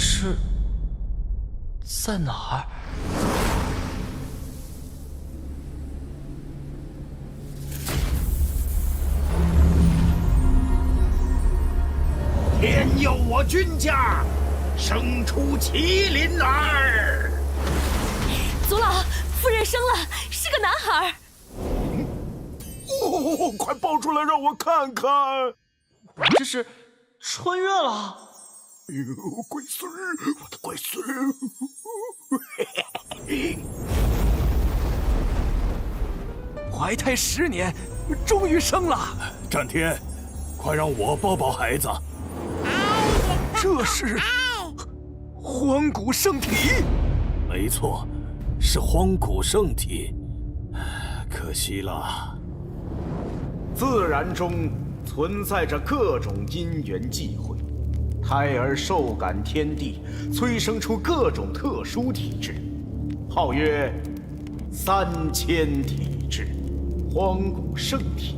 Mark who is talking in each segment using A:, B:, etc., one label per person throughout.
A: 是在哪儿？
B: 天佑我君家，生出麒麟儿。
C: 族老，夫人生了，是个男孩。
B: 哦，快抱出来让我看看！
A: 我这是穿越了。
B: 哎呦，龟孙儿，我的龟孙儿！
D: 怀胎10年，终于生了。
B: 战天，快让我抱抱孩子。
D: 这是荒古圣体。
B: 没错，是荒古圣体。可惜了。自然中存在着各种因缘际会，胎儿受感天地，催生出各种特殊体质，号曰3000体质，荒古圣体。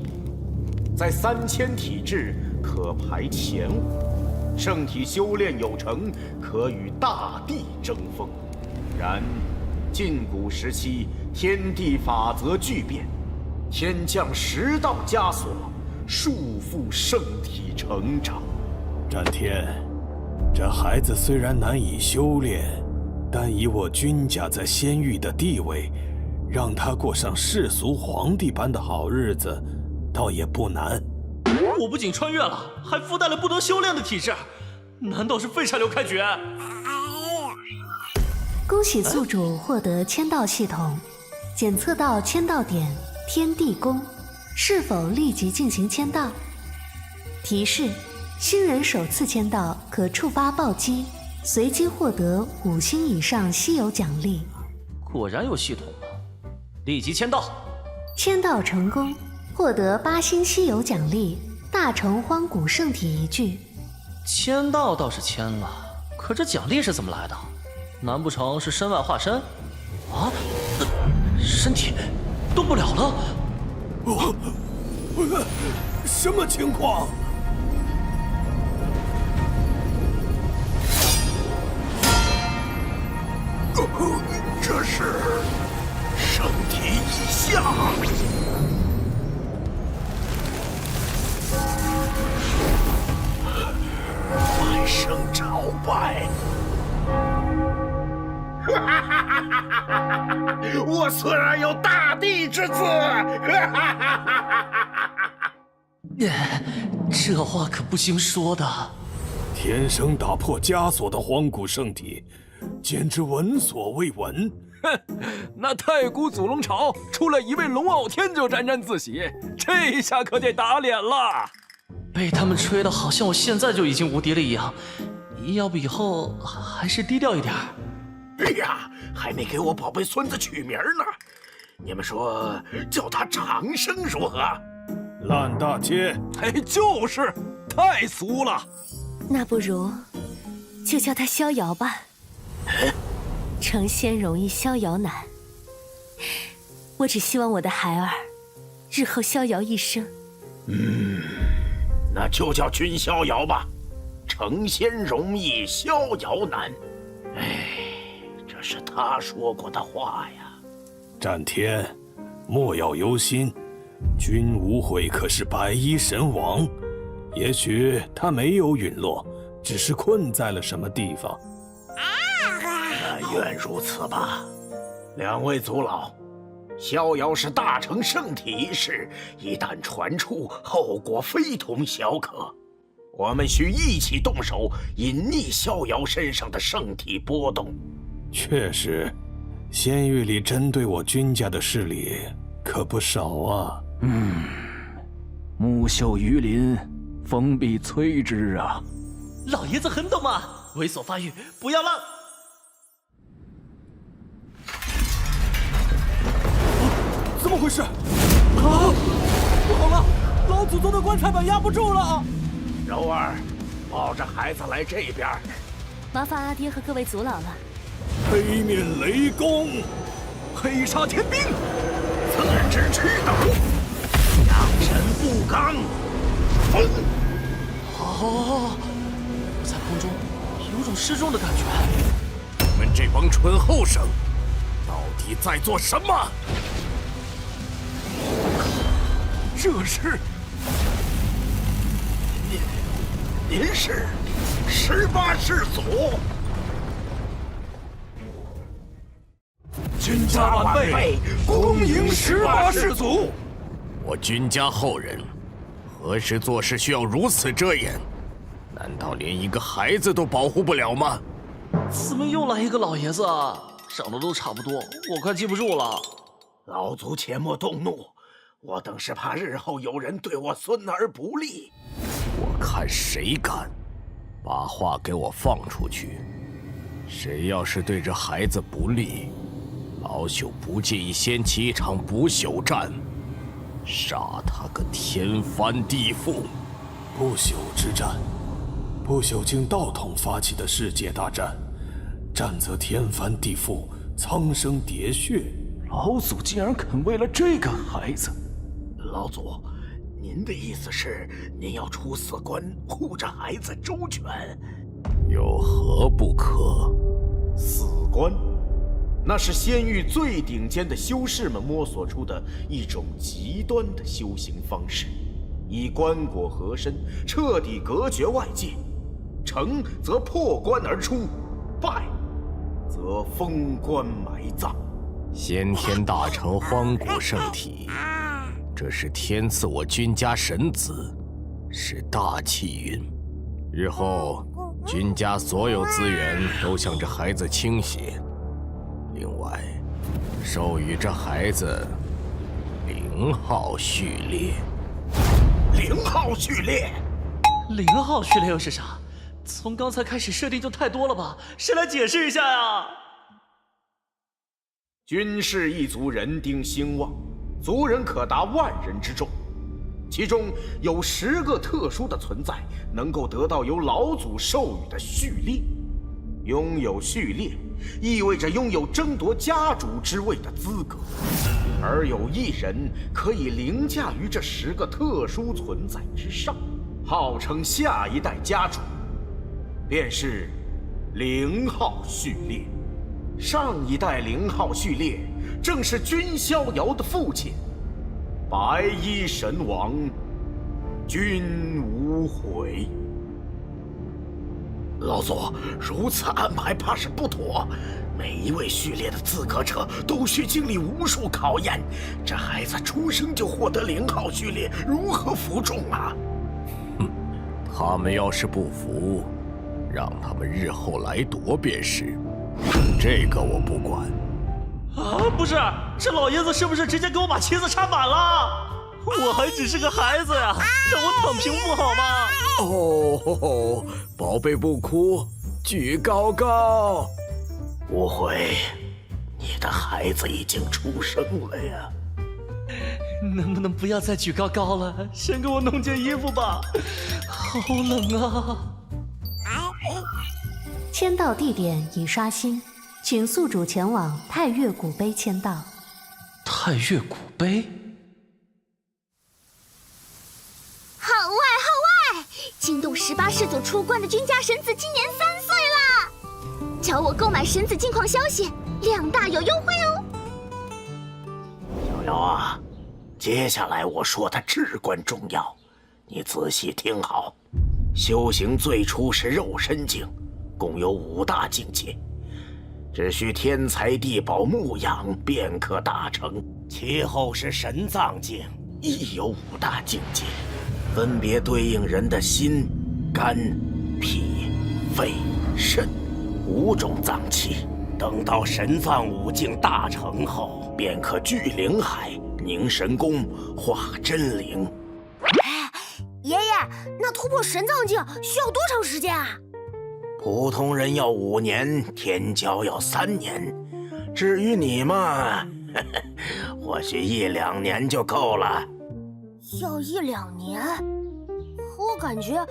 B: 在3000体质可排前5，圣体修炼有成，可与大地争锋。然晋古时期，天地法则巨变，天降10道枷锁，束缚圣体成长。战天，这孩子虽然难以修炼，但以我君家在仙域的地位，让他过上世俗皇帝般的好日子，倒也不难。
A: 我不仅穿越了，还附带了不能修炼的体质，难道是废柴流开诀？
E: 恭喜宿主获得签到系统，检测到签到点天地宫，是否立即进行签到？提示：新人首次签到可触发暴击，随机获得5星以上稀有奖励。
A: 果然有系统了，立即签到。
E: 签到成功，获得8星稀有奖励大成荒古圣体1具。
A: 签到倒是签了，可这奖励是怎么来的？难不成是身外化身？啊，身体动不了了？
B: 什么情况？这是圣体以下。万圣朝拜。我虽然有大地之子，
A: 这话可不兴说的。
B: 天生打破枷锁的荒古圣体，简直闻所未闻。
D: 哼，那太古祖龙朝出了一位龙傲天就沾沾自喜，这下可得打脸了。
A: 被他们吹得好像我现在就已经无敌了一样，要不以后还是低调一点。
B: 哎呀，还没给我宝贝孙子取名呢，你们说叫他长生如何？烂大街！
D: 哎，就是太俗了。
C: 那不如就叫他逍遥吧，成仙容易逍遥难。我只希望我的孩儿日后逍遥一生。
B: 那就叫君逍遥吧，成仙容易逍遥难。哎，这是他说过的话呀。战天，莫要忧心，君无悔可是白衣神王，也许他没有陨落，只是困在了什么地方。愿如此吧。2位族老，逍遥是大成圣体一事，一旦传出，后果非同小可。我们需一起动手，隐匿逍遥身上的圣体波动。确实，仙域里针对我君家的势力可不少啊。
D: 木秀于林，风必摧之啊。
A: 老爷子很懂嘛，猥琐发育不要浪。
D: 怎么回事？啊！不好了，老祖宗的棺材板压不住了。
B: 柔儿，抱着孩子来这边。
C: 麻烦阿爹和各位族老了。
B: 黑面雷公，
D: 黑煞天兵，
B: 自知驱斗，阳神不刚，风。
A: 哦，我在空中有种失重的感觉。
D: 你们这帮蠢后生，到底在做什么？这是
B: 您是18世祖，
D: 君家晚辈恭迎18世祖。我君家后人，何时做事需要如此遮掩？难道连一个孩子都保护不了吗？
A: 怎么又来一个老爷子啊？长得都差不多，我快记不住了。
B: 老祖且莫动怒，我等是怕日后有人对我孙儿不利。
D: 我看谁敢把话给我放出去。谁要是对这孩子不利，老朽不介意掀起一场不朽战，杀他个天翻地覆。
F: 不朽之战，不朽经道统发起的世界大战，战则天翻地覆，苍生喋血。
B: 老祖竟然肯为了这个孩子！老祖，您的意思是您要出死关护着孩子周全？
D: 有何不可？
B: 死关，那是仙域最顶尖的修士们摸索出的一种极端的修行方式，以棺椁合身，彻底隔绝外界。成则破关而出，败则封关埋葬。
D: 先天大成荒古圣体，这是天赐我君家神子，是大气运。日后君家所有资源都向这孩子倾斜。另外，授予这孩子0号序列。
B: 0号序列
A: 0号序列又是啥？从刚才开始设定就太多了吧？谁来解释一下呀？
B: 军氏一族人丁兴旺，族人可达万人之众，其中有10个特殊的存在能够得到由老祖授予的序列。拥有序列意味着拥有争夺家主之位的资格，而有1人可以凌驾于这10个特殊存在之上，号称下一代家主，便是0号序列。上一代0号序列正是君逍遥的父亲，白衣神王君无悔。老祖，如此安排怕是不妥。每一位序列的资格者都需经历无数考验，这孩子出生就获得0号序列，如何服众啊？
D: 他们要是不服，让他们日后来夺便是。这个我不管。
A: 啊，不是，这老爷子是不是直接给我把旗子插满了？我还只是个孩子呀，让我躺平不好吗？
D: 哦，宝贝不哭，举高高。
B: 无悔，你的孩子已经出生了呀。
A: 能不能不要再举高高了？先给我弄件衣服吧，好冷啊！
E: 签到地点已刷新，请宿主前往太岳古碑签到。
A: 太岳古碑。
G: 号外！惊动18世祖出关的君家神子今年3岁啦！找我购买神子近况消息，量大有优惠哦。
B: 逍遥啊，接下来我说的至关重要，你仔细听好。修行最初是肉身境，共有5大境界，只需天材地宝牧养便可达成。其后是神藏境，亦有5大境界，分别对应人的心、肝、脾、肺、肾5种脏器。等到神藏5境大成后，便可聚灵海、凝神功、化真灵。
G: 爷爷，那突破神藏境需要多长时间啊？
B: 普通人要5年，天骄要3年，至于你嘛，或许1、2年就够了。
G: 要1、2年？我感觉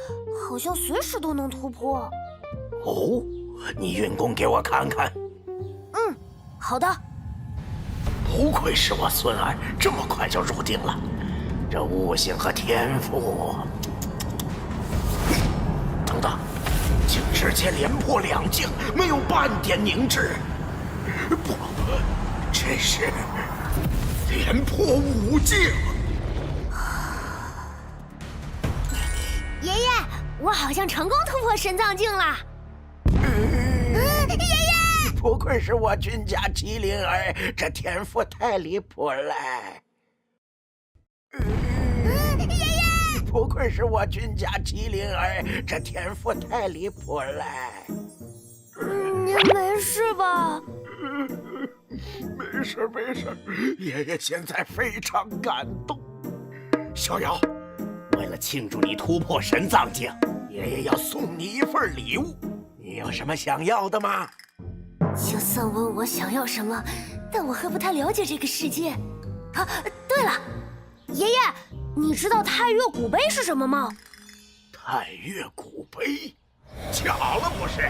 G: 好像随时都能突破。
B: 哦，你运功给我看看。
G: 好的。
B: 不愧是我孙儿，这么快就入定了。这悟性和天赋……等等，竟直接连破2境，没有半点凝滞。不，这是连破5境。
G: 爷爷，我好像成功突破神藏境了。爷爷，
B: 不愧是我君家麒麟儿，这天赋太离谱了。
G: 爷爷，
B: 不愧是我君家麒麟儿，这天赋太离谱了。
G: 您没事吧？
B: 没事没事，爷爷现在非常感动。逍遥，为了庆祝你突破神藏境，爷爷要送你一份礼物。你有什么想要的吗？
C: 就算问我想要什么，但我还不太了解这个世界。啊，对了，爷爷，你知道太岳古碑是什么吗？
B: 太岳古碑，巧了不是？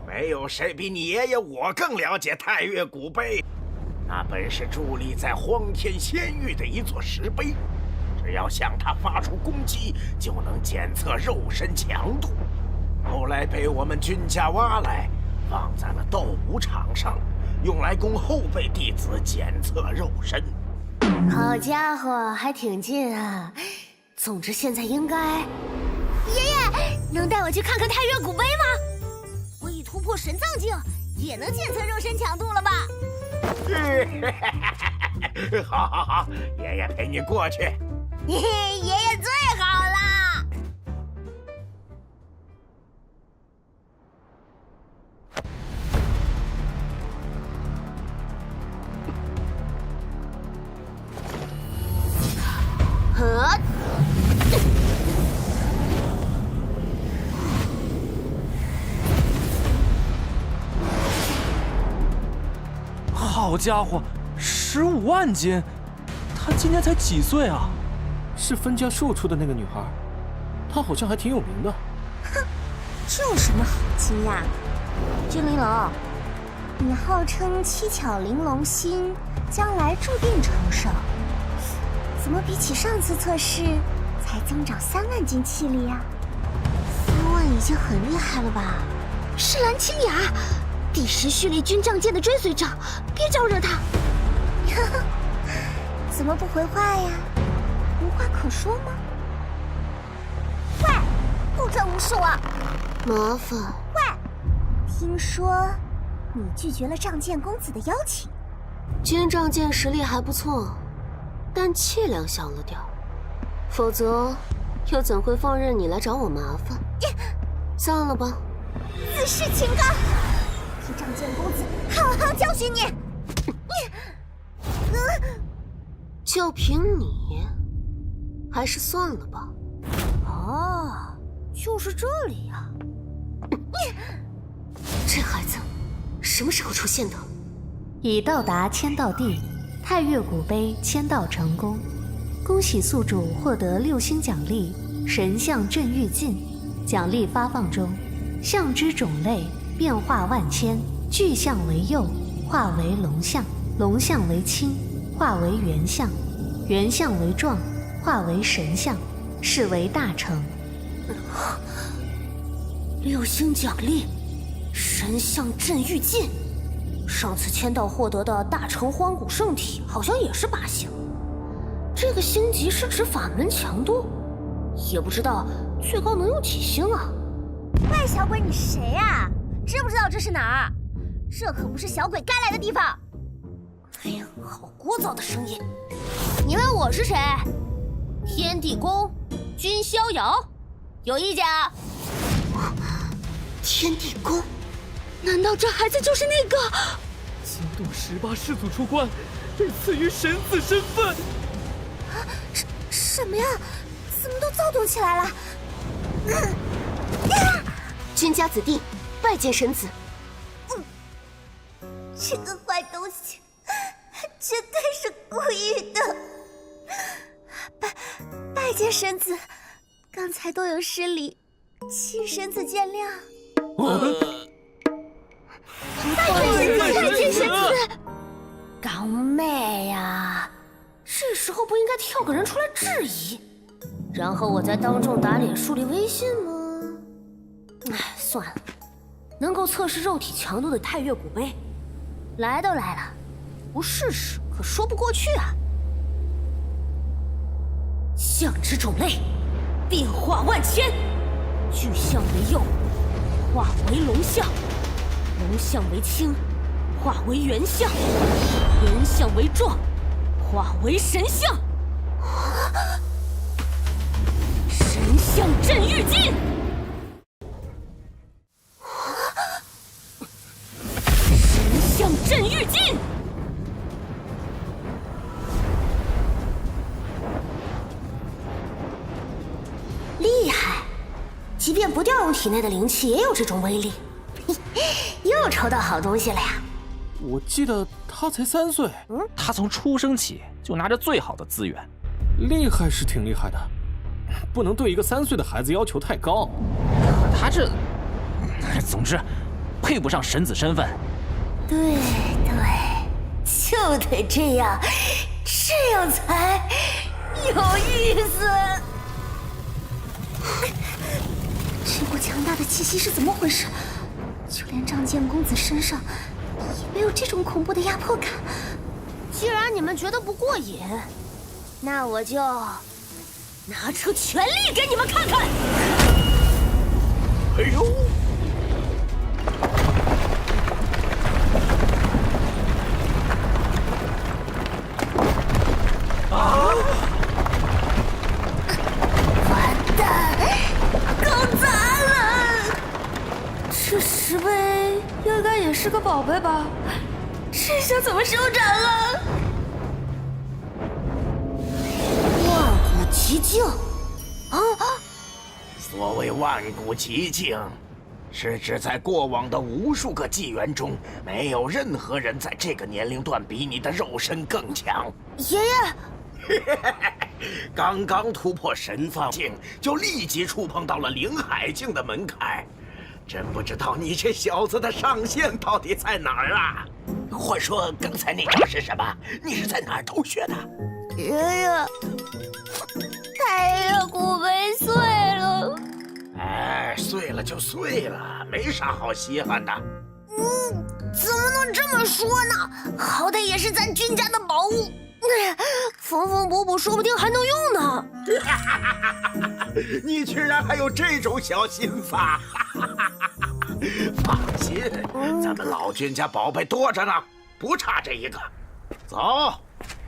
B: 没有谁比你爷爷我更了解太岳古碑。那本是伫立在荒天仙域的一座石碑，只要向它发出攻击，就能检测肉身强度。后来被我们君家挖来，放在了斗武场上，用来供后辈弟子检测肉身。
C: 好家伙，还挺近啊！总之现在应该……
G: 爷爷，能带我去看看太岳古碑吗？我已突破神藏境，也能检测肉身强度了吧？
B: 好好好，爷爷陪你过去。
G: 爷爷最好了。
A: 好家伙，15万斤！她今年才几岁啊？
F: 是分家售出的那个女孩，她好像还挺有名的。
G: 哼，这有什么好惊讶的？君玲珑，你号称七巧玲珑心，将来注定成圣，怎么比起上次测试才增长3万斤气力呀？3万已经很厉害了吧？是蓝清雅，第10蓄力军杖剑的追随者，别招惹他。怎么不回话呀？无话可说吗？喂，不准无视我！
C: 麻烦。
G: 喂，听说你拒绝了仗剑公子的邀请。
C: 军杖剑实力还不错，但气量小了点儿，否则又怎会放任你来找我麻烦？算了吧。
G: 自视清高，替仗剑公子好好教训你。
C: 就凭你，还是算了吧。哦，就是这里呀。这孩子什么时候出现的？
E: 已到达签到地，太岳古碑签到成功，恭喜宿主获得6星奖励神象镇域镜。奖励发放中，象之种类变化万千，巨象为右，化为龙象；龙象为轻，化为元象；元象为壮，化为神象，是为大成。
C: 6星奖励，神象镇域镜。上次签到获得的大成荒古圣体好像也是8星。这个星级是指法门强度，也不知道最高能有几星啊？
G: 喂，小鬼，你是谁呀？知不知道这是哪儿？这可不是小鬼该来的地方。
C: 哎呀，好聒噪的声音！你问我是谁？天地宫君逍遥，有意见啊？天地宫，难道这孩子就是那个
A: 惊动18世祖出关，被赐予神子身份？
G: 什么呀？怎么都躁动起来了？
C: 君家子弟拜见神子。
G: 这个坏东西绝对是故意的。拜见神子，刚才多有失礼，请神子见谅。拜见神子！
C: 刚妹呀，这时候不应该跳个人出来质疑，然后我再当众打脸树立威信吗？哎，算了，能够测试肉体强度的太岳古碑，来都来了，不试试可说不过去啊！象之种类，变化万千，巨象为幼，化为龙象；龙象为轻，化为猿象；猿象为壮，化为神象。神象镇狱镜。神象镇狱镜。厉害！即便不调用体内的灵气，也有这种威力。又抽到好东西了呀！
H: 我记得他才3岁。
I: 他从出生起就拿着最好的资源，
H: 厉害是挺厉害的，不能对一个3岁的孩子要求太高。
I: 可他这……总之，配不上神子身份。
C: 对，就得这样，这样才有意思。
G: 这股强大的气息是怎么回事？就连仗剑公子身上也没有这种恐怖的压迫感。
C: 既然你们觉得不过瘾，那我就拿出全力给你们看看。
B: 哎呦！
C: 完蛋，搞砸了！这石碑应该也是个宝贝吧？这下怎么收场了？万古奇境啊！
B: 所谓万古奇境，是指在过往的无数个纪元中，没有任何人在这个年龄段比你的肉身更强。
C: 爷爷，
B: 刚刚突破神方境，就立即触碰到了灵海境的门槛。真不知道你这小子的上限到底在哪儿啊？或说刚才那招是什么？你是在哪儿偷学的？
C: 爷爷，太岳古碑碎了。
B: 哎，碎了就碎了，没啥好稀罕的。
C: 怎么能这么说呢？好歹也是咱君家的宝物，缝缝补补，说不定还能用呢。
B: 你居然还有这种小心思！放心，咱们老君家宝贝多着呢，不差这一个。走，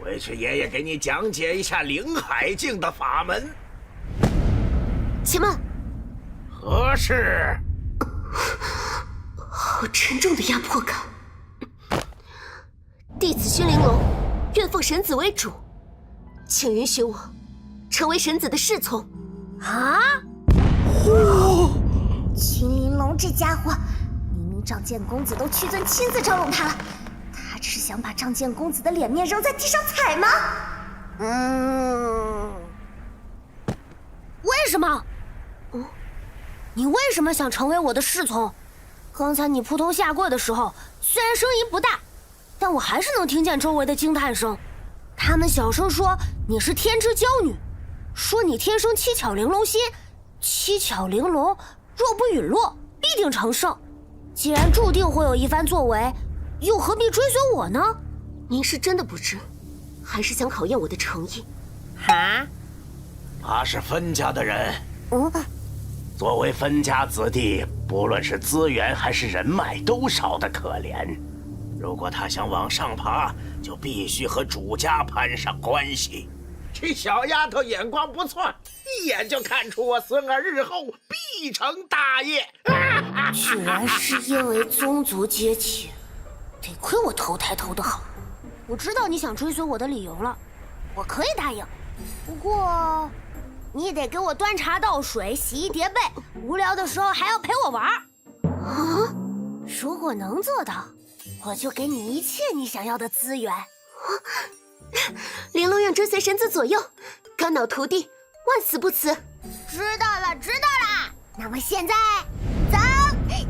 B: 回去爷爷给你讲解一下灵海境的法门。
C: 且慢，
B: 何事？
C: 好沉重的压迫感。弟子君玲珑，愿奉神子为主，请允许我成为神子的侍从。啊！
G: 秦玲珑这家伙，明明仗剑公子都屈尊亲自招拢他了，他这是想把仗剑公子的脸面扔在地上踩吗？
C: 为什么？你为什么想成为我的侍从？刚才你扑通下跪的时候，虽然声音不大，但我还是能听见周围的惊叹声。他们小声说你是天之娇女，说你天生七巧玲珑心，七巧玲珑若不陨落，必定成圣。既然注定会有一番作为，又何必追随我呢？您是真的不知，还是想考验我的诚意？
B: 他是分家的人。作为分家子弟，不论是资源还是人脉，都少得可怜。如果他想往上爬，就必须和主家攀上关系。这小丫头眼光不错，一眼就看出我孙儿日后必成大业。
C: 居然是因为宗族阶级，得亏我投胎投得好。我知道你想追随我的理由了，我可以答应，不过你得给我端茶倒水、洗衣叠被，无聊的时候还要陪我玩。如果能做到，我就给你一切你想要的资源。玲珑愿追随神子左右，肝脑涂地，万死不辞。知道了，知道了。那么现在，走，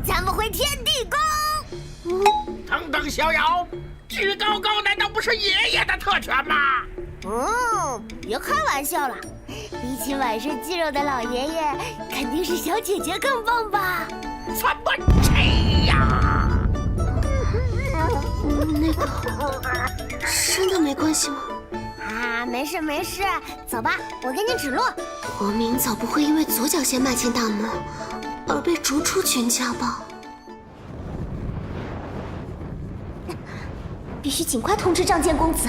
C: 咱们回天地宫。
B: 等等，小瑶，举高高难道不是爷爷的特权吗？
C: 别开玩笑了，比起满身肌肉的老爷爷，肯定是小姐姐更棒吧？
D: 怎么这样？
E: 那个，真的没关系吗？
G: 啊，没事没事，走吧，我给你指路。
E: 我明早不会因为左脚先迈进大门而被逐出君家吧？
G: 必须尽快通知仗剑公子。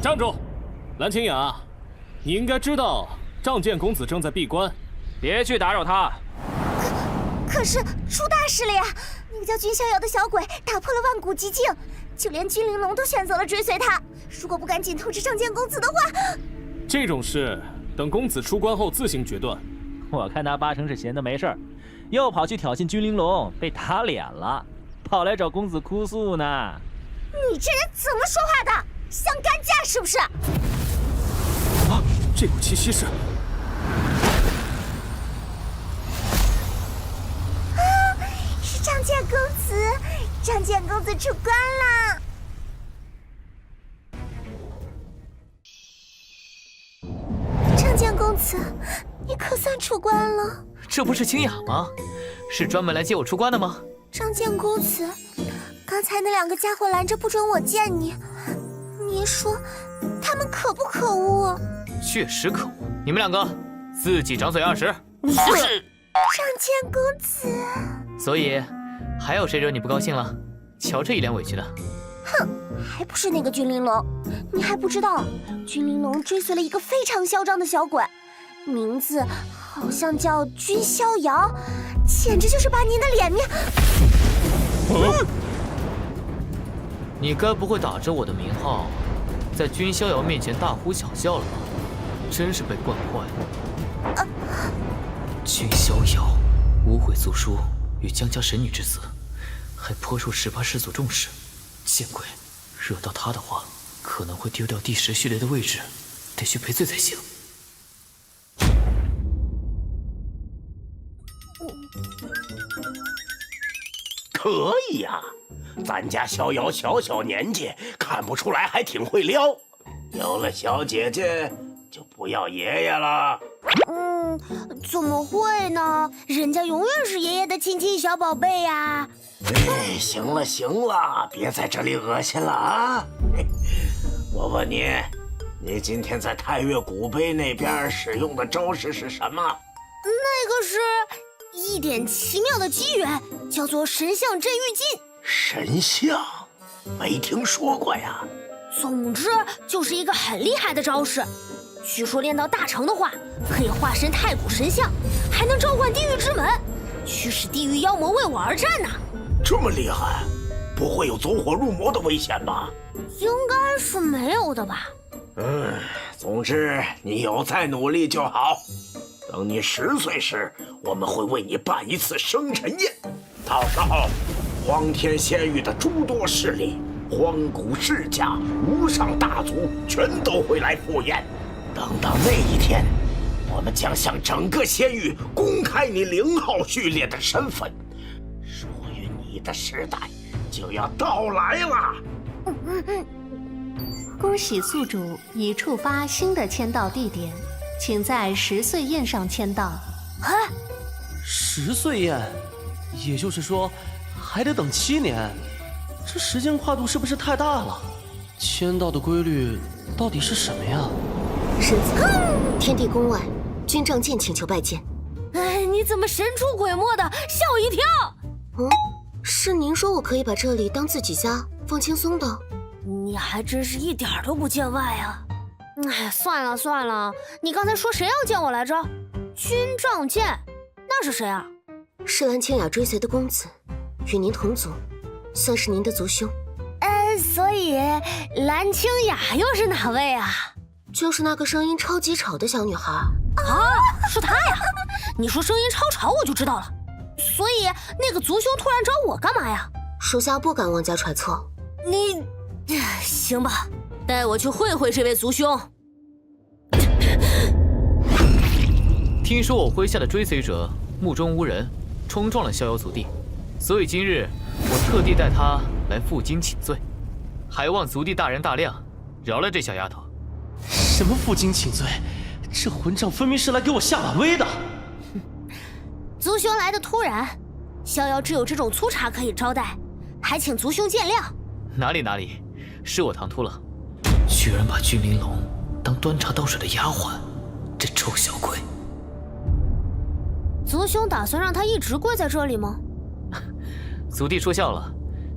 H: 站住！蓝清雅，你应该知道仗剑公子正在闭关，
I: 别去打扰他。
G: 可是出大事了呀！那个叫君逍遥的小鬼打破了万古极境，就连君玲珑都选择了追随他。如果不赶紧通知仗剑公子的话，
H: 这种事等公子出关后自行决断。
I: 我看他八成是闲得没事儿，又跑去挑衅君玲珑，被打脸了，跑来找公子哭诉呢。
G: 你这人怎么说话的？想干架是不是？
H: 啊，这股气息是……
G: 是仗剑公子，仗剑公子出关了。仗剑公子，你可算出关了。
A: 这不是清雅吗？是专门来接我出关的吗？
G: 仗剑公子，刚才那两个家伙拦着不准我见你，你说他们可不可恶？
A: 确实可恶！你们两个自己掌嘴20。
G: 是。仗剑公子。
A: 所以，还有谁惹你不高兴了？瞧这一脸委屈的。
G: 哼，还不是那个君玲珑？你还不知道，君玲珑追随了一个非常嚣张的小鬼，名字好像叫君逍遥，简直就是把您的脸面……
A: 你该不会打着我的名号，在君逍遥面前大呼小叫了吧？真是被惯坏了。君逍遥污秽族书与江家神女之子，还颇受18世祖重视。见鬼，惹到他的话，可能会丢掉第10序列的位置，得去赔罪才行。
D: 可以呀，咱家逍遥小年纪，看不出来还挺会撩。有了小姐姐，就不要爷爷了。
G: 怎么会呢？人家永远是爷爷的亲亲小宝贝呀。
D: 哎，行了，别在这里恶心了啊！我问你，你今天在太岳古碑那边使用的招式是什么？
G: 那个是一点奇妙的机缘，叫做神象镇狱禁。
D: 神象？没听说过呀。
G: 总之就是一个很厉害的招式，据说练到大成的话，可以化身太古神象，还能召唤地狱之门，驱使地狱妖魔为我而战呢。
D: 这么厉害，不会有走火入魔的危险吧？
G: 应该是没有的吧。
D: 总之你有再努力就好。等你10岁时，我们会为你办一次生辰宴，到时候荒天仙域的诸多势力、荒古世家、无上大族全都会来赴宴。等到那一天，我们将向整个仙域公开你0号序列的身份，属于你的时代就要到来了。
E: 恭喜宿主已触发新的签到地点，请在10岁宴上签到。
A: 10岁宴，也就是说还得等7年，这时间跨度是不是太大了？签到的规律到底是什么呀？
E: 神子，天地宫外，君仗剑请求拜见。
G: 你怎么神出鬼没的，吓我一跳！
E: 是您说我可以把这里当自己家，放轻松的。
G: 你还真是一点都不见外啊！算了，你刚才说谁要见我来着？君仗剑，那是谁啊？
E: 是蓝清雅追随的公子，与您同族，算是您的族兄。
G: 所以蓝清雅又是哪位啊？
E: 就是那个声音超级吵的小女孩。
G: 是她呀！你说声音超吵我就知道了。所以那个族兄突然找我干嘛呀？
E: 属下不敢妄加揣测。
G: 行吧，带我去会会这位族兄。
A: 听说我麾下的追随者目中无人，冲撞了逍遥族地，所以今日我特地带他来负荆请罪。还望族弟大人大量，饶了这小丫头。
J: 什么负荆请罪？这混账分明是来给我下马威的。
G: 族兄来的突然，逍遥只有这种粗茶可以招待，还请族兄见谅。
A: 哪里，是我唐突了，居然把君临龙当端茶倒水的丫鬟，这臭小鬼！
G: 族兄打算让他一直跪在这里吗？
A: 族弟说笑了，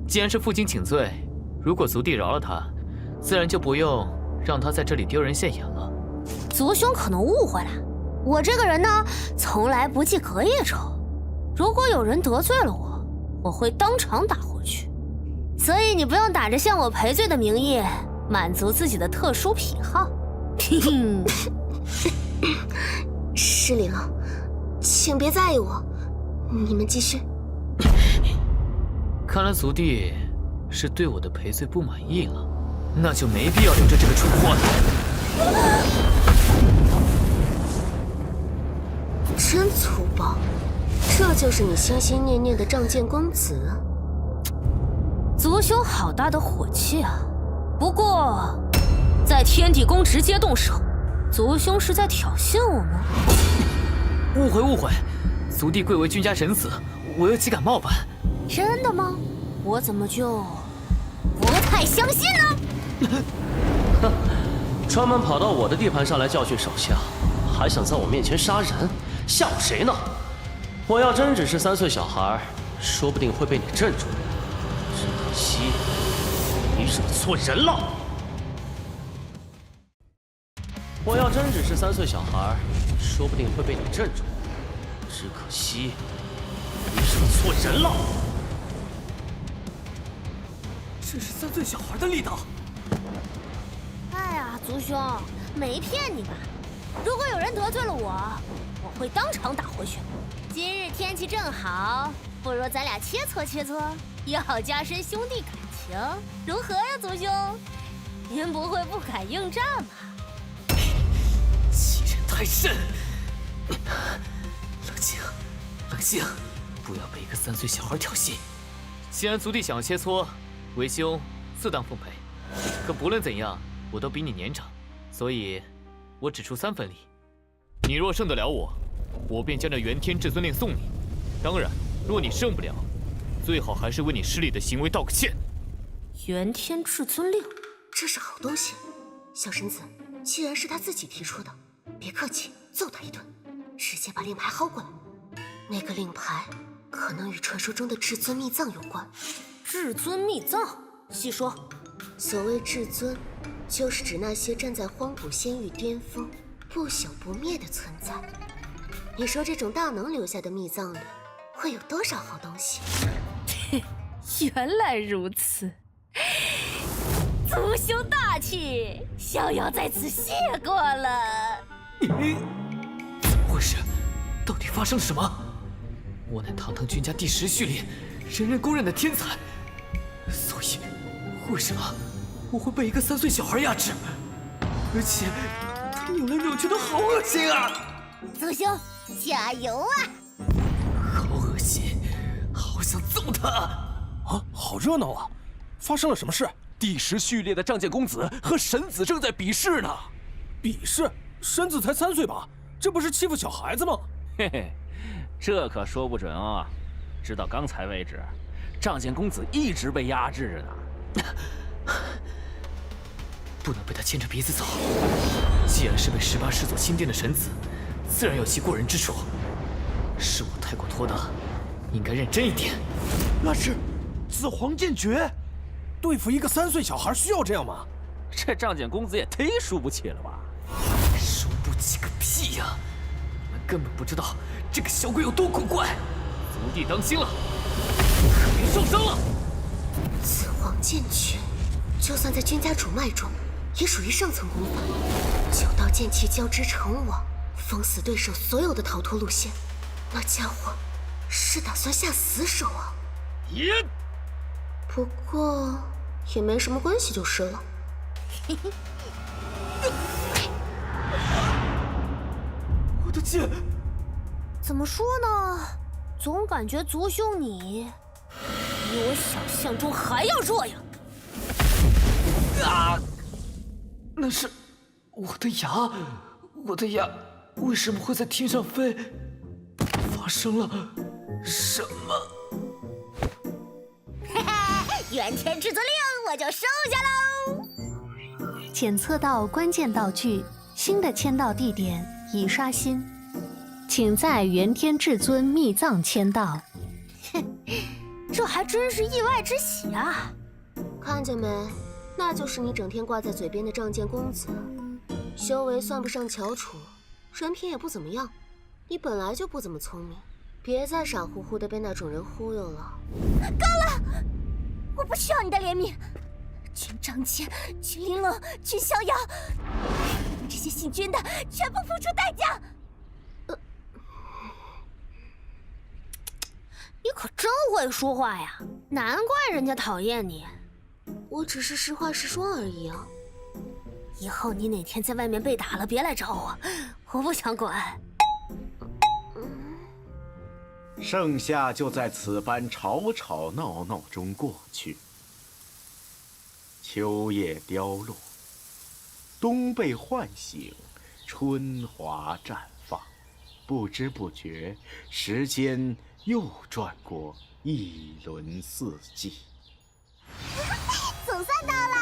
A: 既然是负荆请罪，如果族弟饶了他，自然就不用让他在这里丢人现眼了。
G: 族兄可能误会了，我这个人呢，从来不记隔夜仇。如果有人得罪了我，我会当场打回去。所以你不用打着向我赔罪的名义，满足自己的特殊癖好。失礼了，请别在意我。你们继续。
A: 看来族弟是对我的赔罪不满意了，那就没必要留着这个蠢货了。
G: 真粗暴，这就是你心心念念的仗剑公子啊！族兄好大的火气啊！不过，在天地宫直接动手，族兄是在挑衅我吗？
A: 误会，族弟贵为君家神子，我又岂敢冒犯？
G: 真的吗？我怎么就不太相信呢？
J: 哼，专门跑到我的地盘上来教训手下，还想在我面前杀人，吓唬谁呢？我要真只是3岁小孩，说不定会被你镇住，只可惜你惹错人了。我要真只是3岁小孩，说不定会被你镇住，只可惜你惹错人了。
A: 这是3岁小孩的力道。
G: 哎呀，族兄，没骗你吧？如果有人得罪了我，我会当场打回去。今日天气正好，不如咱俩切磋切磋，也好加深兄弟感情，如何呀，族兄？您不会不敢应战吧？
A: 欺人太甚！冷静，不要被一个3岁小孩挑衅。既然族弟想要切磋，为兄自当奉陪。可不论怎样，我都比你年长，所以我只出3分力。你若胜得了我，我便将这元天至尊令送你。当然，若你胜不了，最好还是为你失礼的行为道个歉。
G: 元天至尊令，这是好东西。小神子，既然是他自己提出的，别客气，揍他一顿，直接把令牌薅过来。那个令牌可能与传说中的至尊秘藏有关。至尊秘藏，细说。所谓至尊，就是指那些站在荒古仙域巅峰、不朽不灭的存在。你说这种大能留下的秘藏里，会有多少好东西？原来如此，族兄大气，逍遥在此谢过了。
A: 怎么回事？到底发生了什么？我乃堂堂君家第10序列，人人公认的天才，所以为什么我会被一个3岁小孩压制？而且他扭来扭去的好恶心啊！
G: 族兄，加油啊！
A: 好恶心，好想揍他！
H: 啊，好热闹啊！发生了什么事？
K: 第10序列的仗剑公子和神子正在比试呢。
H: 比试？神子才3岁吧？这不是欺负小孩子吗？
I: 嘿嘿，这可说不准啊！直到刚才为止，仗剑公子一直被压制着呢。
A: 不能被他牵着鼻子走。既然是被18世所钦定的神子，自然有其过人之处。是我太过拖大，应该认真一点。
K: 那是紫皇剑诀，
H: 对付一个3岁小孩需要这样吗？
I: 这仗剑公子也忒输不起了吧？
A: 输不起个屁呀！你们根本不知道这个小鬼有多古怪。族弟当心了，可别受伤了。
G: 紫皇剑诀，就算在君家主脉中，也属于上层功法。9道剑气交织成网，封死对手所有的逃脱路线。那家伙是打算下死手啊！
A: 耶！
G: 不过也没什么关系就是了。
A: 我的剑，
G: 怎么说呢？总感觉族兄你比我想象中还要弱呀。
A: 那是我的牙，我的牙为什么会在天上飞？发生了什么？
G: 原天至尊令我就收下喽。
E: 检测到关键道具，新的签到地点已刷新，请在元天至尊秘藏签到。
G: 这还真是意外之喜啊！看见没？那就是你整天挂在嘴边的仗剑公子，修为算不上翘楚，人品也不怎么样。你本来就不怎么聪明，别再傻乎乎的被那种人忽悠了。够了！我不需要你的怜悯。君张谦、君玲珑、君逍遥，你们这些姓君的，全部付出代价！你可真会说话呀，难怪人家讨厌你。我只是实话实说而已啊。以后你哪天在外面被打了，别来找我，我不想管。
B: 盛夏就在此般吵吵闹闹中过去。秋叶凋落，冬被唤醒，春华绽放。不知不觉，时间又转过一轮四季。
G: 总算到了！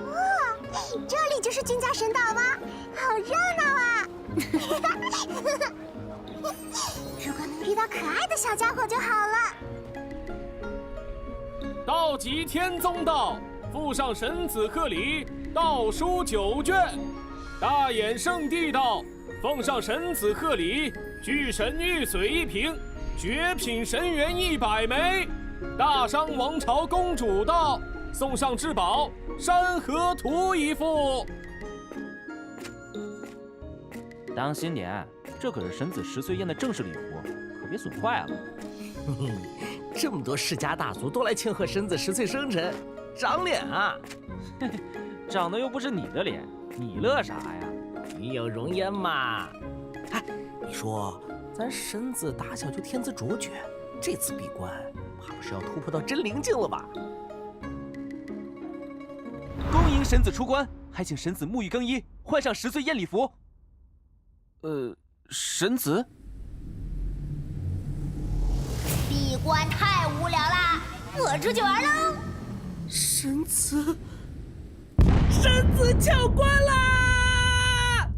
G: 哇，这里就是君家神岛吗？好热闹啊！如果能遇到可爱的小家伙就好了。
H: 道极天宗道，附上神子贺礼，道书9卷。大衍圣地道，奉上神子贺礼，巨神玉髓1瓶，绝品神元100枚。大商王朝公主道，送上至宝山河图1副。
I: 当心点，这可是神子10岁宴的正式礼服，可别损坏了。
J: 这么多世家大族都来庆贺神子10岁生辰，长脸啊！
I: 长得又不是你的脸，你乐啥呀？
J: 你有容颜嘛？哎，你说咱神子打小就天资卓绝，这次闭关怕不是要突破到真灵境了吧？
K: 恭迎神子出关，还请神子沐浴更衣，换上10岁宴礼服。神子？
G: 闭关太无聊啦，我出去玩喽！
J: 神子敲关啦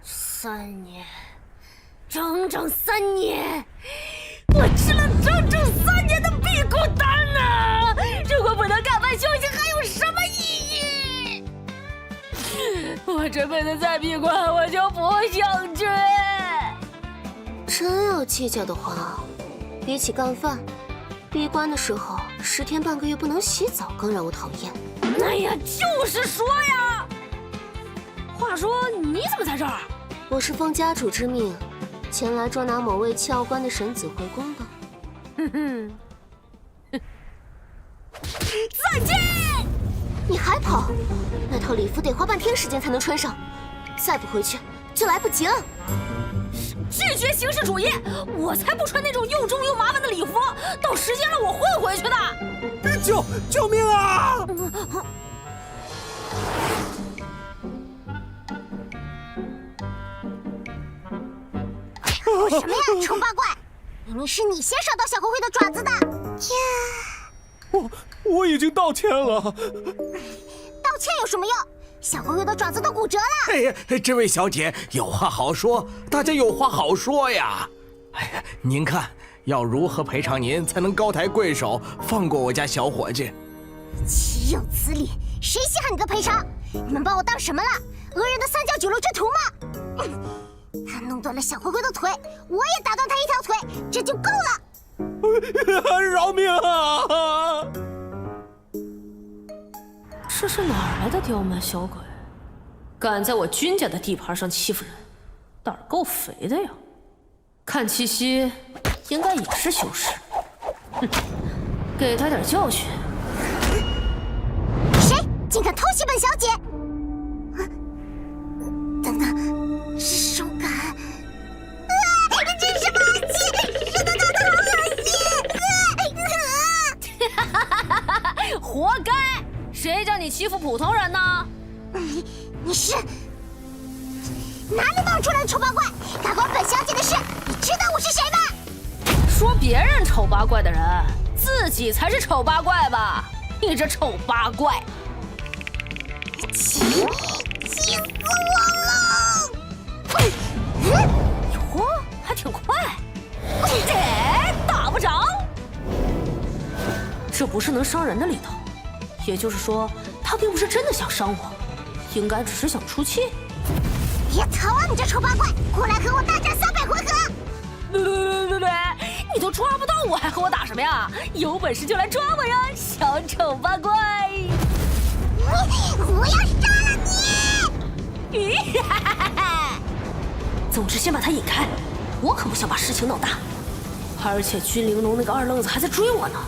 G: ！3年，整整3年，我吃了整整3年的闭关丹呢！如果不能干饭休息，还有什么意义？我这辈子再闭关，我就不想去。真要计较的话，比起干饭，闭关的时候10天半个月不能洗澡更让我讨厌。哎呀，就是说呀！话说你怎么在这儿？我是奉家主之命，前来捉拿某位7号关的神子回宫的。再见！你还跑？那套礼服得花半天时间才能穿上，再不回去就来不及了。拒绝形式主义，我才不穿那种又重又麻烦的礼服，到时间了我会回去的。
J: 救命啊！
G: 什么呀，丑八怪！明明是你先烧到小灰灰的爪子的。
H: 我已经道歉了。
G: 道歉有什么用？小灰灰的爪子都骨折了。
D: 哎呀，这位小姐有话好说，大家有话好说呀。哎呀，您看要如何赔偿您才能高抬贵手，放过我家小伙计？
G: 岂有此理！谁稀罕你的赔偿？你们把我当什么了？俄人的3教9流之徒吗？他弄断了小灰灰的腿，我也打断他一条腿，这就够了。
H: 饶命啊！
C: 这是哪儿来的刁蛮小鬼？敢在我君家的地盘上欺负人，胆儿够肥的呀！看气息，应该也是修士。哼，给他点教训。
G: 谁竟敢偷袭本小姐？ 等等，手感
C: 欺负普通人呢？
G: 你是哪里冒出来的丑八怪？敢管本小姐的事？你知道我是谁吗？
C: 说别人丑八怪的人，自己才是丑八怪吧？你这丑八怪！
G: 气死我了！
C: 哟，还挺快。打不着。这不是能伤人的理头，也就是说，他并不是真的想伤我，应该只是想出气。
G: 别逃啊，你这丑八怪！过来和我大战300回合！
C: 你都抓不到我，还和我打什么呀？有本事就来抓我呀，小丑八怪！
G: 我要杀了你！
C: 总之，先把他引开，我可不想把事情闹大。而且君玲珑那个二愣子还在追我呢。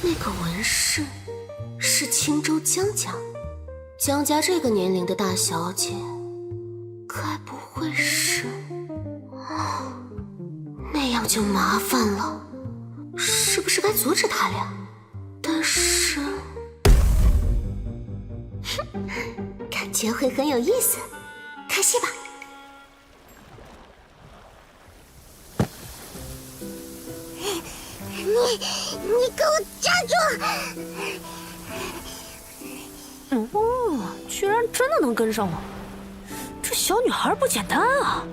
E: 那个文士是青州江家，江家这个年龄的大小姐，该不会是……那样就麻烦了，是不是该阻止他俩？但是，感觉会很有意思，开戏吧。
G: 你给我站住！
C: 居然真的能跟上我，这小女孩不简单啊！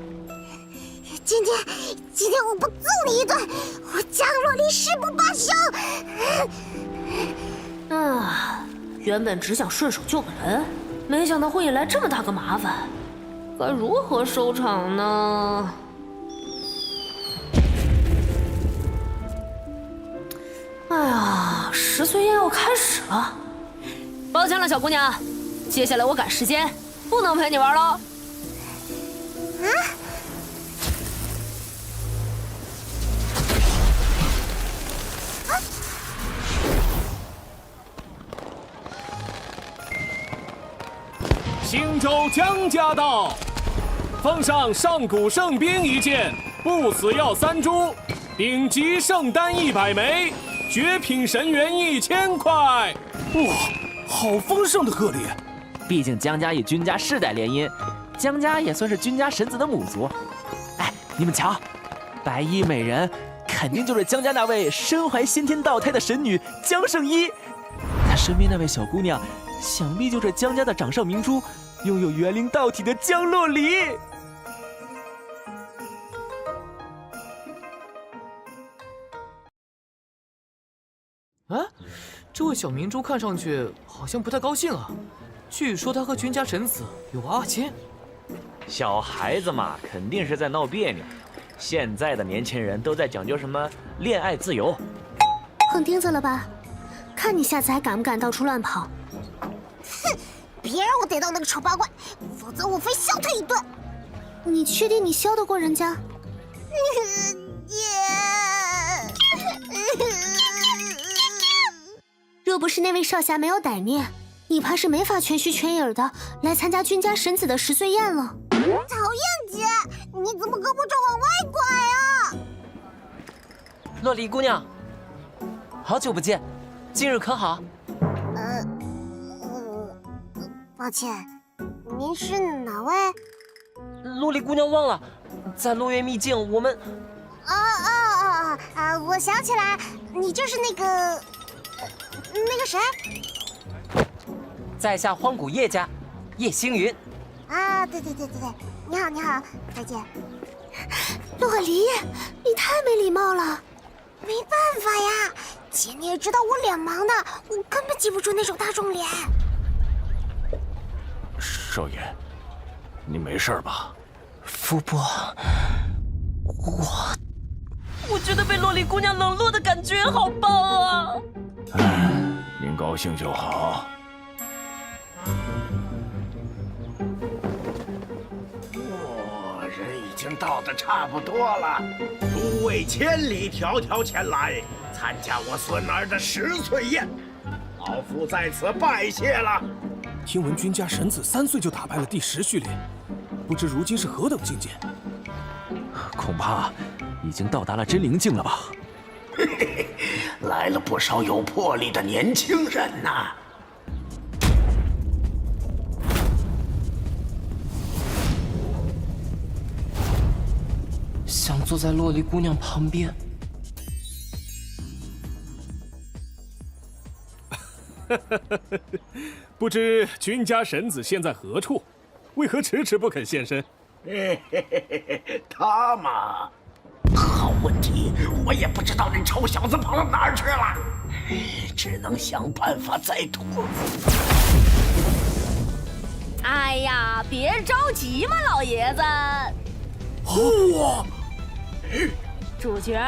G: 今天我不揍你一顿，我江若离誓不罢休！
C: 原本只想顺手救个人，没想到会引来这么大个麻烦，该如何收场呢？哎呀，10岁宴要开始了，抱歉了，小姑娘，接下来我赶时间，不能陪你玩喽。
H: 青州江家道，奉上上古圣兵1件，不死药3株，顶级圣丹100枚，绝品神元1000块。
K: 哇，好丰盛的贺礼！毕竟江家与君家世代联姻，江家也算是君家神子的母族。哎，你们瞧，白衣美人肯定就是江家那位身怀先天道胎的神女江圣依，她身边那位小姑娘，想必就是江家的掌上明珠，拥有元灵道体的江洛离。
A: 这位小明珠看上去好像不太高兴啊。据说她和君家神子有娃娃亲。
I: 小孩子嘛，肯定是在闹别扭。现在的年轻人都在讲究什么恋爱自由。
E: 碰钉子了吧？看你下次还敢不敢到处乱跑？
G: 哼！别让我逮到那个丑八怪，否则我非削他一顿！
E: 你确定你削得过人家？若不是那位少侠没有歹念，你怕是没法全虚全影的来参加君家神子的10岁宴了。
G: 讨厌姐，你怎么胳膊肘往外拐啊？
K: 洛离姑娘，好久不见，今日可好？
G: 抱歉，您是哪位？
K: 洛离姑娘忘了，在落月秘境，我们……
G: 我想起来，你就是那个谁？
K: 在下荒古叶家，叶星云。
G: 啊，对，你好，再见。
E: 洛离，你太没礼貌了。
G: 没办法呀，姐你也知道我脸盲的，我根本记不住那种大众脸。
D: 少爷，你没事吧？
K: 福伯，我觉得被洛离姑娘冷落的感觉好棒啊！
D: 您高兴就好。
B: 人已经到的差不多了，诸位千里迢迢前来参加我孙儿的10岁宴，老夫在此拜谢了。
K: 听闻君家神子3岁就打败了第10序列，不知如今是何等境界？恐怕已经到达了真灵境了吧？
B: 来了不少有魄力的年轻人呐。
J: 坐在洛离姑娘旁边。
H: 不知君家神子现在何处？为何迟迟不肯现身？
B: 他嘛，好问题，我也不知道那臭小子跑到哪儿去了，只能想办法再拖。
C: 哎呀，别着急嘛，老爷子。
B: 嚯！
C: 主角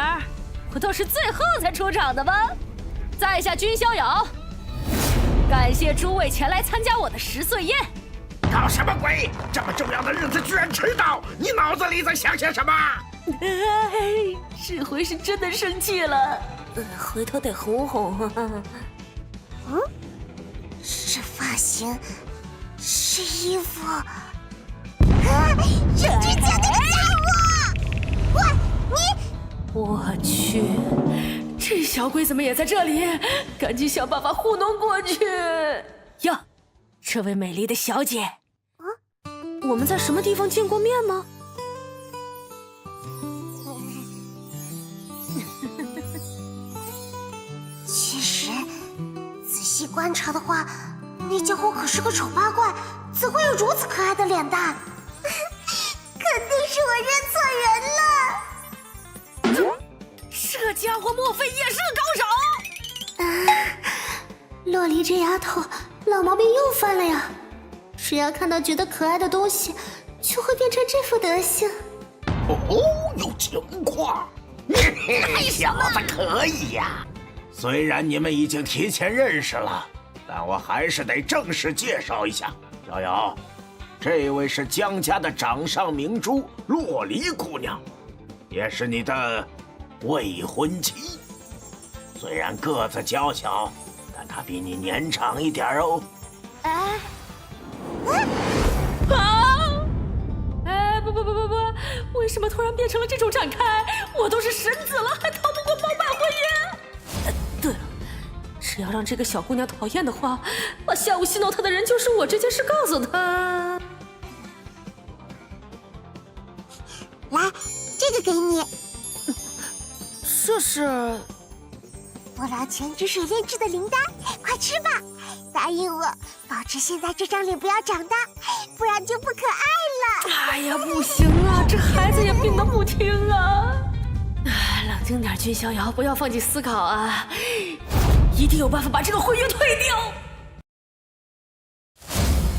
C: 不都是最后才出场的吗？在下君逍遥，感谢诸位前来参加我的10岁宴。
B: 搞什么鬼？这么重要的日子居然迟到！你脑子里在想些什么？
C: 这回是真的生气了，回头得哄哄。
G: 是发型，是衣服，是君家那个家伙！
C: 我去，这小鬼怎么也在这里？赶紧想办法糊弄过去。哟，这位美丽的小姐，我们在什么地方见过面吗？
G: 其实，仔细观察的话，那家伙可是个丑八怪，怎会有如此可爱的脸蛋？肯定是我认错人了。
C: 这家伙莫非也是个高手？
E: 洛离这丫头老毛病又犯了呀！只要看到觉得可爱的东西，就会变成这副德行。
B: 有情况，小子可以呀！虽然你们已经提前认识了，但我还是得正式介绍一下。逍遥，这位是江家的掌上明珠洛离姑娘，也是你的未婚妻。虽然个子娇小，但她比你年长一点哦。
C: 不，为什么突然变成了这种展开？我都是神子了，还逃不过包办婚姻。对了，只要让这个小姑娘讨厌的话，把下午戏弄她的人就是我这件事告诉她。
G: 来，这个给你。
C: 这是
G: 波兰全脂水炼制的灵丹，快吃吧！答应我，保持现在这张脸不要长大，不然就不可爱了。
C: 哎呀，不行啊，这孩子也病得不轻啊！冷静点，君逍遥，不要放弃思考啊！一定有办法把这个婚约退掉！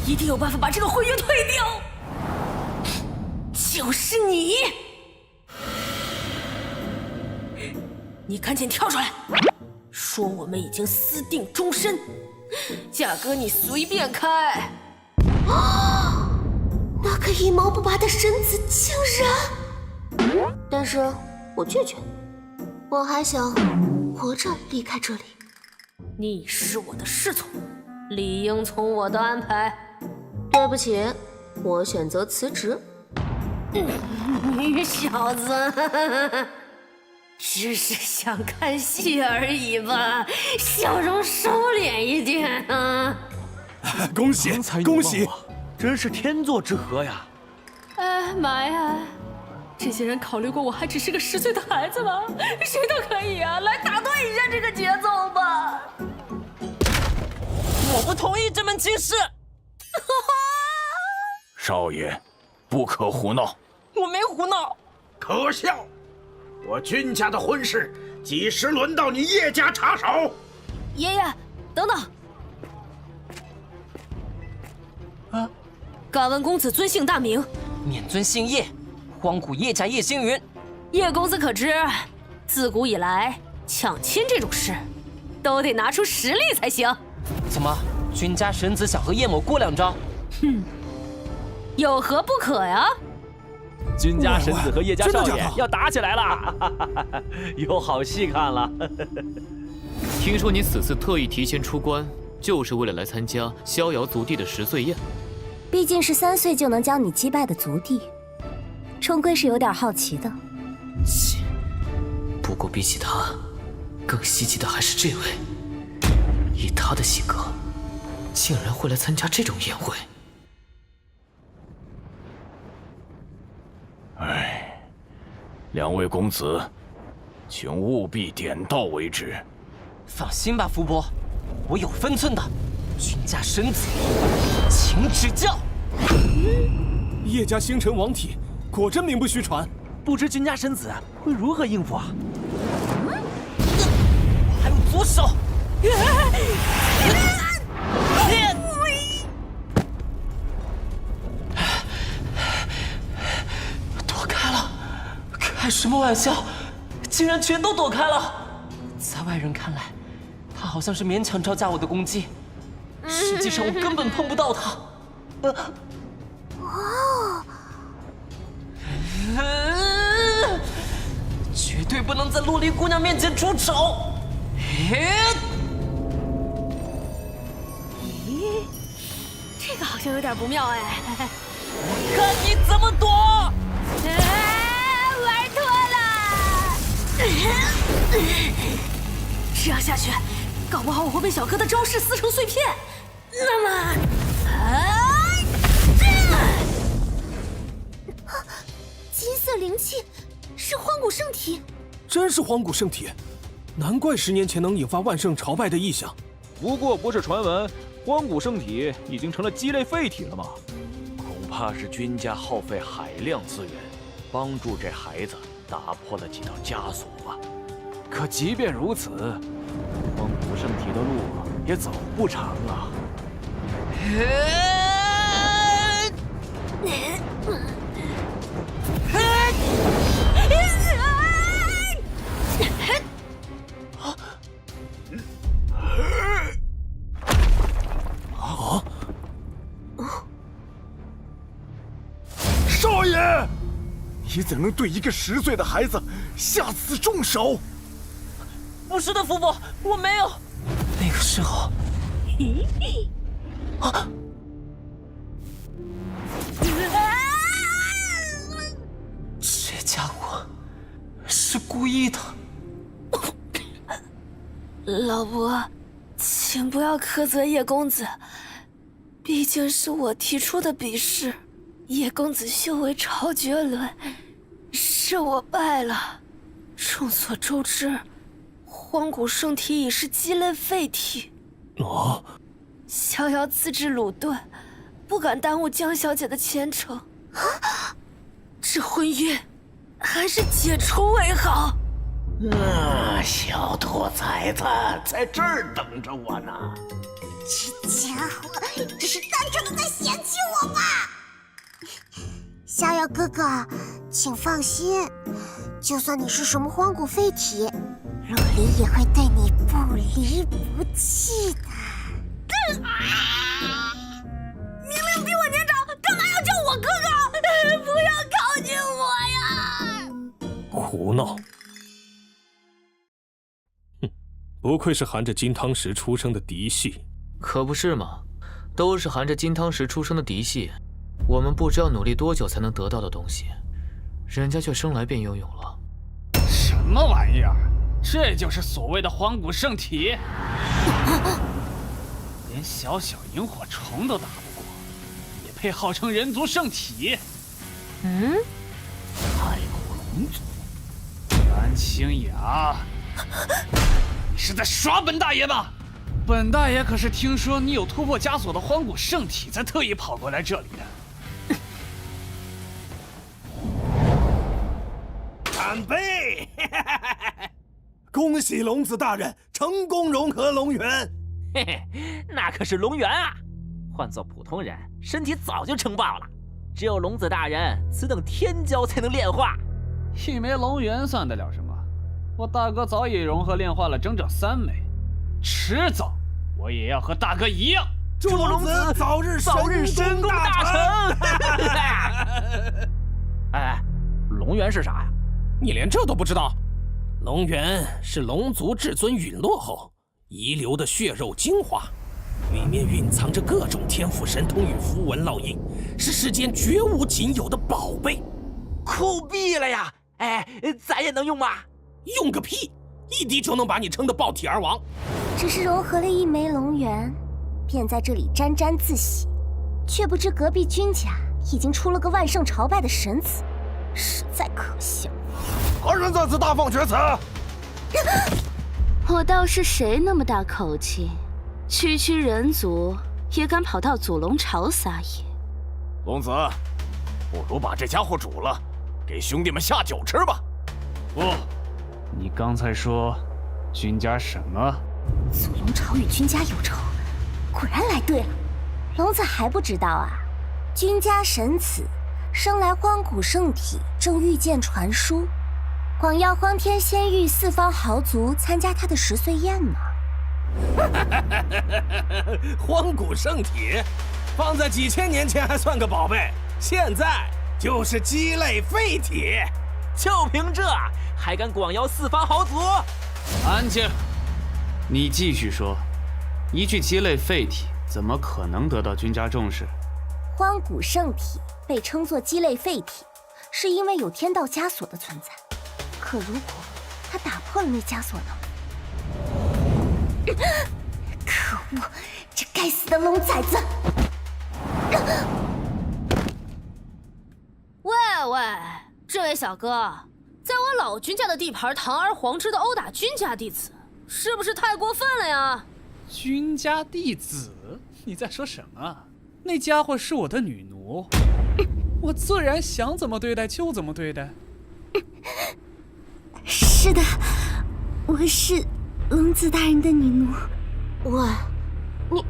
C: 一定有办法把这个婚约退掉！就是你！你赶紧跳出来，说我们已经私定终身，价格你随便开。
E: 那个一毛不拔的神子竟然……但是我拒绝，我还想活着离开这里。
C: 你是我的侍从，理应从我的安排。
E: 对不起，我选择辞职。
C: 你小子，只是想看戏而已吧，笑容收敛一点啊！
H: 恭喜恭喜，
I: 真是天作之合呀！
C: 哎妈呀，这些人考虑过我还只是个10岁的孩子吗？谁都可以啊，来打断一下这个节奏吧！
K: 我不同意这门亲事。
F: 少爷，不可胡闹！
K: 我没胡闹。
B: 可笑！我君家的婚事，几时轮到你叶家插手？
C: 爷爷，等等！
K: 啊！
C: 敢问公子尊姓大名？
K: 免尊姓叶，荒古叶家叶星云。
C: 叶公子可知，自古以来抢亲这种事，都得拿出实力才行。
K: 怎么，君家神子想和叶某过两招？
C: 哼，有何不可呀？
I: 君家神子和叶家少爷要打起来了，有好戏看了。
A: 听说你此次特意提前出关，就是为了来参加逍遥族弟的10岁宴。
G: 毕竟是3岁就能将你击败的族弟，终归是有点好奇的。
A: 切！不过比起他，更稀奇的还是这位。以他的性格，竟然会来参加这种宴会。
D: 两位公子，请务必点到为止。
J: 放心吧，福伯，我有分寸的。君家神子，请指教。
H: 叶家星辰王体果真名不虚传，
K: 不知君家神子会如何应付啊？
J: 我还有左手。躲开了！开什么玩笑？竟然全都躲开了！在外人看来，他好像是勉强招架我的攻击，实际上我根本碰不到他。绝对不能在洛丽姑娘面前出丑！
C: 咦，这个好像有点不妙哎！
J: 看你怎么躲！
C: 玩脱了！这样下去，搞不好我会被小哥的招式撕成碎片。那么，
G: 金色灵气是荒古圣体，
H: 真是荒古圣体，难怪10年前能引发万圣朝拜的异象。
L: 不过不是传闻，荒古圣体已经成了鸡肋废体了吗？
I: 恐怕是君家耗费海量资源，帮助这孩子打破了几道枷锁吧。
L: 可即便如此，荒古圣体的路也走不长啊。
B: 少爷，你怎能对一个10岁的孩子下此重手？
J: 不是的，福伯，我没有。那个时候，这家伙是故意的。
C: 老伯，请不要苛责叶公子，毕竟是我提出的比试。叶公子修为超绝伦，是我败了。众所周知，荒古圣体已是鸡肋废体。逍遥自制鲁钝，不敢耽误江小姐的前程。这婚约还是解除为好。
B: 小兔崽子在这儿等着我呢。
G: 这家伙只是单纯的在嫌弃我吧？逍遥哥哥，请放心，就算你是什么荒古废体，若离也会对你不离不弃的。
C: 明明比我年长，干嘛要叫我哥哥？不要靠近我呀！
H: 胡闹！不愧是含着金汤匙出生的嫡系。
A: 可不是嘛，都是含着金汤匙出生的嫡系，我们不知要努力多久才能得到的东西，人家却生来便拥有了。
M: 什么玩意儿？这就是所谓的荒古圣体？连小小萤火虫都打不过，也配号称人族圣体？太古龙族，袁清雅，你是在耍本大爷吗？本大爷可是听说你有突破枷锁的荒古圣体，才特意跑过来这里的。
F: 干杯！恭喜龙子大人成功融合龙元。
K: 嘿嘿，那可是龙元啊！换做普通人，身体早就撑爆了。只有龙子大人此等天骄才能炼化。
M: 一枚龙元算得了什么？我大哥早已融合炼化了整整3枚，迟早我也要和大哥一样。
F: 祝龙子早日神功大成！
K: 哎，龙元是啥呀？
H: 你连这都不知道？龙元是龙族至尊陨落后遗留的血肉精华，里面蕴藏着各种天赋神通与符文烙印，是世间绝无仅有的宝贝。
K: 酷毙了呀！哎，咱也能用吗？
H: 用个屁！一滴就能把你撑得爆体而亡。
G: 只是融合了1枚龙元，便在这里沾沾自喜，却不知隔壁君家已经出了个万圣朝拜的神子，实在可笑。
F: 何人在此大放厥词？
E: 我倒是谁那么大口气，区人族也敢跑到祖龙巢撒野？
D: 龙子，不如把这家伙煮了，给兄弟们下酒吃吧。
M: 不，你刚才说君家什么？
G: 祖龙巢与君家有仇，果然来对了。龙子还不知道啊，君家神子生来荒古圣体，正遇见传书，广邀荒天仙域四方豪族参加他的10岁宴呢。
F: 荒古圣体，放在几千年前还算个宝贝，现在就是鸡肋废体。
K: 就凭这，还敢广邀四方豪族？
M: 安静！你继续说，一具鸡肋废体怎么可能得到君家重视？
G: 荒古圣体被称作鸡肋废体，是因为有天道枷锁的存在。可如果他打破了那枷锁呢？可恶，这该死的龙崽子！
C: 喂，这位小哥，在我老君家的地盘堂而皇之的殴打君家弟子，是不是太过分了呀？
M: 君家弟子？你在说什么？那家伙是我的女奴，我自然想怎么对待就怎么对待。
G: 是的，我是龙子大人的女奴。你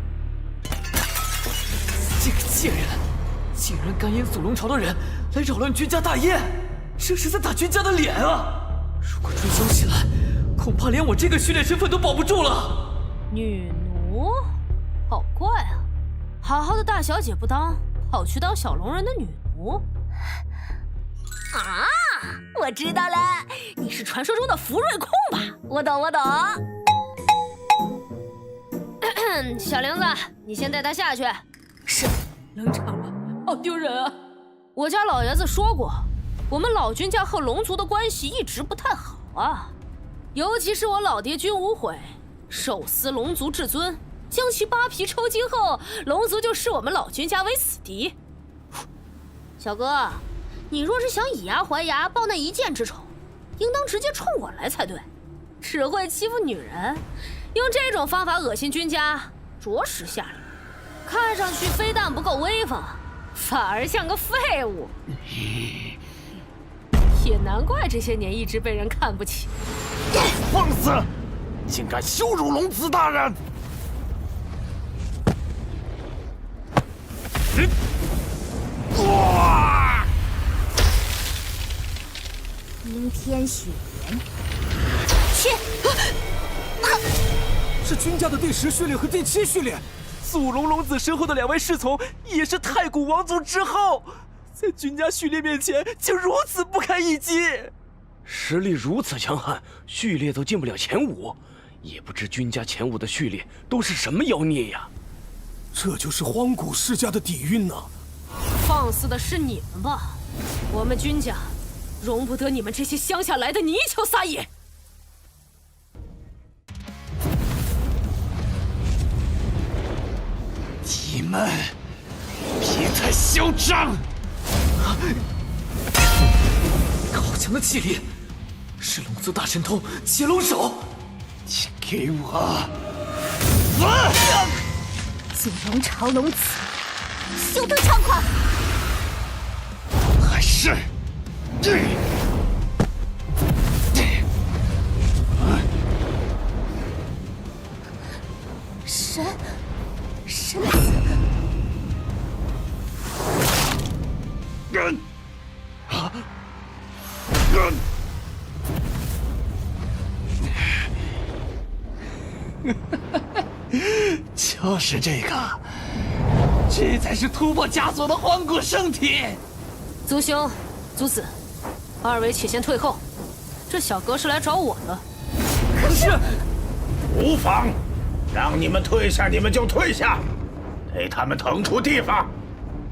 A: 这个贱人，竟然敢引祖龙巢的人来扰乱君家大宴，这是在打君家的脸啊！如果追究起来，恐怕连我这个训练身份都保不住了。
C: 女奴，好怪啊！好好的大小姐不当，跑去当小龙人的女奴。啊，我知道了，你是传说中的福瑞控吧？我懂。小玲子，你先带他下去。是，冷场了，好丢人啊！我家老爷子说过，我们老君家和龙族的关系一直不太好啊，尤其是我老爹君无悔手撕龙族至尊，将其扒皮抽筋后，龙族就视我们老君家为死敌。小哥，你若是想以牙还牙报那一箭之仇，应当直接冲我来才对。只会欺负女人，用这种方法恶心君家，着实下流。看上去非但不够威风，反而像个废物。也难怪这些年一直被人看不起。
F: 放肆！竟敢羞辱龙子大人！
G: 哇！阴天雪莲，去！
K: 是君家的第10序列和第7序列。祖龙龙子身后的2位侍从也是太古王族之后，在君家序列面前竟如此不堪一击。
J: 实力如此强悍，序列都进不了前5，也不知君家前5的序列都是什么妖孽呀！
F: 这就是荒古世家的底蕴呐！
C: 放肆的是你们吧，我们君家容不得你们这些乡下来的泥鳅撒野。
F: 你们别太嚣张！
A: 好强的气力，是龙族大神通截龙手！
F: 请给我
G: 祖龙巢龙子，休得猖狂！
F: 还是
G: 神子。
F: 就是这个，这才是突破枷锁的荒古圣体。
C: 族兄、族子，2位且先退后，这小哥是来找我的。
B: 可是，无妨，让你们退下，你们就退下，给他们腾出地方。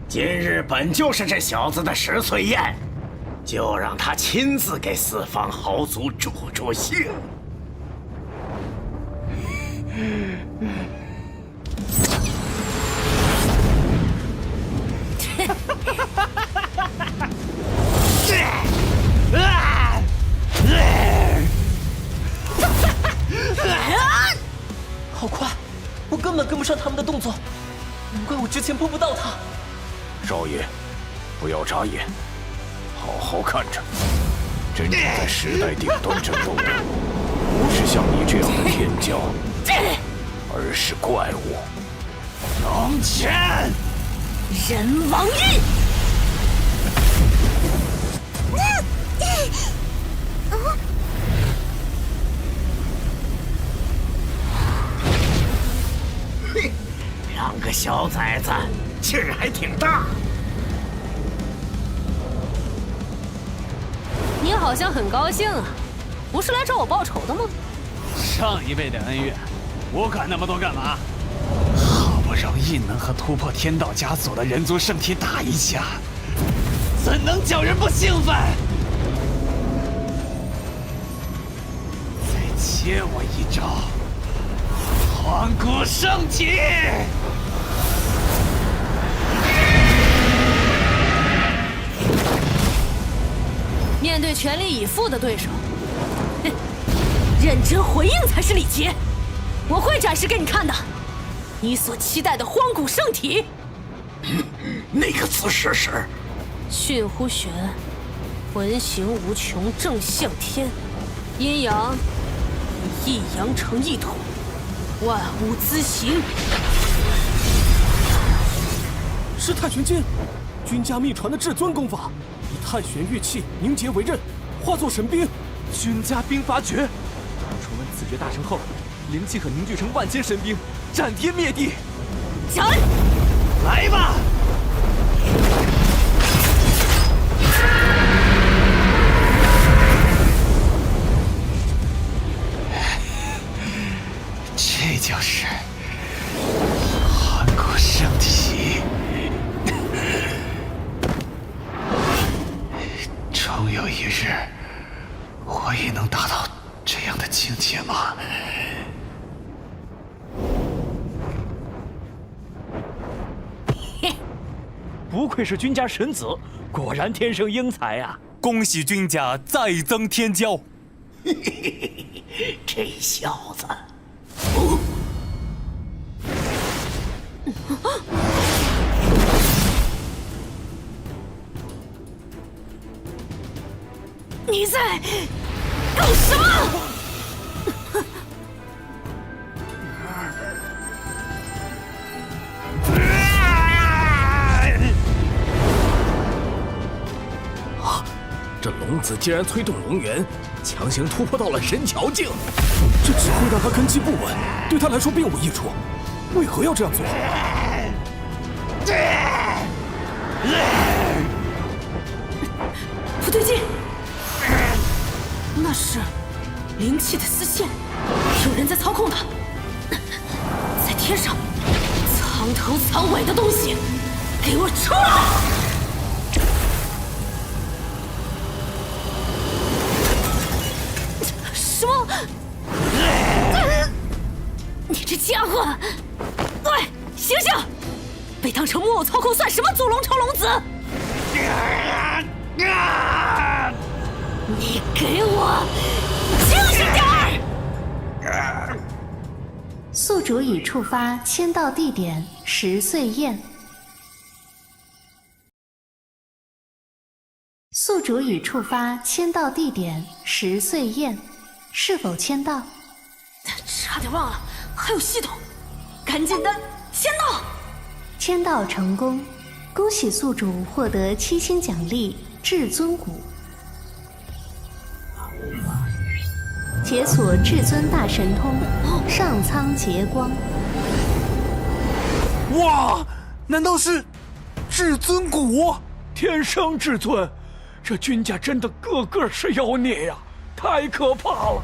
B: 今日本就是这小子的10岁宴，就让他亲自给4方豪族助助兴。
K: 前碰不到他。
F: 少爷，不要眨眼，好好看着。真正在时代顶端战斗的，不是像你这样的天骄，而是怪物。
M: 龙泉，
C: 人王玉。
B: 两个小崽子劲儿还挺大。
C: 你好像很高兴啊，不是来找我报仇的吗？
M: 上一辈的恩怨，我管那么多干嘛？好不容易能和突破天道枷锁的人族圣体打一架，怎能叫人不兴奋？再接我一招，荒古圣体！
C: 面对全力以赴的对手，认真回应才是礼节。我会展示给你看的，你所期待的荒古圣体。
B: 那个姿势是
C: 驯乎玄，浑形无穷，正向天，阴阳以一阳成一统，万物滋行。
N: 是太玄经，君家秘传的至尊功法。以太玄玉器凝结为刃，化作神兵。
K: 君家兵法诀，传闻此诀大成后，灵气可凝聚成万千神兵，战天灭地。
C: 斩！
M: 来吧！这就是荒古圣体。终有一日，我也能达到这样的境界吗？
L: 不愧是君家神子，果然天生英才啊！恭喜君家再增天骄。
B: 这小子，
C: 你在搞什么？
D: 这龙子竟然催动龙元，强行突破到了神桥境，
N: 这只会让他根基不稳，对他来说并无益处。为何要这样做？
C: 不对劲，那是灵气的丝线，有人在操控它。在天上，藏头藏尾的东西，给我出来！什么？你这家伙！喂，醒醒！被当成木偶操控算什么祖龙超龙子？你给我清醒点儿！
E: 宿主已触发签到地点10岁宴。宿主已触发签到地点10岁宴。是否签到？
C: 差点忘了，还有系统，赶紧的签到！
E: 签到成功，恭喜宿主获得7000奖励至尊骨，解锁至尊大神通上苍劫光。
L: 哇，难道是至尊骨？天生至尊，这君家真的个个是妖孽呀！太可怕了！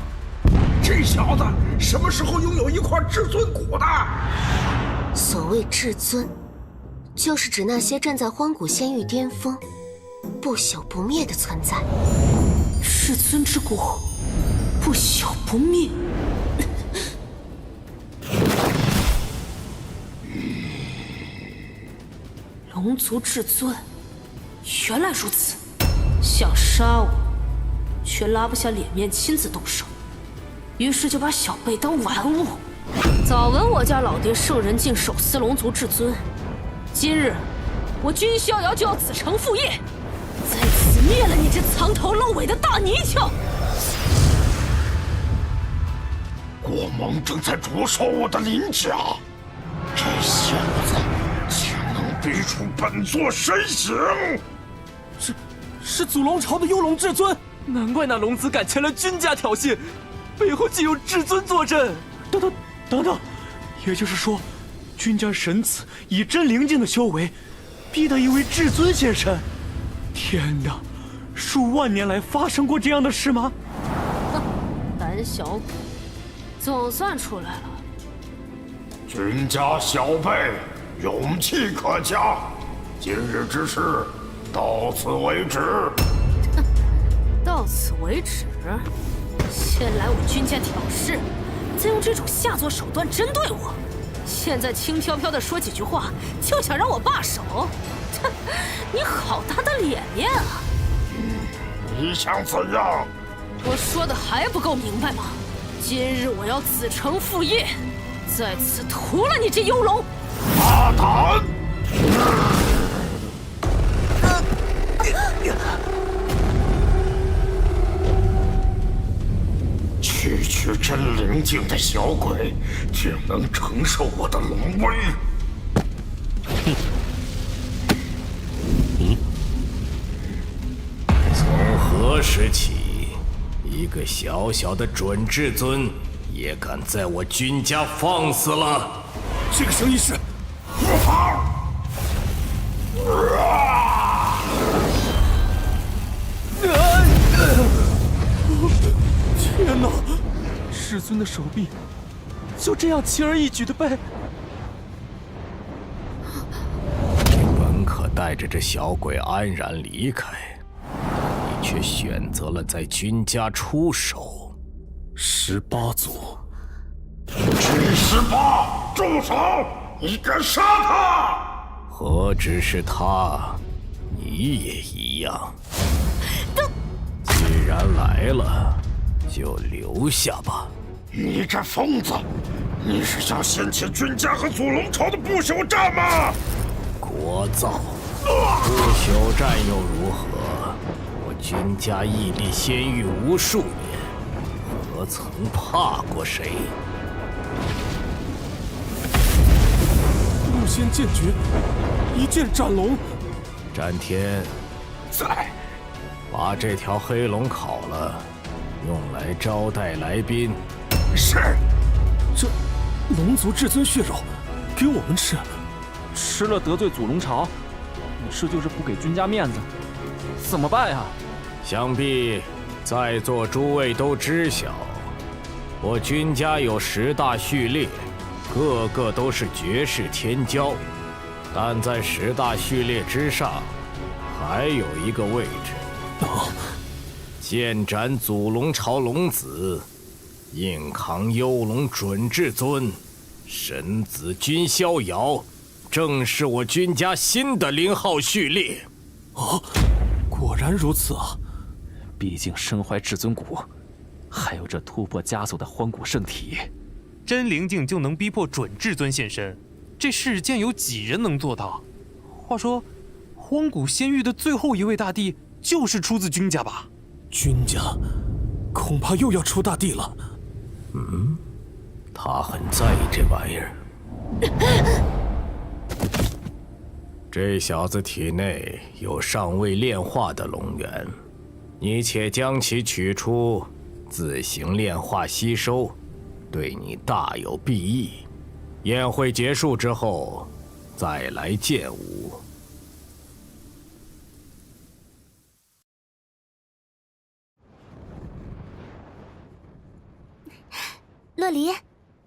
B: 这小子什么时候拥有一块至尊骨的？
G: 所谓至尊，就是指那些站在荒古仙域巅峰、不朽不灭的存在。
C: 至尊之骨，不朽不灭。龙族至尊，原来如此！想杀我，却拉不下脸面亲自动手，于是就把小辈当玩物。早闻我家老爹圣人境手撕龙族至尊，今日我军逍遥就要子承父业，在此灭了你这藏头露尾的大泥鳅！
F: 国盟正在灼烧我的鳞甲，这小子竟能逼出本座身形！
N: 是祖龙朝的幽龙至尊，
K: 难怪那龙子敢前来君家挑衅，背后竟有至尊坐镇。
N: 等等，也就是说，君家神子以真灵境的修为，逼得一位至尊现身。天哪，数万年来发生过这样的事吗？
C: 哼，胆小鬼，总算出来了。
F: 君家小辈勇气可嘉，今日之事到此为止。
C: 到此为止？先来我君家挑事，再用这种下作手段针对我，现在轻飘飘的说几句话就想让我罢手？哼，你好大的脸面啊！
F: 你想怎样？
C: 我说的还不够明白吗？今日我要子承父业，在此屠了你这幽龙！
F: 大胆！区真灵境的小鬼，竟能承受我的龙威！
D: 从何时起，一个小小的准至尊也敢在我君家放肆了？
N: 这个声音是
F: 不好！
N: 天哪！至尊的手臂就这样轻而易举的被……
D: 本可带着这小鬼安然离开，你却选择了在君家出手。
N: 18族，G18，
F: 住手！你敢杀他？
D: 何止是他，你也一样。既然来了，就留下吧。
F: 你这疯子，你是想掀起君家和祖龙朝的不朽战吗？
D: 聒噪！不朽战又如何？我君家屹立仙域无数年，何曾怕过谁？
N: 陆仙剑诀，一剑斩龙。
D: 战天，
F: 在，
D: 把这条黑龙烤了，用来招待来宾。
F: 是。
N: 这龙族至尊血肉，给我们吃，
K: 吃了得罪祖龙朝，是就是不给君家面子，怎么办呀？
D: 想必在座诸位都知晓，我君家有10大序列，个个都是绝世天骄，但在10大序列之上，还有一个位置，剑斩祖龙朝龙子，硬扛幽龙准至尊，神子君逍遥，正是我君家新的0号序列。
N: 哦，果然如此啊！
K: 毕竟身怀至尊骨，还有这突破枷锁的荒古圣体，
O: 真灵境就能逼迫准至尊现身，这世间有几人能做到？话说，荒古仙域的最后一位大帝就是出自君家吧？
N: 君家恐怕又要出大帝了。
D: 他很在意这玩意儿。这小子体内有尚未炼化的龙元，你且将其取出，自行炼化吸收，对你大有裨益。宴会结束之后，再来见吾。
G: 乐离，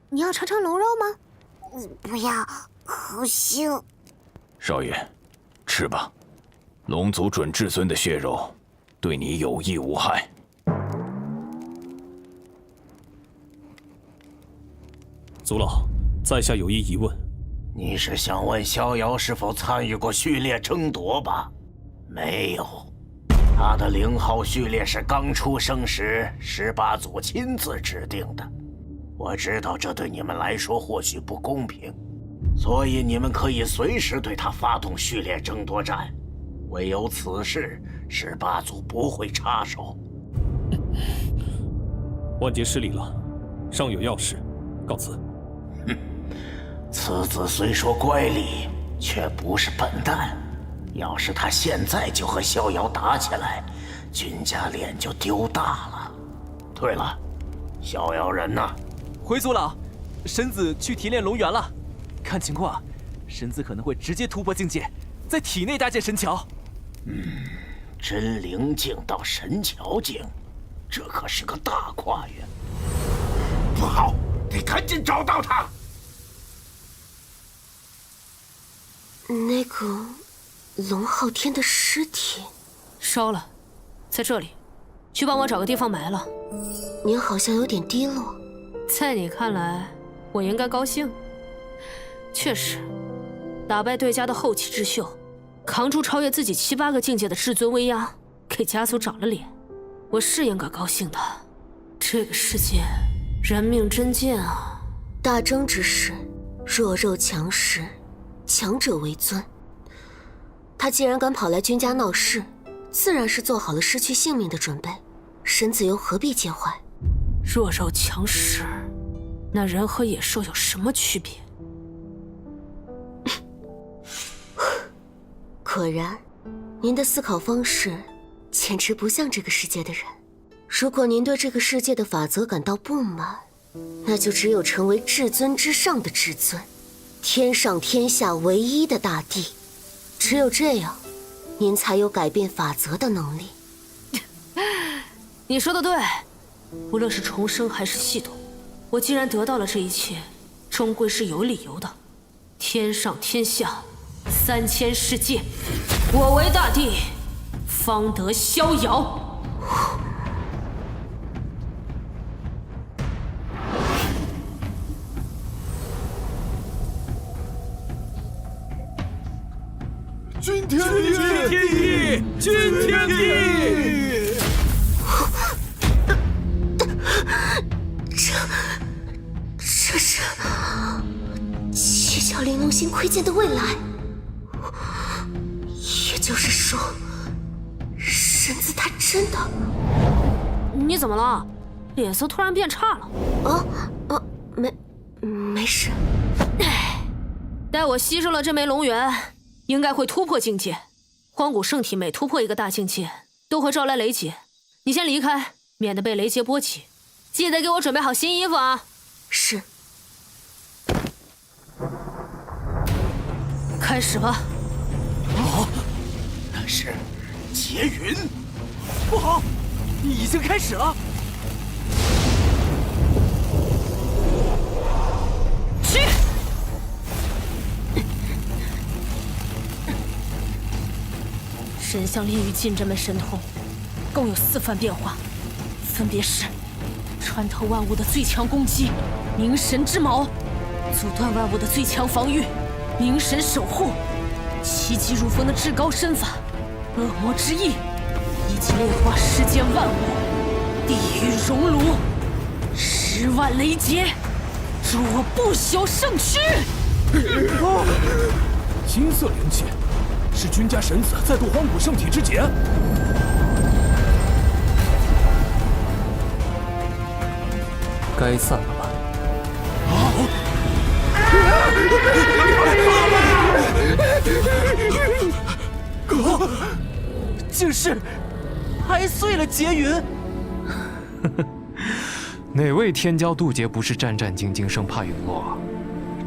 G: 你要尝尝龙肉吗？不要，好腥。
F: 少爷，吃吧，龙族准至尊的血肉，对你有益无害。
N: 族老，在下有一疑问。
B: 你是想问逍遥是否参与过序列争夺吧？没有，他的0号序列是刚出生时18族亲自指定的。我知道这对你们来说或许不公平，所以你们可以随时对他发动序列争夺战。唯有此事，18族不会插手。
H: 万劫失礼了，上有要事，告辞。
B: 哼，此子虽说乖戾，却不是笨蛋。要是他现在就和逍遥打起来，君家脸就丢大了。对了，逍遥人呢？
K: 回族老，神子去提炼龙源了。看情况，神子可能会直接突破境界，在体内搭建神桥。
B: 真灵境到神桥境，这可是个大跨越。不好，得赶紧找到他。
C: 那个龙昊天的尸体烧了，在这里，去帮我找个地方埋了。您好像有点低落，在你看来，我应该高兴。确实，打败对家的后起之秀，扛住超越自己7、8个境界的至尊威压，给家族长了脸，我是应该高兴的。这个世界，人命真贱啊！大争之时，弱肉强食，强者为尊。他既然敢跑来君家闹事，自然是做好了失去性命的准备。神子又何必介怀？弱肉强食，那人和野兽有什么区别？果然，您的思考方式简直不像这个世界的人。如果您对这个世界的法则感到不满，那就只有成为至尊之上的至尊，天上天下唯一的大帝。只有这样，您才有改变法则的能力。你说的对，无论是重生还是系统，我既然得到了这一切，终归是有理由的。天上天下，3000世界，我为大帝，方得逍遥。
L: 君天地，君天地！
C: 这是七窍玲珑心窥见的未来，也就是说，神子他真的……你怎么了？脸色突然变差了？没事。待我吸收了这枚龙元，应该会突破境界。荒古圣体每突破一个大境界，都会招来雷劫。你先离开，免得被雷劫波及。记得给我准备好新衣服啊！是。开始吧。
B: 哦，那是劫云。
K: 不好，已经开始了。去！神象炼狱镜这门神通，共有4番变化，分别是穿透万物的最强攻击冥神之矛，阻断万物的最强防御冥神守护，奇迹如风的至高身法恶魔之翼，以及炼化世间万物地狱熔炉10万雷劫，助我不朽圣躯。
H: 金色灵气，是君家神子在渡荒古圣体之劫。
J: 该散了吧？
K: 竟是拍碎了劫云。
O: 哪位天骄渡劫不是战战兢兢，生怕陨落？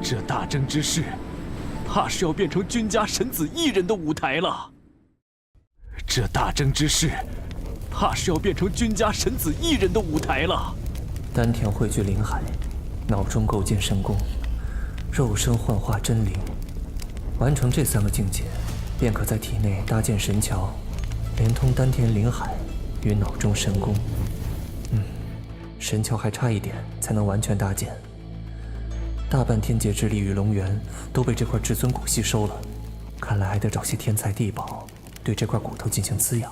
K: 这大争之势，怕是要变成君家神子一人的舞台了。这大争之势，怕是要变成君家神子一人的舞台了。
P: 丹田汇聚灵海，脑中构建神功，肉身幻化真灵。完成这3个境界，便可在体内搭建神桥，连通丹田灵海与脑中神功。神桥还差一点才能完全搭建。大半天劫之力与龙元都被这块至尊骨吸收了，看来还得找些天材地宝，对这块骨头进行滋养。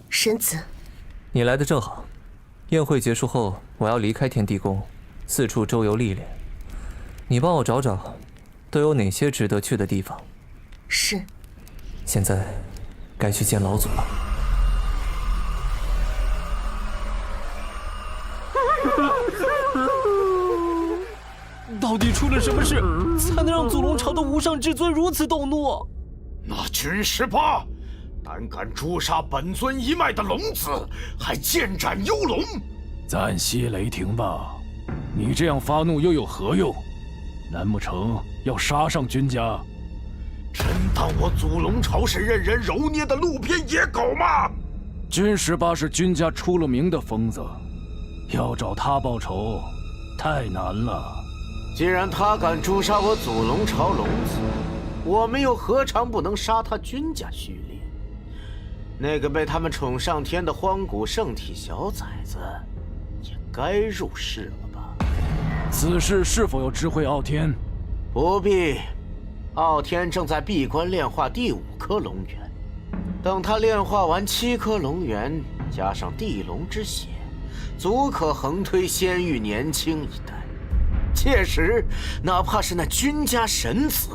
C: 神子，
P: 你来的正好。宴会结束后，我要离开天地宫，四处周游历练。你帮我找找，都有哪些值得去的地方？
C: 是。
P: 现在该去见老祖了。
K: 到底出了什么事，才能让祖龙朝的无上至尊如此动怒？
B: 那军18胆敢诛杀本尊一脉的龙子，还剑斩幽龙，
F: 暂息雷霆吧！你这样发怒又有何用？难不成要杀上君家？
B: 真当我祖龙朝是任人揉捏的路边野狗吗？
F: 军18是君家出了名的疯子，要找他报仇太难了。
B: 既然他敢诛杀我祖龙朝龙子，我们又何尝不能杀他君家序列？那个被他们宠上天的荒古圣体小崽子，也该入世了吧？
F: 此事是否要知会傲天？
B: 不必，傲天正在闭关炼化第5颗龙元，等他炼化完7颗龙元，加上地龙之血，足可横推仙域年轻一代。届时，哪怕是那君家神子，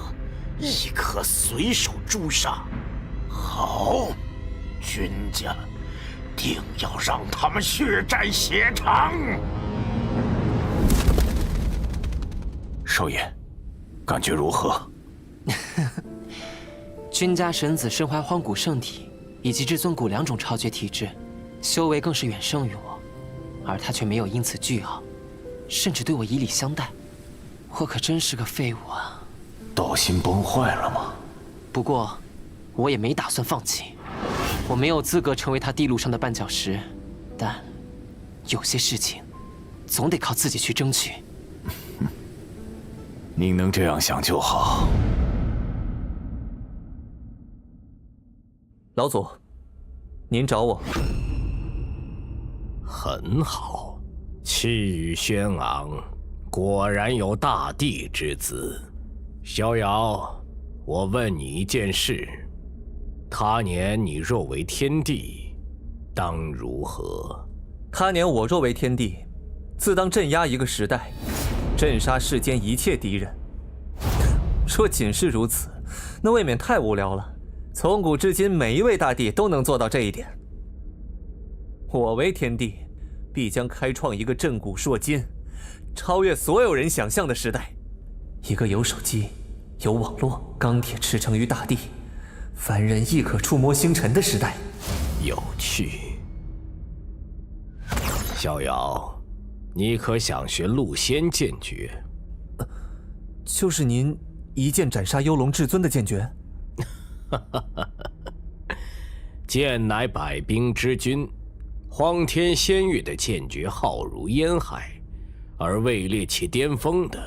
B: 亦可随手诛杀。好，君家定要让他们血债血偿。
F: 少爷，感觉如何？
K: 君家神子身怀荒古圣体以及至尊骨2种超绝体质，修为更是远胜于我，而他却没有因此倨傲，甚至对我以礼相待。我可真是个废物啊！
F: 道心崩坏了吗？
K: 不过，我也没打算放弃。我没有资格成为他地路上的绊脚石，但有些事情总得靠自己去争取。
F: 您能这样想就好。
P: 老祖，您找我。
D: 很好，气宇轩昂，果然有大帝之姿。逍遥，我问你一件事：他年你若为天帝，当如何？
P: 他年我若为天帝，自当镇压一个时代，镇杀世间一切敌人。若仅是如此，那未免太无聊了。从古至今，每一位大帝都能做到这一点。我为天帝，必将开创一个震古烁今，超越所有人想象的时代。一个有手机、有网络、钢铁驰骋于大地，凡人亦可触摸星辰的时代。
D: 有趣。逍遥，你可想学陆仙剑诀？
P: 就是您一剑斩杀幽龙至尊的剑诀？
D: 剑乃百兵之君，荒天仙域的剑诀浩如烟海，而位列其巅峰的，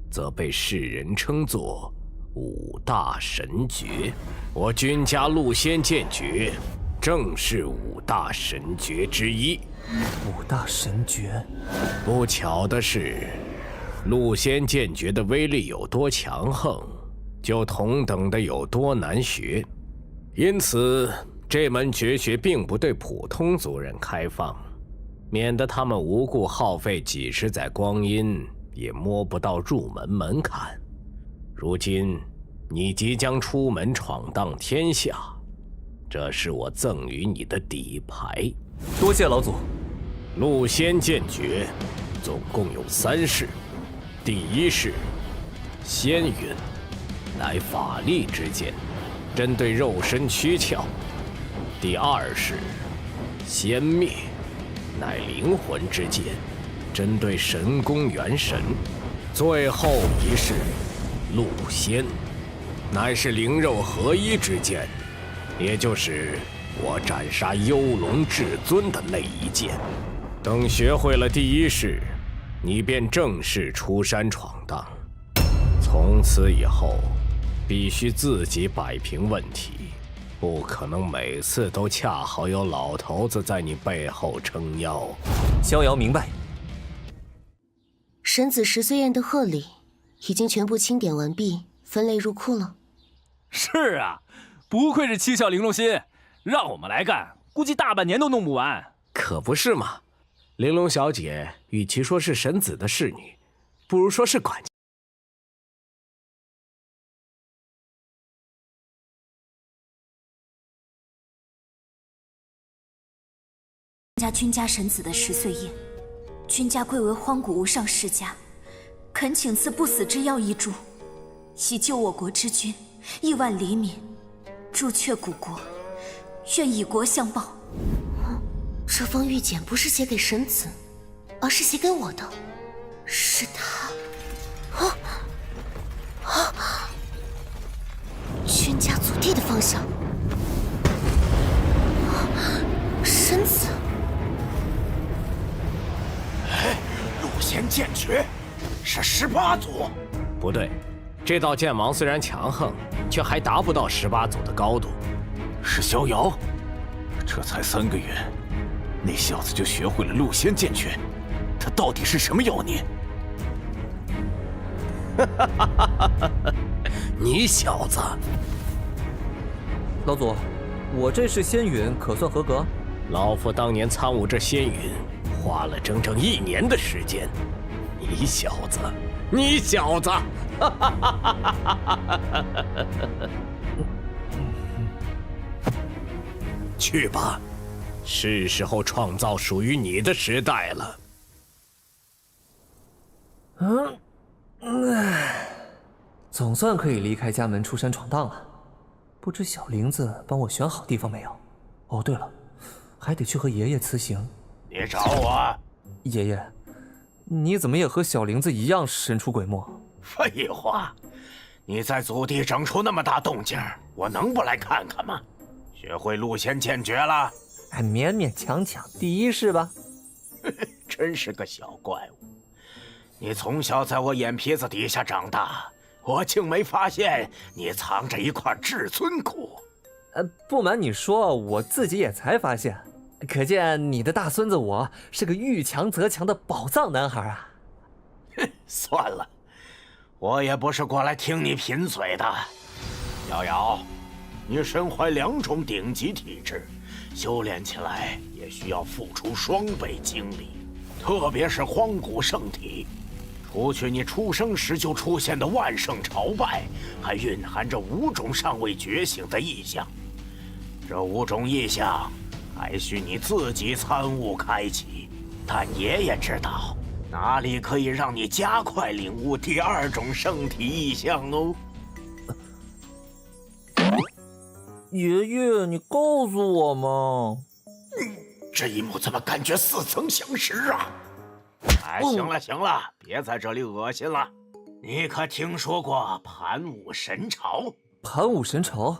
D: 则被世人称作5大神诀。我君家陆仙剑诀正是5大神诀之一。
P: 5大神诀？
D: 不巧的是，陆仙剑诀的威力有多强横，就同等的有多难学。因此，这门绝学并不对普通族人开放，免得他们无故耗费几十载光阴，也摸不到入门门槛。如今，你即将出门闯荡天下，这是我赠予你的底牌。
P: 多谢老祖。
D: 陆仙剑诀总共有3式，第1式仙云，乃法力之剑，针对肉身躯壳；第2式仙灭，乃灵魂之剑，针对神功元神；最后1式陆仙，乃是灵肉合一之剑，也就是我斩杀幽龙至尊的那一剑。等学会了第1式，你便正式出山闯荡。从此以后，必须自己摆平问题，不可能每次都恰好有老头子在你背后撑腰。
P: 逍遥明白。
C: 神子10岁宴的贺礼已经全部清点完毕，分类入库了。
I: 是啊，不愧是七窍玲珑心，让我们来干，估计大半年都弄不完。
D: 可不是嘛，玲珑小姐与其说是神子的侍女，不如说是管家。
C: 加君家神子的10岁宴，君家贵为荒古无上世家，恳请赐不死之药1株，以救我国之君亿万黎民。朱雀古国，愿以国相报。
E: 这封玉简不是写给神子，而是写给我的，是他。君家祖地的方向。神子，
F: 陆仙剑诀是18祖？
D: 不对，这道剑芒虽然强横，却还达不到18祖的高度。
F: 是逍遥？这才3个月，那小子就学会了陆仙剑诀，他到底是什么妖孽？
D: 你小子，
P: 老祖，我这是仙陨，可算合格？
D: 老夫当年参悟这仙陨，花了整整1年的时间。你小子，你小子！去吧，是时候创造属于你的时代了。
P: 总算可以离开家门出山闯荡了。不知小玲子帮我选好地方没有？哦，对了，还得去和爷爷辞行。
F: 你找我？
P: 爷爷，你怎么也和小玲子一样神出鬼没？
F: 废话，你在祖地整出那么大动静，我能不来看看吗？学会陆仙剑诀了？
P: 勉勉强强第1是吧？
F: 真是个小怪物！你从小在我眼皮子底下长大，我竟没发现你藏着一块至尊骨。
P: 不瞒你说，我自己也才发现，可见你的大孙子我是个遇强则强的宝藏男孩啊！
F: 算了，我也不是过来听你贫嘴的。瑶瑶，你身怀2种顶级体质，修炼起来也需要付出双倍精力，特别是荒古圣体。除去你出生时就出现的万圣朝拜，还蕴含着5种尚未觉醒的异象。这5种异象还需你自己参悟开启，但爷爷知道哪里可以让你加快领悟第2种圣体异象哦。
Q: 爷爷，你告诉我嘛。
F: 这一幕怎么感觉似曾相识啊？哎，行了行了，别在这里恶心了。你可听说过盘武神朝？
P: 盘武神朝？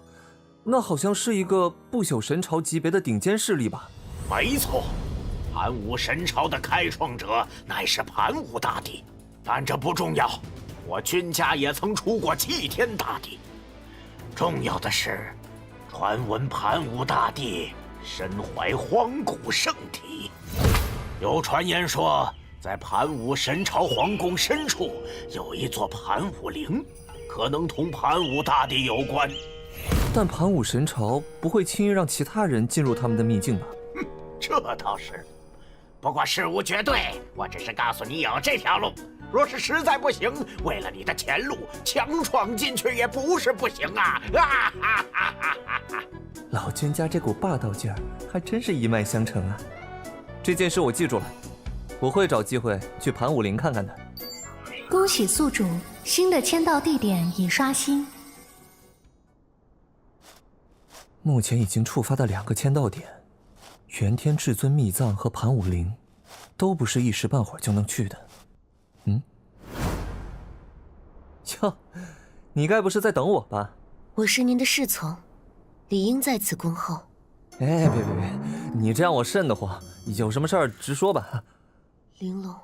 P: 那好像是一个不朽神朝级别的顶尖势力吧？
F: 没错，盘武神朝的开创者乃是盘武大帝。但这不重要，我君家也曾出过祭天大帝。重要的是，传闻盘武大帝身怀荒古圣体，有传言说，在盘武神朝皇宫深处有一座盘武陵，可能同盘武大帝有关。
P: 但盘武神朝不会轻易让其他人进入他们的秘境吧？
F: 这倒是。不过事无绝对，我只是告诉你有这条路。若是实在不行，为了你的前路，强闯进去也不是不行啊！
P: 老君家这股霸道劲儿，还真是一脉相承啊！这件事我记住了，我会找机会去盘武陵看看的。
E: 恭喜宿主，新的签到地点已刷新。
P: 目前已经触发的2个签到点，元天至尊秘藏和盘武陵，都不是一时半会儿就能去的。哟，你该不是在等我吧？
E: 我是您的侍从，理应在此恭候。
P: 哎，别，你这样我瘆得慌。有什么事儿直说吧。
E: 玲珑，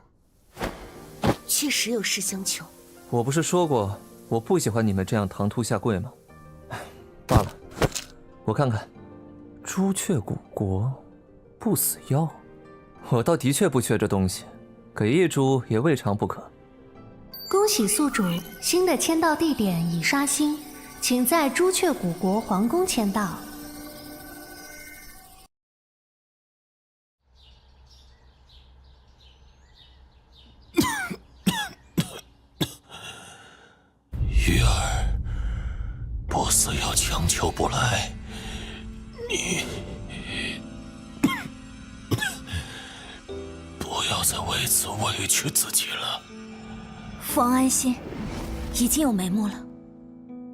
E: 确实有事相求。
P: 我不是说过我不喜欢你们这样唐突下跪吗？罢了，我看看，朱雀古国，不死药，我倒的确不缺这东西，给1株也未尝不可。
E: 恭喜宿主，新的签到地点已刷新，请在朱雀古国皇宫签到。
F: 玉儿，不死药强求不来，你要再为此委屈自己了。
G: 父王安心，已经有眉目了，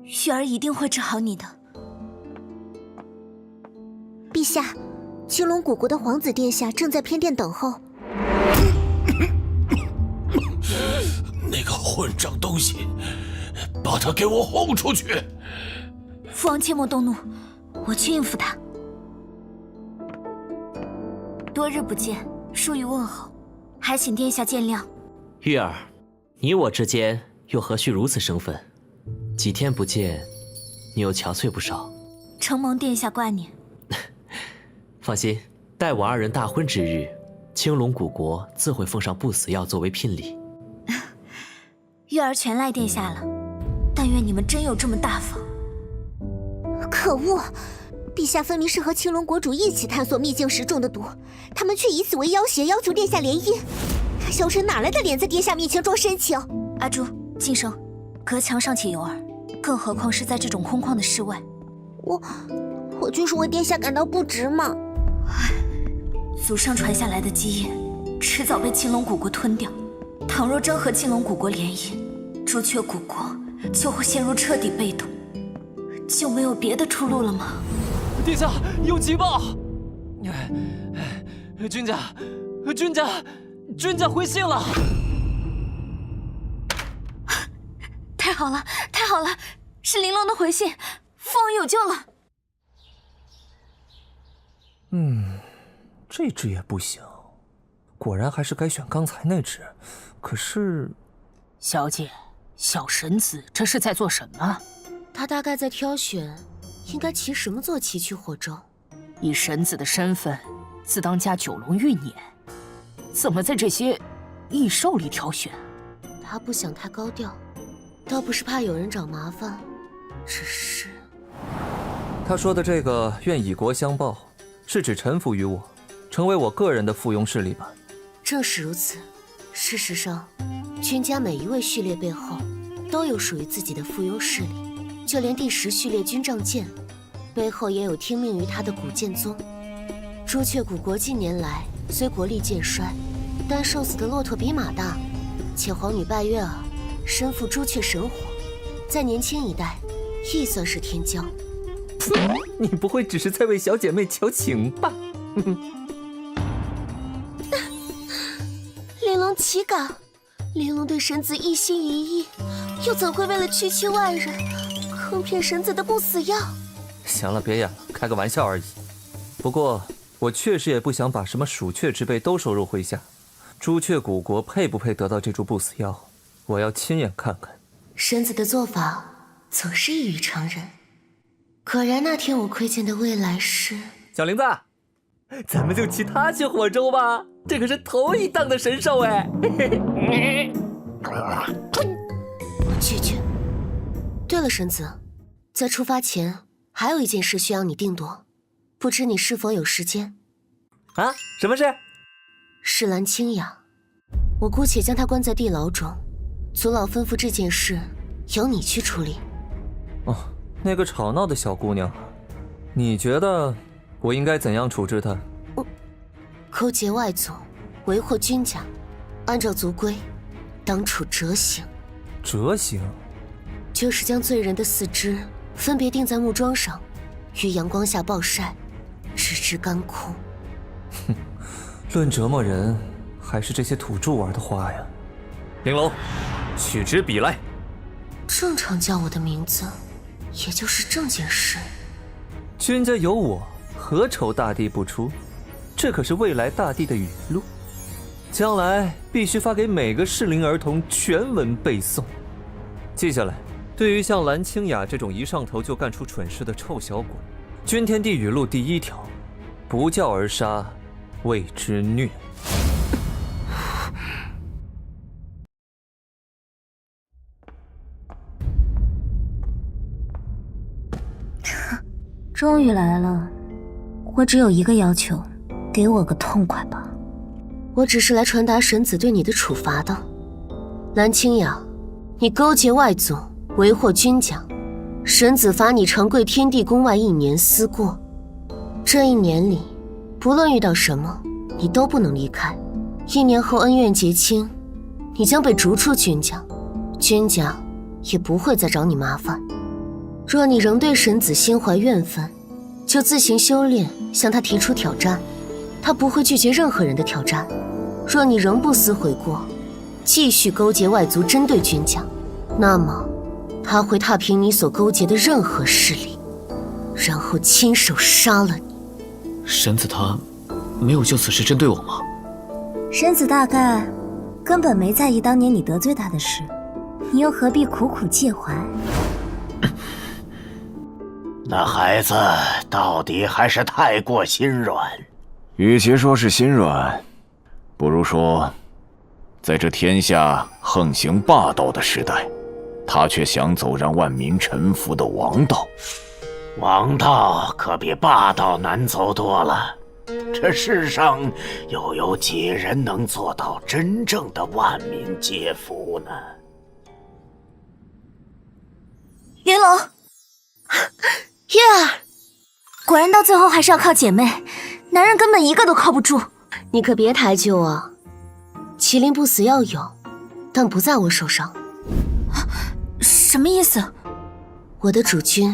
G: 玉儿一定会治好你的。陛下，青龙古国的皇子殿下正在偏殿等候。
F: 那个混账东西，把他给我轰出去！
G: 父王切莫动怒，我去应付他。多日不见，疏于问候，还请殿下见谅。
J: 玉儿，你我之间又何须如此生分？几天不见，你又憔悴不少。
G: 承蒙殿下挂念。
J: 放心，待我二人大婚之日，青龙古国自会奉上不死药作为聘礼。
G: 玉儿全赖殿下了，但愿你们真有这么大方。可恶！陛下分明是和青龙国主一起探索秘境时中的毒，他们却以此为要挟，要求殿下联姻。他小臣哪来的脸在殿下面前装深情？阿朱，晋升，隔墙尚且有耳，更何况是在这种空旷的室外。我就是为殿下感到不值嘛。祖上传下来的基业，迟早被青龙古国吞掉。倘若真和青龙古国联姻，朱雀古国就会陷入彻底被动，就没有别的出路了吗？
K: 殿下有急报！君家回信了！
G: 太好了，太好了，是玲珑的回信，父王有救了。
P: 这只也不行，果然还是该选刚才那只。可是，
R: 小姐，小神子这是在做什么？
G: 他大概在挑选，应该骑什么做奇趣火舟。
R: 以神子的身份，自当家九龙玉辇，怎么在这些异兽里挑选？
G: 他不想太高调，倒不是怕有人找麻烦，只是……
P: 他说的这个愿以国相报，是指臣服于我，成为我个人的附庸势力吧？
G: 正是如此。事实上，君家每一位序列背后，都有属于自己的附庸势力。就连第10序列军杖剑，背后也有听命于他的古剑宗。朱雀古国近年来虽国力渐衰，但瘦死的骆驼比马大，且皇女拜月儿身负朱雀神火，在年轻一代亦算是天骄。
P: 你不会只是在为小姐妹求情吧？
G: 玲珑岂敢？玲珑对神子一心一意，又怎会为了区区外人，坑骗神子的不死药？
P: 行了，别演了，开个玩笑而已。不过，我确实也不想把什么鼠雀之辈都收入麾下。朱雀古国配不配得到这株不死药，我要亲眼看看。
G: 神子的做法总是异于常人。果然，那天我窥见的未来是……
P: 小玲子，咱们就骑它去火舟吧，这可是头一档的神兽哎！
G: 我拒绝。对了，神子，在出发前还有一件事需要你定夺，不知你是否有时间？
P: 啊？什么事？
G: 是蓝清雅，我姑且将她关在地牢中，族老吩咐这件事由你去处理。
P: 哦，那个吵闹的小姑娘，你觉得我应该怎样处置她？
G: 勾结外族，为祸君家，按照族规，当处折刑。
P: 折刑？
G: 就是将罪人的四肢分别钉在木桩上，于阳光下暴晒，直至干枯。
P: 哼，论折磨人，还是这些土著玩的花呀。玲珑，取支笔来。
G: 正常叫我的名字，也就是正经事。
P: 君家有我，何愁大地不出？这可是未来大帝的语录，将来必须发给每个适龄儿童全文背诵。记下来，对于像蓝清雅这种一上头就干出蠢事的臭小鬼，君天地语录第1条：不教而杀，谓之虐。
G: 终于来了，我只有一个要求，给我个痛快吧。我只是来传达神子对你的处罚的。蓝清雅，你勾结外族，为祸君家，神子罚你长跪天地宫外1年思过。这1年里，不论遇到什么，你都不能离开， 1年后恩怨结清，你将被逐出君家，君家也不会再找你麻烦。若你仍对神子心怀怨愤，就自行修炼，向他提出挑战，他不会拒绝任何人的挑战。若你仍不思悔过，继续勾结外族针对君家，那么他会踏平你所勾结的任何势力，然后亲手杀了你。
A: 神子他没有就此事针对我吗？
G: 神子大概根本没在意当年你得罪他的事，你又何必苦苦介怀？
F: 那孩子到底还是太过心软。与其说是心软，不如说，在这天下横行霸道的时代，他却想走让万民臣服的王道。王道可比霸道难走多了。这世上又有几人能做到真正的万民皆服呢？
G: 云龙，月儿，果然到最后还是要靠姐妹，男人根本一个都靠不住。你可别抬举我，麒麟不死药有，但不在我手上。什么意思？我的主君，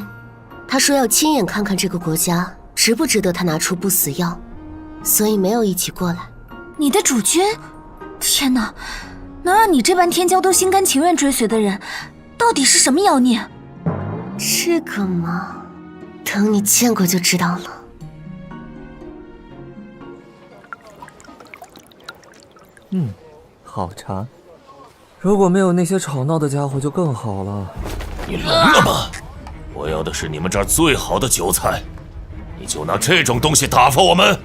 G: 他说要亲眼看看这个国家值不值得他拿出不死药，所以没有一起过来。你的主君？天哪，能让你这般天骄都心甘情愿追随的人，到底是什么妖孽？这个嘛，等你见过就知道了。
P: 好茶。如果没有那些吵闹的家伙就更好了。
F: 你聋了吗？我要的是你们这儿最好的酒菜，你就拿这种东西打发我们？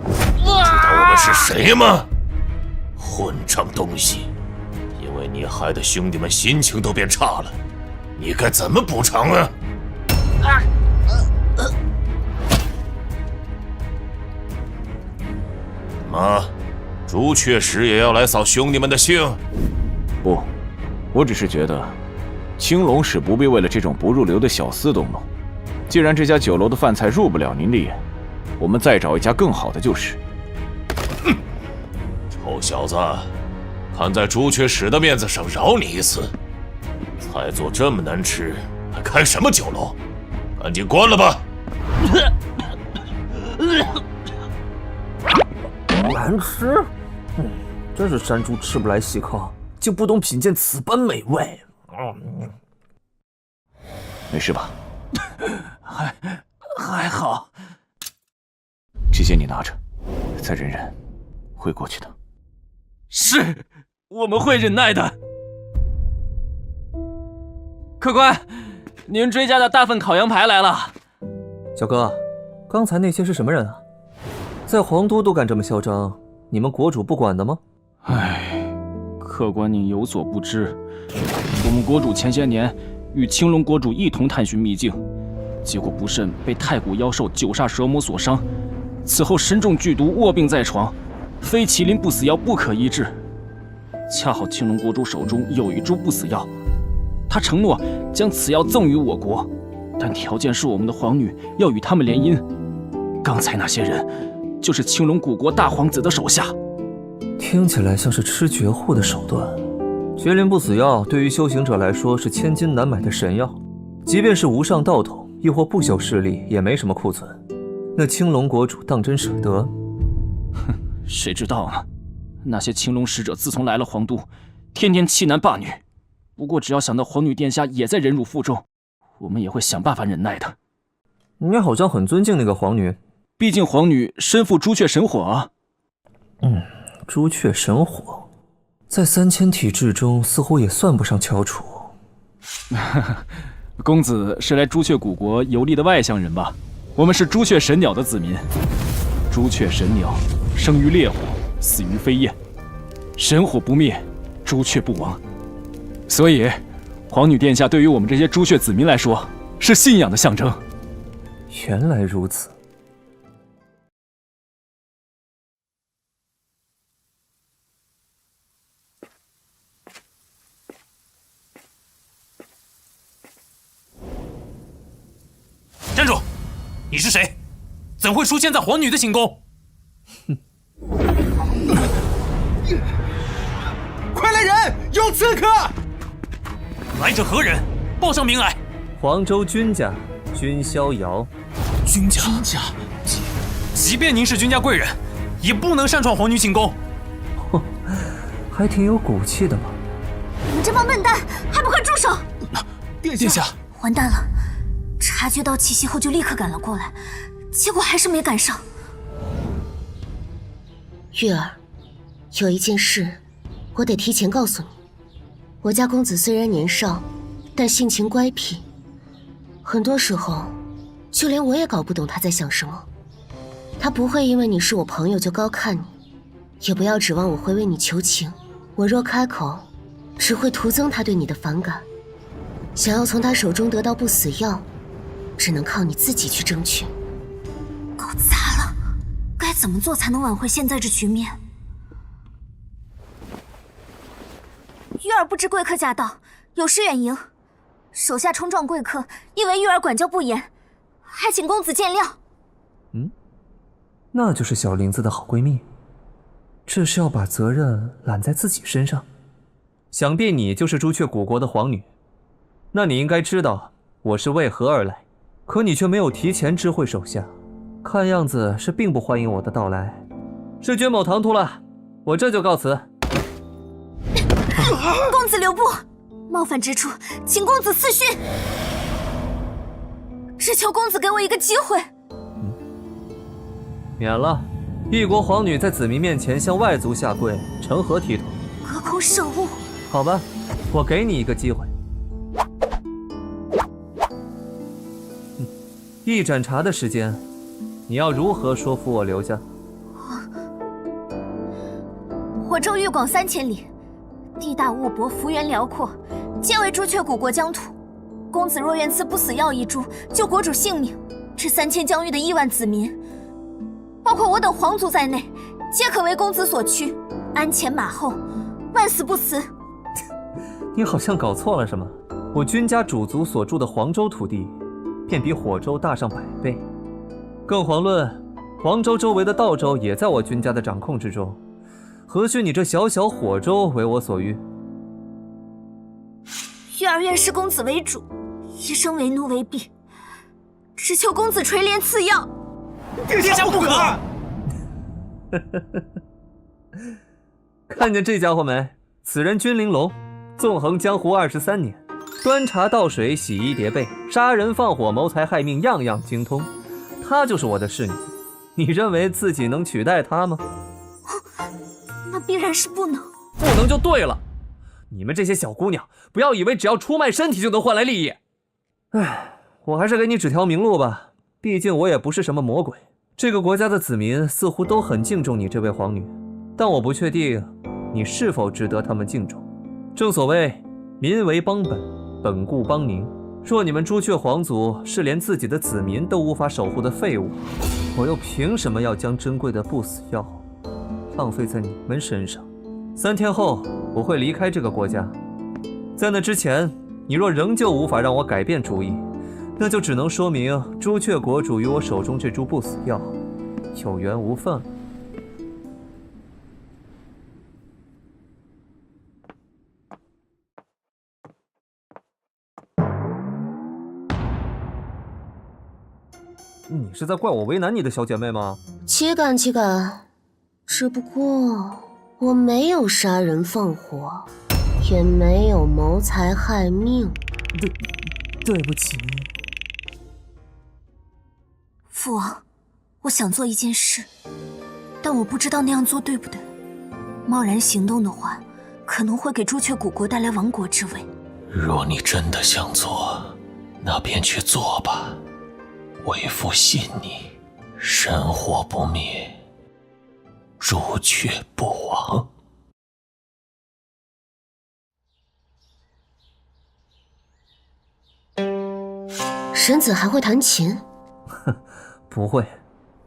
F: 知道我们是谁吗？混账东西！因为你害得兄弟们心情都变差了，你该怎么补偿啊？妈，朱雀石也要来扫兄弟们的兴？
S: 不，我只是觉得，青龙使不必为了这种不入流的小厮动怒。既然这家酒楼的饭菜入不了您的眼，我们再找一家更好的就是。
F: 臭小子，看在朱雀使的面子上饶你一次。菜做这么难吃，还开什么酒楼？赶紧关了吧！
Q: 难吃，真是山猪吃不来细糠，竟不懂品鉴此般美味。
S: 没事吧？
Q: 还好。
S: 这些你拿着，再忍忍，会过去的。
K: 是，我们会忍耐的。客官，您追加的大份烤羊排来了。
P: 小哥，刚才那些是什么人啊？在皇都都敢这么嚣张，你们国主不管的吗？
I: 客官您有所不知，我们国主前些年与青龙国主一同探寻秘境，结果不慎被太古妖兽九煞蛇魔所伤，此后身中剧毒，卧病在床，非麒麟不死药不可医治。恰好青龙国主手中有一株不死药，他承诺将此药赠予我国，但条件是我们的皇女要与他们联姻。刚才那些人就是青龙古国大皇子的手下。
P: 听起来像是吃绝户的手段。麒麟不死药对于修行者来说是千金难买的神药，即便是无上道统亦或不朽势力也没什么库存。那青龙国主当真舍得？
I: 哼，谁知道呢？那些青龙使者自从来了皇都，天天欺男霸女。不过只要想到皇女殿下也在忍辱负重，我们也会想办法忍耐的。
P: 你好像很尊敬那个皇女，
I: 毕竟皇女身负朱雀神火啊。
P: 朱雀神火，在3000体质中似乎也算不上翘楚。
I: 公子是来朱雀古国游历的外乡人吧？我们是朱雀神鸟的子民。朱雀神鸟生于烈火，死于飞焰，神火不灭，朱雀不亡。所以，皇女殿下对于我们这些朱雀子民来说，是信仰的象征。
P: 原来如此。
O: 站住！你是谁？怎会出现在皇女的寝宫？
L: 快来人，有刺客！
O: 来者何人？报上名来。
P: 黄州君家，君逍遥。
O: 君家，即便您是君家贵人，也不能擅闯皇女寝宫。
P: 哼，还挺有骨气的嘛。
G: 你们这帮笨蛋，还不快住手！
O: 殿下，
G: 完蛋了！察觉到气息后就立刻赶了过来，结果还是没赶上。
C: 玉儿，有一件事，我得提前告诉你。我家公子虽然年少，但性情乖僻，很多时候，就连我也搞不懂他在想什么。他不会因为你是我朋友就高看你，也不要指望我会为你求情。我若开口，只会徒增他对你的反感。想要从他手中得到不死药，只能靠你自己去争取。
G: 搞砸了，该怎么做才能挽回现在这局面？玉儿不知贵客驾到，有失远迎，手下冲撞贵客，因为玉儿管教不严，还请公子见谅。
P: 那就是小林子的好闺蜜，这是要把责任揽在自己身上。想必你就是朱雀古国的皇女，那你应该知道我是为何而来，可你却没有提前知会手下，看样子是并不欢迎我的到来。是君某唐突了，我这就告辞。
G: 公子留步，冒犯之处，请公子私讯。只求公子给我一个机会。
P: 免了，一国皇女在子民面前向外族下跪，成何体统？
G: 隔空摄物。
P: 好吧，我给你一个机会。一盏茶的时间，你要如何说服我留下？
G: 火州域广3000里，地大物博，幅员辽阔，皆为朱雀古国疆土。公子若愿赐不死药一株，救国主性命，这3000疆域的亿万子民，包括我等皇族在内，皆可为公子所驱，鞍前马后，万死不辞。
P: 你好像搞错了什么？我君家主族所住的黄州土地，便比火州大上100倍。更遑论，黄州周围的道州也在我君家的掌控之中，何须你这小小火州为我所欲？
G: 玉儿愿视公子为主，一生为奴为婢，只求公子垂怜赐药。
L: 殿下不可！
P: 看见这家伙没？此人君玲珑，纵横江湖23年，端茶倒水，洗衣叠被，杀人放火，谋财害命，样样精通。她就是我的侍女，你认为自己能取代她吗？
G: 那必然是不能。
P: 不能就对了。你们这些小姑娘，不要以为只要出卖身体就能换来利益。唉，我还是给你指条明路吧。毕竟我也不是什么魔鬼。这个国家的子民似乎都很敬重你这位皇女，但我不确定你是否值得他们敬重。正所谓民为邦本，本固邦宁。若你们朱雀皇族是连自己的子民都无法守护的废物，我又凭什么要将珍贵的不死药浪费在你们身上？3天后我会离开这个国家，在那之前，你若仍旧无法让我改变主意，那就只能说明朱雀国主与我手中这株不死药有缘无分。你是在怪我为难你的小姐妹吗？
C: 岂敢岂敢，只不过我没有杀人放火，也没有谋财害命。
P: 对不起。
G: 父王，我想做一件事，但我不知道那样做对不对。贸然行动的话，可能会给朱雀古国带来亡国之危。
F: 若你真的想做，那便去做吧。为父信你，神火不灭，朱雀不亡。
C: 神子还会弹琴？
P: 哼，不会。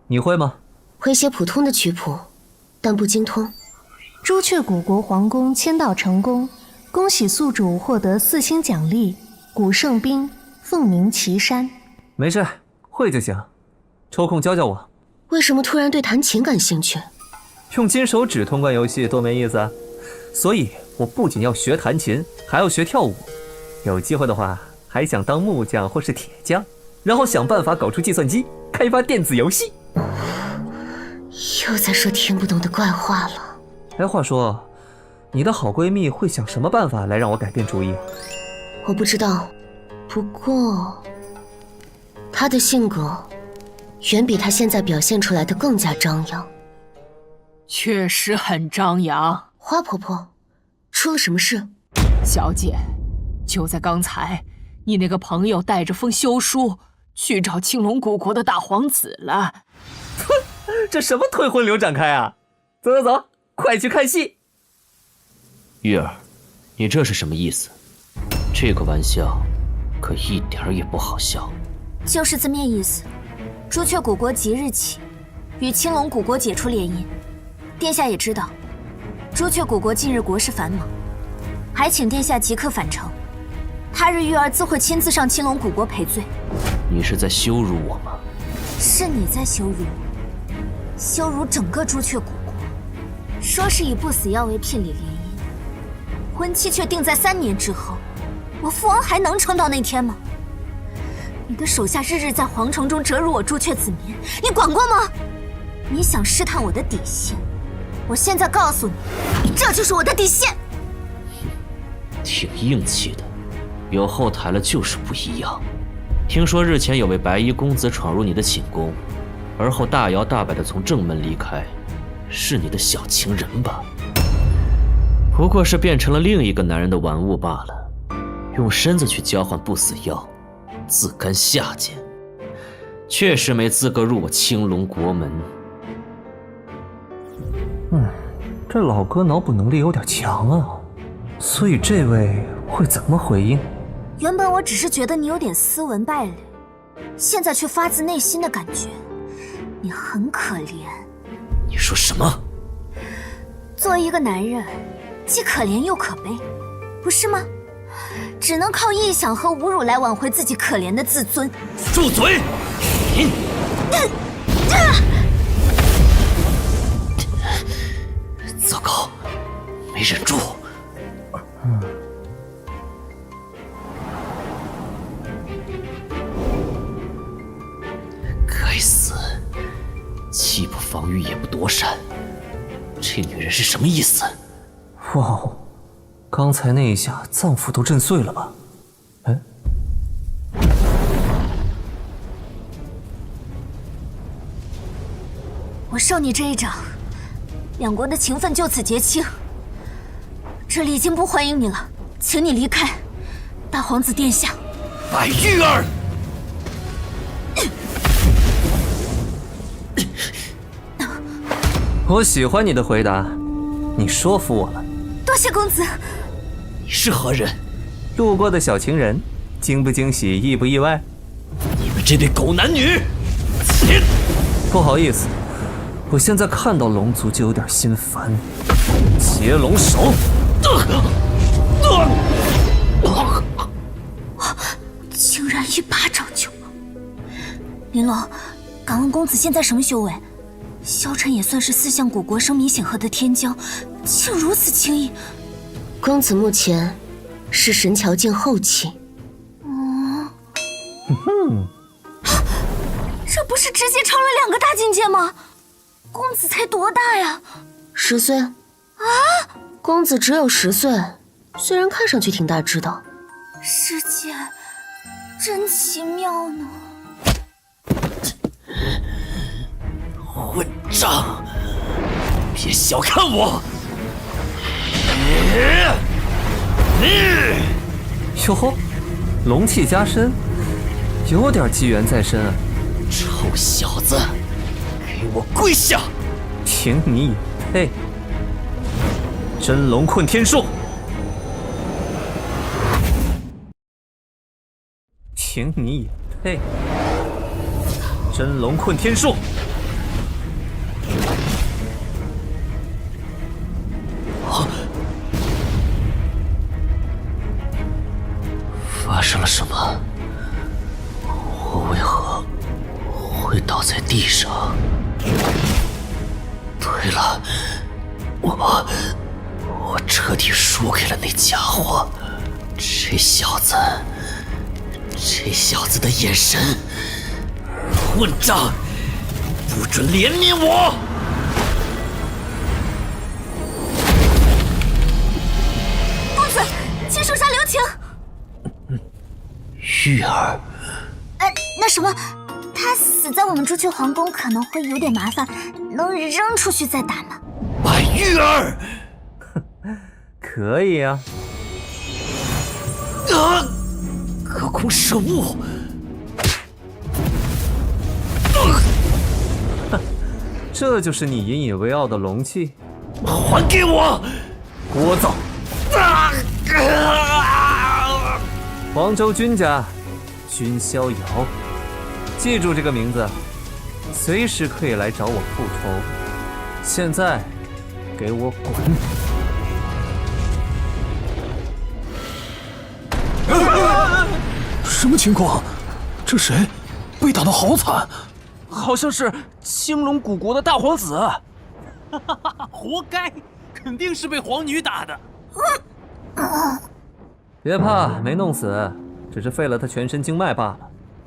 P: 你会吗？
C: 会些普通的曲谱，但不精通。
E: 朱雀古国皇宫签到成功，恭喜宿主获得4星奖励，古圣兵，凤鸣岐山。
P: 没事，会就行。抽空教教我。
C: 为什么突然对弹琴感兴趣？
P: 用金手指通关游戏多没意思啊！所以我不仅要学弹琴，还要学跳舞。有机会的话，还想当木匠或是铁匠，然后想办法搞出计算机，开发电子游戏。
C: 又在说听不懂的怪话了。
P: 哎，话说，你的好闺蜜会想什么办法来让我改变主意？
C: 我不知道，不过她的性格远比她现在表现出来的更加张扬。
R: 确实很张扬。
C: 花婆婆，出了什么事？
R: 小姐，就在刚才，你那个朋友带着封休书去找青龙古国的大皇子了。
P: 哼，这什么退婚流展开啊！走走走，快去看戏。
J: 玉儿，你这是什么意思？这个玩笑可一点儿也不好笑。
G: 就是字面意思。朱雀古国即日起与青龙古国解除联姻。殿下也知道，朱雀古国近日国事繁忙，还请殿下即刻返程。他日玉儿自会亲自上青龙古国赔罪。
J: 你是在羞辱我吗？
G: 是你在羞辱我，羞辱整个朱雀古国。说是以不死药为聘礼联姻，婚期却定在3年之后。我父王还能撑到那天吗？你的手下日日在皇城中折辱我朱雀子民，你管过吗？你想试探我的底线，我现在告诉你，这就是我的底线。
J: 挺硬气的，有后台了就是不一样。听说日前有位白衣公子闯入你的寝宫，而后大摇大摆地从正门离开，是你的小情人吧？不过是变成了另一个男人的玩物罢了，用身子去交换不死药，自甘下贱，确实没资格入我青龙国门。
P: 这老哥脑补能力有点强啊，所以这位会怎么回应？
G: 原本我只是觉得你有点斯文败类，现在却发自内心的感觉你很可怜。
J: 你说什么？
G: 作为一个男人，既可怜又可悲，不是吗？只能靠臆想和侮辱来挽回自己可怜的自尊。
J: 住嘴！糟糕，没忍住。该死，既不防御也不躲闪，这女人是什么意思？
P: 哇哦，刚才那一下脏腑都震碎了吧？
G: 我受你这一掌，两国的情分就此结清。这里已经不欢迎你了，请你离开。大皇子殿下，
J: 白玉儿，
P: 我喜欢你的回答，你说服我了。
G: 多谢公子。
J: 你是何人？
P: 路过的小情人，惊不惊喜，意不意外？
J: 你们这对狗男女！
P: 不好意思，我现在看到龙族就有点心烦。截龙手！
G: 竟然一巴掌就……林龙，敢问公子现在什么修为？萧晨也算是4项古国声名显赫的天骄，竟如此轻易。
C: 公子目前是神桥境后期。
G: 这不是直接超了2个大境界吗？公子才多大呀
C: ？10岁。啊！公子只有10岁，虽然看上去挺大只的。
G: 世界真奇妙呢。
J: 混账！别小看我！
P: 哟吼，龙气加身，有点机缘在身啊！
J: 臭小子，给我跪下！
P: 请你也配！真龙困天术，请你也配！真龙困天术。
J: 发生了什么？我为何会倒在地上？对对了，我彻底输给了那家伙。这小子的眼神，混账！不准怜悯我！
G: 公子，请手下留情。
J: 玉儿，
G: 那什么，他死在我们朱雀皇宫可能会有点麻烦，能扔出去再打吗？
J: 白玉儿，
P: 可以啊。
J: 隔空射物。
P: 这就是你引以为傲的龙气？
J: 还给我！
P: 聒噪！黄州君家，君逍遥，记住这个名字，随时可以来找我复仇。现在，给我滚！
L: 什么情况？这谁被打得好惨？
K: 好像是青龙古国的大皇子。活该，肯定是被皇女打的。
P: 别怕，没弄死，只是废了他全身经脉罢了。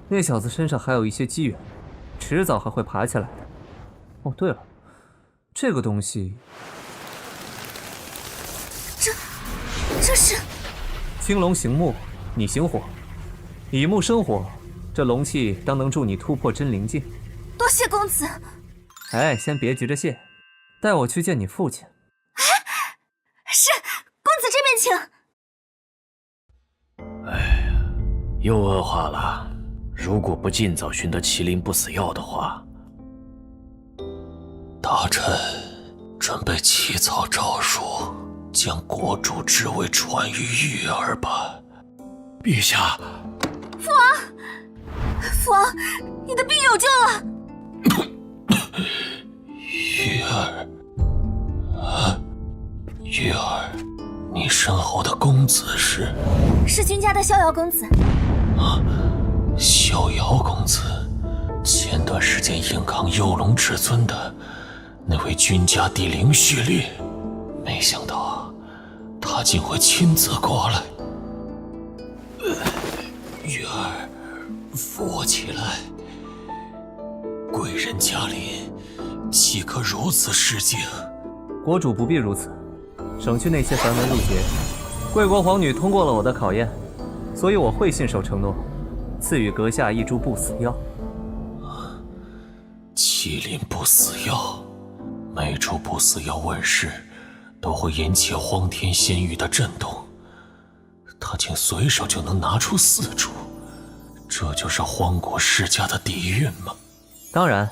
P: 那小子身上还有一些机缘，迟早还会爬起来的。哦，对了，这个东西，
G: 这是
P: 青龙行木，你行火，以木生火，这龙气当能助你突破真灵境。
G: 多谢公子。
P: 哎，先别急着谢，带我去见你父亲。
G: 是，公子这边
F: 请。又恶化了。如果不尽早寻得麒麟不死药的话，
J: 大臣准备起草诏书，将国主之位传于玉儿吧。
L: 陛下，
G: 父王，你的病有救了。
J: 玉儿，你身后的公子是
G: 君家的逍遥公子。
J: 逍遥公子，前段时间硬抗幽龙至尊的那位君家第零序列，没想到他竟会亲自过来。玉儿，扶我起来。贵人驾临，岂可如此失敬？
P: 国主不必如此，省去那些繁文缛节。贵国皇女通过了我的考验，所以我会信守承诺，赐予阁下一株不死药。
J: 麒麟不死药，每株不死药问世，都会引起荒天仙域的震动。他竟随手就能拿出4株，这就是荒古世家的底蕴吗？
P: 当然，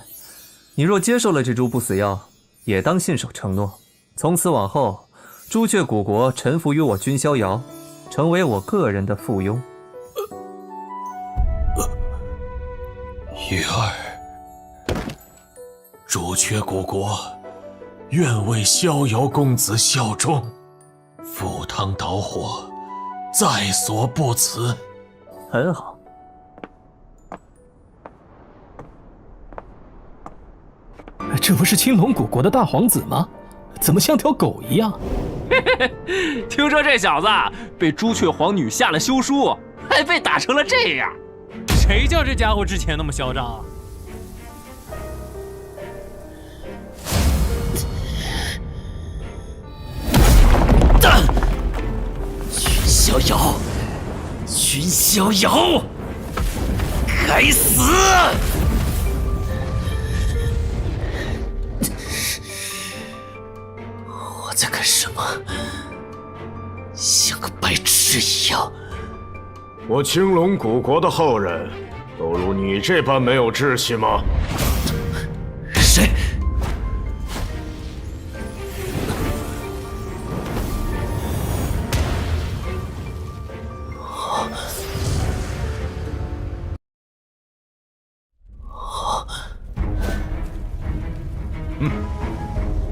P: 你若接受了这株不死药，也当信守承诺，从此往后，朱雀古国臣服于我君逍遥，成为我个人的附庸。
J: 玉儿，朱雀古国愿为逍遥公子效忠，赴汤蹈火，在所不辞。
P: 很好。
N: 这不是青龙古国的大皇子吗？怎么像条狗一样？
K: 听说这小子被朱雀皇女下了休书，还被打成了这样。
O: 谁叫这家伙之前那么嚣张啊？
J: 君逍遥，君逍遥，该死！我在干什么？像个白痴一样。
B: 我青龙古国的后人，都如你这般没有志气吗？
J: 谁？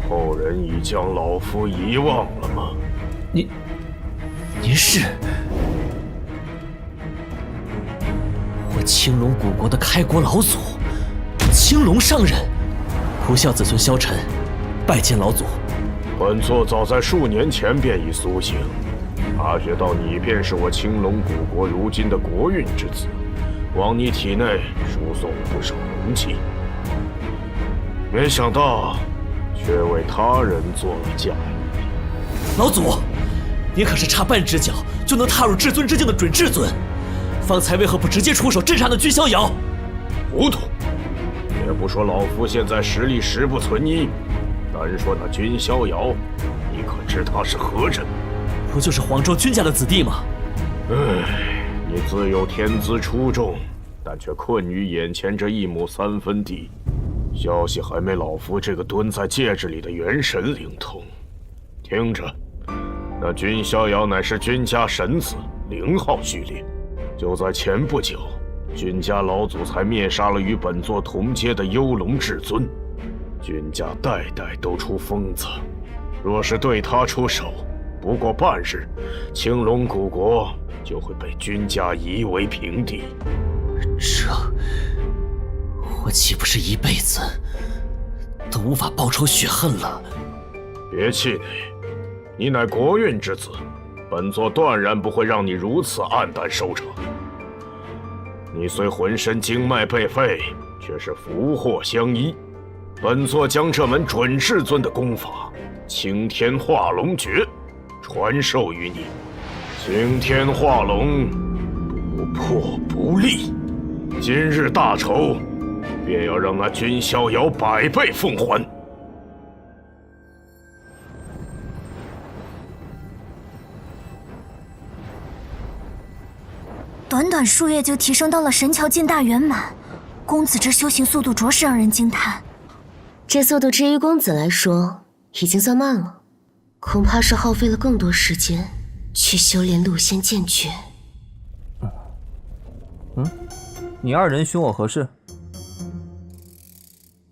B: 后人已将老夫遗忘了吗？
J: 您是？我青龙古国的开国老祖，青龙上人，不孝子孙萧晨，
Q: 拜见老祖。
F: 本座早在数年前便已苏醒，察觉到你便是我青龙古国如今的国运之子，往你体内输送了不少龙气，没想到却为他人做了嫁衣。
Q: 老祖，您可是差半只脚就能踏入至尊之境的准至尊，方才为何不直接出手镇杀那君逍遥？
F: 糊涂！也不说老夫现在实力实不存一，单说那君逍遥，你可知他是何人？
Q: 不就是黄州君家的子弟吗？
F: 你自有天资出众，但却困于眼前这1亩3分地，消息还没老夫这个蹲在戒指里的元神灵通。听着，那君逍遥乃是君家神子0号序列，就在前不久，君家老祖才灭杀了与本座同阶的幽龙至尊。君家代代都出疯子，若是对他出手，不过半日，青龙古国就会被君家夷为平地。
Q: 这，我岂不是一辈子都无法报仇雪恨了？
F: 别气馁，你乃国运之子，本座断然不会让你如此黯淡收场。你虽浑身经脉被废，却是福祸相依。本座将这门准至尊的功法青天化龙诀传授于你。青天化龙，不破不立。今日大仇，便要让那君逍遥100倍奉还。
G: 短短数月就提升到了神桥境大圆满，公子这修行速度着实让人惊叹。
C: 这速度之于公子来说已经算慢了，恐怕是耗费了更多时间去修炼戮仙剑诀。
Q: 你二人寻我何事？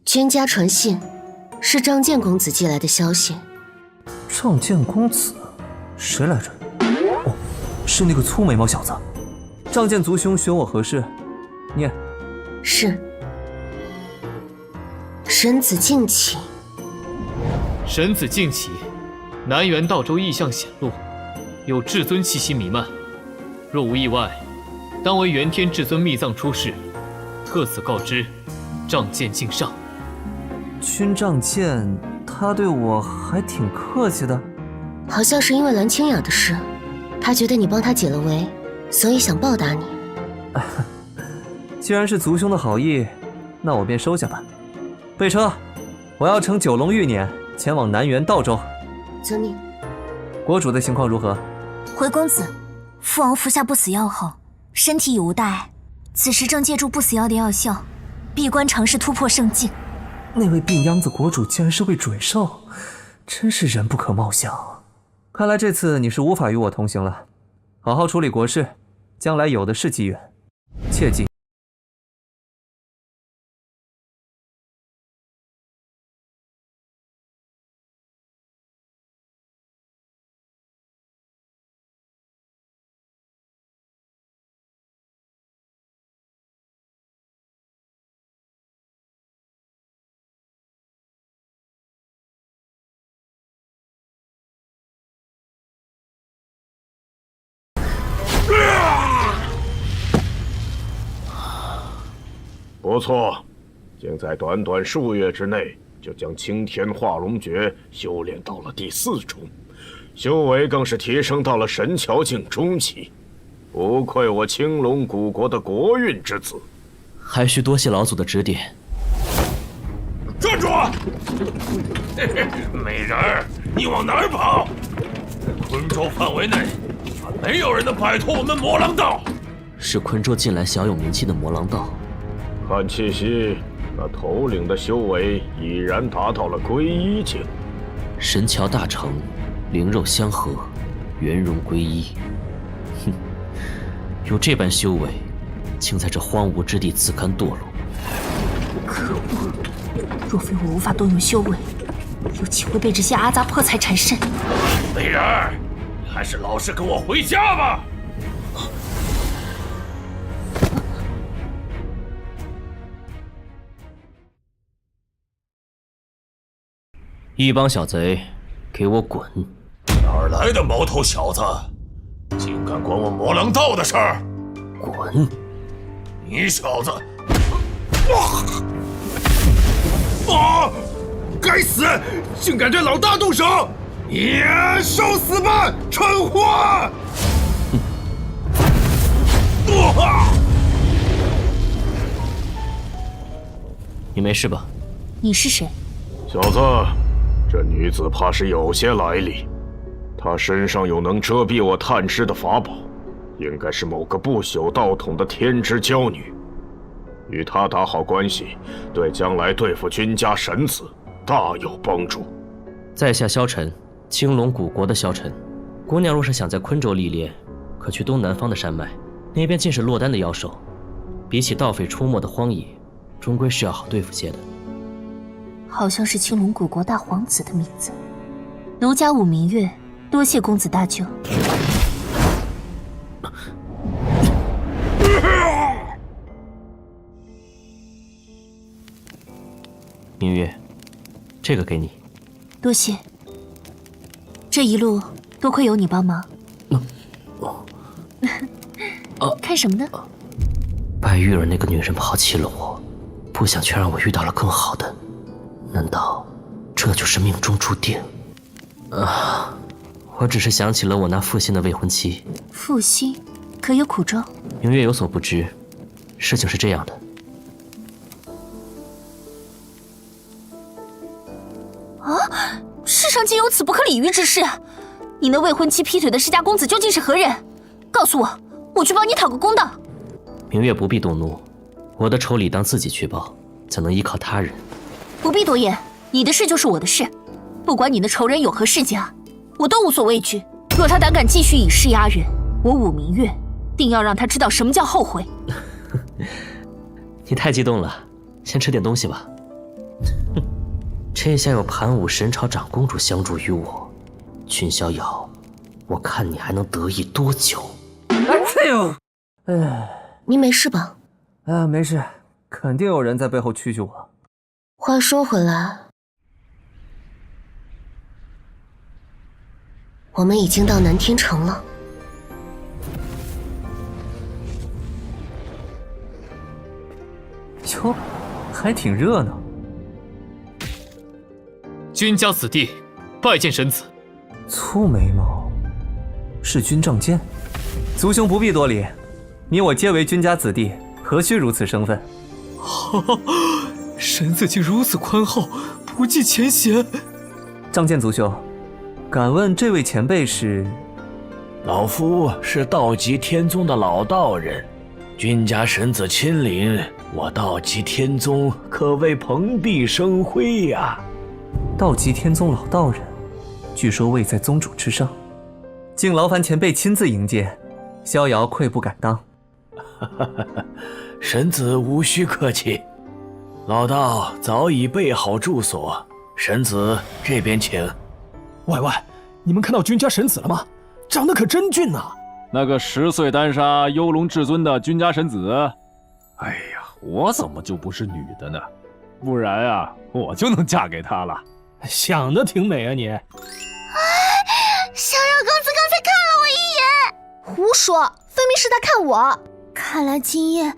C: 君家传信，是仗剑公子寄来的消息。
Q: 仗剑公子？谁来着？哦，是那个粗眉毛小子。仗剑族兄寻我何事？念。
C: 是。神子敬启。
A: 神子敬启，南辕道州异象显露，有至尊气息弥漫。若无意外，当为元天至尊秘藏出世，特此告知，仗剑敬上。
Q: 君仗剑，他对我还挺客气的。
C: 好像是因为蓝清雅的事，他觉得你帮他解了围，所以想报答你。
Q: 既然是族兄的好意，那我便收下吧。备车，我要乘9龙玉辇前往南辕道州。
C: 遵命。
Q: 国主的情况如何？
G: 回公子，父王服下不死药后，身体已无大碍，此时正借助不死药的药效，闭关尝试突破圣境。
Q: 那位病秧子国主竟然是位准兽，真是人不可貌相。看来这次你是无法与我同行了，好好处理国事，将来有的是机缘，切记。
F: 不错，竟在短短数月之内就将青天化龙诀修炼到了第4重，修为更是提升到了神桥境中期，不愧我青龙古国的国运之子。
Q: 还需多谢老祖的指点。
F: 站住！美人儿，你往哪儿跑？在昆州范围内，没有人能摆脱我们魔狼道。
Q: 是昆州近来小有名气的魔狼道。
F: 看气息，那头领的修为已然达到了皈依境。
Q: 神桥大成，灵肉相合，圆融皈依。哼，有这般修为，竟在这荒芜之地自甘堕落。
G: 可恶！若非我无法动用修为，又岂会被这些阿杂破财缠身？
F: 美人儿，你还是老实跟我回家吧。
J: 一帮小贼，给我滚！
F: 哪来的毛头小子，竟敢管我魔狼道的事儿？
J: 滚！
F: 你小子！啊！该死，竟敢对老大动手！你受死吧，蠢货！
J: 你没事吧？
C: 你是谁？
F: 小子，这女子怕是有些来历。她身上有能遮蔽我探视的法宝，应该是某个不朽道统的天之娇女。与她打好关系，对将来对付君家神子大有帮助。
J: 在下萧晨，青龙古国的萧晨。姑娘若是想在昆州历练，可去东南方的山脉，那边尽是落单的妖兽。比起盗匪出没的荒野，终归是要好对付些的。
C: 好像是青龙古国大皇子的名字。奴家武明月，多谢公子大救。
J: 明月，这个给你。
C: 多谢。这一路多亏有你帮忙。看什么呢？
J: 白玉儿那个女人抛弃了我，不想却让我遇到了更好的。难道这就是命中注定？啊，我只是想起了我那负心的未婚妻。
C: 负心，可有苦衷？
J: 明月有所不知，事情是这样的。
C: 啊！世上竟有此不可理喻之事！你那未婚妻劈腿的世家公子究竟是何人？告诉我，我去帮你讨个公道。
J: 明月不必动怒，我的仇理当自己去报，怎能依靠他人？
C: 不必多言，你的事就是我的事，不管你的仇人有何世家，我都无所畏惧。若他胆敢继续以势压人，我武明月定要让他知道什么叫后悔。
J: 你太激动了，先吃点东西吧。这下有盘武神朝长公主相助于我，君逍遥，我看你还能得意多久？
Q: 哎呦，
C: 你没事吧？
Q: 啊，没事，肯定有人在背后蛐蛐我。
C: 话说回来，我们已经到南天城了。
Q: 哟，还挺热闹。
A: 君家子弟，拜见神子。
Q: 粗眉毛，是君仗剑。族兄不必多礼，你我皆为君家子弟，何须如此生分？
A: 神子竟如此宽厚，不计前嫌。
Q: 仗剑族兄，敢问这位前辈是？
T: 老夫是道极天宗的老道人，君家神子亲临，我道极天宗可谓蓬荜生辉呀。
Q: 道极天宗老道人，据说位在宗主之上，竟劳烦前辈亲自迎接，逍遥愧不敢当。
T: 神子无需客气，老道早已备好住所，神子这边请。
H: 喂，你们看到君家神子了吗？长得可真俊呐！
I: 那个10岁单杀幽龙至尊的君家神子，哎呀，我怎么就不是女的呢？不然啊，我就能嫁给他了。
H: 想得挺美啊你！
G: 哎，逍遥公子刚才看了我一眼。胡说，分明是他看我。看来今夜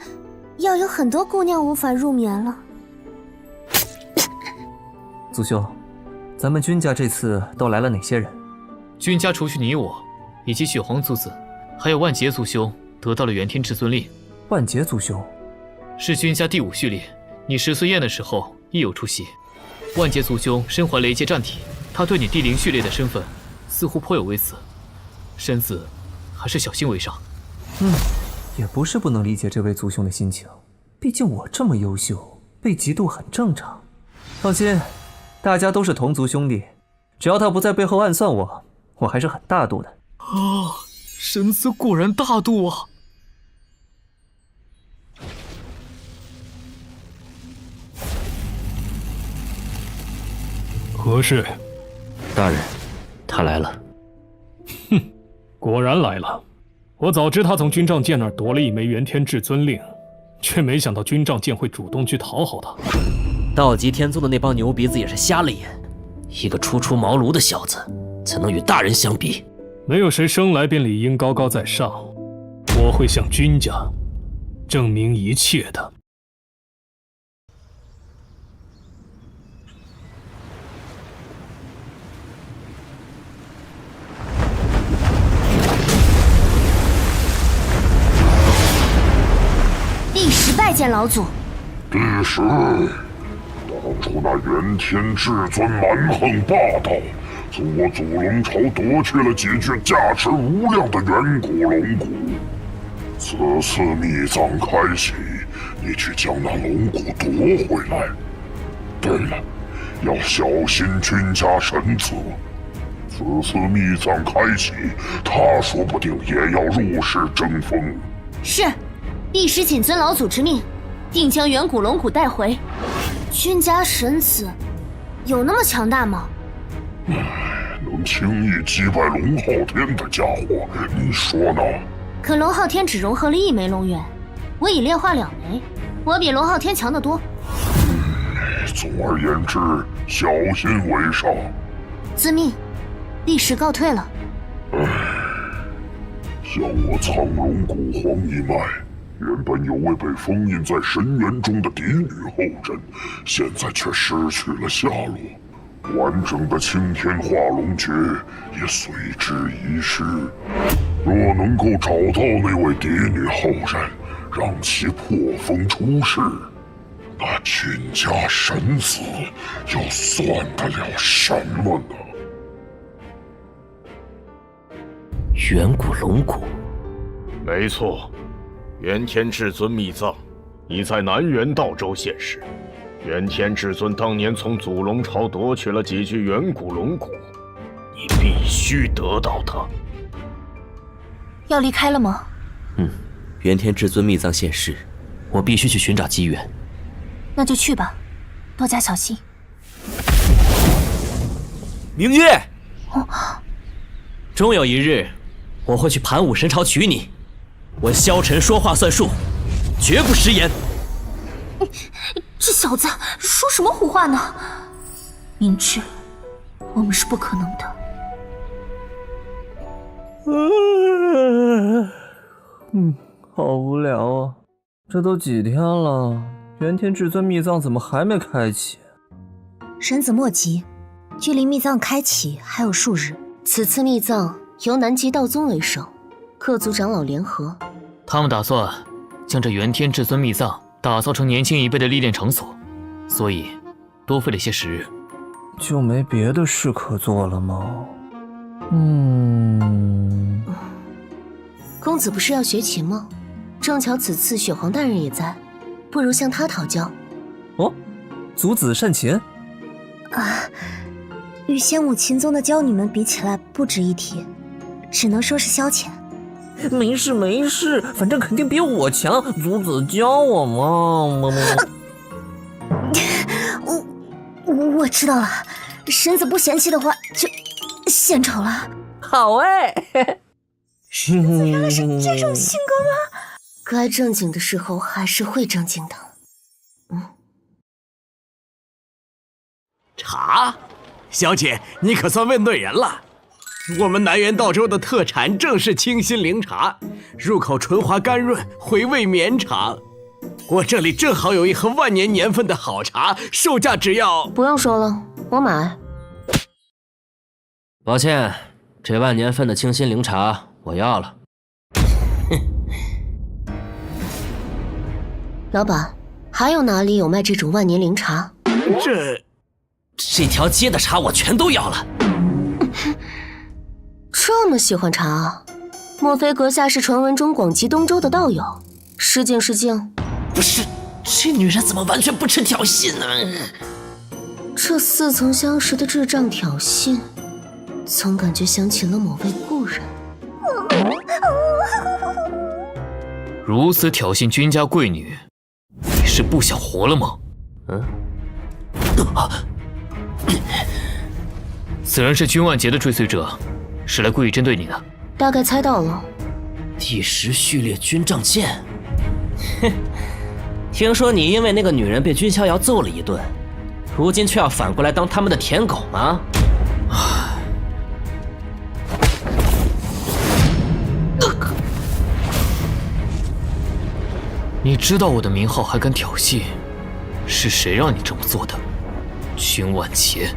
G: 要有很多姑娘无法入眠了。
Q: 族兄，咱们君家这次都来了哪些人？
A: 君家除去你我，以及血皇族子，还有万劫族兄得到了元天至尊令。
Q: 万劫族兄
A: 是君家第5序列，你10岁宴的时候亦有出席。万劫族兄身怀雷劫战体，他对你第0序列的身份似乎颇有微词，神子还是小心为上。
Q: 也不是不能理解这位族兄的心情，毕竟我这么优秀，被嫉妒很正常。放心，大家都是同族兄弟，只要他不在背后暗算我，我还是很大度的。
A: 啊，神子果然大度啊！
H: 何事？
J: 大人，他来了。
H: 哼，果然来了。我早知他从军帐剑那儿夺了一枚元天至尊令，却没想到军帐剑会主动去讨好他。
K: 道极天宗的那帮牛鼻子也是瞎了眼，
J: 一个初出茅庐的小子，才能与大人相比。
H: 没有谁生来便理应高高在上，我会向君家证明一切的。
G: 第10拜见老祖。
U: 第10，当初那元天至尊蛮横霸道，从我祖龙朝夺去了几具价值无量的远古龙骨。此次秘葬开启，你去将那龙骨夺回来。对了，要小心君家神子。此次秘葬开启，他说不定也要入世争锋。
G: 是，第10谨遵老祖之命，定将远古龙骨带回。君家神子有那么强大吗？
U: 能轻易击败龙昊天的家伙，你说呢？
G: 可龙昊天只融合了1枚龙元，我已炼化2枚，我比龙昊天强得多。
U: 总而言之，小心为上。
G: 遵命，第10告退了。
U: 像我苍龙古皇一脉，原本有位被封印在神元中的嫡女后人，现在却失去了下落。完整的青天化龙诀也随之遗失。若能够找到那位嫡女后人，让其破风出世，那君家神子又算得了什么呢？
J: 远古龙骨，
S: 没错，元天至尊秘葬已在南元道州现世。元天至尊当年从祖龙朝夺取了几具远古龙骨，你必须得到它。
G: 要离开了吗？
J: 元天至尊秘葬现世，我必须去寻找机缘。
G: 那就去吧，多加小心。
J: 明月，终有一日，我会去盘武神朝娶你。我萧晨说话算数，绝不食言。
G: 这小子说什么胡话呢？明知我们是不可能的。
Q: 好无聊啊！这都几天了，元天至尊秘葬怎么还没开启？
G: 神子莫急，距离秘葬开启还有数日。此次秘葬由南极道宗为首，各族长老联合。
A: 他们打算将这元天至尊秘葬打造成年轻一辈的历练场所，所以多费了些时日。
Q: 就没别的事可做了吗？
G: 公子不是要学琴吗？正巧此次雪皇大人也在，不如向他讨教。
Q: 哦，族子善琴
G: 与仙武琴宗的娇女们比起来不值一提，只能说是消遣。
Q: 没事没事，反正肯定比我强，族子教我嘛。
G: 我知道了，神子不嫌弃的话就献丑了。
Q: 好哎。
G: 神子原来是这种性格吗？该正经的时候还是会正经的。
D: 茶，小姐，你可算问对人了。我们南元道州的特产正是清心灵茶，入口醇滑甘润，回味绵长。我这里正好有一盒万年年份的好茶，售价只要……
G: 不用说了，我买。
J: 抱歉，这万年份的清心灵茶我要了。老板，还有哪里有卖这种万年灵茶？这条街的茶我全都要了。
G: 这么喜欢茶啊？莫非阁下是传闻中广极东州的道友？失敬失敬。
J: 不是，这女人怎么完全不吃挑衅呢？
G: 这似曾相识的智障挑衅，总感觉想起了某位故人。
A: 如此挑衅君家贵女，你是不想活了吗？此人是君万劫的追随者，是来故意针对你的。
G: 大概猜到了。
J: 第10序列军杖剑。哼，听说你因为那个女人被君逍遥揍了一顿，如今却要反过来当他们的舔狗吗？
A: 你知道我的名号还敢挑衅？是谁让你这么做的？君晚节。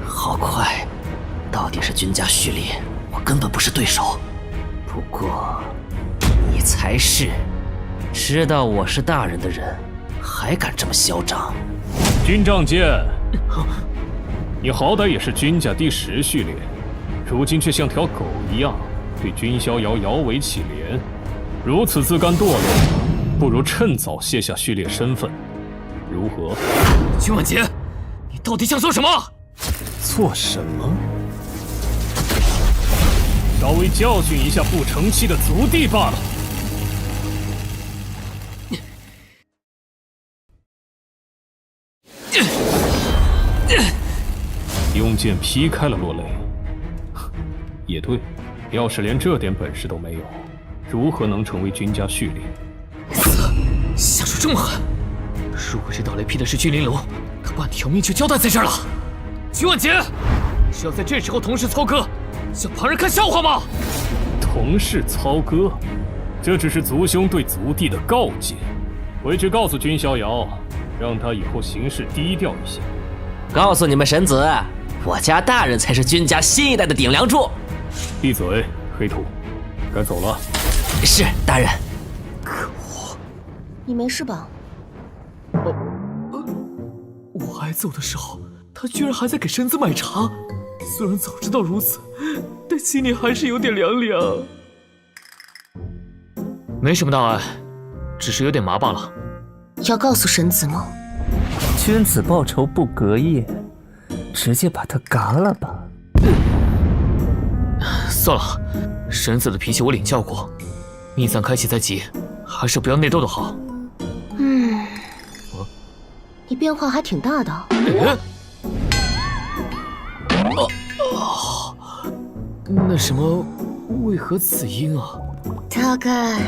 J: 好快，到底是君家序列，我根本不是对手。不过，你才是。知道我是大人的人，还敢这么嚣张？
H: 君仗剑，你好歹也是君家第10序列，如今却像条狗一样对君逍遥摇尾乞怜，如此自甘堕落，不如趁早卸下序列身份，如何？
A: 君晚节，你到底想做什么？
H: 做什么？稍微教训一下不成器的族弟罢了。用剑劈开了落雷。也对，要是连这点本事都没有，如何能成为君家序列？
A: 下手这么狠！如果这道雷劈的是君临龙，他半条命就交代在这儿了。君晚节，是要在这时候同时操戈，向旁人看笑话吗？
H: 同事操戈，这只是族兄对族弟的告诫。回去告诉君逍遥，让他以后行事低调一些。
J: 告诉你们神子，我家大人才是君家新一代的顶梁柱。
H: 闭嘴，黑土，该走了。
J: 是大人。
A: 可恶！
G: 你没事吧？
A: 我挨揍的时候，他居然还在给神子买茶。虽然早知道如此，但心里还是有点凉凉。没什么大碍，只是有点麻罢了。
G: 要告诉神子吗？
Q: 君子报仇不隔夜，直接把他嘎了吧。
A: 算了，神子的脾气我领教过，密藏开启在即，还是不要内斗的好。
G: 你变化还挺大的。
A: 那什么，为何此音啊？
G: 大概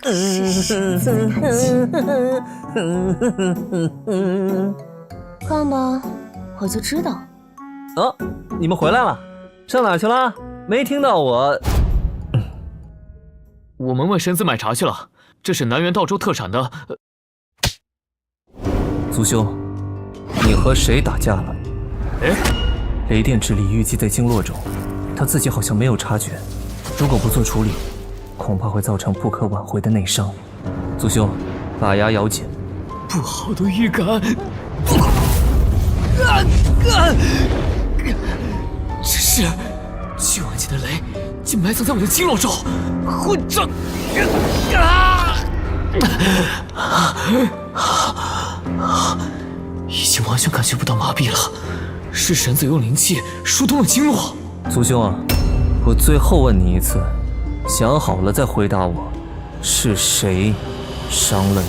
G: 是神子的感情。看吧，我就知道。
Q: 哦，你们回来了，上哪去了？没听到我。
A: 我们问神子买茶去了，这是南辕道州特产的。
Q: 族兄，你和谁打架了？雷电之力淤积在经络中，他自己好像没有察觉。如果不做处理，恐怕会造成不可挽回的内伤。族兄，把牙咬紧。
A: 不好的预感。这是君晚节的雷，竟埋藏在我的经络中，混账！已经完全感觉不到麻痹了，是神子用灵气疏通了经络。
Q: 族兄啊，我最后问你一次，想好了再回答我，是谁伤了你？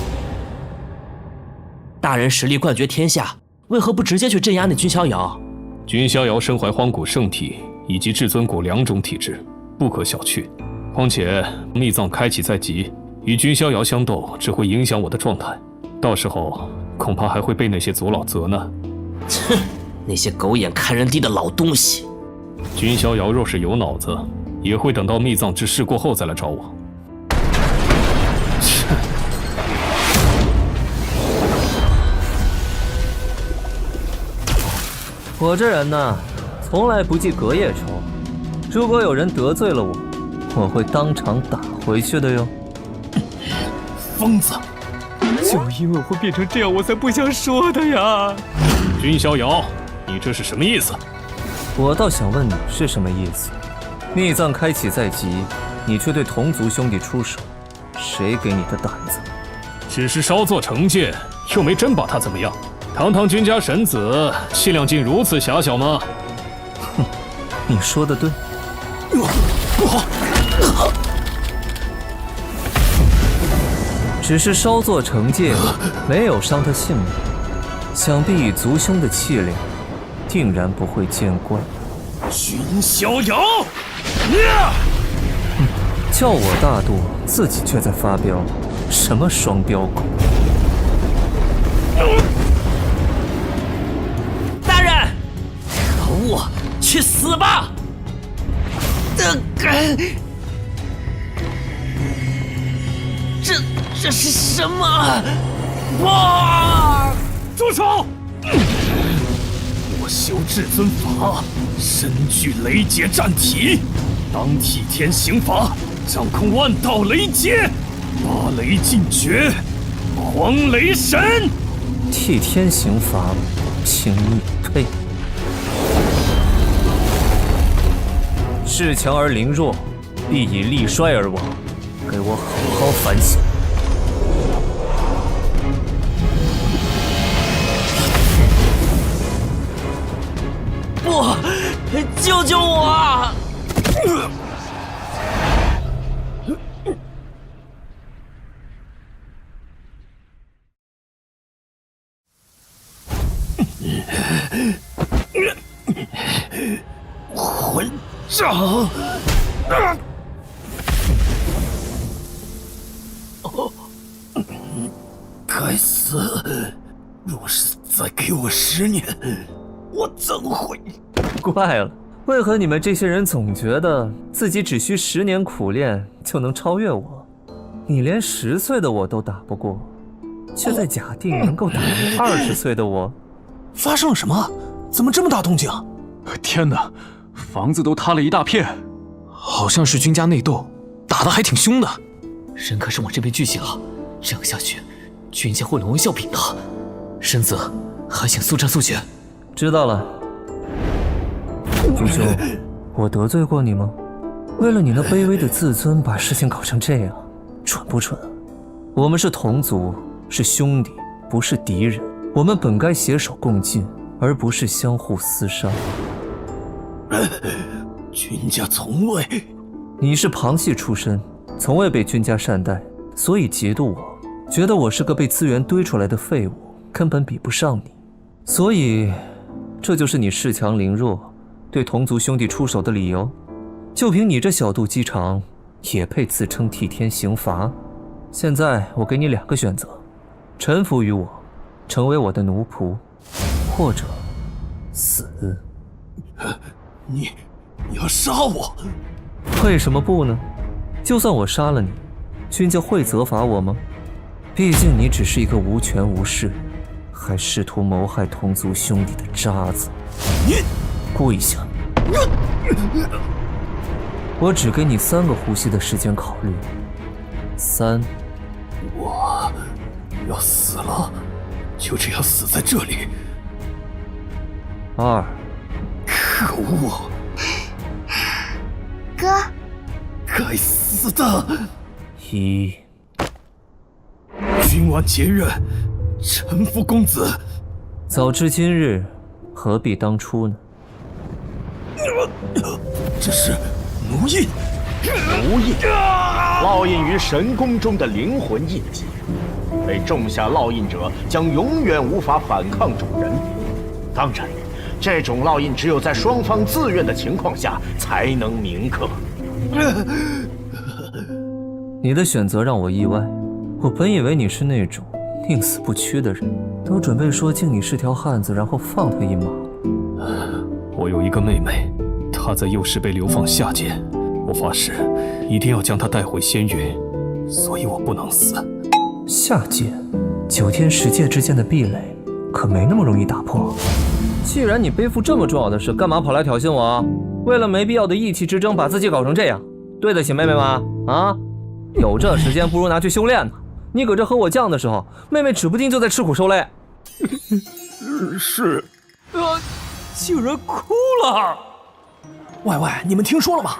J: 大人实力冠绝天下，为何不直接去镇压那君逍遥？
H: 君逍遥身怀荒古圣体以及至尊骨2种体质，不可小觑。况且密藏开启在即，与君逍遥相斗只会影响我的状态，到时候恐怕还会被那些族老责难。
J: 哼，那些狗眼看人低的老东西！
H: 君逍遥若是有脑子，也会等到密藏之事过后再来找我。
Q: 我这人呢，从来不记隔夜仇。如果有人得罪了我，我会当场打回去的哟。
H: 疯子！
A: 就因为我会变成这样，我才不想说的呀。
H: 君逍遥，你这是什么意思？
Q: 我倒想问你是什么意思。密藏开启在即，你却对同族兄弟出手，谁给你的胆子？
H: 只是稍作惩戒，又没真把他怎么样。堂堂君家神子，气量竟如此狭小吗？
Q: 哼，你说的对。
H: 不好！
Q: 只是稍作惩戒，没有伤他性命，想必以族兄的气量，定然不会见怪。
H: 君逍遥，
Q: 叫我大度，自己却在发飙，什么双标狗？
T: 去死吧！这是什么？哇！
L: 住手！
F: 我修至尊法，身具雷劫战体，当替天行法，掌控万道雷劫，八雷尽绝，黄雷神。
Q: 替天行法，请你退。恃强而凌弱，必以力衰而亡。给我好好反省。
T: 不，救救我啊！混账！该死！若是再给我10年，我怎会？
Q: 怪了，为何你们这些人总觉得自己只需10年苦练就能超越我？你连10岁的我都打不过，却在假定能够打赢20岁的我。
N: 发生了什么？怎么这么大动静？
I: 天哪，房子都塌了一大片，
O: 好像是君家内斗，打得还挺凶的。
A: 人可是往这边聚集了，这样下去，君家会沦为笑柄的。深子，还请速战速决。
Q: 知道了。君兄，我得罪过你吗？为了你那卑微的自尊，把事情搞成这样，蠢不蠢？我们是同族，是兄弟，不是敌人。我们本该携手共进，而不是相互厮杀。
T: 君家从未……
Q: 你是旁系出身，从未被君家善待，所以嫉妒我，觉得我是个被资源堆出来的废物，根本比不上你。所以，这就是你恃强凌弱，对同族兄弟出手的理由。就凭你这小肚鸡肠，也配自称替天行罚？现在我给你2个选择：臣服于我，成为我的奴仆，或者死。
T: 你要杀我？
Q: 为什么不呢？就算我杀了你，君家会责罚我吗？毕竟你只是一个无权无势，还试图谋害同族兄弟的渣子。
T: 你
Q: 跪下！我只给你3个呼吸的时间考虑。3，
T: 我要死了，就这样死在这里。
Q: 2，
T: 可恶！
G: 哥，
T: 该死的
Q: ！1。
T: 君王结怨，臣服公子。
Q: 早知今日，何必当初呢？
T: 这是奴印。
B: 奴印，烙印于神宫中的灵魂印记，被种下烙印者将永远无法反抗主人。当然，这种烙印只有在双方自愿的情况下才能铭刻。
Q: 你的选择让我意外，我本以为你是那种宁死不屈的人，都准备说敬你是条汉子，然后放他一马。
F: 我有一个妹妹，她在幼时被流放下界，我发誓一定要将她带回仙域，所以我不能死。
Q: 下界，9天10界之间的壁垒，可没那么容易打破。既然你背负这么重要的事，干嘛跑来挑衅我？为了没必要的义气之争，把自己搞成这样，对得起妹妹吗？啊，有这时间不如拿去修炼呢。你搁这和我犟的时候，妹妹指不定就在吃苦受累。
F: 是。
N: 竟然哭了！喂，你们听说了吗？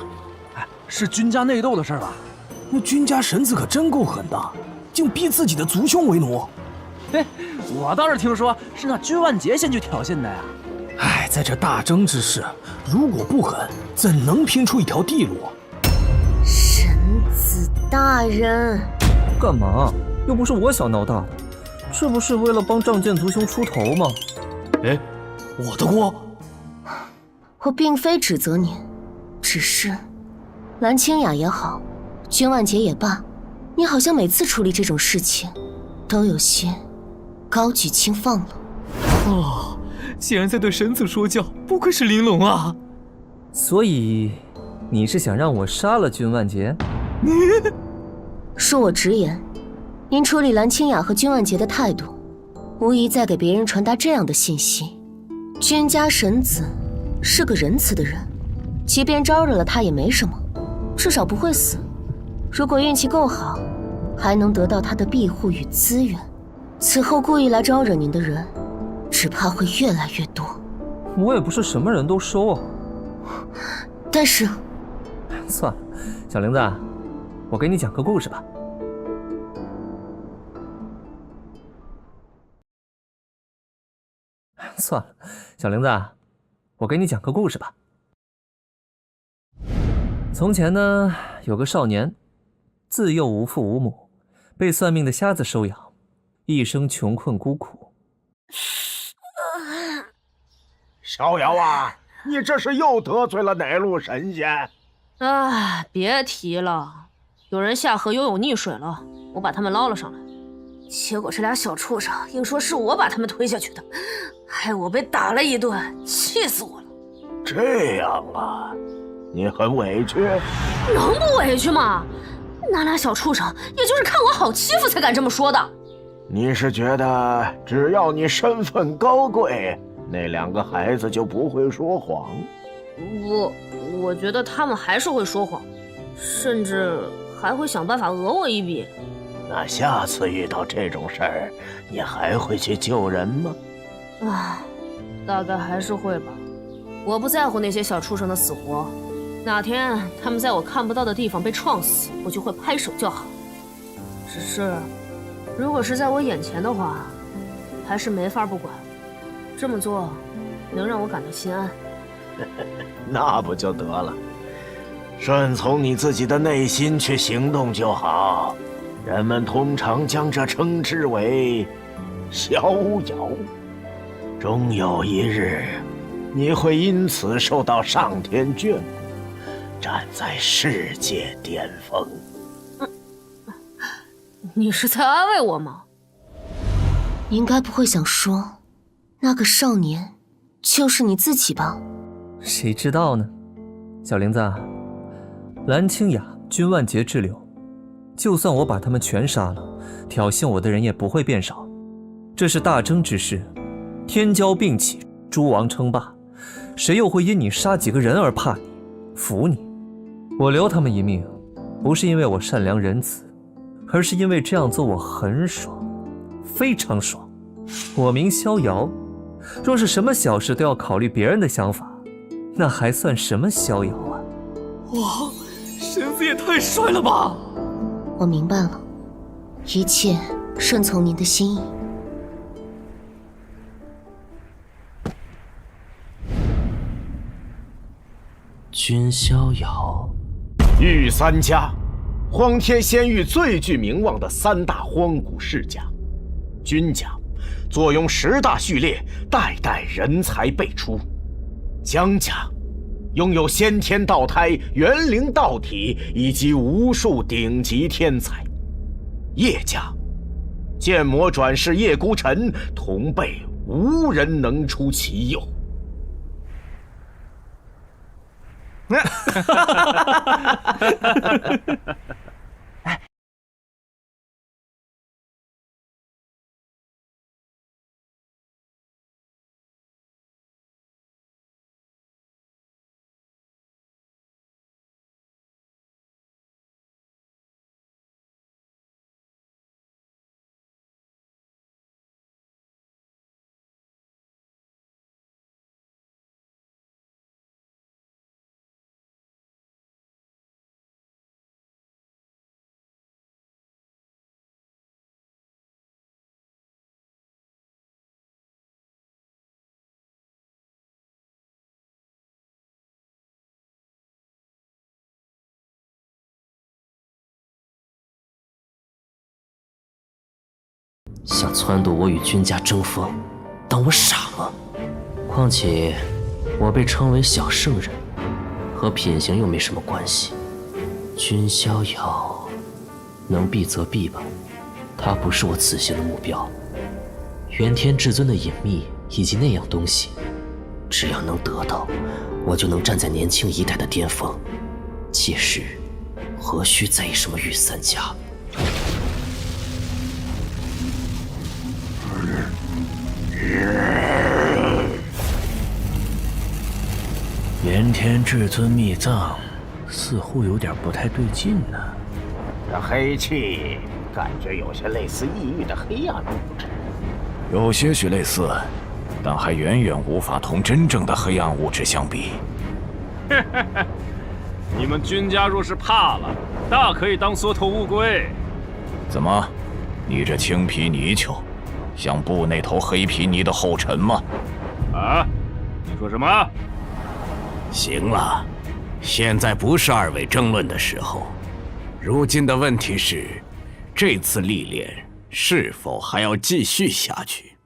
N: 是君家内斗的事吧？那君家神子可真够狠的，竟逼自己的族兄为奴。
K: 我倒是听说是那君万劫先去挑衅的呀。
N: 在这大争之势，如果不狠，怎能拼出一条地路？
G: 神子大人，
Q: 干嘛？又不是我想闹大的，这不是为了帮仗剑族兄出头吗？
N: 我的锅。
G: 我并非指责你，只是蓝清雅也好，君万劫也罢，你好像每次处理这种事情都有些高举轻放了。
A: 竟然在对神子说教，不愧是玲珑啊！
Q: 所以，你是想让我杀了君万劫？
C: 恕我直言，您处理蓝清雅和君万劫的态度，无疑在给别人传达这样的信息：君家神子是个仁慈的人，即便招惹了他也没什么，至少不会死。如果运气够好，还能得到他的庇护与资源。此后故意来招惹您的人，只怕会越来越多。
Q: 我也不是什么人都收啊。
C: 但是，
Q: 算了，小玲子，我给你讲个故事吧。算了，小玲子，我给你讲个故事吧。从前呢，有个少年，自幼无父无母，被算命的瞎子收养，一生穷困孤苦。
B: 逍遥啊，你这是又得罪了哪路神仙？
M: 哎，别提了，有人下河游泳溺水了，我把他们捞了上来，结果这俩小畜生硬说是我把他们推下去的，害我被打了一顿，气死我了。
B: 这样啊，你很委屈？
M: 能不委屈吗？那俩小畜生也就是看我好欺负才敢这么说的。
B: 你是觉得只要你身份高贵，那两个孩子就不会说谎？
M: 我觉得他们还是会说谎，甚至还会想办法讹我一笔。
B: 那下次遇到这种事儿，你还会去救人吗？
M: 唉，大概还是会吧。我不在乎那些小畜生的死活，哪天他们在我看不到的地方被撞死，我就会拍手叫好。只是，如果是在我眼前的话，还是没法不管。这么做能让我感到心安。
B: 那不就得了？顺从你自己的内心去行动就好。人们通常将这称之为逍遥。终有一日，你会因此受到上天眷顾，站在世界巅峰。
M: 你是在安慰我吗？
C: 你应该不会想说，那个少年就是你自己吧？
Q: 谁知道呢？小玲子，蓝清雅、君万劫之流，就算我把他们全杀了，挑衅我的人也不会变少。这是大争之势，天骄并起，诸王称霸，谁又会因你杀几个人而怕你、服你？我留他们一命，不是因为我善良仁慈，而是因为这样做我很爽，非常爽。我名逍遥，若是什么小事都要考虑别人的想法，那还算什么逍遥啊？
N: 哇，神子也太帅了吧！
C: 我明白了，一切顺从您的心意。
J: 君逍遥，
B: 御三家，荒天仙域最具名望的三大荒古世家。君家坐拥10大序列，代代人才辈出。姜家拥有先天道胎、元灵道体以及无数顶级天才。叶家剑魔转世叶孤尘，同辈无人能出其右。
J: 想撺掇我与君家争锋，当我傻吗？况且我被称为小圣人，和品行又没什么关系。君逍遥能避则避吧，他不是我此行的目标。元天至尊的隐秘以及那样东西，只要能得到，我就能站在年轻一代的巅峰。届时，何须在意什么御三家？
T: 炎天至尊秘藏似乎有点不太对劲呢。
B: 这黑气感觉有些类似异域的黑暗物质。
F: 有些许类似，但还远远无法同真正的黑暗物质相比。
H: 你们君家若是怕了，大可以当缩头乌龟。
F: 怎么，你这青皮泥鳅，想步那头黑皮泥的后尘吗？
H: 啊？你说什么？
D: 行了，现在不是二位争论的时候。如今的问题是，这次历练是否还要继续下去？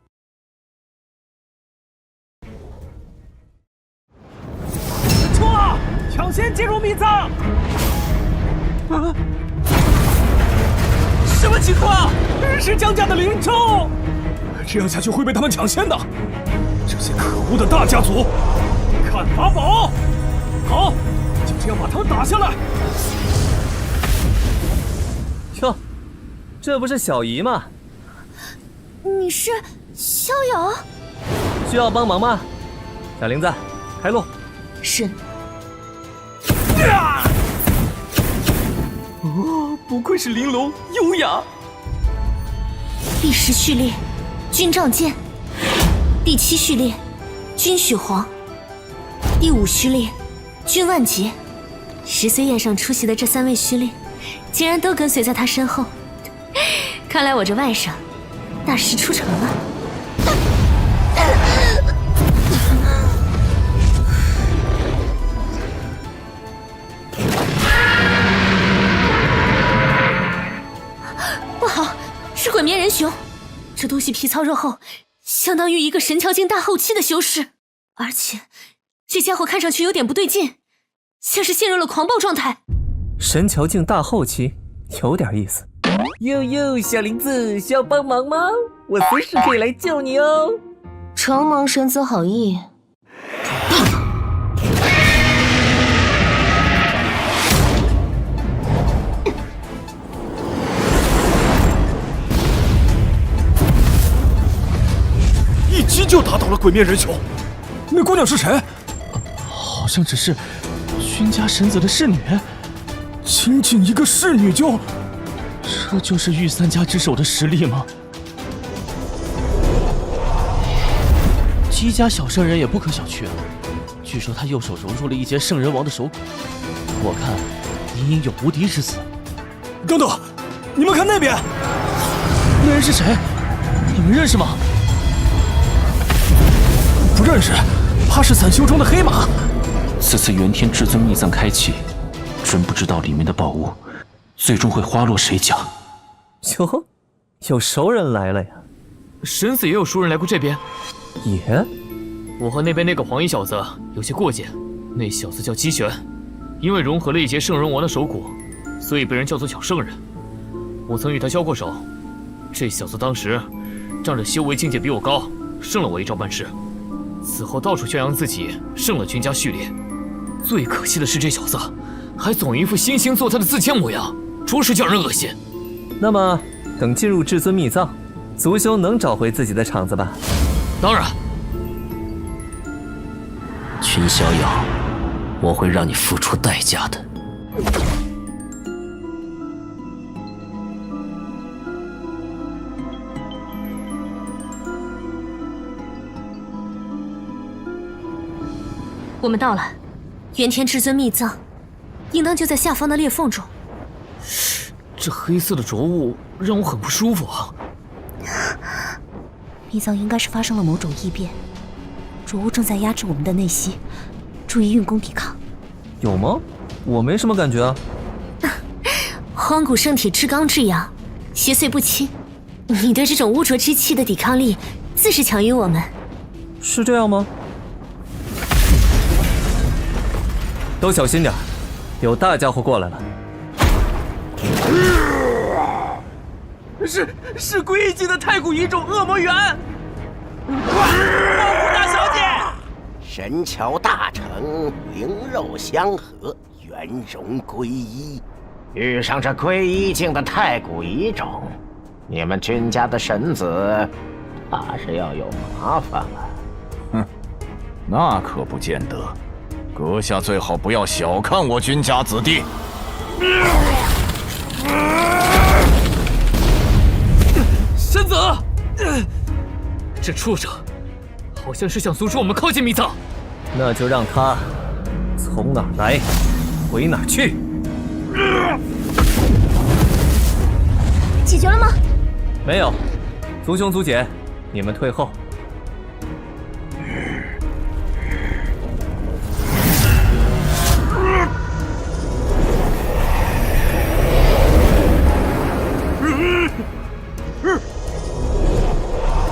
L: 出啊！抢先进入秘藏！啊！什么情况？是江家的灵州！这样下去会被他们抢先的。这些可恶的大家族！看法宝！好，就这样把他们打下来。
Q: 哟，这不是小姨吗？
G: 你是逍遥？
Q: 需要帮忙吗？小玲子，开路。
G: 是。
L: 哦，不愧是玲珑，优雅。
G: 第10序列，军杖剑；第7序列，军血皇；第5序列，军万劫。10岁宴上出席的这3位序列，竟然都跟随在他身后。看来我这外甥大师出城了。不好，是鬼面人熊！这东西皮糙肉厚，相当于一个神桥境大后期的修士，而且这家伙看上去有点不对劲，像是陷入了狂暴状态。
Q: 神桥境大后期，有点意思。哟，小林子，需要帮忙吗？我随时可以来救你哦。
G: 承蒙神子好意。
L: 一击就打倒了鬼面人熊。那姑娘是谁？
I: 好像只是君家神子的侍女。
L: 仅仅一个侍女就……
I: 这就是御三家之首的实力吗？姬家小圣人也不可小觑啊！据说他右手融入了一截圣人王的手骨，我看隐隐有无敌之词。
L: 等等，你们看那边，
I: 那人是谁？你们认识吗？
L: 不认识，怕是散修中的黑马。
I: 此次元天至尊秘藏开启，真不知道里面的宝物最终会花落谁家。
Q: 哟，有熟人来了呀！
A: 神子也有熟人来过这边。
Q: 也，
A: 我和那边那个黄衣小子有些过节。那小子叫姬玄，因为融合了一截圣人王的手骨，所以被人叫做小圣人。我曾与他交过手，这小子当时仗着修为境界比我高，胜了我一招半式。此后到处宣扬自己胜了君家序列。最可惜的是，这小子还总一副惺惺作态的自谦模样，着实叫人恶心。
Q: 那么，等进入至尊秘藏，族兄能找回自己的场子吧？
A: 当然。
J: 君逍遥，我会让你付出代价的。
G: 我们到了，元天至尊秘藏，应当就在下方的裂缝中。
A: 这黑色的浊物让我很不舒服啊！
G: 秘藏应该是发生了某种异变，浊物正在压制我们的内息，注意运功抵抗。
Q: 有吗？我没什么感觉啊。
G: 荒古圣体至刚至阳，邪祟不侵。你对这种污浊之气的抵抗力，自是强于我们。
Q: 是这样吗？都小心点，有大家伙过来了。
L: 是归级的太古遗种恶魔猿！快，保护大小姐！
E: 神桥大成，灵肉相合，圆融归一。遇上这归一境的太古遗种，你们君家的神子怕是要有麻烦了。
D: 哼，那可不见得。阁下最好不要小看我君家子弟。
A: 神子，这畜生好像是想阻止我们靠近迷藏。
Q: 那就让他从哪儿来，回哪儿去。
G: 解决了吗？
Q: 没有，族兄族姐，你们退后。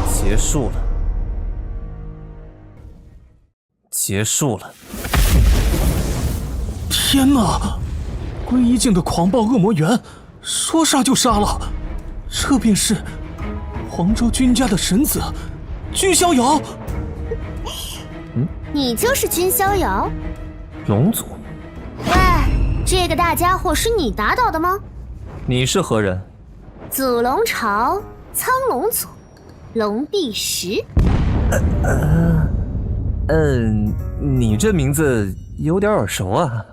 Q: 结束了，结束了。
L: 天哪！归一境的狂暴恶魔猿，说杀就杀了，这便是黄州君家的神子君逍遥。
G: 你就是君逍遥？
Q: 龙族。
G: 喂，这个大家伙是你打倒的吗？
Q: 你是何人？
G: 祖龙朝苍龙族，龙帝石。
Q: 你这名字有点耳熟啊。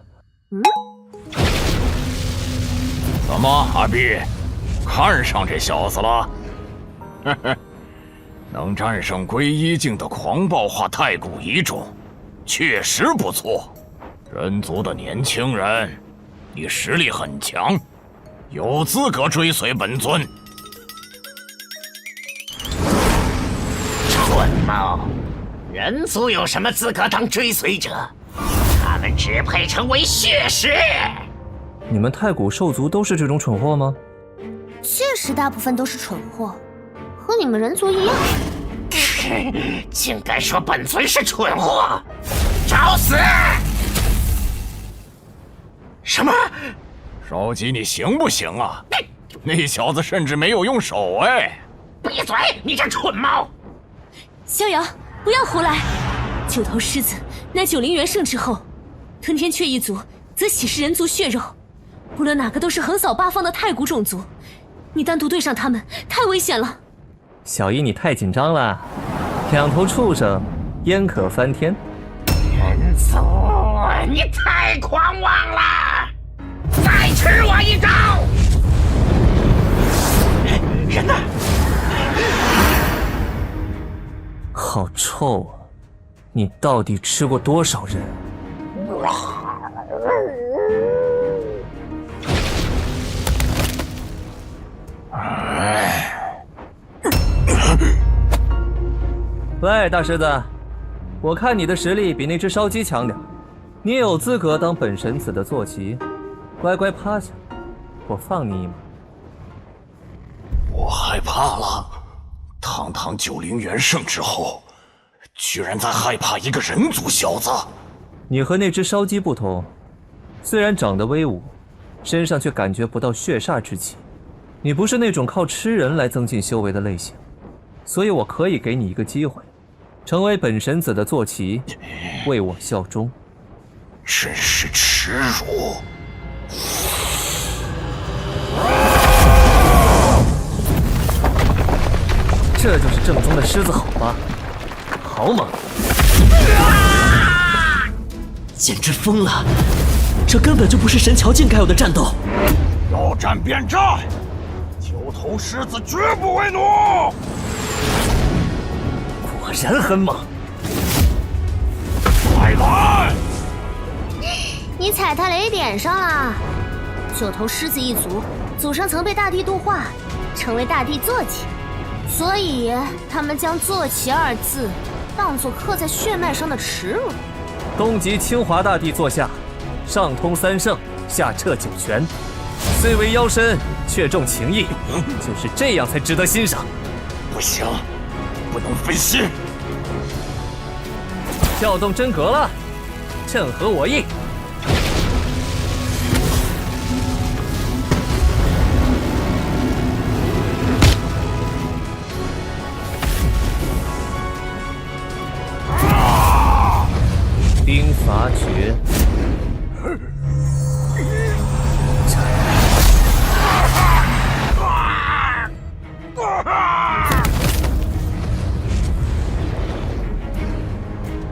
D: 怎么，阿碧，看上这小子了？呵呵，能战胜归一境的狂暴化太古遗种，确实不错。人族的年轻人，你实力很强，有资格追随本尊。
E: 蠢猫，人族有什么资格当追随者？他们只配成为血食。
Q: 你们太古兽族都是这种蠢货吗？
G: 确实，大部分都是蠢货，和你们人族一样。
E: 竟敢说本尊是蠢货，找死！什么？
D: 少吉，你行不行啊？那小子甚至没有用手哎！
E: 闭嘴，你这蠢猫！
C: 逍遥，不要胡来！九头狮子乃九灵元圣之后，吞天雀一族则喜食人族血肉，不论哪个都是横扫八方的太古种族。你单独对上他们，太危险了。
Q: 小姨，你太紧张了，两头畜生，焉可翻天？
E: 人族，你太狂妄了！再吃我一招！人呢？
Q: 好臭啊！你到底吃过多少人？喂，大狮子，我看你的实力比那只烧鸡强点，你也有资格当本神子的坐骑。乖乖趴下，我放你一马。
D: 我害怕了，堂堂九灵元圣之后，居然在害怕一个人族小子。
Q: 你和那只烧鸡不同，虽然长得威武，身上却感觉不到血煞之气。你不是那种靠吃人来增进修为的类型，所以我可以给你一个机会，成为本神子的坐骑，为我效忠。
D: 真是耻辱！
Q: 这就是正宗的狮子吼吧，好猛！
K: 简直疯了，这根本就不是神桥境该有的战斗。
S: 要战便战，九头狮子绝不为奴。
Q: 果然很猛。
S: 快来！
G: 你踩他雷点上了。九头狮子一族祖上曾被大帝度化，成为大帝坐骑，所以他们将坐骑二字当作刻在血脉上的耻辱。
Q: 东极清华大帝座下，上通三圣，下彻九泉，虽为妖身，却重情义，就是这样才值得欣赏。
D: 不行，不能分心。
Q: 调动真格了，正合我意。罚绝。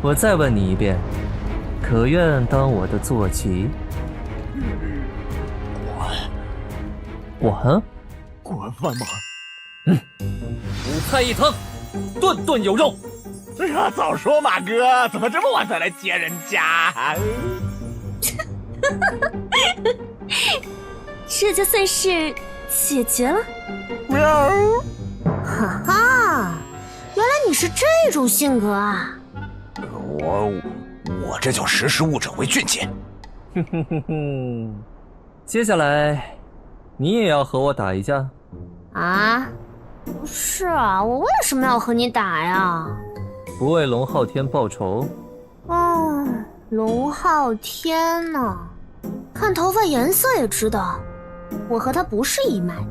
Q: 我再问你一遍，可愿当我的坐骑？滚！
N: 滚饭吗？
Q: 五菜一汤，顿顿有肉。
N: 早说嘛，哥，怎么这么晚才来接人家？
G: 这就算是解决了。哈哈，原来你是这种性格啊！
N: 我这叫识时务者为俊杰。
Q: 接下来，你也要和我打一架？
G: 啊？是啊，我为什么要和你打呀？
Q: 不为龙昊天报仇？
G: 龙昊天呢？看头发颜色也知道，我和他不是一脉的。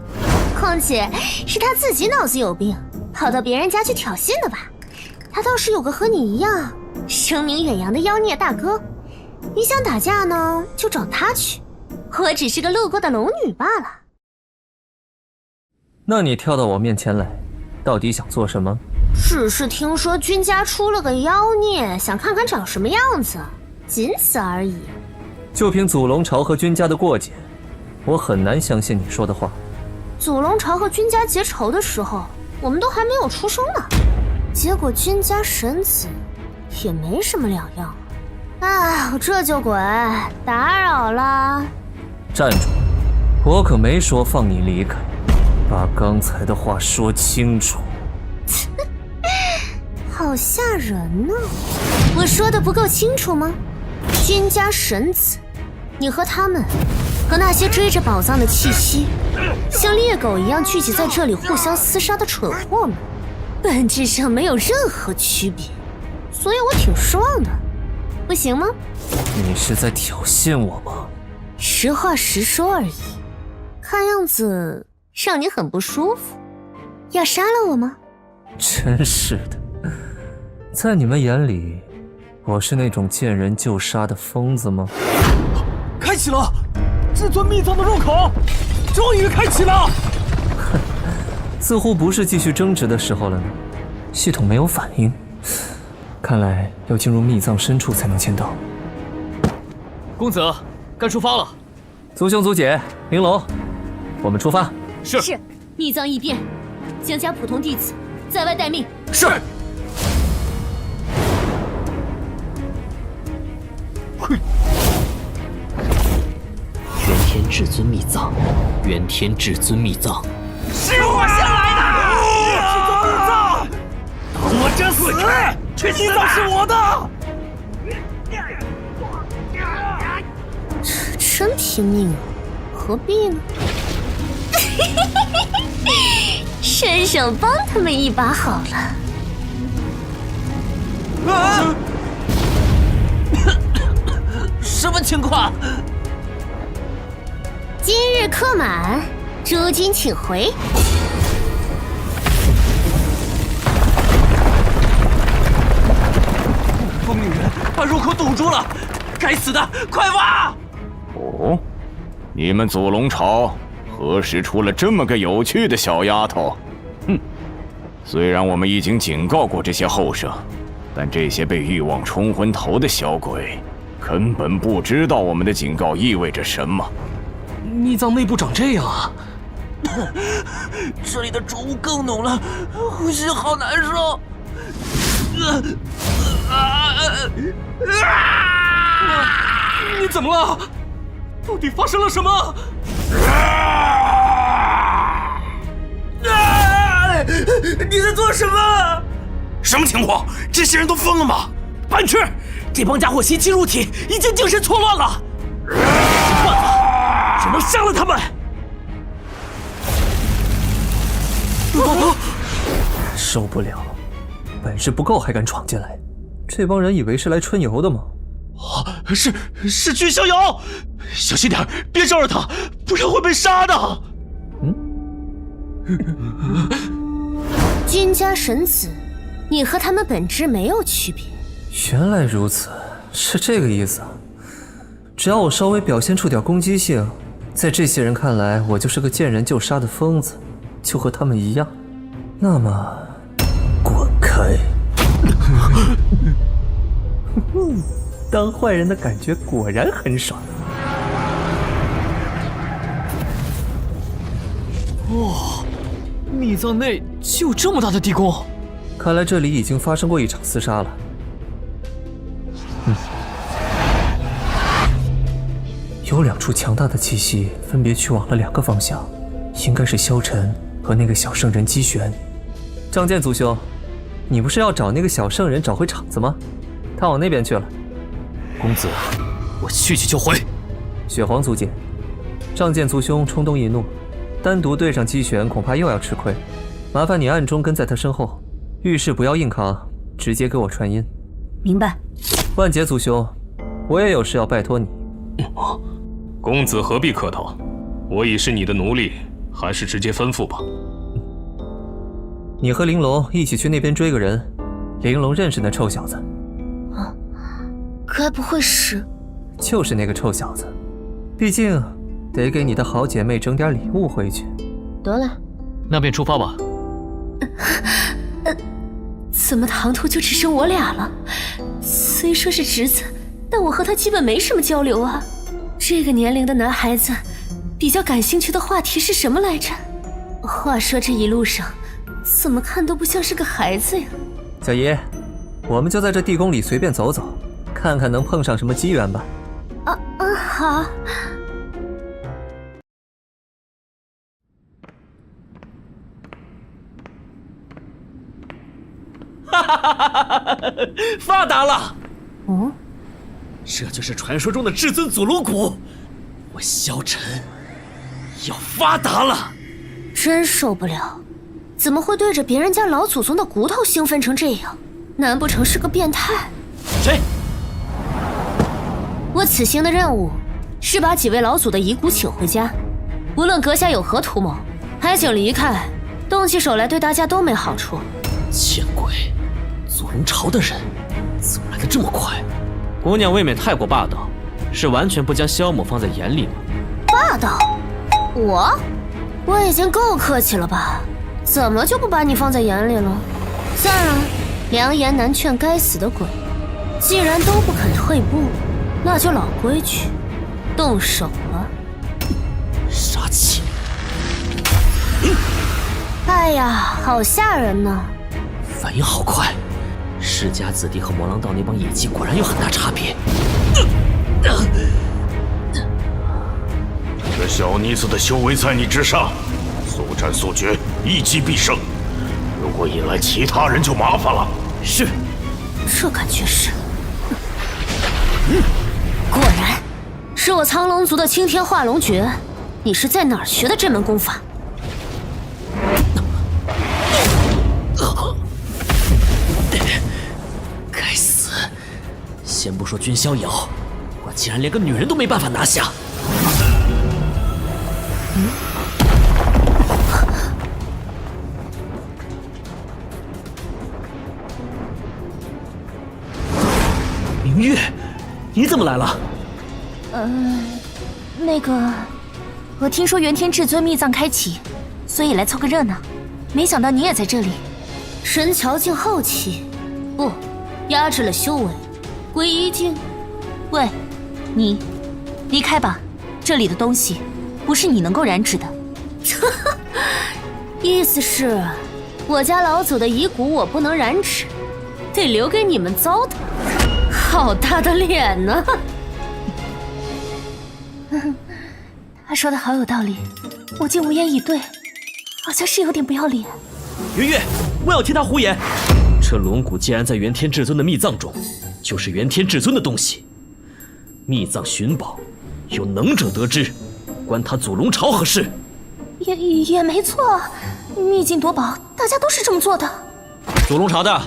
G: 况且是他自己脑子有病，跑到别人家去挑衅的吧？他倒是有个和你一样声名远扬的妖孽大哥。你想打架呢，就找他去，我只是个路过的龙女罢了。
Q: 那你跳到我面前来，到底想做什么？
G: 只是听说君家出了个妖孽，想看看长什么样子，仅此而已。
Q: 就凭祖龙朝和君家的过节，我很难相信你说的话。
G: 祖龙朝和君家结仇的时候，我们都还没有出生呢，结果君家神子也没什么两样。我这就滚，打扰了。
Q: 站住！我可没说放你离开，把刚才的话说清楚。
G: 好吓人呢！我说的不够清楚吗？君家神子，你和他们，和那些追着宝藏的气息，像猎狗一样聚集在这里互相厮杀的蠢货们，本质上没有任何区别，所以我挺失望的。不行吗？
Q: 你是在挑衅我吗？
G: 实话实说而已。看样子让你很不舒服，要杀了我吗？
Q: 真是的，在你们眼里，我是那种见人就杀的疯子吗？
L: 开启了，至尊秘藏的入口，终于开启了。
Q: 似乎不是继续争执的时候了呢。系统没有反应，看来要进入秘藏深处才能签到。
A: 公子，该出发了。
Q: 族兄族姐，玲珑，我们出发。
C: 是。秘藏异变，江家普通弟子在外待命。
A: 是。
J: 元天至尊秘藏，元天至尊秘藏，
N: 是我先来的！至尊秘藏，等我真死！秘藏是我的！
G: 真拼命，何必呢？伸手帮他们一把好了。
K: 什么情况？
G: 今日客满，诸君请回。
K: 疯女人把入口堵住了，该死的，快挖！
F: 哦，你们祖龙朝何时出了这么个有趣的小丫头？虽然我们已经警告过这些后生，但这些被欲望冲昏头的小鬼根本不知道我们的警告意味着什么。
K: 秘藏内部长这样啊？这里的浊雾更浓了，呼吸好难受。
L: 你怎么了？到底发生了什么？
K: 你在做什么？
N: 什么情况？这些人都疯了吗？
K: 白痴！这帮家伙袭击入体，已经精神错乱了。没办法，只能杀了他们。
Q: 受不了，本事不够还敢闯进来，这帮人以为是来春游的吗？
N: 是君逍遥，小心点，别招惹他，不然会被杀的。
G: 君家神子，你和他们本质没有区别。
Q: 原来如此，是这个意思。只要我稍微表现出点攻击性，在这些人看来，我就是个见人就杀的疯子，就和他们一样。那么，滚开！当坏人的感觉果然很爽。
A: 哇，秘藏内就这么大的地宫，
Q: 看来这里已经发生过一场厮杀了。有2处强大的气息分别去往了2个方向，应该是萧晨和那个小圣人姬玄。仗剑族兄，你不是要找那个小圣人找回场子吗？他往那边去了。
A: 公子，我去就回。
Q: 血皇族见，仗剑族兄冲动易怒，单独对上姬玄恐怕又要吃亏。麻烦你暗中跟在他身后，遇事不要硬扛，直接给我传音。
C: 明白。
Q: 万劫族兄，我也有事要拜托你。
F: 公子何必客套？我已是你的奴隶，还是直接吩咐吧。
Q: 你和玲珑一起去那边追个人，玲珑认识那臭小子。
C: 啊，该不会是……
Q: 就是那个臭小子，毕竟得给你的好姐妹整点礼物回去。
C: 得了，
A: 那便出发吧。
C: 怎么唐突就只剩我俩了？虽说是侄子，但我和他基本没什么交流啊。这个年龄的男孩子，比较感兴趣的话题是什么来着？话说这一路上，怎么看都不像是个孩子呀。
Q: 小姨，我们就在这地宫里随便走走，看看能碰上什么机缘吧。
C: 好。
K: 发达了！
C: 哦，
K: 这就是传说中的至尊祖龙骨，我萧晨要发达了！
C: 真受不了，怎么会对着别人家老祖宗的骨头兴奋成这样？难不成是个变态？
K: 谁？
C: 我此行的任务是把几位老祖的遗骨请回家，无论阁下有何图谋，还请离开，动起手来对大家都没好处。
J: 见鬼！祖龙朝的人怎么来得这么快？姑娘未免太过霸道，是完全不将萧母放在眼里吗？
C: 霸道？我已经够客气了吧？怎么就不把你放在眼里了？算了，良言难劝该死的鬼。既然都不肯退步，那就老规矩，动手了。
J: 杀气！
C: 哎呀，好吓人呢！
J: 反应好快，世家子弟和魔狼道那帮野鸡果然有很大差别。
S: 这小妮子的修为在你之上，速战速决，一击必胜。如果引来其他人就麻烦了。
J: 是，
C: 这感觉是……果然，是我苍龙族的青天化龙诀。你是在哪儿学的这门功法？
J: 该死！先不说君逍遥，我竟然连个女人都没办法拿下。明月，你怎么来了？
G: 那个，我听说元天至尊秘藏开启，所以来凑个热闹。没想到你也在这里。
C: 神桥境后期，不，压制了修为，皈依境。
G: 喂，你离开吧，这里的东西不是你能够染指的。
C: 意思是，我家老祖的遗骨我不能染指，得留给你们糟蹋。好大的脸呢！
G: 他说的好有道理，我竟无言以对，好像是有点不要脸。
J: 圆月，不要听他胡言。这龙骨既然在元天至尊的秘藏中，就是元天至尊的东西。秘藏寻宝，有能者得知，关他祖龙朝何事？
G: 也没错，秘境夺宝，大家都是这么做的。
J: 祖龙朝的，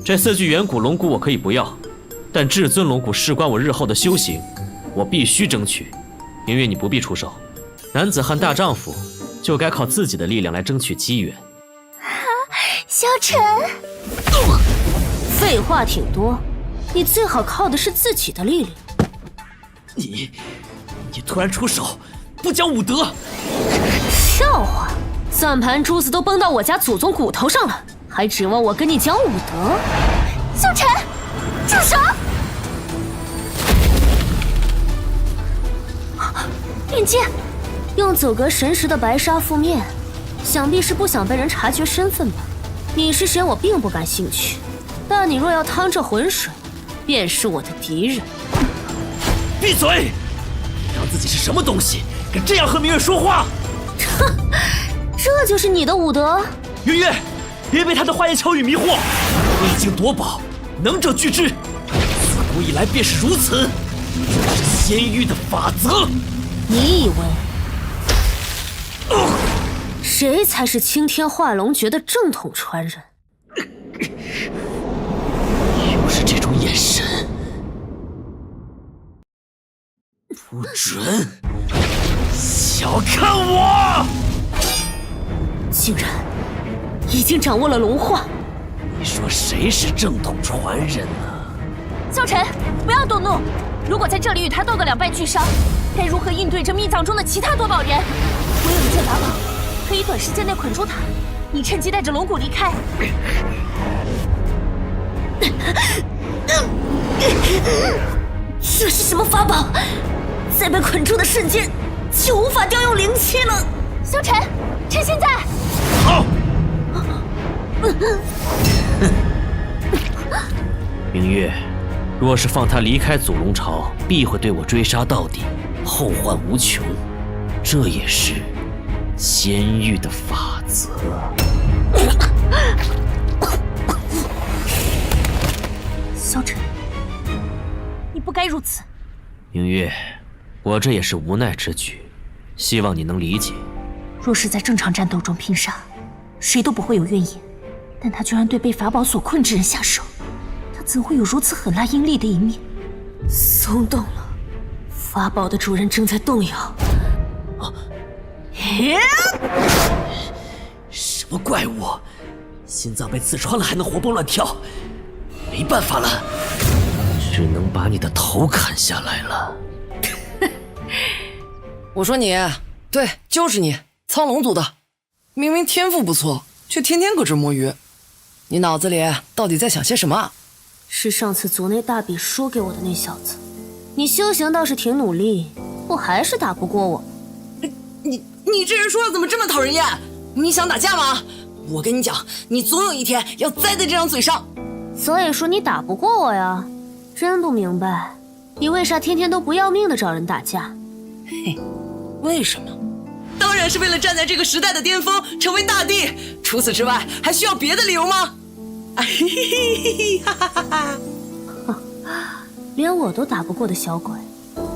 J: 这4具远古龙骨我可以不要，但至尊龙骨事关我日后的修行，我必须争取。明月，你不必出手，男子汉大丈夫就该靠自己的力量来争取机缘。
G: 萧晨，
C: 废话挺多，
M: 你最好靠的是自己的力量。
N: 你突然出手，不讲武德！
M: 笑话，算盘珠子都崩到我家祖宗骨头上了，还指望我跟你讲武德？
G: 萧晨，住手！
M: 链剑，用走格神石的白纱覆面，想必是不想被人察觉身份吧？你是谁我并不感兴趣，但你若要趟这浑水，便是我的敌人。
N: 闭嘴！你当自己是什么东西，敢这样和明月说话？
M: 哼，这就是你的武德？
N: 云月，别被他的花言巧语迷惑。未经夺宝，能者居之，自古以来便是如此，这是仙域的法则。
M: 你以为谁才是青天化龙诀的正统传人？
N: 又是这种眼神，不准小看我！
M: 竟然已经掌握了龙化。
N: 你说谁是正统传人呢？
G: 萧晨，不要动怒。如果在这里与他斗个两败俱伤，该如何应对这秘藏中的其他夺宝人？我有一件法宝，可以短时间内捆住他。你趁机带着龙骨离开。
M: 这是什么法宝？在被捆住的瞬间，就无法调用灵气了。
G: 萧晨，趁现在。
N: 好。
J: 明月，若是放他离开祖龙朝，必会对我追杀到底，后患无穷。这也是仙域的法则。
G: 萧晨，你不该如此。
J: 明月，我这也是无奈之举，希望你能理解。
G: 若是在正常战斗中拼杀，谁都不会有怨言，但他居然对被法宝所困之人下手，他怎会有如此狠辣阴厉的一面？
M: 松动了，法宝的主人正在动摇。
N: 什么怪物？心脏被刺穿了还能活蹦乱跳？没办法了，
J: 只能把你的头砍下来了。
R: 我说你，对，就是你，苍龙族的，明明天赋不错，却天天搁这摸鱼。你脑子里到底在想些什么？
M: 是上次族内大比输给我的那小子。你修行倒是挺努力，不还是打不过我？
R: 你这人说话怎么这么讨人厌？你想打架吗？我跟你讲，你总有一天要栽在这张嘴上。
M: 所以说你打不过我呀？真不明白，你为啥天天都不要命的找人打架？
R: 嘿，为什么？当然是为了站在这个时代的巅峰，成为大帝。除此之外，还需要别的理由吗？
M: 连我都打不过的小鬼，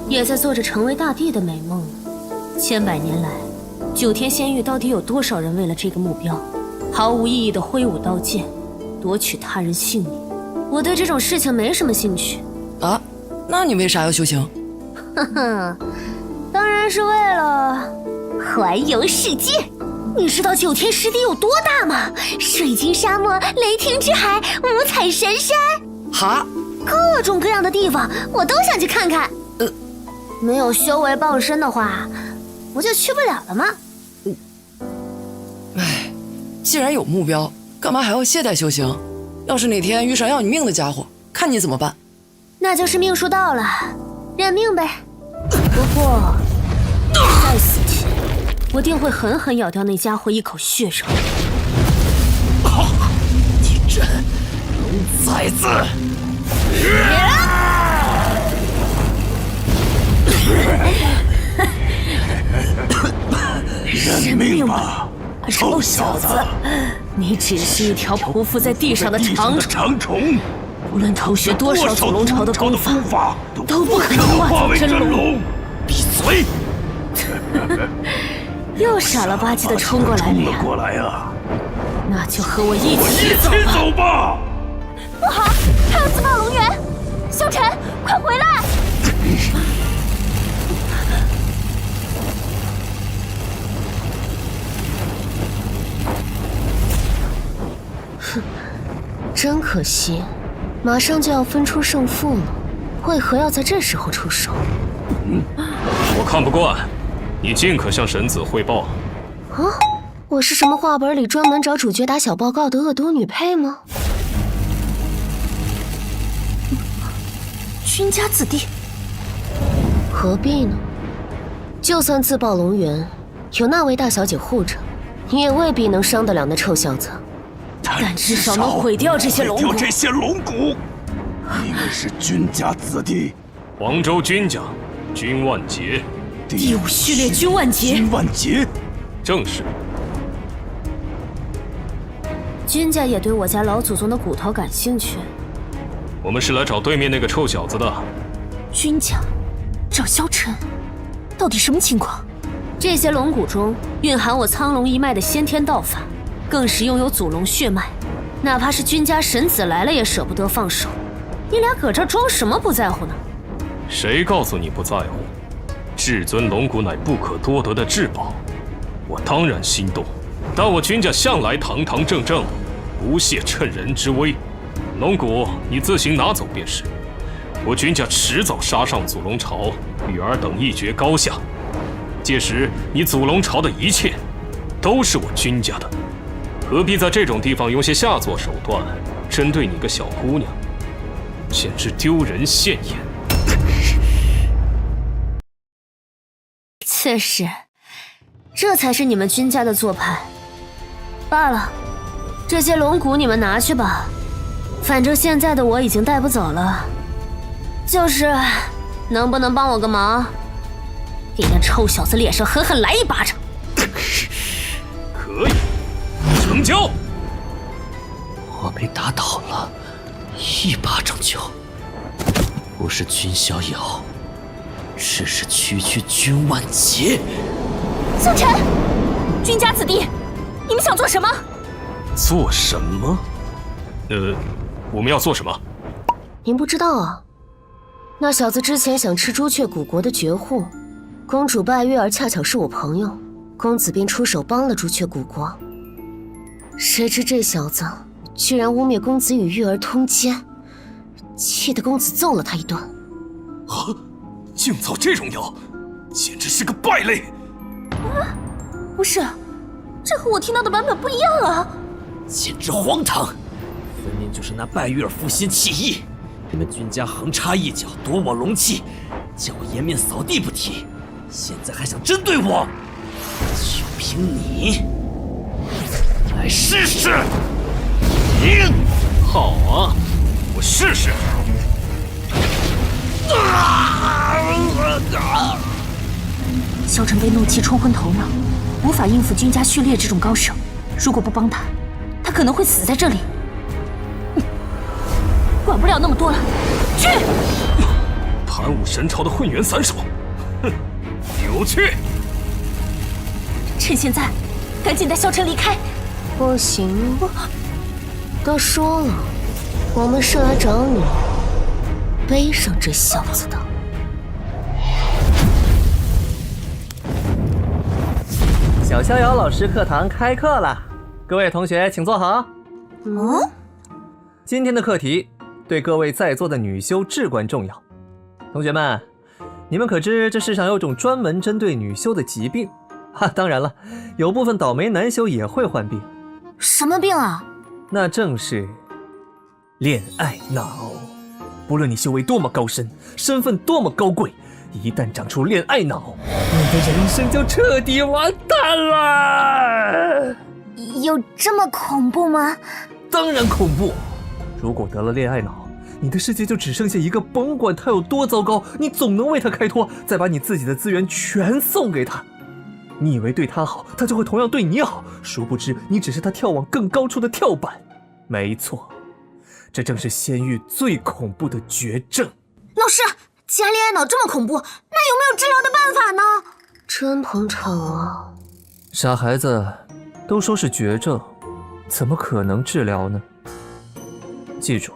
M: 也在做着成为大帝的美梦。千百年来，9天仙域到底有多少人为了这个目标，毫无意义的挥舞刀剑，夺取他人性命？我对这种事情没什么兴趣。
R: 啊？那你为啥要修行？
M: 哼哼，当然是为了环游世界。你知道9天实地有多大吗？水晶沙漠、雷霆之海、五彩神山，
R: 哈，
M: 各种各样的地方，我都想去看看。没有修为傍身的话，不就去不了了吗？
R: 唉，既然有目标，干嘛还要懈怠修行？要是哪天遇上要你命的家伙，看你怎么办？
M: 那就是命数到了，认命呗。不过，在死前，我定会狠狠咬掉那家伙一口血肉。
N: 你这龙崽子！
M: 认命吧，臭小子！你只是一条匍匐在地上的长虫，无论偷学多少祖龙朝的功法，都不可能化作真龙。
N: 闭嘴！
M: 又傻了吧唧的冲过来了呀！
N: 过来啊！
M: 那就和我一起走吧！
G: 不好，他要自爆龙源！萧晨，快回来！
M: 哼，真可惜，
G: 马上就要分出胜负了，为何要在这时候出手？
O: 我看不惯，你尽可向神子汇报。
G: 啊，我是什么画本里专门找主角打小报告的恶毒女配吗？君家子弟，何必呢？就算自报龙源，有那位大小姐护着，你也未必能伤得了那臭小子。
C: 但至少能毁掉这些龙骨。
B: 你们是君家子弟，
O: 黄州君家，君万劫。
C: 第五序列君万劫。
B: 君万劫，
O: 正是。
M: 君家也对我家老祖宗的骨头感兴趣。
O: 我们是来找对面那个臭小子的。
C: 君家找萧晨，到底什么情况？
M: 这些龙骨中蕴含我苍龙一脉的先天道法，更是拥有祖龙血脉。哪怕是君家神子来了，也舍不得放手。你俩搁这装什么不在乎呢？
O: 谁告诉你不在乎？至尊龙骨乃不可多得的至宝，我当然心动。但我君家向来堂堂正正，不屑趁人之危。龙骨你自行拿走便是。我君家迟早杀上祖龙朝，与尔等一决高下。届时你祖龙朝的一切，都是我君家的。何必在这种地方用些下作手段，针对你个小姑娘，简直丢人现眼。
M: 确实，这才是你们君家的做派。罢了，这些龙骨你们拿去吧，反正现在的我已经带不走了。就是能不能帮我个忙，给那臭小子脸上狠狠来一巴掌？
O: 可以，成交。
J: 我被打倒了，一巴掌就不是君逍遥，只是区区君万劫。
C: 萧晨，君家子弟，你们想做什么？
O: 做什么？我们要做什么？
G: 您不知道啊？那小子之前想吃朱雀古国的绝户，公主拜月儿恰巧是我朋友，公子便出手帮了朱雀古国。谁知这小子居然污蔑公子与月儿通奸，气得公子揍了他一顿。
L: 啊！竟造这种谣，简直是个败类！
C: 啊，不是，这和我听到的版本不一样啊！
K: 简直荒唐，分明就是那拜月儿负心弃义。你们君家横插一脚夺我龙气，叫我颜面扫地不提，现在还想针对我，就凭你来试试！
O: 好啊，我试试。
C: 萧晨被怒气冲昏头脑，无法应付君家序列这种高手，如果不帮他，他可能会死在这里。管不了那么多了，去！
O: 盘武神朝的混元散手，哼，有趣！
C: 趁现在，赶紧带萧晨离开。
G: 不行，都说了，我们是来找你背上这小子的。
Q: 小逍遥老师课堂开课了，各位同学请坐好。今天的课题对各位在座的女修至关重要。同学们，你们可知这世上有种专门针对女修的疾病？当然了，有部分倒霉男修也会患病。
C: 什么病啊？
Q: 那正是恋爱脑。不论你修为多么高深，身份多么高贵，一旦长出恋爱脑，你的人生就彻底完蛋了。
G: 有这么恐怖吗？
Q: 当然恐怖。如果得了恋爱脑，你的世界就只剩下一个，甭管他有多糟糕，你总能为他开脱，再把你自己的资源全送给他。你以为对他好，他就会同样对你好，殊不知你只是他跳往更高处的跳板。没错，这正是仙域最恐怖的绝症。
C: 老师，既然恋爱脑这么恐怖，那有没有治疗的办法呢？
G: 真捧场啊！
Q: 傻孩子，都说是绝症，怎么可能治疗呢？记住，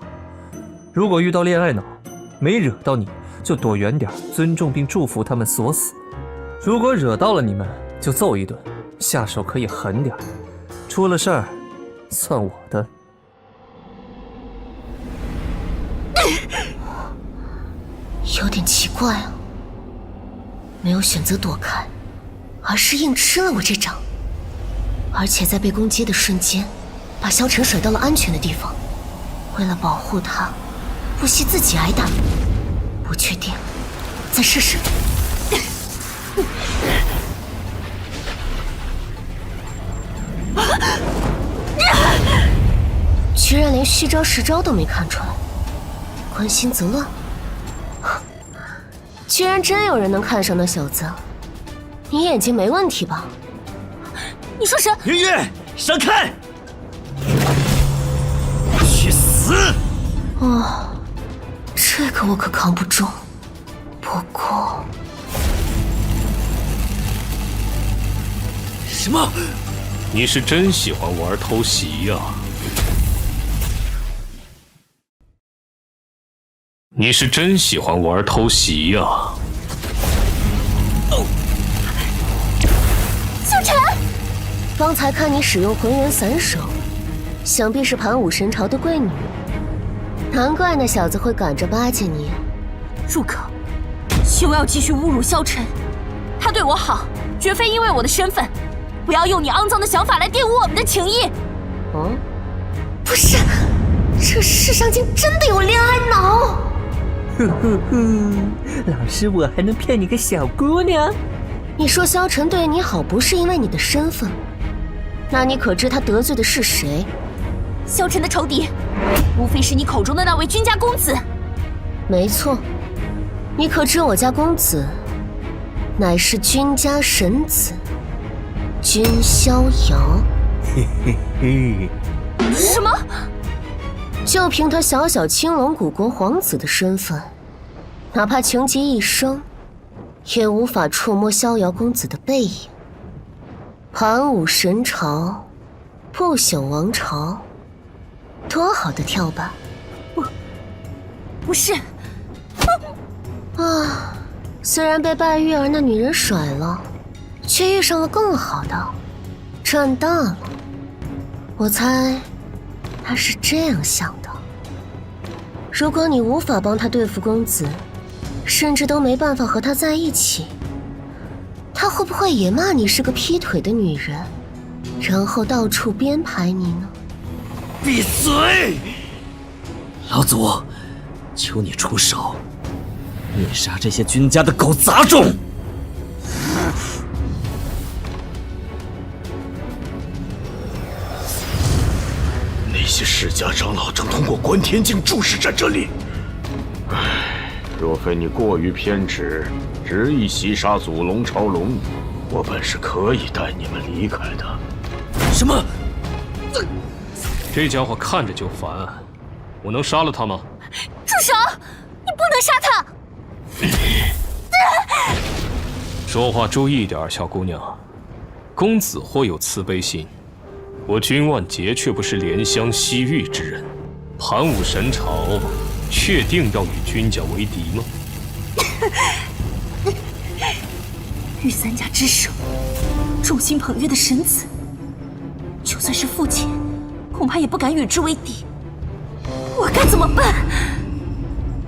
Q: 如果遇到恋爱脑，没惹到你就躲远点，尊重并祝福他们所死；如果惹到了你们，就揍一顿，下手可以狠点，出了事儿算我的。
C: 有点奇怪啊，没有选择躲开，而是硬吃了我这掌，而且在被攻击的瞬间，把萧晨甩到了安全的地方。为了保护他，不惜自己挨打。不确定，再试试。居然连虚招实招都没看出来，关心则乱。居然真有人能看上那小子，你眼睛没问题吧？
G: 你说什么？
N: 云月，闪开！去死！
C: 哦，这个我可扛不住。不过，
O: 什么？你是真喜欢玩偷袭呀？你是真喜欢玩偷袭呀？
C: 萧晨，刚才看你使用浑元散手，想必是盘武神朝的贵女，难怪那小子会赶着巴结你。
G: 住口！休要继续侮辱萧晨，他对我好，绝非因为我的身份。不要用你肮脏的想法来玷污我们的情谊。
C: 哦，不是，这世上竟真的有恋爱脑！
P: 呼呼呼，老师我还能骗你个小姑娘？
C: 你说萧晨对你好不是因为你的身份，那你可知他得罪的是谁？
G: 萧晨的仇敌，无非是你口中的那位君家公子。
C: 没错，你可知我家公子乃是君家神子君逍遥？
P: 嘿嘿嘿。
C: 什么？就凭他小小青龙古国皇子的身份，哪怕穷极一生，也无法触摸逍遥公子的背影。盘武神朝，不朽王朝，多好的跳板！
G: 不是。
C: 啊，虽然被拜玉儿那女人甩了，却遇上了更好的，赚大了。我猜他是这样想的：如果你无法帮他对付公子，甚至都没办法和他在一起，他会不会也骂你是个劈腿的女人，然后到处编排你呢？
N: 闭嘴！老祖，求你出手，灭杀这些君家的狗杂种！
B: 那些世家长老正通过观天镜注视着这里。
S: 唉，若非你过于偏执，执意袭杀祖龙朝龙女，我本是可以带你们离开的。
N: 什么？
O: 这家伙看着就烦，我能杀了他吗？
G: 住手！你不能杀他！
O: 说话注意点，小姑娘。公子或有慈悲心，我君万劫却不是怜香惜玉之人。盘武神朝确定要与君家为敌吗？
G: 御三家之首，众星捧月的神子，就算是父亲，恐怕也不敢与之为敌。我该怎么办？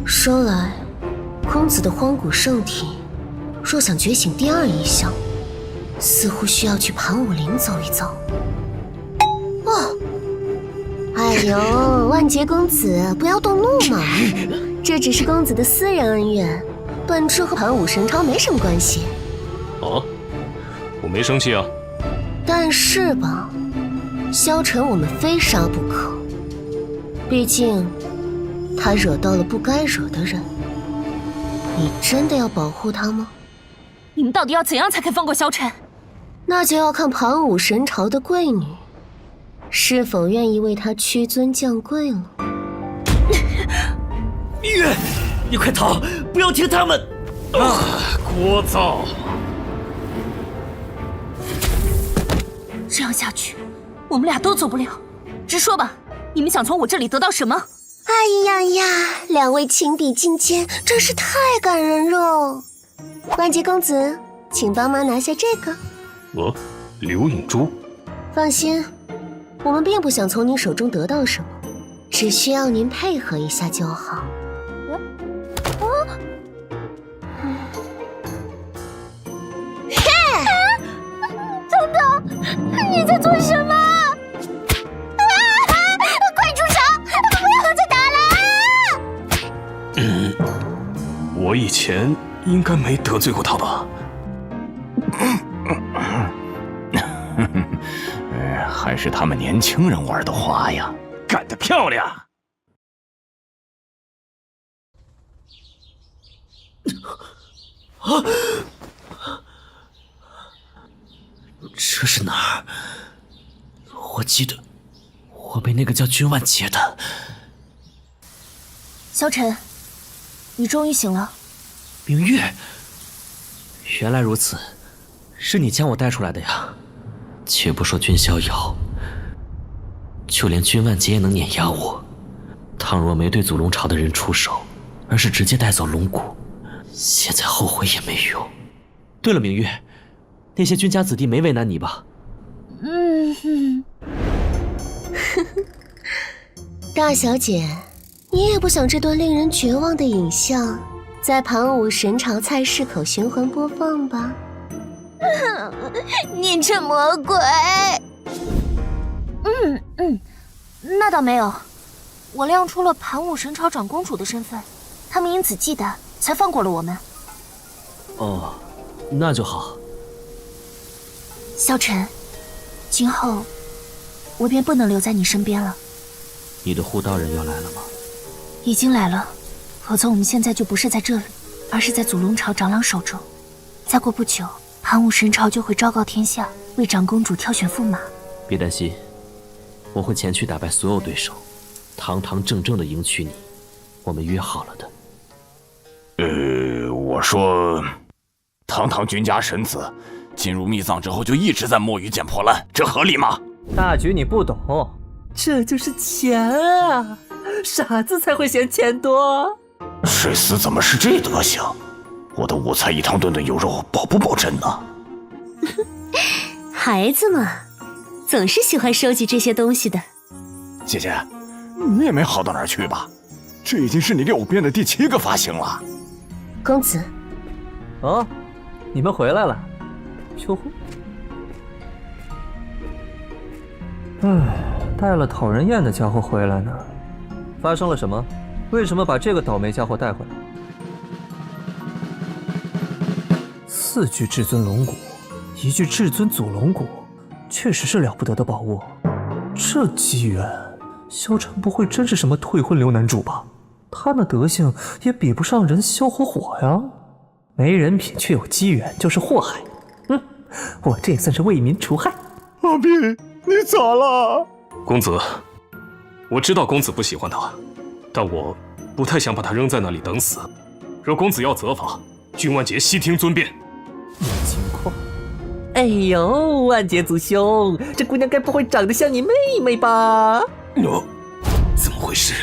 C: 说来，公子的荒古圣体，若想觉醒第二异象，似乎需要去盘武陵走一走。哦，哎呦，万劫公子，不要动怒嘛，这只是公子的私人恩怨，本质和盘武神朝没什么关系。
O: 啊，我没生气啊。
C: 但是吧，萧晨我们非杀不可，毕竟他惹到了不该惹的人。你真的要保护他吗？
G: 你们到底要怎样才肯放过萧晨？
C: 那就要看盘武神朝的贵女是否愿意为他屈尊降贵了。
N: 月，你快逃！不要听他们！
O: 聒噪！
G: 这样下去，我们俩都走不了。直说吧，你们想从我这里得到什么？
C: 哎呀呀，两位情比金坚，真是太感人了。万劫公子，请帮忙拿下这个。
O: 流影珠。
C: 放心，我们并不想从你手中得到什么，只需要您配合一下就好。
F: 前应该没得罪过他吧？
T: 还是他们年轻人玩的花呀！
F: 干得漂亮！
K: 啊！这是哪儿？我记得我被那个叫君万劫的。
G: 萧晨，你终于醒了。
K: 明月，原来如此，是你将我带出来的呀。且不说君逍遥，就连君万劫也能碾压我。倘若没对祖龙朝的人出手，而是直接带走龙骨，现在后悔也没用。对了，明月，那些君家子弟没为难你吧？
G: 大小姐，你也不想这段令人绝望的影像在盘武神朝菜市口循环播放吧？你这魔鬼！那倒没有，我亮出了盘武神朝长公主的身份，他们因此忌惮，才放过了我们。
K: 哦，那就好。
G: 萧晨，今后我便不能留在你身边了。
K: 你的护道人要来了吗？
G: 已经来了，否则我们现在就不是在这里，而是在祖龙朝长老手中。再过不久，盘武神朝就会昭告天下，为长公主挑选驸马。
K: 别担心，我会前去打败所有对手，堂堂正正的迎娶你。我们约好了的。
T: 我说，堂堂君家神子，进入密藏之后就一直在摸鱼捡破烂，这合理吗？
Q: 大局你不懂，这就是钱啊！傻子才会嫌钱多。
T: 水司怎么是这德行？我的5菜1汤炖的牛肉保不保真呢？
C: 孩子嘛，总是喜欢收集这些东西的。
T: 姐姐，你也没好到哪儿去吧？这已经是你给我编的第7个发型了。
G: 公子，
Q: 哦，你们回来了。秋呼。带了讨人厌的家伙回来呢。发生了什么？为什么把这个倒霉家伙带回来？4具至尊龙骨，1具至尊祖龙骨，确实是了不得的宝物。这机缘，萧晨不会真是什么退婚留男主吧？他那德行也比不上人萧火火呀。没人品却有机缘，就是祸害。我这也算是为民除害。
F: 阿碧，你咋了？公子，我知道公子不喜欢他，但我不太想把他扔在那里等死。若公子要责罚，君万劫悉听尊便。
Q: 有情况。哎呦，万劫族兄，这姑娘该不会长得像你妹妹吧？
F: 怎么回事？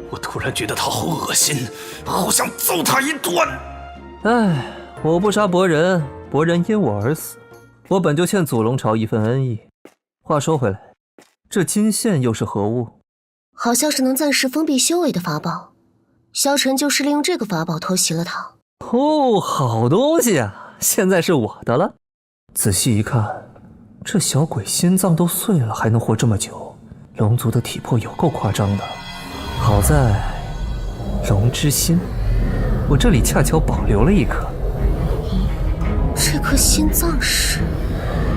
F: 我突然觉得她好恶心，好想揍她一顿。
Q: 唉，我不杀伯仁，伯仁因我而死。我本就欠祖龙朝一份恩义。话说回来，这金线又是何物？
G: 好像是能暂时封闭修为的法宝。萧晨就是利用这个法宝偷袭了他。
Q: 哦，好东西啊！现在是我的了。仔细一看，这小鬼心脏都碎了，还能活这么久，龙族的体魄有够夸张的。好在龙之心，我这里恰巧保留了1颗。
G: 这颗心脏是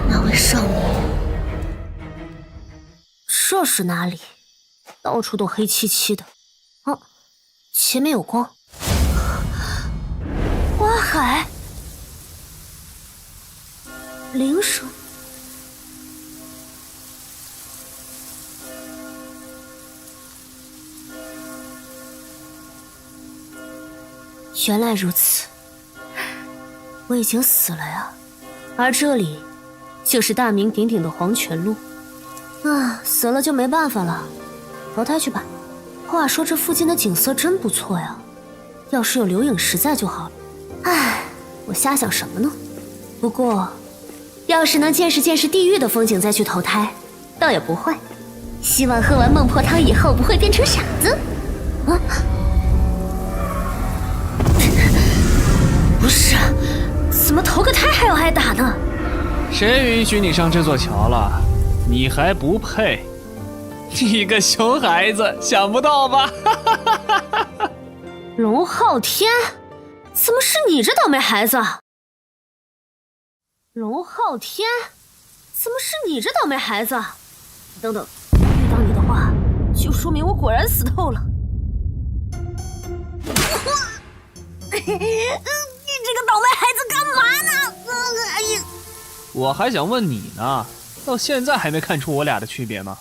G: 那位少年？这是哪里？到处都黑漆漆的。啊，前面有光。花海，铃声。原来如此，我已经死了呀。而这里就是大名鼎鼎的黄泉路。死了就没办法了，投胎去吧。话说这附近的景色真不错呀，要是有刘影石在就好了。唉，我瞎想什么呢？不过，要是能见识见识地狱的风景再去投胎，倒也不坏。希望喝完孟婆汤以后不会变成傻子。不是，怎么投个胎还要挨打呢？
I: 谁允许你上这座桥了？你还不配！你个熊孩子，想不到吧？
G: 龙昊天，
M: 怎么是你这倒霉孩子？龙昊天，怎么是你这倒霉孩子？等等，遇到你的话，就说明我果然死透了。你这个倒霉孩子干嘛呢？哎呀！
I: 我还想问你呢，到现在还没看出我俩的区别吗？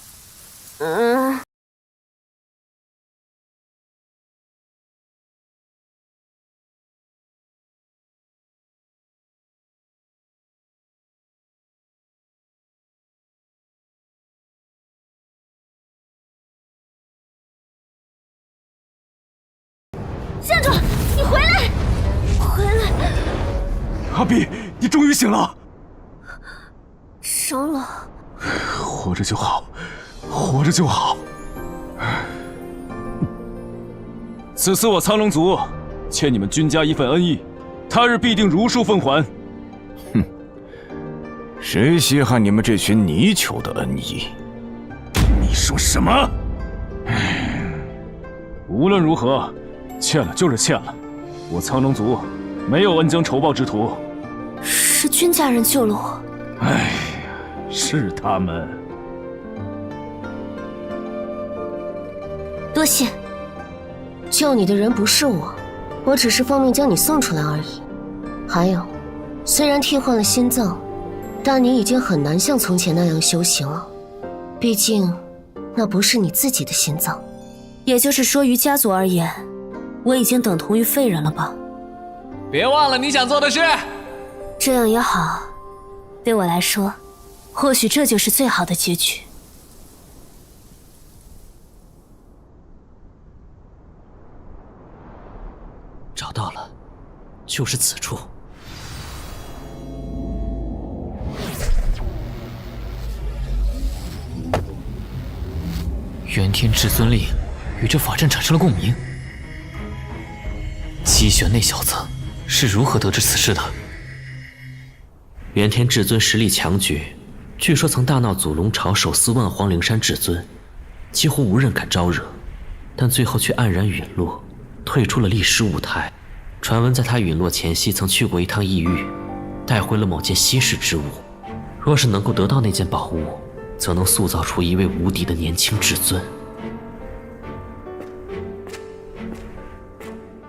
M: 站住！你回来！回来！
L: 阿碧，你终于醒了。
M: 长老，
L: 活着就好，活着就好。
I: 此次我苍龙族欠你们君家一份恩义，他日必定如数奉还。
F: 哼，谁稀罕你们这群泥鳅的恩义？
L: 你说什么？
I: 无论如何，欠了就是欠了，我苍龙族没有恩将仇报之徒。
M: 是君家人救了我。
I: 哎，是他们。
M: 多谢。救你的人不是我，我只是奉命将你送出来而已。还有，虽然替换了心脏，但你已经很难像从前那样修行了。毕竟，那不是你自己的心脏。也就是说，于家族而言，我已经等同于废人了吧？
K: 别忘了你想做的事。
C: 这样也好，对我来说，或许这就是最好的结局。
J: 找到了，就是此处。
A: 元天至尊令与这法阵产生了共鸣。姬玄那小子是如何得知此事的？
J: 元天至尊实力强绝，据说曾大闹祖龙朝，手撕万皇灵山至尊，几乎无人敢招惹，但最后却黯然陨落，退出了历史舞台。传闻在他陨落前夕曾去过一趟异域，带回了某件稀世之物。若是能够得到那件宝物，则能塑造出一位无敌的年轻至尊。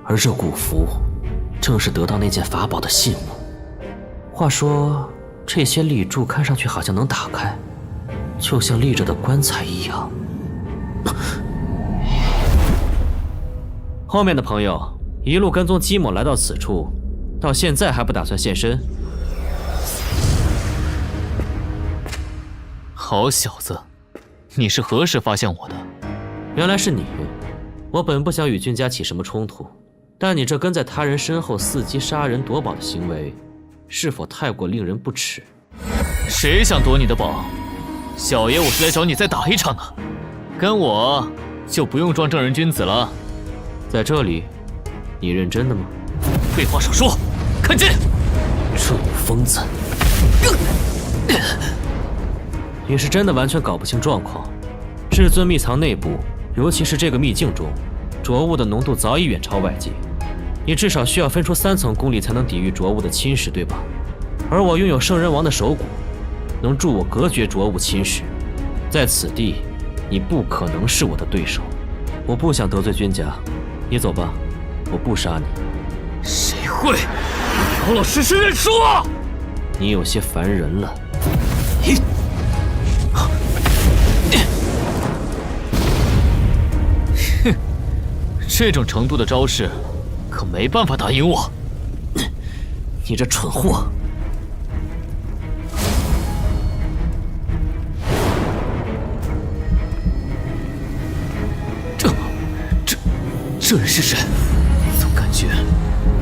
J: 而这古符，正是得到那件法宝的信物。话说，这些立柱看上去好像能打开，就像立着的棺材一样。后面的朋友一路跟踪姬某来到此处，到现在还不打算现身。
A: 好小子，你是何时发现我的？
J: 原来是你。我本不想与君家起什么冲突，但你这跟在他人身后伺机杀人夺宝的行为，是否太过令人不齿？
A: 谁想夺你的宝？小爷我是来找你再打一场的，跟我就不用装正人君子了。
J: 在这里，你认真的吗？
A: 废话少说，看剑！
J: 这疯子，你是真的完全搞不清状况。至尊秘藏内部，尤其是这个秘境中，浊物的浓度早已远超外界。你至少需要分出3层功力才能抵御浊物的侵蚀，对吧？而我拥有圣人王的手骨，能助我隔绝浊物侵蚀。在此地，你不可能是我的对手。我不想得罪君家，你走吧，我不杀你。
A: 谁会老老实实认输啊？
J: 你有些烦人了。
A: 哼，这种程度的招式，可没办法打赢我。
J: 你这蠢货！
A: 这人是谁？总感觉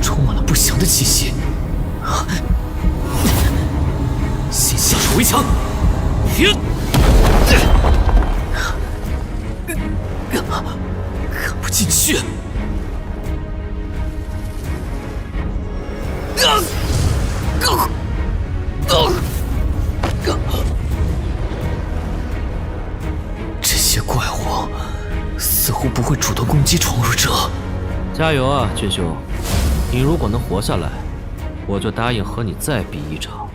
A: 充满了不祥的气息。先下手为强。看不进去。这些怪物似乎不会主动攻击闯入者。
J: 加油啊，俊兄！你如果能活下来，我就答应和你再比一场。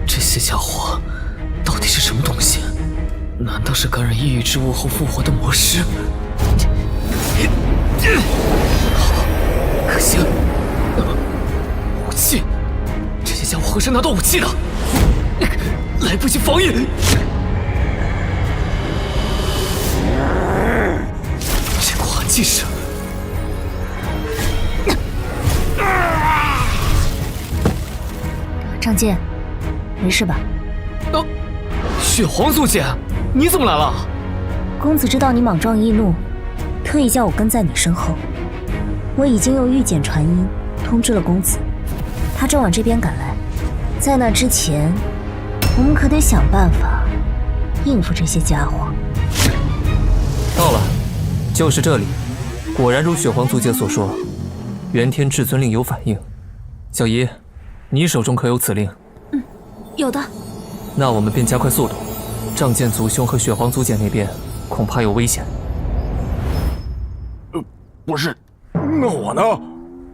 A: 这些家伙到底是什么东西？难道是感染异域之物后复活的魔尸？可惜了，武器，这些家伙何时拿到武器的？来不及防御！这股寒气是……
G: 仗剑，没事吧？
A: 血皇宗姐，你怎么来了？
G: 公子知道你莽撞易怒，特意叫我跟在你身后。我已经用御简传音通知了公子，他正往这边赶来。在那之前，我们可得想办法应付这些家伙。
Q: 到了，就是这里。果然如血皇族姐所说，元天至尊令有反应。小姨，你手中可有此令？
C: 有的。
Q: 那我们便加快速度。仗剑族兄和血皇族姐那边恐怕有危险。
F: 不是，那我呢？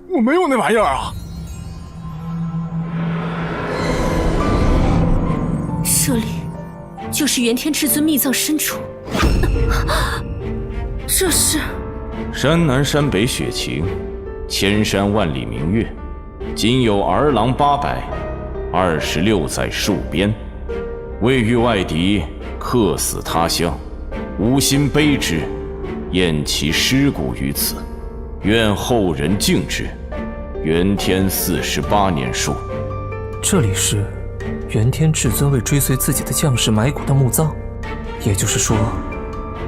F: 我没有那玩意儿啊！
C: 这里就是元天至尊秘藏深处。这是
U: 山南山北雪晴，千山万里明月。今有儿郎800，26载戍边。未遇外敌，客死他乡，无心悲之，验其尸骨于此，愿后人敬之。元天48年戍。
Q: 这里是元天至尊为追随自己的将士埋骨的墓葬，也就是说，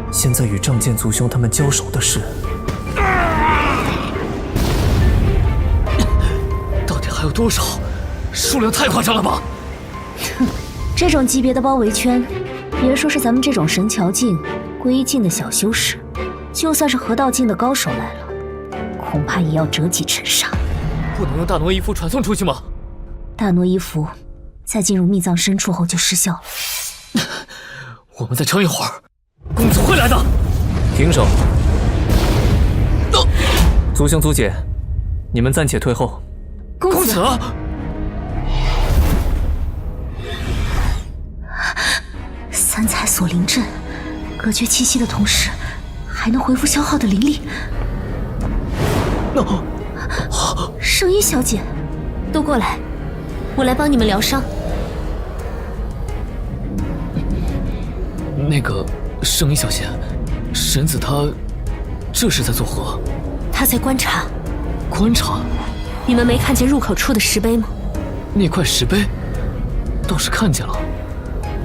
Q: 现在与仗剑族兄他们交手的是……
A: 到底还有多少？数量太夸张了吧！
G: 这种级别的包围圈，别说是咱们这种神桥境、归一境的小修士，就算是河道境的高手来了，恐怕也要折戟沉沙。
A: 不能用大挪衣符传送出去吗？
G: 大挪衣符在进入秘藏深处后就失效了。
A: 我们再撑一会儿，公子会来的。
Q: 停手！族兄族姐，你们暂且退后。
A: 公子。
G: 三彩锁灵阵，隔绝气息的同时，还能恢复消耗的灵力。圣衣小姐，
C: 都过来，我来帮你们疗伤。
A: 那个圣衣小姐，神子他这是在作何？
C: 他在观察。
A: 观察？
C: 你们没看见入口处的石碑吗？
A: 那块石碑倒是看见了。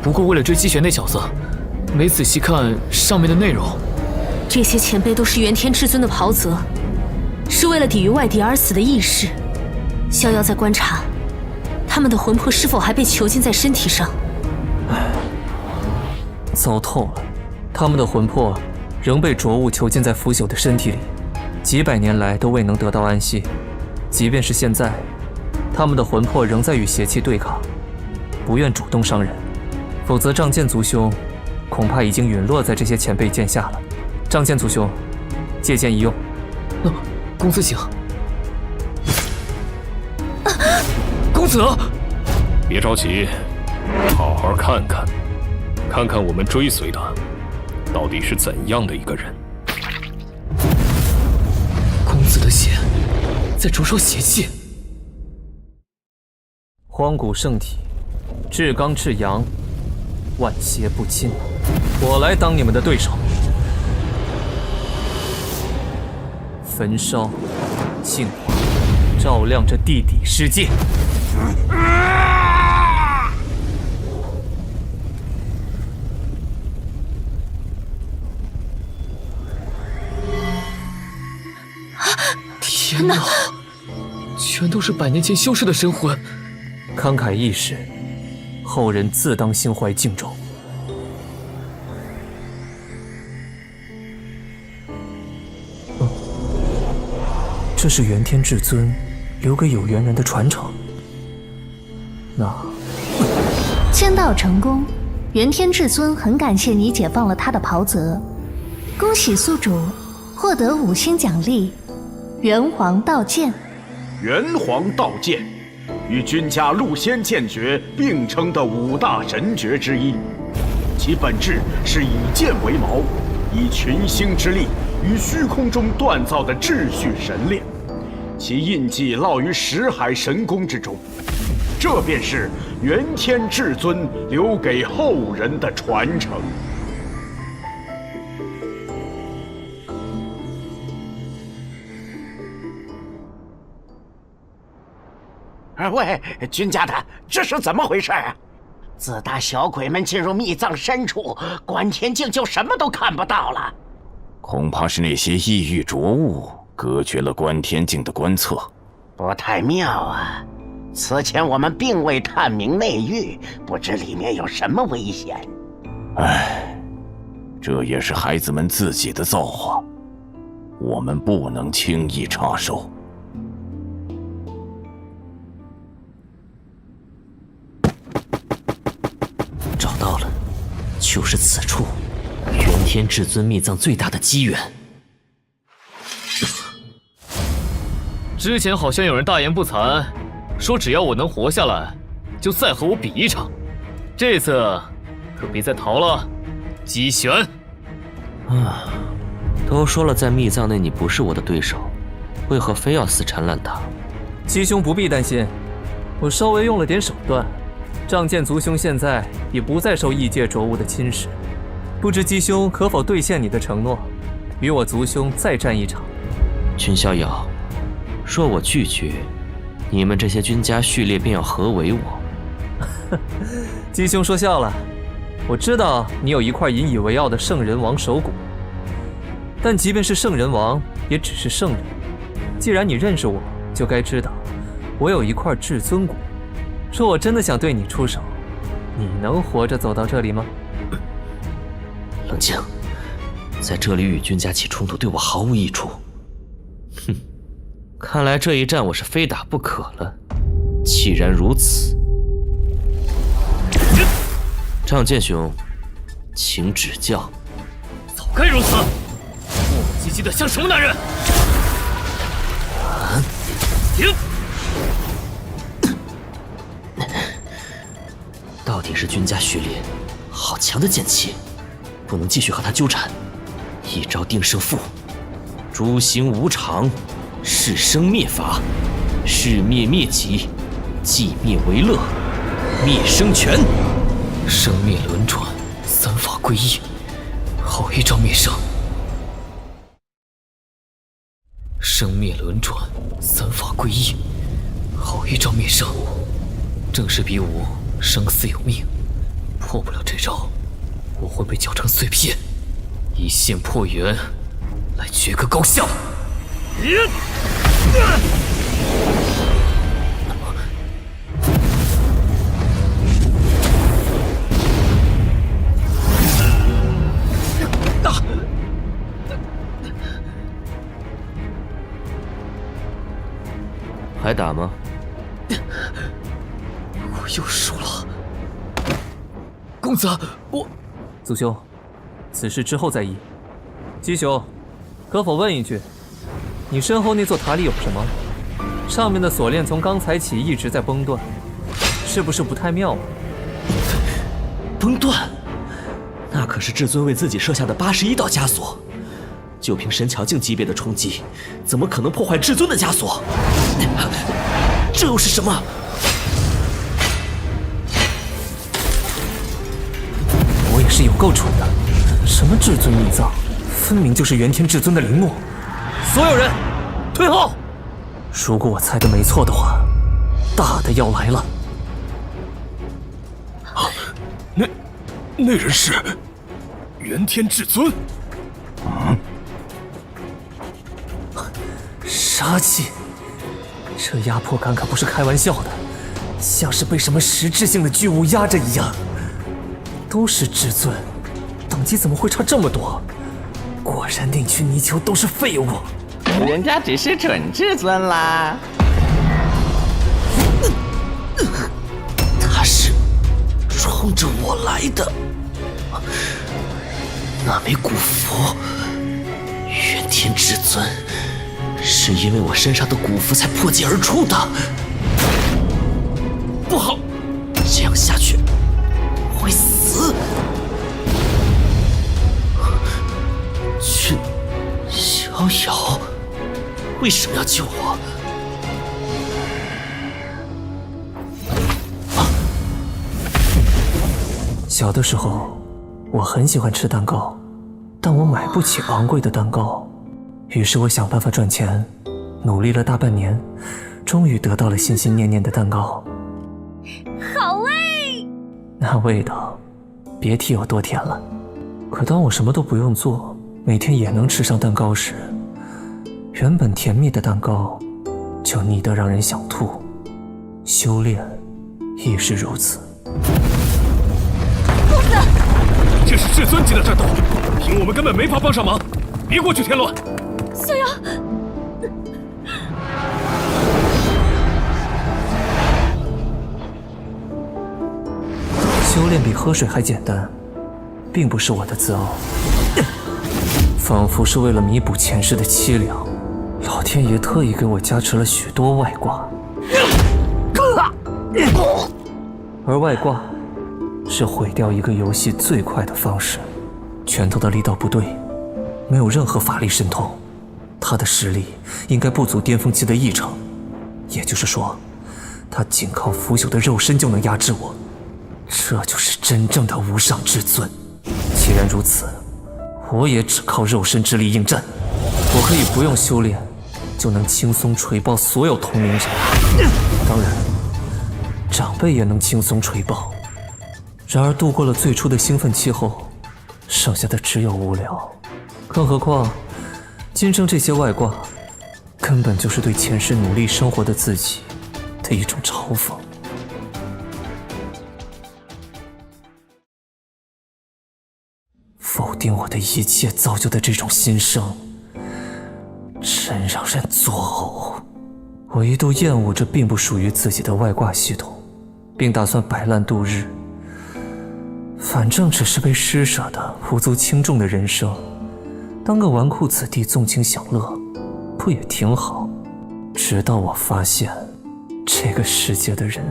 A: 不过为了追击玄那小子，没仔细看上面的内容。
C: 这些前辈都是元天至尊的袍泽，是为了抵御外敌而死的义士。逍遥在观察，他们的魂魄是否还被囚禁在身体上。
Q: 糟透了，他们的魂魄仍被浊物囚禁在腐朽的身体里，几百年来都未能得到安息。即便是现在，他们的魂魄仍在与邪气对抗，不愿主动伤人。否则，仗剑族兄恐怕已经陨落在这些前辈剑下了。仗剑族兄，借剑一用。
A: 公子请。公子，
O: 别着急，好好看看，看看我们追随的到底是怎样的一个人。
A: 公子的血在灼烧邪气。
Q: 荒古圣体，至刚至阳，万邪不侵。我来当你们的对手。焚烧，净化，照亮这地底世界。
A: 天哪！全都是100年前修士的神魂。
Q: 慷慨一时，后人自当心怀敬重。这是元天至尊留给有缘人的传承。那
G: 签到成功，元天至尊很感谢你解放了他的袍泽，恭喜宿主获得5星奖励元皇道剑。
B: 元皇道剑，与君家陆仙剑诀并称的5大神诀之一，其本质是以剑为矛，以群星之力于虚空中锻造的秩序神炼，其印记烙于识海神功之中。这便是元天至尊留给后人的传承。
E: 喂，君家的，这是怎么回事啊？自打小鬼们进入秘藏深处，观天境就什么都看不到了。
U: 恐怕是那些异域浊物隔绝了观天境的观测。
E: 不太妙啊！此前我们并未探明内域，不知里面有什么危险。
U: 唉，这也是孩子们自己的造化，我们不能轻易插手。
J: 找到了，就是此处，元天至尊秘藏最大的机缘。
A: 之前好像有人大言不惭，说只要我能活下来，就再和我比一场。这次可别再逃了，姬玄。
J: 都说了在秘藏内你不是我的对手，为何非要死缠烂打？
Q: 姬兄不必担心，我稍微用了点手段，仗剑族兄现在已不再受异界浊物的侵蚀。不知姬兄可否兑现你的承诺，与我族兄再战一场？
J: 君逍遥，若我拒绝，你们这些君家序列便要合围我。
Q: 姬兄说笑了，我知道你有一块引以为傲的圣人王手骨，但即便是圣人王，也只是圣人。既然你认识我，就该知道我有一块至尊骨。若我真的想对你出手，你能活着走到这里吗？
J: 冷静，在这里与君家起冲突对我毫无益处。哼，看来这一战我是非打不可了。既然如此，仗剑兄，请指教。
A: 早该如此，磨磨唧唧的像什么男人？停！
J: 到底是君家序列，好强的剑气，不能继续和他纠缠。一招定胜负，诸行无常，是生灭法，是灭灭己，寂灭为乐，灭生拳，
A: 生灭轮转，三法归一，好一招灭生。生灭轮转，三法归一，好一招灭生。正是比武生死有命，破不了这招，我会被搅成碎片，以线破圆来决个高下。
J: 还打吗？
A: 我又输了。公子，我……
Q: 族兄，此事之后再议。姬兄，可否问一句，你身后那座塔里有什么？上面的锁链从刚才起一直在崩断，是不是不太妙啊？
J: 崩断？那可是至尊为自己设下的81道枷锁，就凭神桥境级别的冲击，怎么可能破坏至尊的枷锁？这又是什么？
Q: 我也是有够蠢的，什么至尊秘藏，分明就是元天至尊的陵墓。所有人退后！如果我猜的没错的话，大的要来了。
L: 那人是元天至尊。
Q: 杀气，这压迫感可不是开玩笑的，像是被什么实质性的巨物压着一样。都是至尊，等级怎么会差这么多？果然那群泥鳅都是废物。
H: 人家只是准至尊啦。
J: 他是，
D: 冲着我来的。那枚古符，元天至尊，是因为我身上的古符才破解而出的。不好，这样下去会死。君逍遥，为什么要救我？
Q: 小的时候，我很喜欢吃蛋糕，但我买不起昂贵的蛋糕，于是我想办法赚钱，努力了大半年，终于得到了心心念念的蛋糕。
G: 好味！
Q: 那味道，别提有多甜了。可当我什么都不用做，每天也能吃上蛋糕时，原本甜蜜的蛋糕，就腻得让人想吐。修炼亦是如此。
L: 这是至尊级的战斗，凭我们根本没法帮上忙，别过去添乱。
G: 逍遥，
Q: 修炼比喝水还简单，并不是我的自傲，仿佛是为了弥补前世的凄凉，老天爷特意给我加持了许多外挂。而外挂是毁掉一个游戏最快的方式。拳头的力道不对，没有任何法力渗透，他的实力应该不足巅峰期的1成，也就是说，他仅靠腐朽的肉身就能压制我，这就是真正的无上至尊。既然如此，我也只靠肉身之力应战。我可以不用修炼，就能轻松锤爆所有同龄者。当然，长辈也能轻松锤爆。然而度过了最初的兴奋期后，剩下的只有无聊。更何况，今生这些外挂，根本就是对前世努力生活的自己的一种嘲讽。否定我的一切造就的这种心声，真让人作呕。我一度厌恶这并不属于自己的外挂系统，并打算摆烂度日。反正只是被施舍的无足轻重的人生，当个纨绔子弟纵情享乐，不也挺好？直到我发现，这个世界的人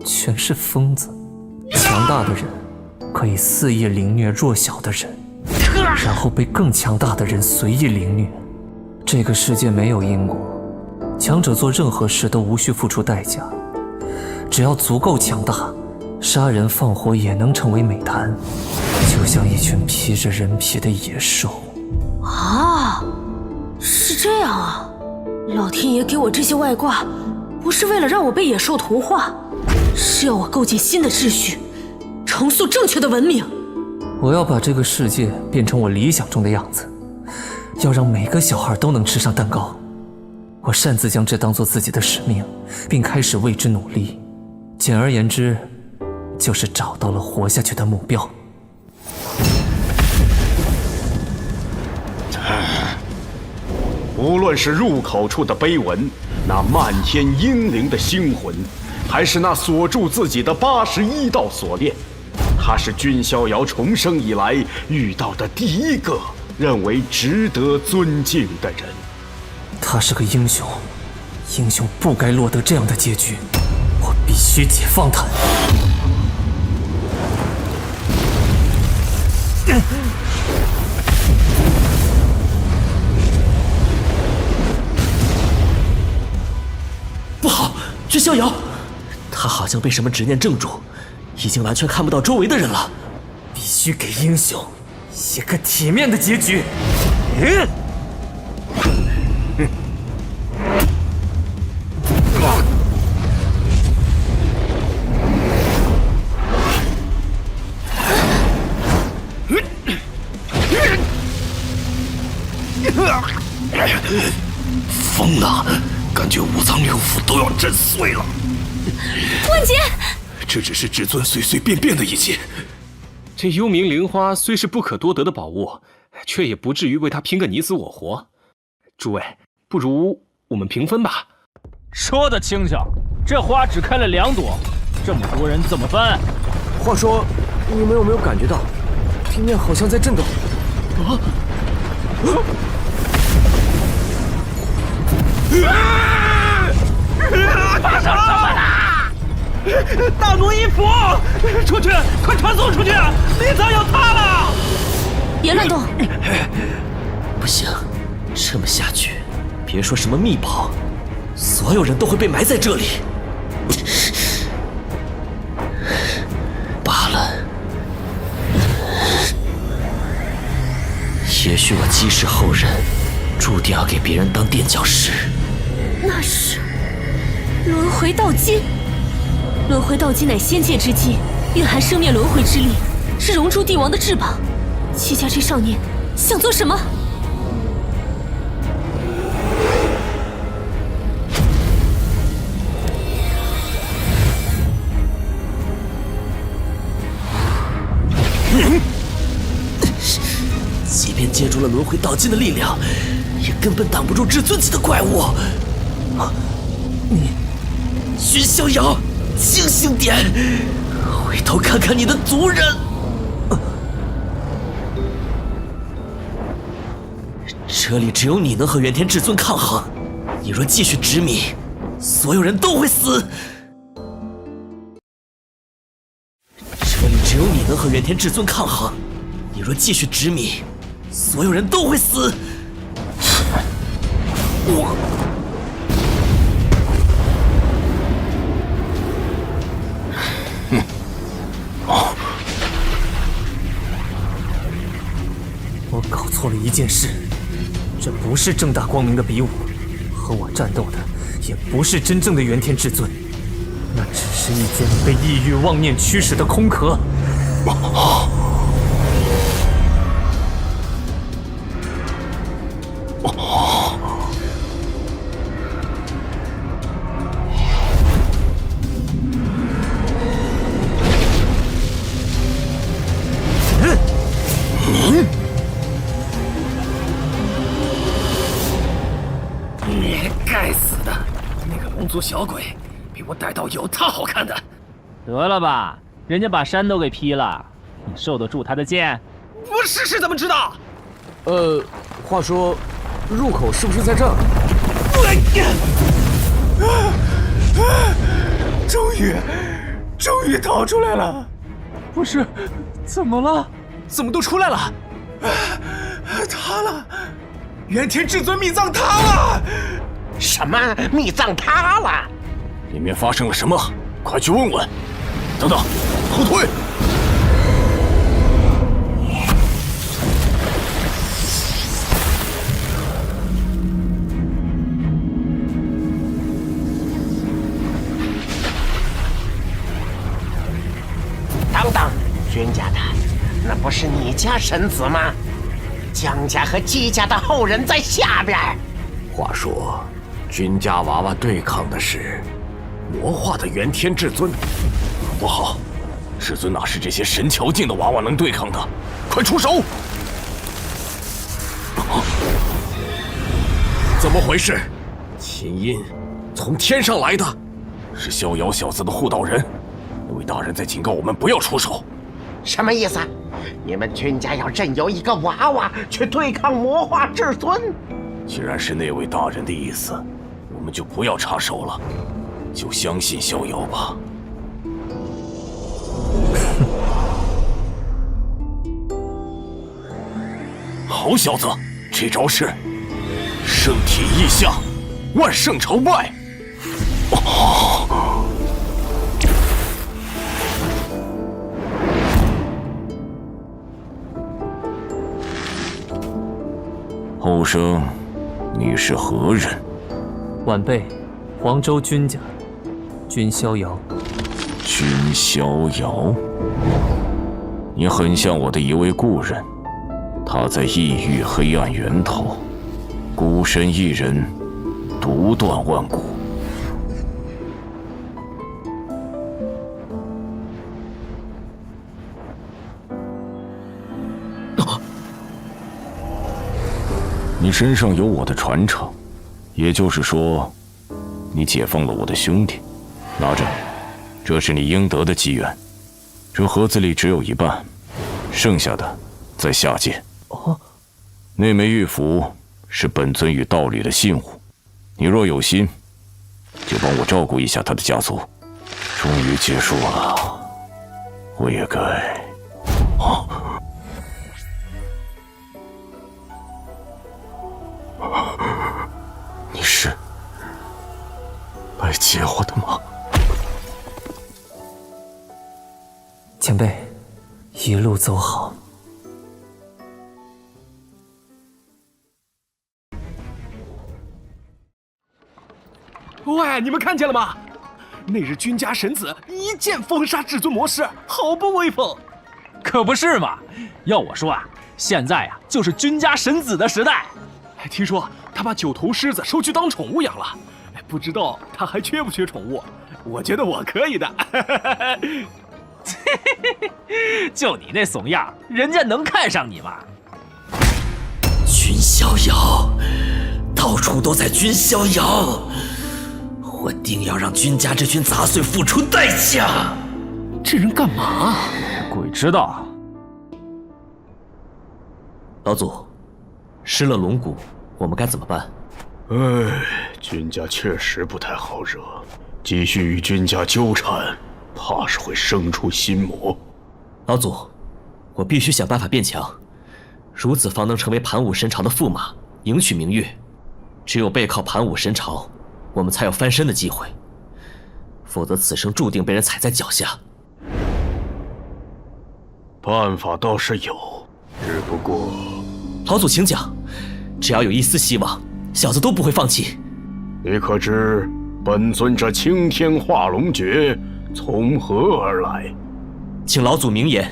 Q: 全是疯子。强大的人可以肆意凌虐弱小的人，然后被更强大的人随意凌虐。这个世界没有因果，强者做任何事都无需付出代价，只要足够强大，杀人放火也能成为美谈，就像一群披着人皮的野兽。
M: 啊，是这样啊！老天爷给我这些外挂，不是为了让我被野兽同化，是要我构建新的秩序，重塑正确的文明。
Q: 我要把这个世界变成我理想中的样子，要让每个小孩都能吃上蛋糕。我擅自将这当作自己的使命，并开始为之努力。简而言之，就是找到了活下去的目标。
B: 无论是入口处的碑文，那漫天英灵的星魂，还是那锁住自己的81道锁链，他是君逍遥重生以来遇到的第一个认为值得尊敬的人。
Q: 他是个英雄，英雄不该落得这样的结局，我必须解放他。
D: 不好，君逍遥，他好像被什么执念怔住，已经完全看不到周围的人了。
Q: 必须给英雄一个体面的结局。
L: 疯了，感觉五脏六腑都要震碎了。
G: 万劫，
L: 这只是至尊随随便便的一击。
O: 这幽冥灵花虽是不可多得的宝物，却也不至于为它拼个你死我活。诸位，不如我们平分吧。
I: 说得轻巧，这花只开了2朵，这么多人怎么分？
R: 话说，你们有没有感觉到，地面好像在震动？
N: 发生什么了？大奴一佛，出去，快传送出去！密藏要塌了！
C: 别乱动！
D: 不行，这么下去，别说什么秘宝，所有人都会被埋在这里。罢了，也许我既是后人，注定要给别人当垫脚石。
C: 那是轮回道基。轮回道基乃仙界之基，蕴含生灭轮回之力，是龙珠帝王的至宝。戚家这少年想做什么？
D: 即便借助了轮回道基的力量，也根本挡不住至尊级的怪物。你，君逍遥，清醒点，回头看看你的族人。这里只有你能和元天至尊抗衡，你若继续执迷，所有人都会死。这里只有你能和元天至尊抗衡，你若继续执迷，所有人都会死。
Q: 我搞错了一件事，这不是正大光明的比武，和我战斗的也不是真正的元天至尊，那只是一件被意欲妄念驱使的空壳。
L: 该死的，那个龙族小鬼比我带到有他好看的。
K: 得了吧，人家把山都给劈了，你受得住他的剑？
L: 我试试怎么知道？
R: 话说，入口是不是在这儿？
L: 终于逃出来了。
K: 不是，怎么了？
L: 怎么都出来了？塌了！元天至尊秘藏塌了！
E: 什么？秘藏塌了？
F: 里面发生了什么？快去问问！等等，后退！
E: 等等，君家的，那不是你家神子吗？江家和姬家的后人在下边。
T: 话说，君家娃娃对抗的是魔化的元天至尊，
F: 不好，至尊哪是这些神桥境的娃娃能对抗的？快出手！
T: 怎么回事？琴音从天上来的，
F: 是逍遥小子的护道人。那位大人在警告我们不要出手。
E: 什么意思？你们君家要任由一个娃娃去对抗魔化至尊？
F: 既然是那位大人的意思，我们就不要插手了，就相信逍遥吧。好小子，这招是圣体意象，万圣朝拜。
U: 后生，你是何人？
Q: 晚辈，黄州君家，君逍遥。
U: 君逍遥，你很像我的一位故人，他在异域黑暗源头，孤身一人，独断万古。你身上有我的传承，也就是说，你解放了我的兄弟。拿着，这是你应得的机缘。这盒子里只有一半，剩下的在下界。
R: 哦，
U: 那枚玉符是本尊与道里的信物，你若有心，就帮我照顾一下他的家族。终于结束了，我也该……你是来接我的吗？
Q: 前辈，一路走好。
L: 喂，你们看见了吗？那日君家神子一剑封杀至尊魔师，好不威风！
I: 可不是嘛！要我说啊，现在啊就是君家神子的时代。
L: 听说他把9头狮子收去当宠物养了，不知道他还缺不缺宠物？我觉得我可以的。
I: 就你那怂样，人家能看上你吗？
D: 君逍遥，到处都在君逍遥，我定要让君家这群杂碎付出代价。
L: 这人干嘛？
I: 鬼知道。
K: 老祖，失了龙骨，我们该怎么办？
B: 君家确实不太好惹，继续与君家纠缠，怕是会生出心魔。
K: 老祖，我必须想办法变强，如此方能成为盘武神朝的驸马，迎娶明月。只有背靠盘武神朝，我们才有翻身的机会，否则此生注定被人踩在脚下。
B: 办法倒是有，只不过……
K: 老祖请讲，只要有一丝希望，小子都不会放弃。
B: 你可知本尊这青天化龙诀从何而来？
K: 请老祖明言。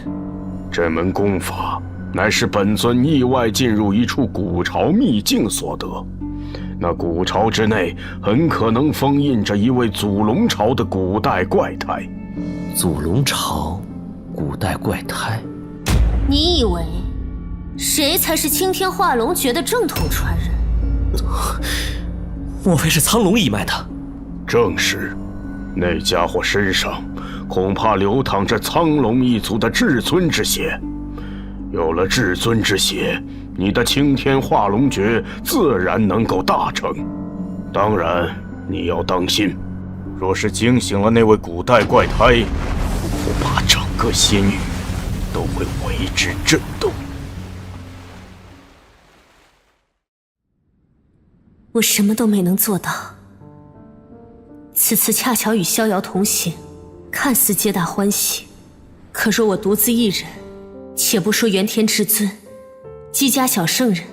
B: 这门功法乃是本尊意外进入一处古巢秘境所得。那古巢之内很可能封印着一位祖龙朝的古代怪胎。
K: 祖龙朝，古代怪胎？
C: 你以为谁才是青天化龙诀的正统传人？
K: 莫非是苍龙一脉的？
B: 正是，那家伙身上恐怕流淌着苍龙一族的至尊之血。有了至尊之血，你的青天化龙诀自然能够大成。当然，你要当心，若是惊醒了那位古代怪胎，恐怕整个仙域都会为之震动。
C: 我什么都没能做到，此次恰巧与逍遥同行，看似皆大欢喜。可若我独自一人，且不说元天至尊、姬家小圣人、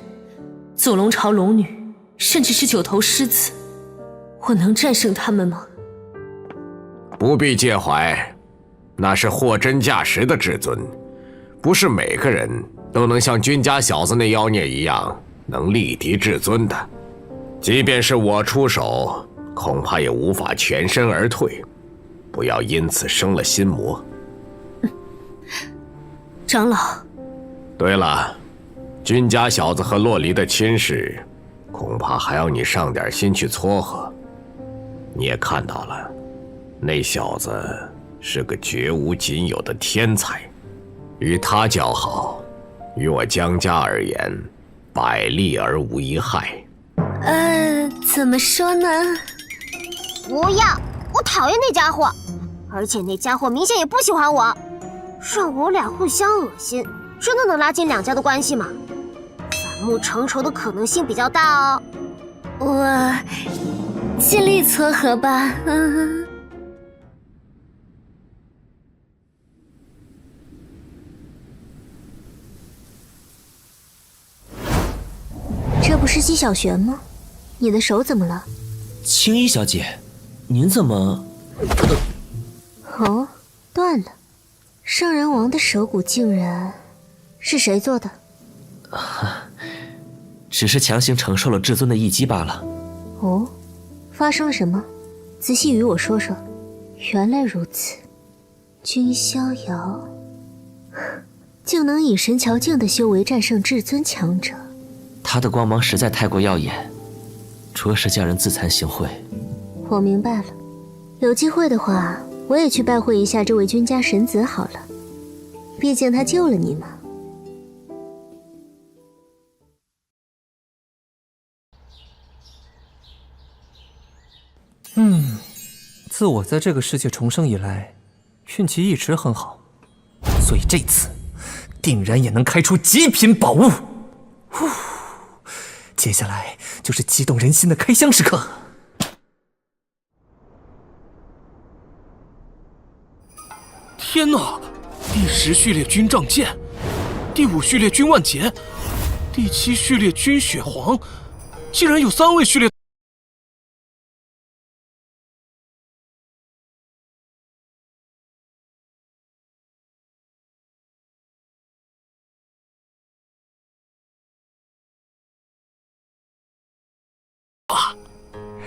C: 祖龙朝龙女，甚至是9头狮子，我能战胜他们吗？
E: 不必介怀，那是货真价实的至尊，不是每个人都能像君家小子那妖孽一样能力敌至尊的。即便是我出手，恐怕也无法全身而退，不要因此生了心魔。
C: 长老。
E: 对了，君家小子和洛离的亲事，恐怕还要你上点心去撮合。你也看到了，那小子是个绝无仅有的天才，与他交好，于我江家而言，百利而无一害。
C: 怎么说呢？
G: 不要，我讨厌那家伙，而且那家伙明显也不喜欢我，让我俩互相恶心，真的能拉近2家的关系吗？反目成仇的可能性比较大哦。
C: 我尽力撮合吧。
G: 这不是姬小璇吗？你的手怎么了？
K: 青衣小姐，您怎么……
G: 哦，断了。圣人王的手骨竟然是谁做的？
K: 只是强行承受了至尊的一击罢了。
G: 哦，发生了什么？仔细与我说说。原来如此，君逍遥竟能以神桥境的修为战胜至尊强者。
K: 他的光芒实在太过耀眼，着实叫人自惭形秽。
G: 我明白了，有机会的话，我也去拜会一下这位君家神子好了。毕竟他救了你嘛。
Q: 自我在这个世界重生以来，运气一直很好，所以这次定然也能开出极品宝物。接下来就是激动人心的开箱时刻。
L: 天哪！第10序列军仗剑，第5序列军万劫，第7序列军血皇，竟然有3位序列。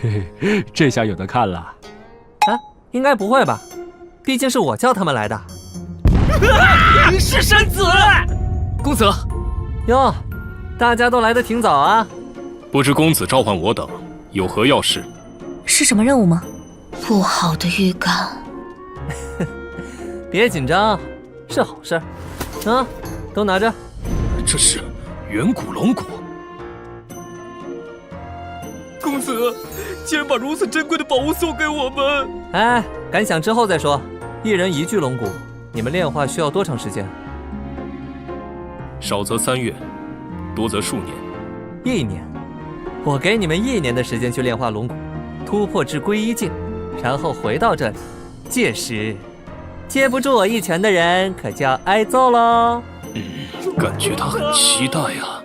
I: 嘿嘿，这下有的看了。
Q: 啊，应该不会吧？毕竟是我叫他们来的。
D: 影视山子，
O: 公子，
Q: 哟，大家都来得挺早啊。
O: 不知公子召唤我等有何要事？
C: 是什么任务吗？不好的预感。
Q: 别紧张，是好事。啊，都拿着。
L: 这是远古龙骨。公子，竟然把如此珍贵的宝物送给我们！
Q: 哎，感想之后再说。一人1具龙骨，你们炼化需要多长时间？
O: 少则3月，多则数年。
Q: 1年，我给你们1年的时间去炼化龙骨，突破至归一境，然后回到这里。届时，接不住我一拳的人可就要挨揍喽。
L: 感觉他很期待呀。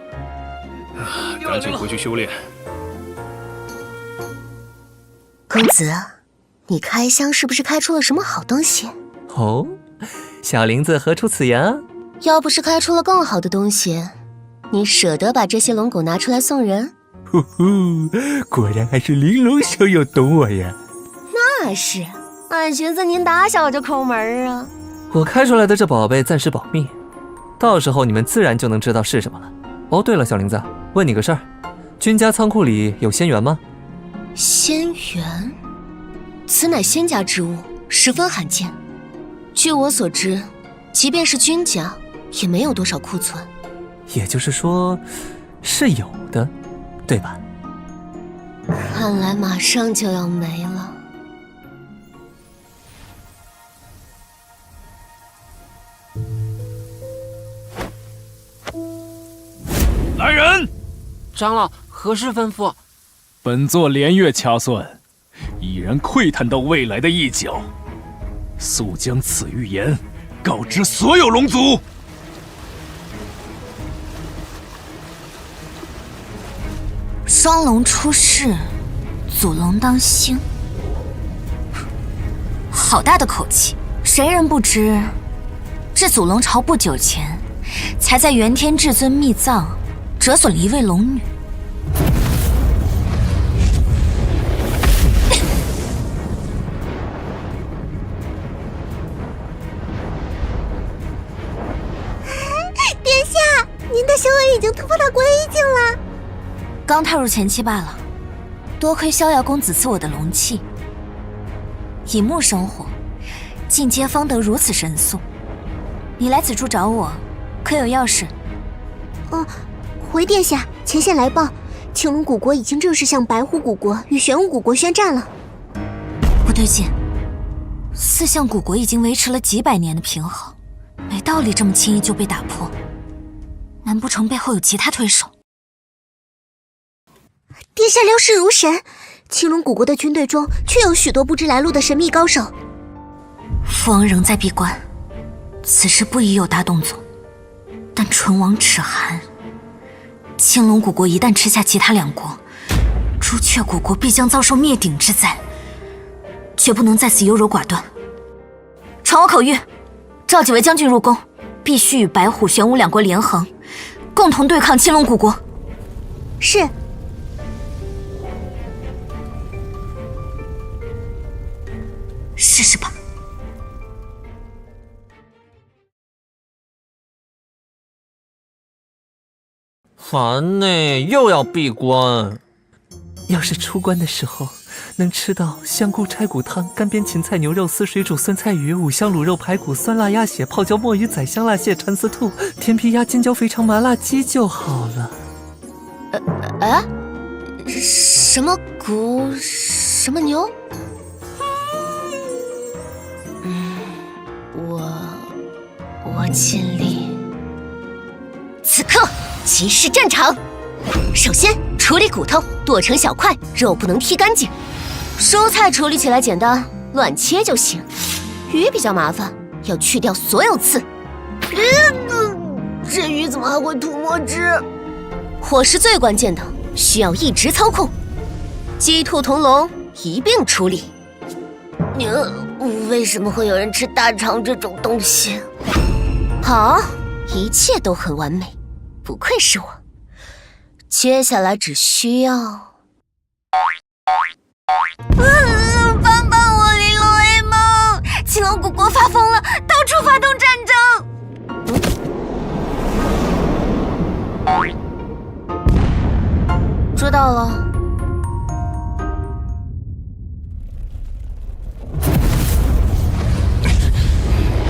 O: 赶紧回去修炼。
G: 公子，你开箱是不是开出了什么好东西？
Q: 哦，小林子何出此言？
G: 要不是开出了更好的东西，你舍得把这些龙骨拿出来送人？
P: 呼呼，果然还是玲珑小友懂我呀。
G: 那是，俺寻思您打小就抠门啊。
Q: 我开出来的这宝贝暂时保密，到时候你们自然就能知道是什么了。哦，对了，小林子，问你个事儿，君家仓库里有仙元吗？
G: 仙元，此乃仙家之物，十分罕见。据我所知，即便是君家，也没有多少库存。
Q: 也就是说，是有的，对吧？
G: 看来马上就要没了。
L: 来人！
K: 长老，何事吩咐？
I: 本座连月掐算，已然窥探到未来的一角，速将此预言告知所有龙族。
C: 双龙出世，祖龙当星，好大的口气！谁人不知，这祖龙朝不久前才在元天至尊秘藏折损了一位龙女。
G: 殿下，您的修为已经突破到归一境了。
C: 刚踏入前期罢了，多亏逍遥公子赐我的龙气，以木生火，进阶方得如此神速。你来此处找我，可有要事？
G: 回殿下，前线来报，青龙古国已经正式向白虎古国与玄武古国宣战了。
C: 不对劲，四象古国已经维持了几百年的平衡，没道理这么轻易就被打破。难不成背后有其他推手？
G: 殿下料事如神，青龙古国的军队中确有许多不知来路的神秘高手。
C: 父王仍在闭关，此时不宜有大动作。但唇亡齿寒，青龙古国一旦吃下其他2国，朱雀古国必将遭受灭顶之灾，绝不能在此优柔寡断。传我口谕，召几位将军入宫，必须与白虎、玄武2国联横，共同对抗青龙古国。
G: 是。
C: 试试吧。
Q: 烦呢，又要闭关。要是出关的时候能吃到香菇拆骨汤、干煸芹菜牛肉丝、水煮酸菜鱼、五香卤肉排骨、酸辣鸭血、泡椒墨鱼仔、香辣蟹、蚕丝兔、甜皮鸭、尖椒肥肠、麻辣鸡就好了。
C: 什么骨？什么牛？我尽力。此刻即是战场。首先处理骨头，剁成小块，肉不能剔干净。蔬菜处理起来简单，乱切就行。鱼比较麻烦，要去掉所有刺。这鱼怎么还会吐墨汁？火是最关键的，需要一直操控。鸡兔同笼，一并处理。为什么会有人吃大肠这种东西？好，一切都很完美，不愧是我。接下来只需要……帮帮我，玲珑 A 梦！青龙古国发疯了，到处发动战争。知道了。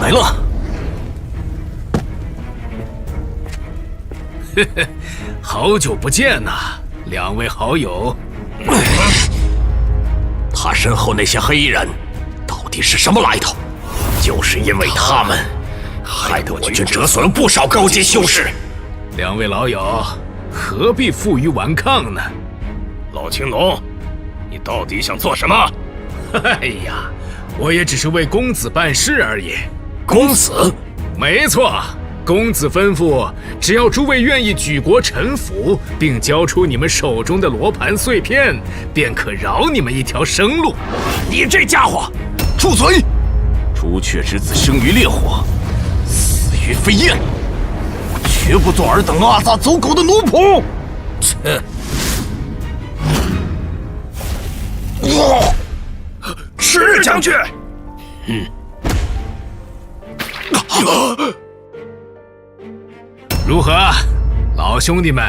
T: 来了。
B: 嘿嘿，好久不见呐，两位好友。
T: 他身后那些黑人到底是什么来头？就是因为他们，害得我军折损了不少高阶修士。
B: 两位老友，何必负隅顽抗呢？
F: 老青龙，你到底想做什么？
B: 哎呀，我也只是为公子办事而已。
T: 公子？
B: 没错。公子吩咐，只要诸位愿意举国臣服，并交出你们手中的罗盘碎片，便可饶你们一条生路。
T: 你这家伙，住嘴！朱雀之子生于烈火，死于飞焰，我绝不做尔等阿萨走狗的奴仆。切！
F: 是将军。
B: 如何，老兄弟们，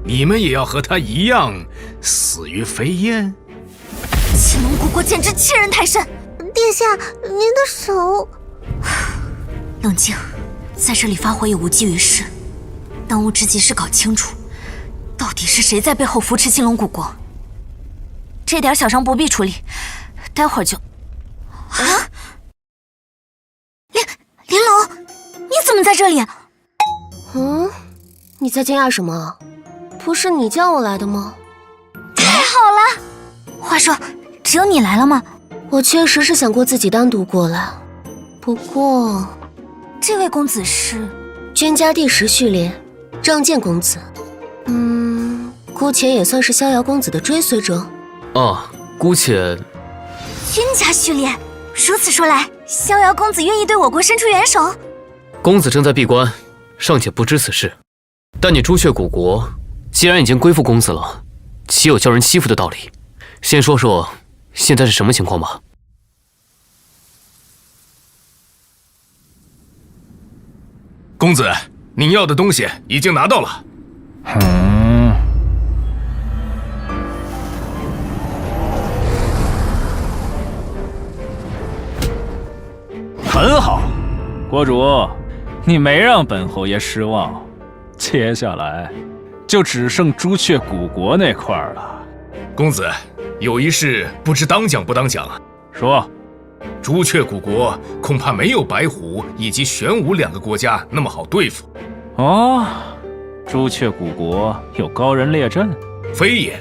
B: 你们也要和他一样死于飞焰？
C: 青龙古国简直欺人太甚！
G: 殿下，您的手……
C: 冷静，在这里发火也无济于事。当务之急是搞清楚，到底是谁在背后扶持青龙古国。这点小伤不必处理，待会儿就……啊！林龙，你怎么在这里？你在惊讶什么？不是你叫我来的吗？太好了！话说，只有你来了吗？我确实是想过自己单独过来，不过，这位公子是君家第10序列，仗剑公子。姑且也算是逍遥公子的追随者。
A: 哦，姑且。
C: 君家序列，如此说来，逍遥公子愿意对我国伸出援手？
A: 公子正在闭关，尚且不知此事。但你朱雀古国既然已经归附公子了，岂有叫人欺负的道理？先说说现在是什么情况吧。
B: 公子，您要的东西已经拿到了。
I: 很好，国主，你没让本侯爷失望。接下来就只剩朱雀古国那块了。
B: 公子，有一事不知当讲不当讲。
I: 说，
B: 朱雀古国恐怕没有白虎以及玄武2个国家那么好对付。
I: 哦，朱雀古国有高人列阵？
B: 非也，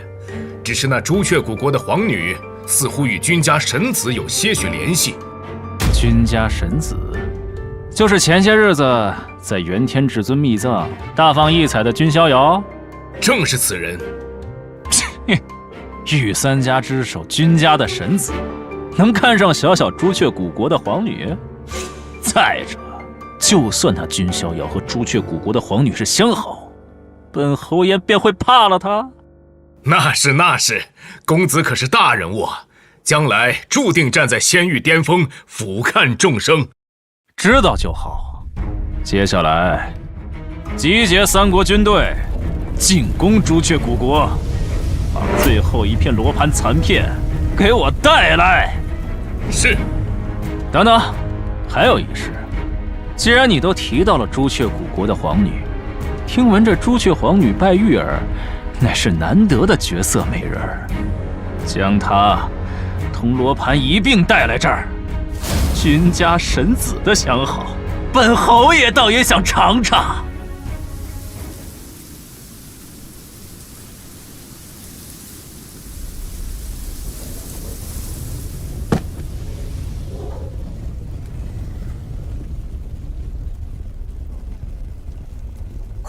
B: 只是那朱雀古国的皇女似乎与君家神子有些许联系。
I: 君家神子，就是前些日子在元天至尊秘藏大放异彩的君逍遥？
B: 正是此人。
I: 御三家之首君家的神子，能看上小小朱雀古国的皇女？再者，就算那君逍遥和朱雀古国的皇女是相好，本侯爷便会怕了他？
B: 那是，公子可是大人物，将来注定站在仙域巅峰，俯瞰众生。
I: 知道就好。接下来，集结3国军队，进攻朱雀古国。把最后一片罗盘残片给我带来。
O: 是。
I: 等等，还有一事，既然你都提到了朱雀古国的皇女，听闻这朱雀皇女拜玉儿，乃是难得的绝色美人儿，将她同罗盘一并带来这儿。君家神子的相好，本侯爷倒也想尝尝。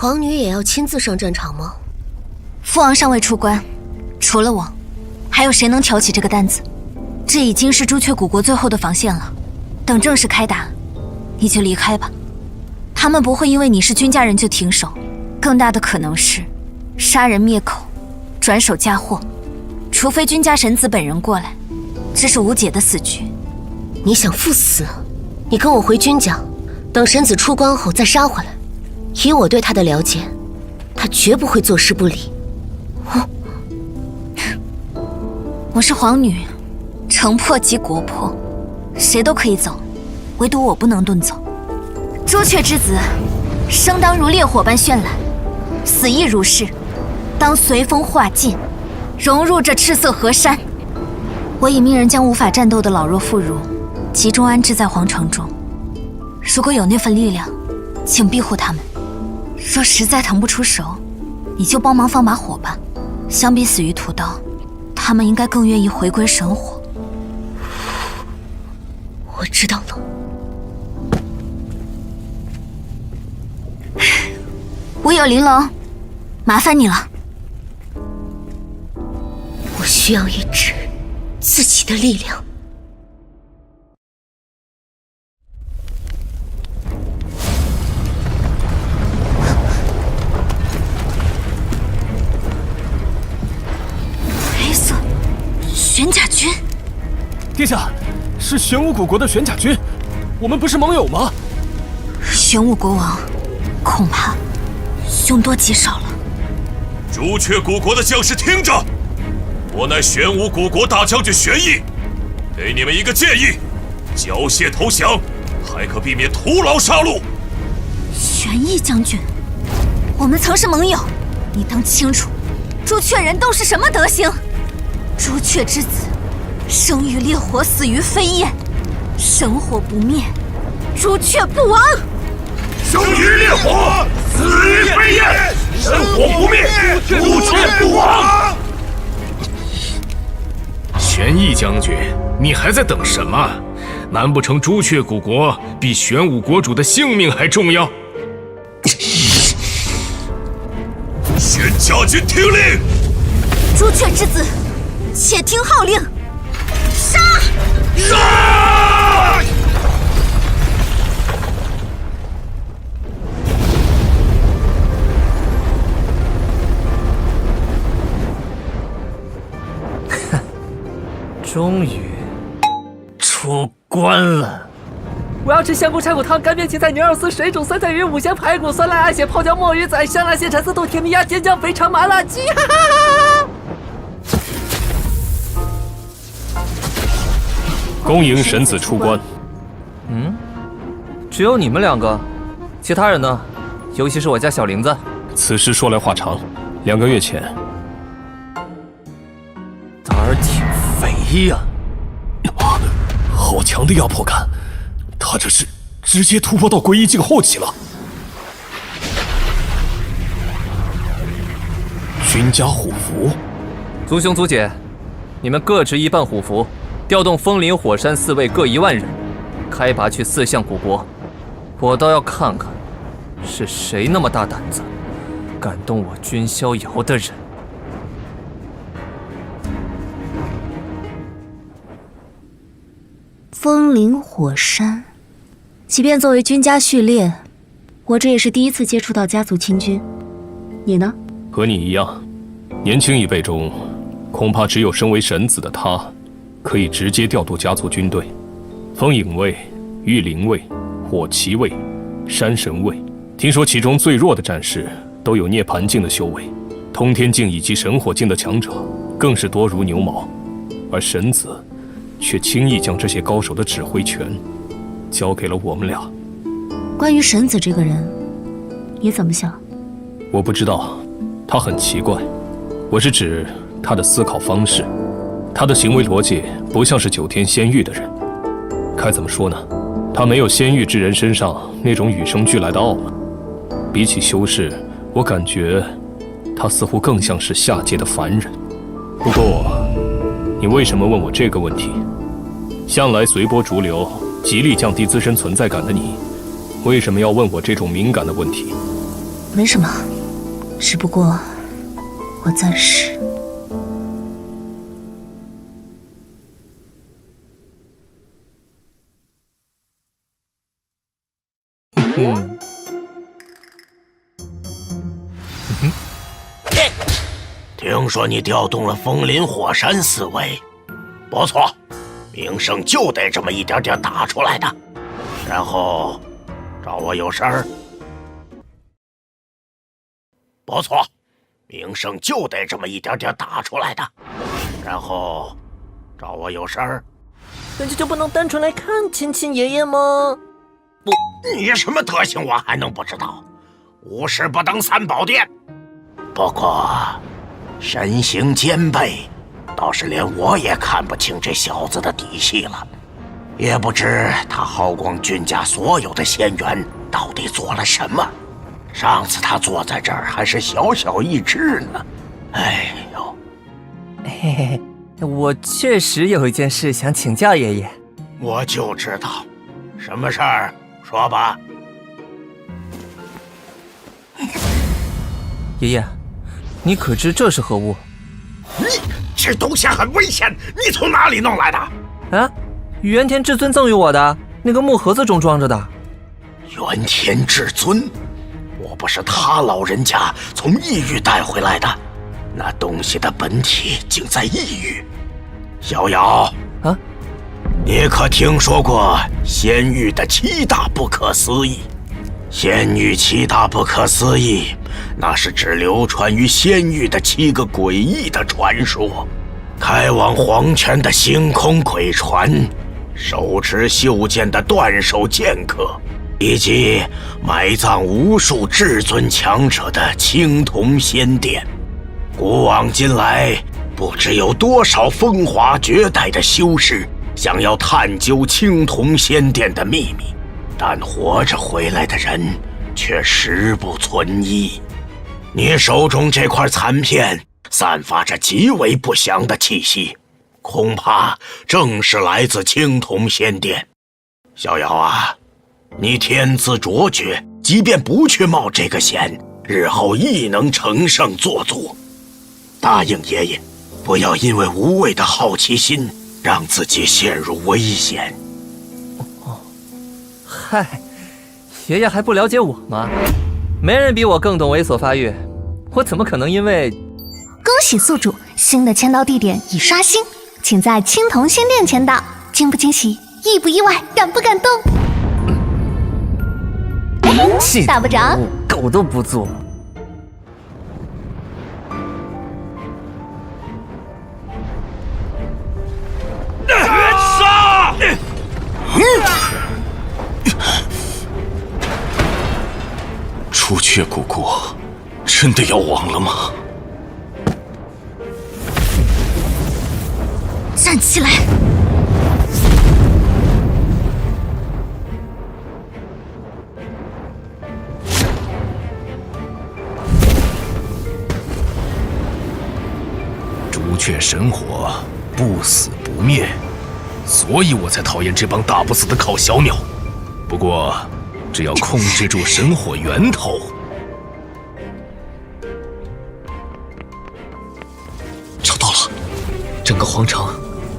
C: 皇女也要亲自上战场吗？
G: 父王尚未出关，除了我，还有谁能挑起这个担子？这已经是朱雀古国最后的防线了。等正式开打，你就离开吧。他们不会因为你是君家人就停手，更大的可能是杀人灭口，转手嫁祸。除非君家神子本人过来，这是无解的死局。
C: 你想赴死？你跟我回君家，等神子出关后再杀回来。以我对他的了解，他绝不会坐视不理。
G: 我是皇女，城破即国破，谁都可以走，唯独我不能遁走。朱雀之子，生当如烈火般绚烂，死亦如是，当随风化尽，融入这赤色河山。我已命人将无法战斗的老弱妇孺集中安置在皇城中，如果有那份力量，请庇护他们。若实在腾不出手，你就帮忙放把火吧。相比死于屠刀，他们应该更愿意回归神火。
C: 我知道了。
G: 我有玲珑，麻烦你了。
C: 我需要一支自己的力量。
G: 玄甲军，
L: 殿下，是玄武古国的玄甲军，我们不是盟友吗？
G: 玄武国王，恐怕凶多吉少了。
O: 朱雀古国的将士听着，我乃玄武古国大将军玄毅，给你们一个建议：缴械投降，还可避免徒劳杀戮。
G: 玄毅将军，我们曾是盟友，你当清楚，朱雀人都是什么德行？朱雀之子，生于烈火，死于飞焰，神火不灭，朱雀不亡。
O: 生于烈火，死于飞焰，神火不灭，朱雀不亡。
F: 玄毅将军，你还在等什么？难不成朱雀古国比玄武国主的性命还重要？
O: 玄甲军听令！
G: 朱雀之子，且听号令，杀！
O: 杀！
Q: 终于出关了。
K: 我要吃香菇柴骨汤、干煸芹菜牛肉丝、水煮酸菜鱼、五鲜排骨、酸辣鸭血、泡椒墨鱼仔、香辣鲜产丝肚、甜米鸭、尖椒肥肠、麻辣鸡，哈哈哈！
O: 恭迎神子出关。
Q: 只有你们两个，其他人呢？尤其是我家小玲子。
O: 此事说来话长，2个月前，
Q: 胆儿挺肥呀！
L: 好强的压迫感，他这是直接突破到归一境后期了。君家虎符，
Q: 族兄族姐，你们各执一半虎符，调动风林火山4卫各1万人，开拔去4项古国。我倒要看看，是谁那么大胆子，敢动我君逍遥的人。
G: 风林火山，即便作为君家序列，我这也是第一次接触到家族亲军。你呢？
O: 和你一样，年轻一辈中，恐怕只有身为神子的他，可以直接调度家族军队。风影卫、御灵卫、火旗卫、山神卫，听说其中最弱的战士都有涅槃境的修为，通天境以及神火境的强者更是多如牛毛，而神子却轻易将这些高手的指挥权交给了我们俩。
G: 关于神子这个人，你怎么想？
O: 我不知道，他很奇怪。我是指他的思考方式，他的行为逻辑不像是9天仙域的人。该怎么说呢？他没有仙域之人身上那种与生俱来的傲慢。比起修士，我感觉他似乎更像是下界的凡人。不过，你为什么问我这个问题？向来随波逐流，极力降低自身存在感的你，为什么要问我这种敏感的问题？
G: 没什么，只不过我暂时……
E: 听说你调动了风林火山思维，不错，名声就得这么一点点打出来的，然后找我有事儿。不错，名声就得这么一点点打出来的，然后找我有事儿。
D: 人家就不能单纯来看亲亲爷爷吗？
E: 不，你什么德行我还能不知道？无事不登三宝殿。不过身形兼备，倒是连我也看不清这小子的底细了，也不知他耗光君家所有的仙元到底做了什么。上次他坐在这儿还是小小一只呢。哎呦，
Q: 嘿嘿，我确实有一件事想请教爷爷。
E: 我就知道，什么事儿？说吧。
Q: 爷爷，你可知这是何物？
E: 这东西很危险，你从哪里弄来的？
Q: 啊，元天至尊赠予我的，那个木盒子中装着的。
E: 元天至尊？我不是他老人家从异域带回来的，那东西的本体竟在异域。小瑶
Q: 啊，
E: 你可听说过仙域的7大不可思议？仙域7大不可思议，那是指流传于仙域的7个诡异的传说。开往黄泉的星空鬼船，手持袖剑的断手剑客，以及埋葬无数至尊强者的青铜仙殿。古往今来，不知有多少风华绝代的修士想要探究青铜仙殿的秘密，但活着回来的人却十不存一。你手中这块残片散发着极为不祥的气息，恐怕正是来自青铜仙殿。小瑶啊，你天资卓绝，即便不去冒这个险，日后亦能乘胜做主。答应爷爷，不要因为无谓的好奇心让自己陷入危险。
Q: 嗨，爷爷还不了解我吗？没人比我更懂猥琐发育，我怎么可能因为……
G: 恭喜宿主，新的签到地点已刷新，请在青铜仙殿签到。惊不惊喜？意不意外？感不感动？打不着，
Q: 狗都不做。
E: 杀！
F: 朱雀古国真的要亡了吗？
G: 站起来！
F: 朱雀神火不死不灭，所以我才讨厌这帮打不死的烤小鸟。不过，只要控制住神火源头，
A: 找到了，整个皇城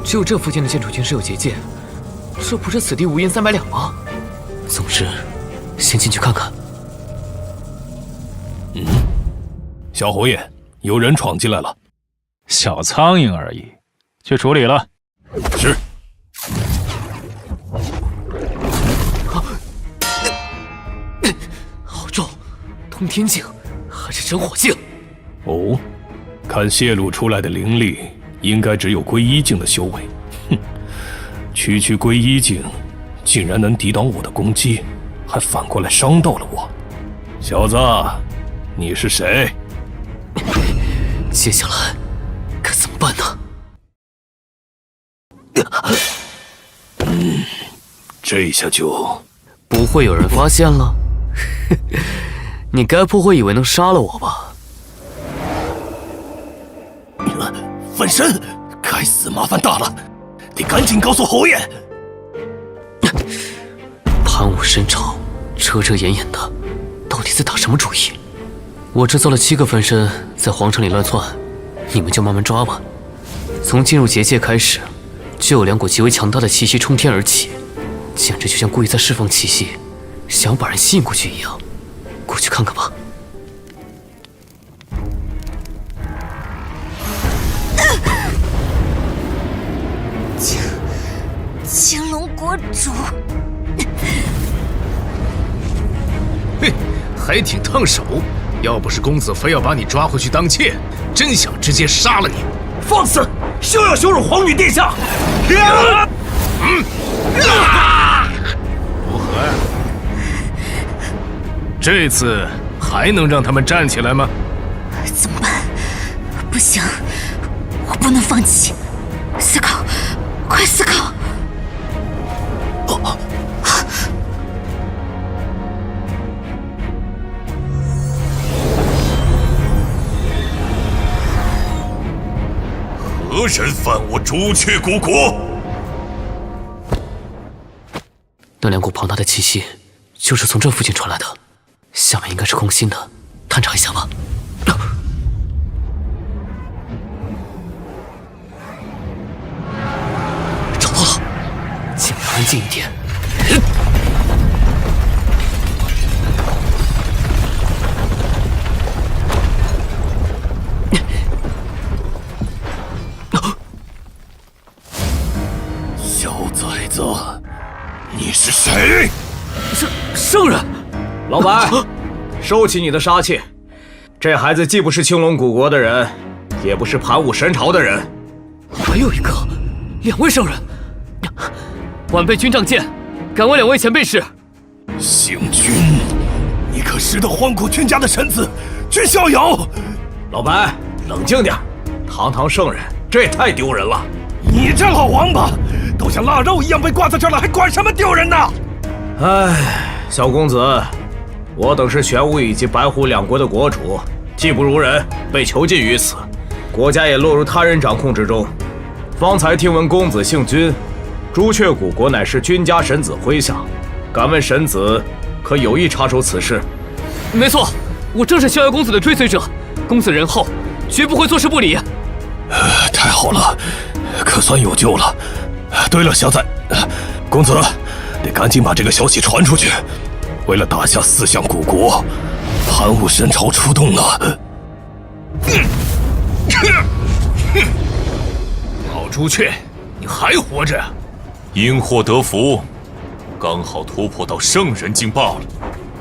A: 只有这附近的建筑群是有结界，这不是此地无银300两吗？总之，先进去看看。
O: 小侯爷，有人闯进来了。
I: 小苍蝇而已，去处理了。
O: 是。
A: 好重，通天境还是真火境？
O: 哦，看泄露出来的灵力，应该只有归一境的修为。哼，区区归一境，竟然能抵挡我的攻击，还反过来伤到了我。小子，你是谁？
A: 接下来该怎么办呢？
O: 这下就
A: 不会有人发现了。你该不会以为能杀了我吧？
O: 分身，该死，麻烦大了，得赶紧告诉侯爷。
A: 盘武深朝，遮遮掩掩的，到底在打什么主意？我制造了7个分身在皇城里乱窜，你们就慢慢抓吧。从进入结界开始，就有2股极为强大的气息冲天而起，简直就像故意在释放气息，想把人吸引过去一样。过去看看吧。
G: 青龙国主，
S: 嘿，还挺烫手。要不是公子非要把你抓回去当妾，真想直接杀了你。
L: 放肆！休要羞辱皇女殿下！
S: 如何呀？这次还能让他们站起来吗？
G: 怎么办？不行，我不能放弃。思考，快思考！
O: 何人犯我朱雀古国？
A: 那2股庞大的气息，就是从这附近传来的，下面应该是空心的，探查一下吧。找到了，尽量安静一点。
O: 小崽子，你是谁？
L: 圣人，老白，收起你的杀气。这孩子既不是青龙古国的人，也不是盘武神朝的人。
A: 还有一个，2位圣人。晚辈军仗剑，敢问2位前辈是？
O: 星君，你可识得荒古君家的臣子君逍遥？
L: 老白，冷静点，堂堂圣人，这也太丢人了。
O: 你这老王八，都像腊肉一样被挂在这儿了，还管什么丢人呢？
L: 唉，小公子，我等是玄武以及白虎2国的国主，技不如人，被囚禁于此，国家也落入他人掌控之中。方才听闻公子姓君，朱雀古国乃是君家神子麾下，敢问神子可有意插手此事？
A: 没错，我正是逍遥公子的追随者，公子仁厚，绝不会坐视不理。
O: 太好了，可算有救了。对了，小崽，公子得赶紧把这个消息传出去。为了打下4项古国，盘武神朝出动了。
S: 老朱雀，你还活着？
O: 因祸得福，刚好突破到圣人境罢了。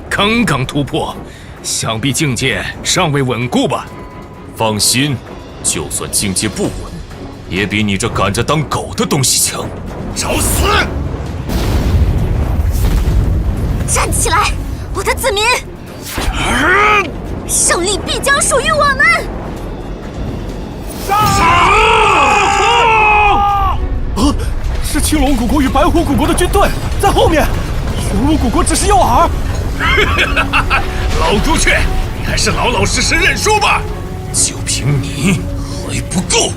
S: 刚刚突破，想必境界尚未稳固吧？
O: 放心，就算境界不稳，也比你这赶着当狗的东西强。找死！
G: 站起来，我的子民！胜利必将属于我们！
L: 是青龙古国与白虎古国的军队在后面，玄武古国只是诱饵。
S: 老朱雀，你还是老老实实认输吧。
O: 就凭你还不够？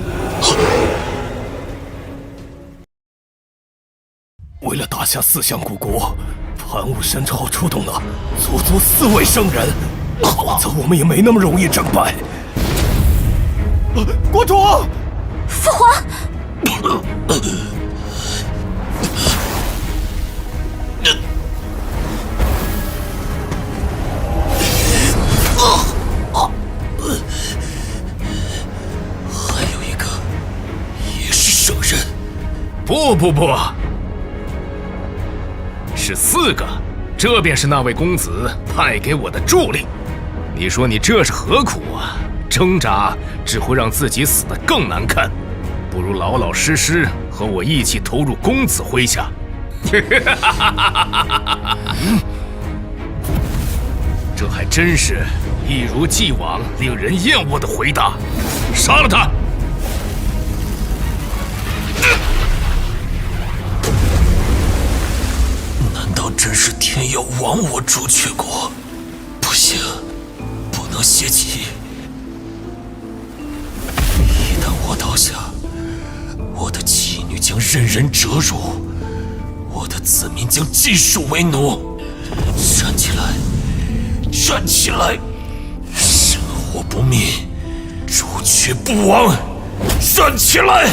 O: 为了打下4项古国，盘武神朝出动了足足4位圣人，否则我们也没那么容易战败。
L: 国主，
G: 父皇。
O: 还有一个也是圣人。
S: 不，是4个，这便是那位公子派给我的助力。你说你这是何苦啊？挣扎只会让自己死得更难看，不如老老实实和我一起投入公子麾下。这还真是一如既往令人厌恶的回答。杀了他！
D: 难道真是天要亡我朱雀国？不行，不能泄气。一旦我倒下，我的妻女将任人折辱，我的子民将尽数为奴。站起来，站起来！神火不灭，朱雀不亡！站起来！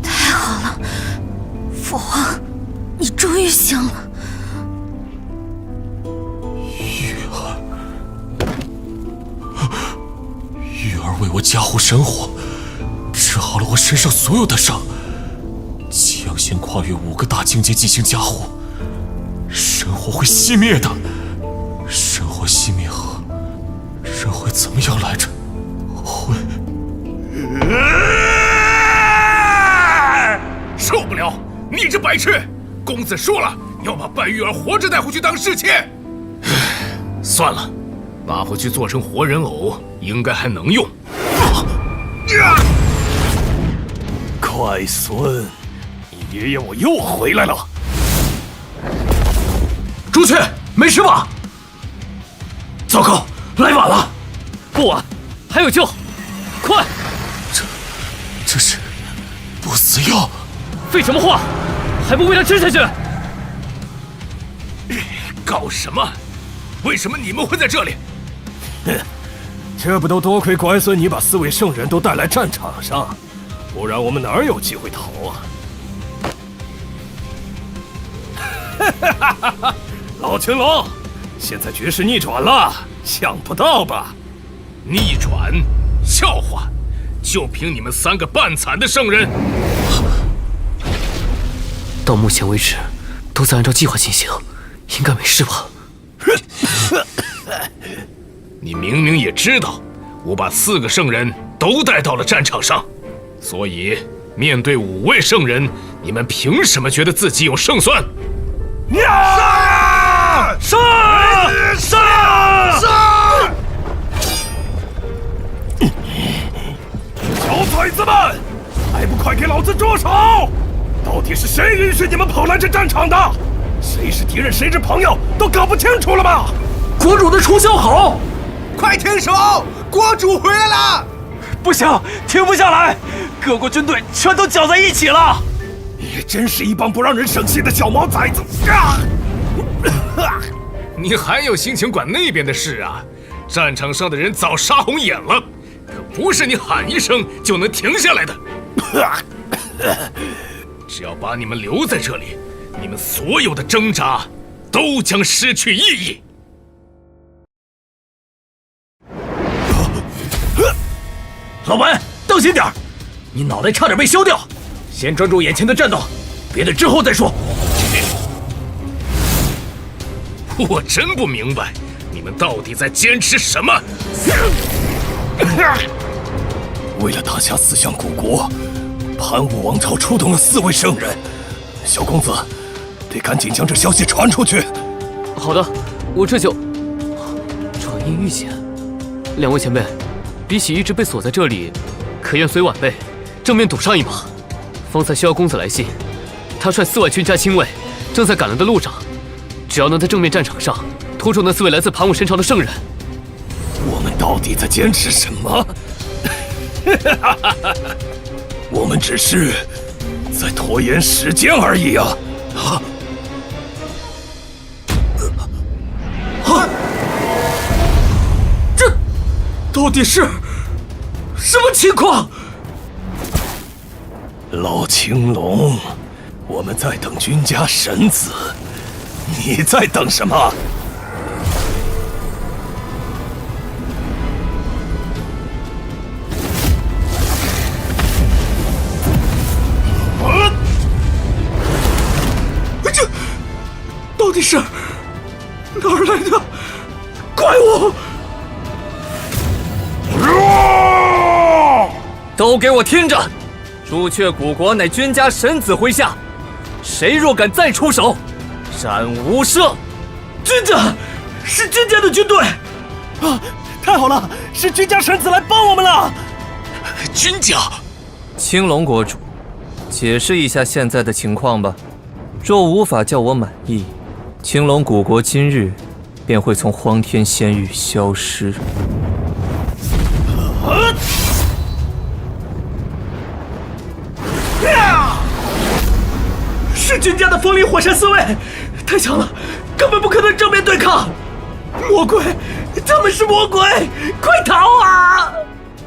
G: 太好了，父皇，你终于醒了。
D: 玉儿为我加护神火，治好了我身上所有的伤。强行跨越5个大境界进行加护，神火会熄灭的。神火熄灭后，人会怎么样来着？会……
S: 受不了！你这白痴！公子说了，要把半玉儿活着带回去当侍妾。算了，拿回去做成活人偶，应该还能用。
B: 乖孙，你爷爷我又回来了。
D: 朱雀，没事吧？糟糕，来晚了。
I: 不晚，还有救，快！
D: 这是不死药。
I: 废什么话，还不为他吃下去？
S: 搞什么？为什么你们会在这里？
B: 哼，这不都多亏乖孙你把4位圣人都带来战场上，不然我们哪有机会逃啊？老青龙，现在局势逆转了，想不到吧？
S: 逆转？笑话！就凭你们3个半残的圣人，
A: 到目前为止，都在按照计划进行，应该没事吧？
S: 你明明也知道，我把4个圣人都带到了战场上，所以面对5位圣人，你们凭什么觉得自己有胜算？
B: 杀！杀！杀！杀！小崽子们，还不快给老子住手！到底是谁允许你们跑来这战场的？谁是敌人，谁是朋友，都搞不清楚了吗？
L: 国主的除萧好，
H: 快停手！国主回来了！
L: 不行，停不下来，各国军队全都搅在一起了。
B: 你真是一帮不让人省心的小毛崽子！
S: 你还有心情管那边的事啊？战场上的人早杀红眼了，可不是你喊一声就能停下来的。只要把你们留在这里，你们所有的挣扎都将失去意义。
L: 老白，当心点，你脑袋差点被削掉。先专注眼前的战斗，别的之后再说。
S: 我真不明白，你们到底在坚持什么？
B: 为了打下4项古国，潘武王朝出动了4位圣人。小公子，得赶紧将这消息传出去。
A: 好的，我这就传音遇险。2位前辈，比起一直被锁在这里，可愿随晚辈正面赌上一把。方才逍遥公子来信，他率4万军家亲卫正在赶来的路上，只要能在正面战场上拖住那4位来自盘武神朝的圣人，
B: 我们到底在坚持什么？我们只是在拖延时间而已啊！
L: 这到底是什么情况？
B: 老青龙，我们在等君家神子，你在等什么？
L: 这到底是哪儿来的怪物？
Q: 都给我听着！朱雀古国乃君家神子麾下，谁若敢再出手，斩无赦！
N: 军长，是君家的军队啊！太好了，是君家神子来帮我们了。
S: 君家，
Q: 青龙国主，解释一下现在的情况吧。若无法叫我满意，青龙古国今日便会从荒天仙域消失。
N: 是君家的风林火山四卫，太强了，根本不可能正面对抗。魔鬼，他们是魔鬼，快逃啊！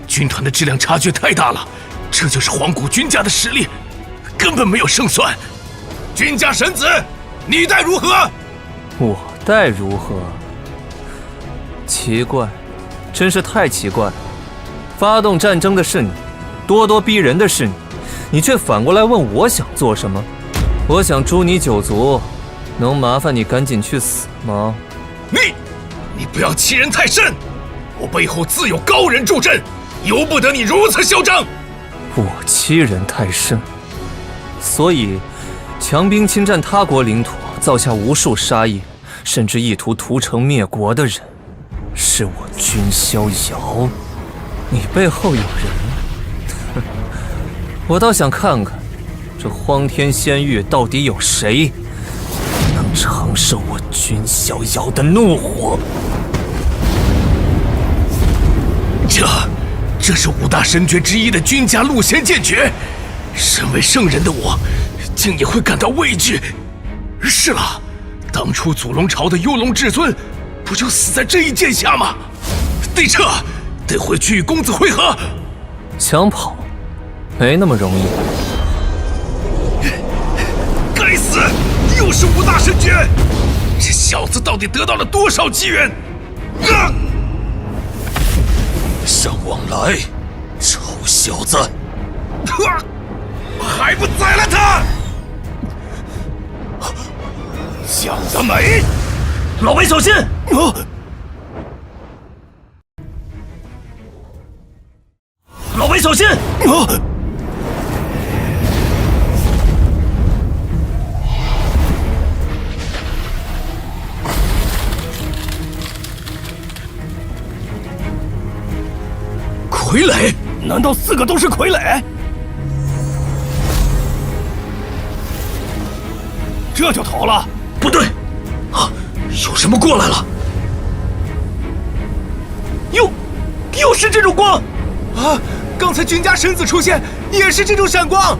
S: 军团的质量差距太大了，这就是黄谷君家的实力，根本没有胜算。君家神子，你待如何？
Q: 我待如何？奇怪，真是太奇怪了。发动战争的是你，咄咄逼人的是你，你却反过来问我想做什么？我想诛你九族，能麻烦你赶紧去死吗？
S: 你不要欺人太甚！我背后自有高人助阵，由不得你如此嚣张。
Q: 我欺人太甚，所以强兵侵占他国领土，造下无数杀业，甚至意图屠城灭国的人，是我军逍遥。你背后有人？我倒想看看，这荒天仙域到底有谁能承受我军逍遥的怒火？
S: 这是5大神诀之一的君家陆仙剑诀，身为圣人的我，竟也会感到畏惧。是了，当初祖龙朝的幽龙至尊，不就死在这一剑下吗？得撤，得回去与公子会合。
Q: 想跑，没那么容易。
S: 该死，又是5大神诀，这小子到底得到了多少机缘？
F: 尚往来，臭小子！
S: 还不宰了他！
F: 想得美！
N: 老魏小心！老魏小心！
S: 傀儡？
N: 难道4个都是傀儡？这就逃了？
S: 不对，有什么过来了？
N: 又是这种光！啊！刚才君家神子出现也是这种闪光。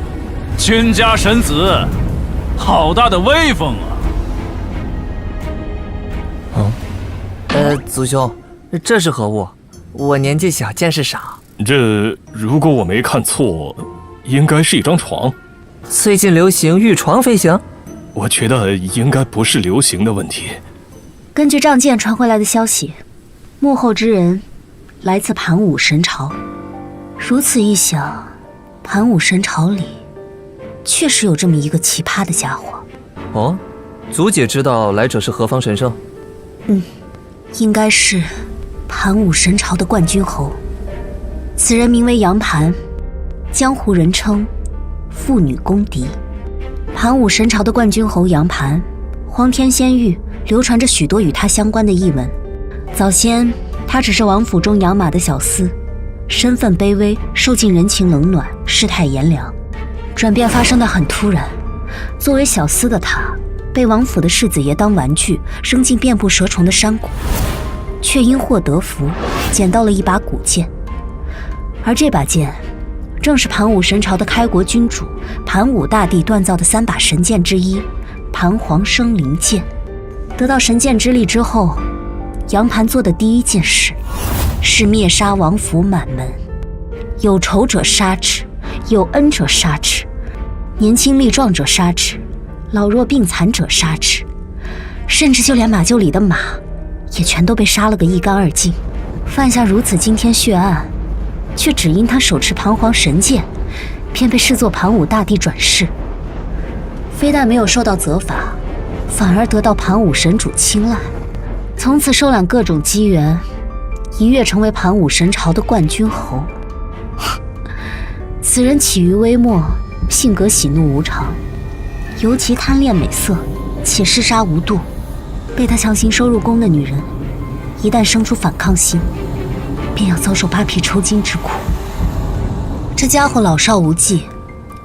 I: 君家神子，好大的威风啊！
Q: 祖兄，这是何物？我年纪小，见识少。
F: 这如果我没看错，应该是一张床。
Q: 最近流行玉床飞行？
F: 我觉得应该不是流行的问题。
G: 根据仗剑传回来的消息，幕后之人来自盘武神朝。如此一想，盘武神朝里确实有这么一个奇葩的家伙。
Q: 哦，祖姐知道来者是何方神圣？
G: 应该是盘武神朝的冠军侯。此人名为杨盘，江湖人称妇女公敌。盘武神朝的冠军侯杨盘，荒天仙域流传着许多与他相关的异闻。早先他只是王府中养马的小厮，身份卑微，受尽人情冷暖，世态炎凉。转变发生得很突然，作为小厮的他，被王府的世子爷当玩具扔进遍布蛇虫的山谷，却因祸得福，捡到了一把古剑。而这把剑，正是盘武神朝的开国君主盘武大帝锻造的3把神剑之一——盘黄生灵剑。得到神剑之力之后，杨盘做的第一件事是灭杀王府满门，有仇者杀之，有恩者杀之，年轻力壮者杀之，老弱病残者杀之，甚至就连马厩里的马也全都被杀了个一干二净。犯下如此惊天血案，却只因他手持盘黄神剑，便被视作盘武大帝转世。非但没有受到责罚，反而得到盘武神主青睐，从此收揽各种机缘，一跃成为盘武神朝的冠军侯。此人起于微末，性格喜怒无常，尤其贪恋美色，且嗜杀无度。被他强行收入宫的女人，一旦生出反抗心，便要遭受扒皮抽筋之苦。这家伙老少无忌，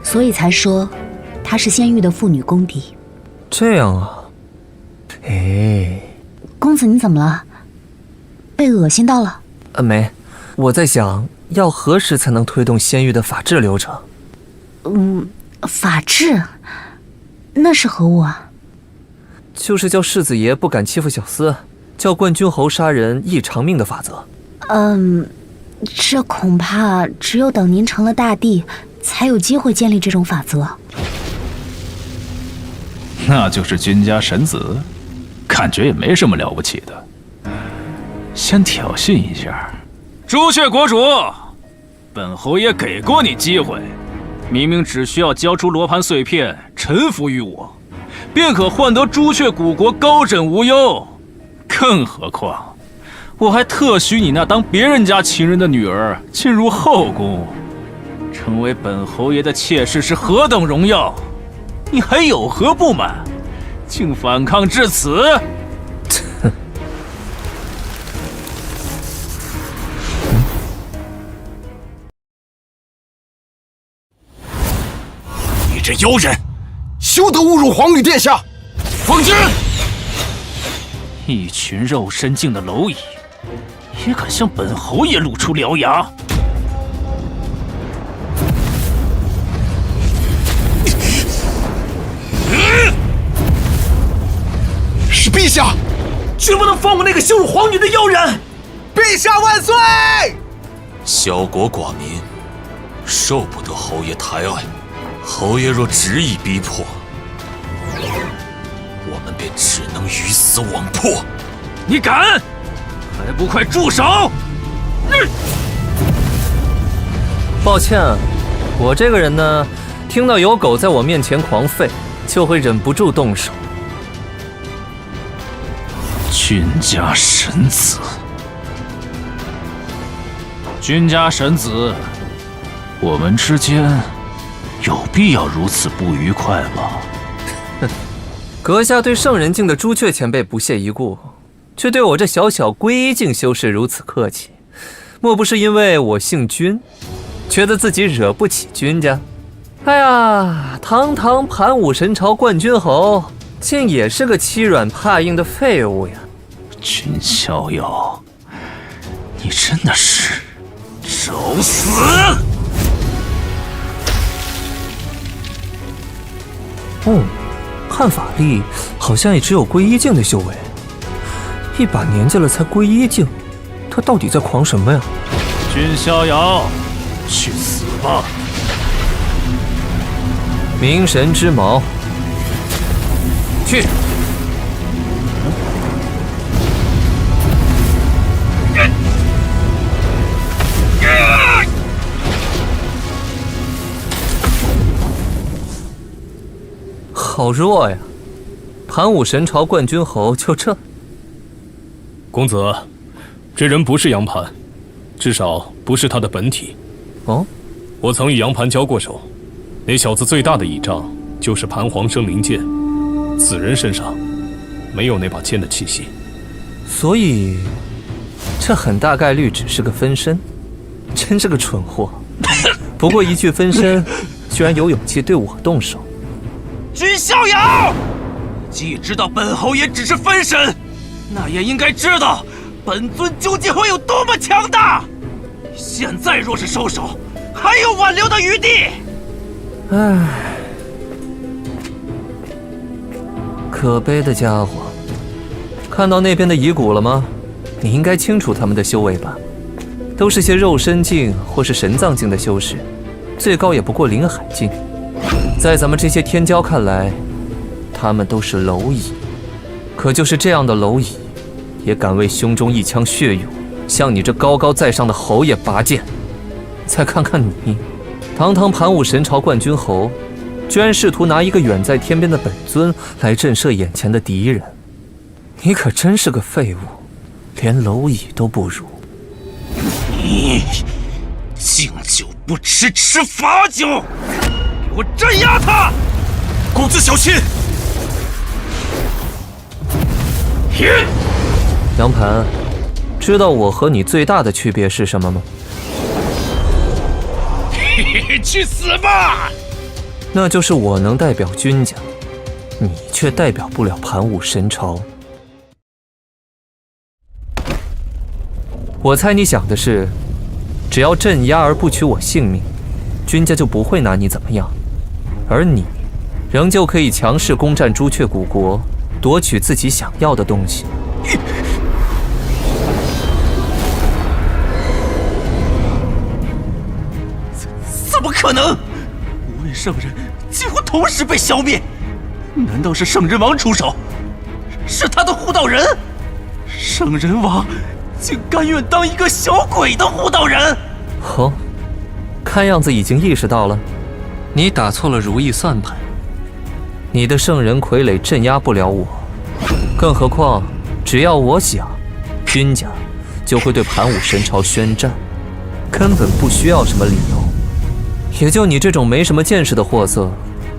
G: 所以才说他是仙域的妇女公敌。
Q: 这样啊？哎，
G: 公子你怎么了？被恶心到了？
Q: 没，我在想要何时才能推动仙域的法治流程。
G: 法治？那是何物啊？
Q: 就是叫世子爷不敢欺负小厮，叫冠军侯杀人易偿命的法则。
G: 这恐怕只有等您成了大帝，才有机会建立这种法则。
I: 那就是君家神子，感觉也没什么了不起的。先挑衅一下，朱雀国主，本侯爷给过你机会，明明只需要交出罗盘碎片，臣服于我，便可换得朱雀古国高枕无忧。更何况，我还特许你那当别人家情人的女儿进入后宫，成为本侯爷的妾室是何等荣耀！你还有何不满？竟反抗至此！
H: 你这妖人，休得侮辱皇女殿下！
I: 放箭！一群肉身境的蝼蚁，也敢向本侯爷露出獠牙？
H: 是陛下，
D: 绝不能放过那个羞辱皇女的妖人！
H: 陛下万岁！
J: 小国寡民，受不得侯爷抬爱。侯爷若执意逼迫，我们便只能鱼死网破。
I: 你敢？还不快住手！
Q: 抱歉，我这个人呢，听到有狗在我面前狂吠，就会忍不住动手。
I: 君家神子，君家神子，我们之间有必要如此不愉快吗？
Q: 哼，阁下对圣人境的朱雀前辈不屑一顾，却对我这小小皈依境修士如此客气，莫不是因为我姓君，觉得自己惹不起君家？哎呀，堂堂盘武神朝冠军侯，竟也是个欺软怕硬的废物呀！
I: 君逍遥，你真的是找死！
Q: 看法力好像也只有皈依境的修为，一把年纪了才皈依境，他到底在狂什么呀？
I: 君逍遥，去死吧！
Q: 明神之矛，去！好弱呀！盘武神朝冠军侯就这？
O: 公子，这人不是杨盘，至少不是他的本体。
Q: 哦，
O: 我曾与杨盘交过手，那小子最大的倚仗就是盘黄生灵剑，此人身上没有那把剑的气息。
Q: 所以，这很大概率只是个分身，真是个蠢货。不过一具分身，居然有勇气对我动手。
D: 君逍遥，既知道本侯爷只是分身，那也应该知道本尊究竟会有多么强大。现在若是收手，还有挽留的余地。
Q: 唉，可悲的家伙！看到那边的遗骨了吗？你应该清楚他们的修为吧？都是些肉身境或是神藏境的修士，最高也不过灵海境。在咱们这些天骄看来，他们都是蝼蚁。可就是这样的蝼蚁，也敢为胸中一腔血勇，向你这高高在上的侯爷拔剑。再看看你，堂堂盘武神朝冠军侯，居然试图拿一个远在天边的本尊来震慑眼前的敌人。你可真是个废物，连蝼蚁都不如。
S: 你敬酒不吃吃罚酒，给我镇压他！
H: 公子小心！
Q: 杨盘，知道我和你最大的区别是什么吗？
S: 去死吧！
Q: 那就是我能代表君家，你却代表不了盘武神朝。我猜你想的是，只要镇压而不取我性命，君家就不会拿你怎么样，而你，仍旧可以强势攻占朱雀古国，夺取自己想要的东西。
S: 怎么可能？五位圣人几乎同时被消灭，难道是圣人王出手？是他的护道人？圣人王竟甘愿当一个小鬼的护道人？
Q: 哦，看样子已经意识到了，你打错了如意算盘。你的圣人傀儡镇压不了我，更何况只要我想，君家就会对盘武神朝宣战，根本不需要什么理由。也就你这种没什么见识的货色，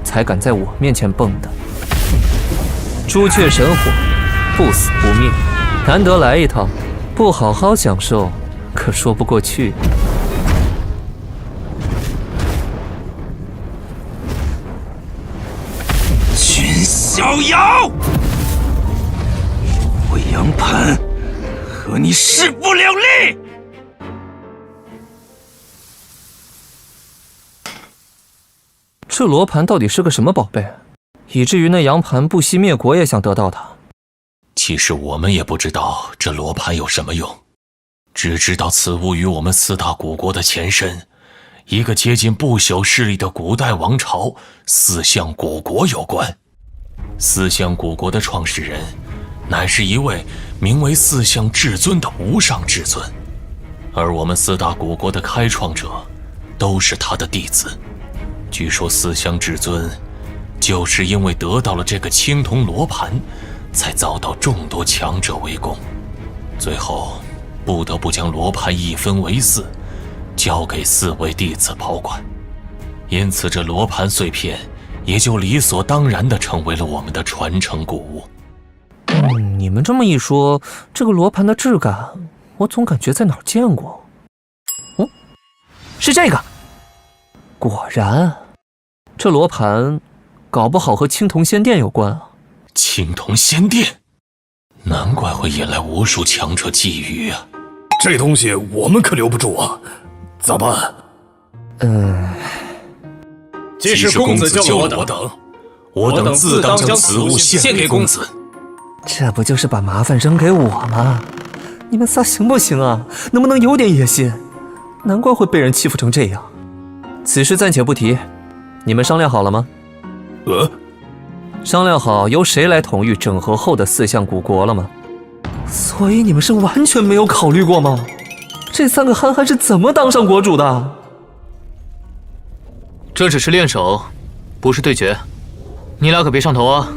Q: 才敢在我面前蹦跶。朱雀神火，不死不灭，难得来一趟，不好好享受，可说不过去。
S: 君逍遥，我杨盘和你势不两立。
Q: 这罗盘到底是个什么宝贝，以至于那杨盘不惜灭国也想得到它？
J: 其实我们也不知道这罗盘有什么用，只知道此物与我们四大古国的前身，一个接近不朽势力的古代王朝四象古国有关。四象古国的创始人，乃是一位名为四象至尊的无上至尊，而我们四大古国的开创者，都是他的弟子。据说四象至尊，就是因为得到了这个青铜罗盘，才遭到众多强者围攻，最后不得不将罗盘一分为四，交给4位弟子保管。因此这罗盘碎片也就理所当然地成为了我们的传承古物。
Q: 你们这么一说，这个罗盘的质感，我总感觉在哪儿见过。哦，是这个。果然，这罗盘搞不好和青铜仙殿有关啊！
J: 青铜仙殿，难怪会引来无数强者觊觎啊！
H: 这东西我们可留不住啊，咋办？
J: 既是公子救了我等自当将此物献给公子。
Q: 这不就是把麻烦扔给我吗？你们仨行不行啊？能不能有点野心？难怪会被人欺负成这样。此事暂且不提，你们商量好了吗？商量好由谁来统御整合后的四象古国了吗？所以你们是完全没有考虑过吗？这3个憨憨是怎么当上国主的？
A: 这只是练手，不是对决，你俩可别上头啊！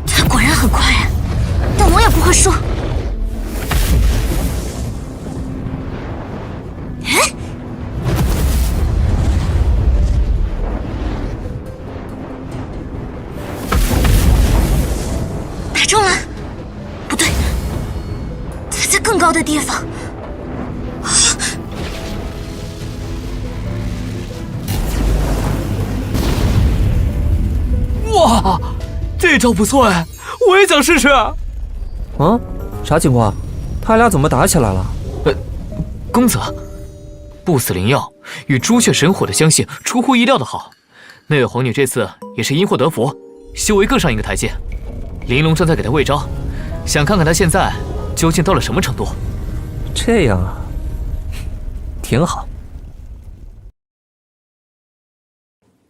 G: 他果然很快，但我也不会输。打中了？不对，他在更高的地方。
N: 哇，这招不错哎，我也想试试。
Q: 啊？啥情况？他俩怎么打起来了？
A: 公子，不死灵药与朱雀神火的相性出乎意料的好。那位皇女这次也是因祸得福，修为更上一个台阶。玲珑正在给她喂招，想看看她现在究竟到了什么程度。
Q: 这样啊，挺好。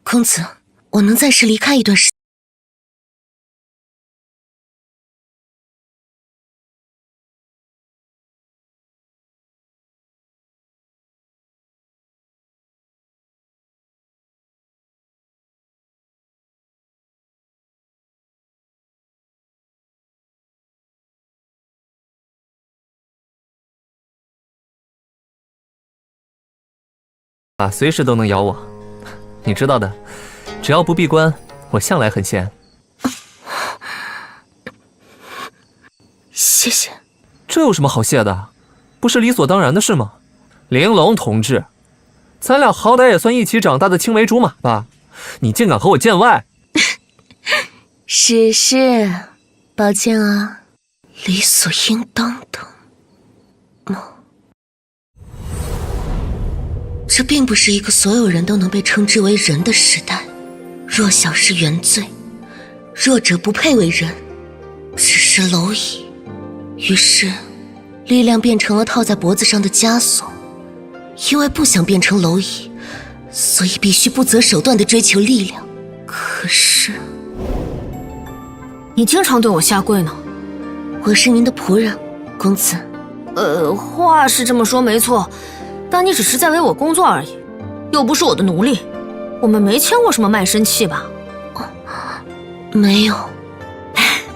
C: 公子，我能暂时离开一段时间。
Q: 啊，随时都能咬我。你知道的，只要不闭关，我向来很闲。
C: 谢谢。
Q: 这有什么好谢的？不是理所当然的事吗？玲珑同志，咱俩好歹也算一起长大的青梅竹马吧？你竟敢和我见外！
C: 是，抱歉啊，理所应当的。这并不是一个所有人都能被称之为人的时代，弱小是原罪，弱者不配为人，只是蝼蚁。于是，力量变成了套在脖子上的枷锁。因为不想变成蝼蚁，所以必须不择手段地追求力量。可是，
M: 你经常对我下跪呢。
C: 我是您的仆人，公子。
M: 话是这么说没错，但你只是在为我工作而已，又不是我的奴隶。我们没签过什么卖身契吧？
C: 没有。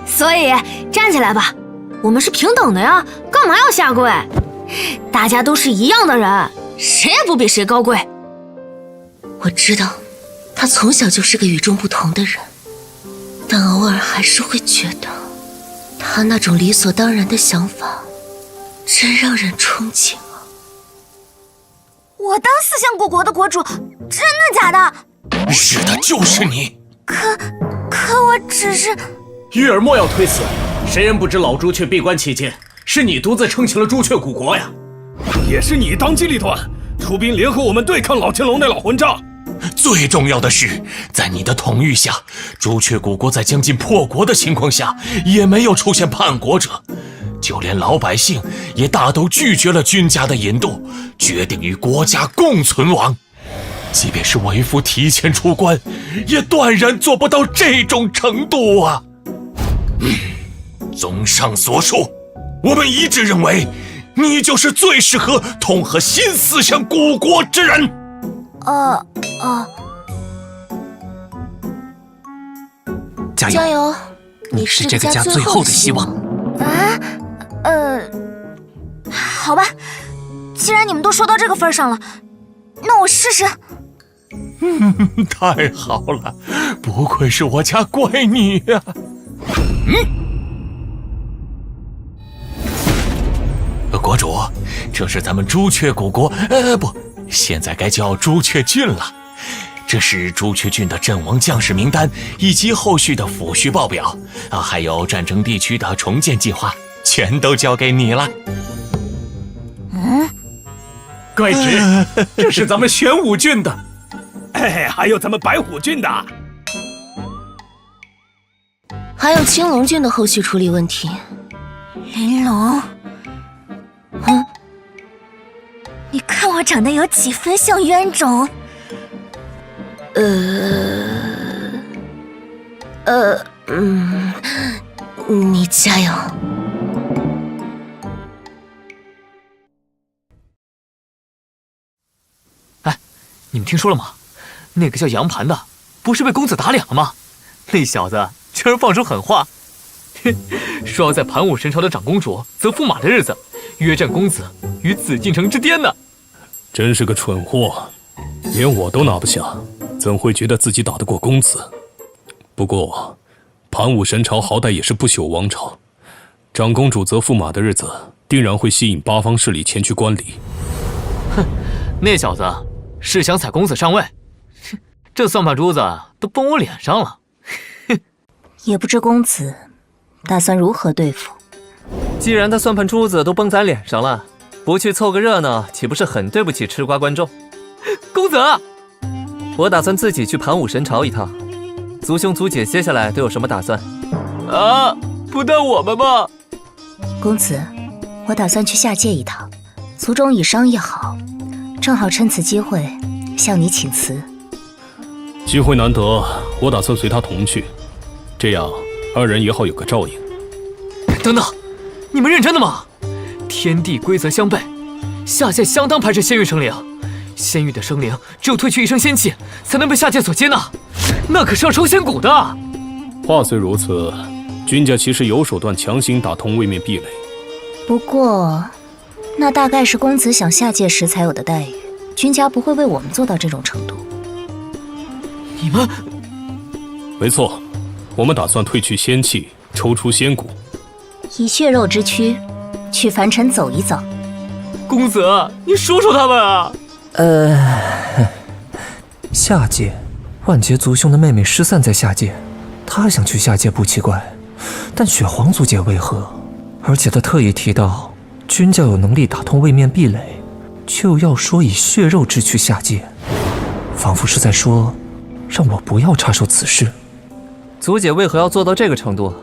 M: 所以站起来吧，我们是平等的呀，干嘛要下跪？大家都是一样的人，谁也不比谁高贵。
C: 我知道，他从小就是个与众不同的人，但偶尔还是会觉得，他那种理所当然的想法，真让人憧憬啊！
G: 我当四象古国的国主，真的假的？
J: 是的，就是你。
G: 可我只是……
D: 玉儿莫要推辞，谁人不知老朱雀闭关期间，是你独自撑起了朱雀古国呀！
L: 也是你当机立断，出兵联合我们对抗老天龙那老混账。
J: 最重要的是，在你的统御下，朱雀古国在将近破国的情况下，也没有出现叛国者，就连老百姓也大都拒绝了君家的引渡，决定与国家共存亡。即便是为父提前出关，也断然做不到这种程度啊！综上所述，我们一致认为，你就是最适合统合新四象古国之人。
C: 加油！
D: 你是这个家最后的希望。
G: 好吧，既然你们都说到这个份上了，那我试试。
J: 太好了，不愧是我家乖女呀！国主，这是咱们朱雀古国，不，现在该叫朱雀郡了。这是朱雀郡的阵亡将士名单以及后续的抚恤报表啊，还有战争地区的重建计划，全都交给你了。
D: 怪直，这是咱们玄武郡的，
L: 还有咱们白虎郡的，
C: 还有青龙郡的后续处理问题。
G: 玲珑，你看我长得有几分像冤种？
C: 你加油。
A: 哎，你们听说了吗？那个叫杨盘的，不是被公子打脸了吗？那小子居然放出狠话，说要在盘武神朝的长公主择驸马的日子，约战公子于紫禁城之巅呢。
O: 真是个蠢货，连我都拿不下，怎会觉得自己打得过公子？不过，盘武神朝好歹也是不朽王朝，长公主择驸马的日子，定然会吸引八方势力前去观礼。
A: 哼，那小子是想踩公子上位，这算盘珠子都崩我脸上了。
M: 也不知公子打算如何对付。
Q: 既然他算盘珠子都崩咱脸上了，不去凑个热闹，岂不是很对不起吃瓜观众？公子，我打算自己去盘武神朝一趟。族兄族姐接下来都有什么打算？
A: 啊，不带我们吧？
M: 公子，我打算去下界一趟，族中已商议好，正好趁此机会向你请辞。
O: 机会难得，我打算随他同去，这样二人也好有个照应。
A: 等等，你们认真的吗？天地规则相悖，下界相当排斥仙域生灵，仙域的生灵只有褪去一身仙气，才能被下界所接纳，那可是要抽仙骨的。
O: 话虽如此，君家其实有手段强行打通位面壁垒。
M: 不过，那大概是公子想下界时才有的待遇。君家不会为我们做到这种程度。
O: 你们？没错，我们打算褪去仙气，抽出仙骨，
M: 以血肉之躯去凡尘走一遭。
K: 公子，你说说他们啊！
Q: 下界，万劫族兄的妹妹失散在下界，她想去下界不奇怪，但血皇族界为何？而且他特意提到君家有能力打通位面壁垒，却又要说以血肉之躯下界，仿佛是在说让我不要插手此事。族姐为何要做到这个程度？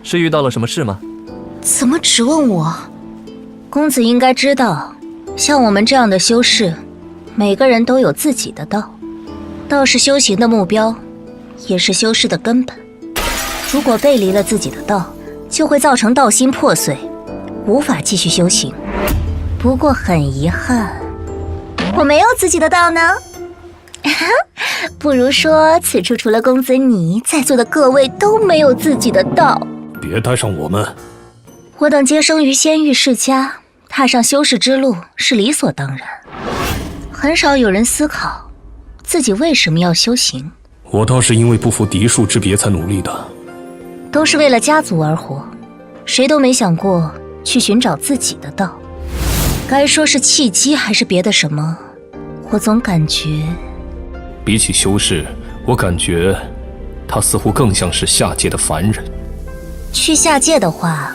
Q: 是遇到了什么事吗？
M: 怎么只问我？公子应该知道，像我们这样的修士，每个人都有自己的道。道是修行的目标，也是修士的根本。如果背离了自己的道，就会造成道心破碎，无法继续修行。不过很遗憾，
G: 我没有自己的道呢。
M: 不如说，此处除了公子你，在座的各位都没有自己的道。
O: 别带上我们。
M: 我等皆生于仙域世家，踏上修士之路是理所当然，很少有人思考自己为什么要修行。
O: 我倒是因为不服嫡庶之别才努力的，
M: 都是为了家族而活，谁都没想过去寻找自己的道。该说是契机还是别的什么，我总感觉
O: 比起修士，我感觉他似乎更像是下界的凡人。
M: 去下界的话，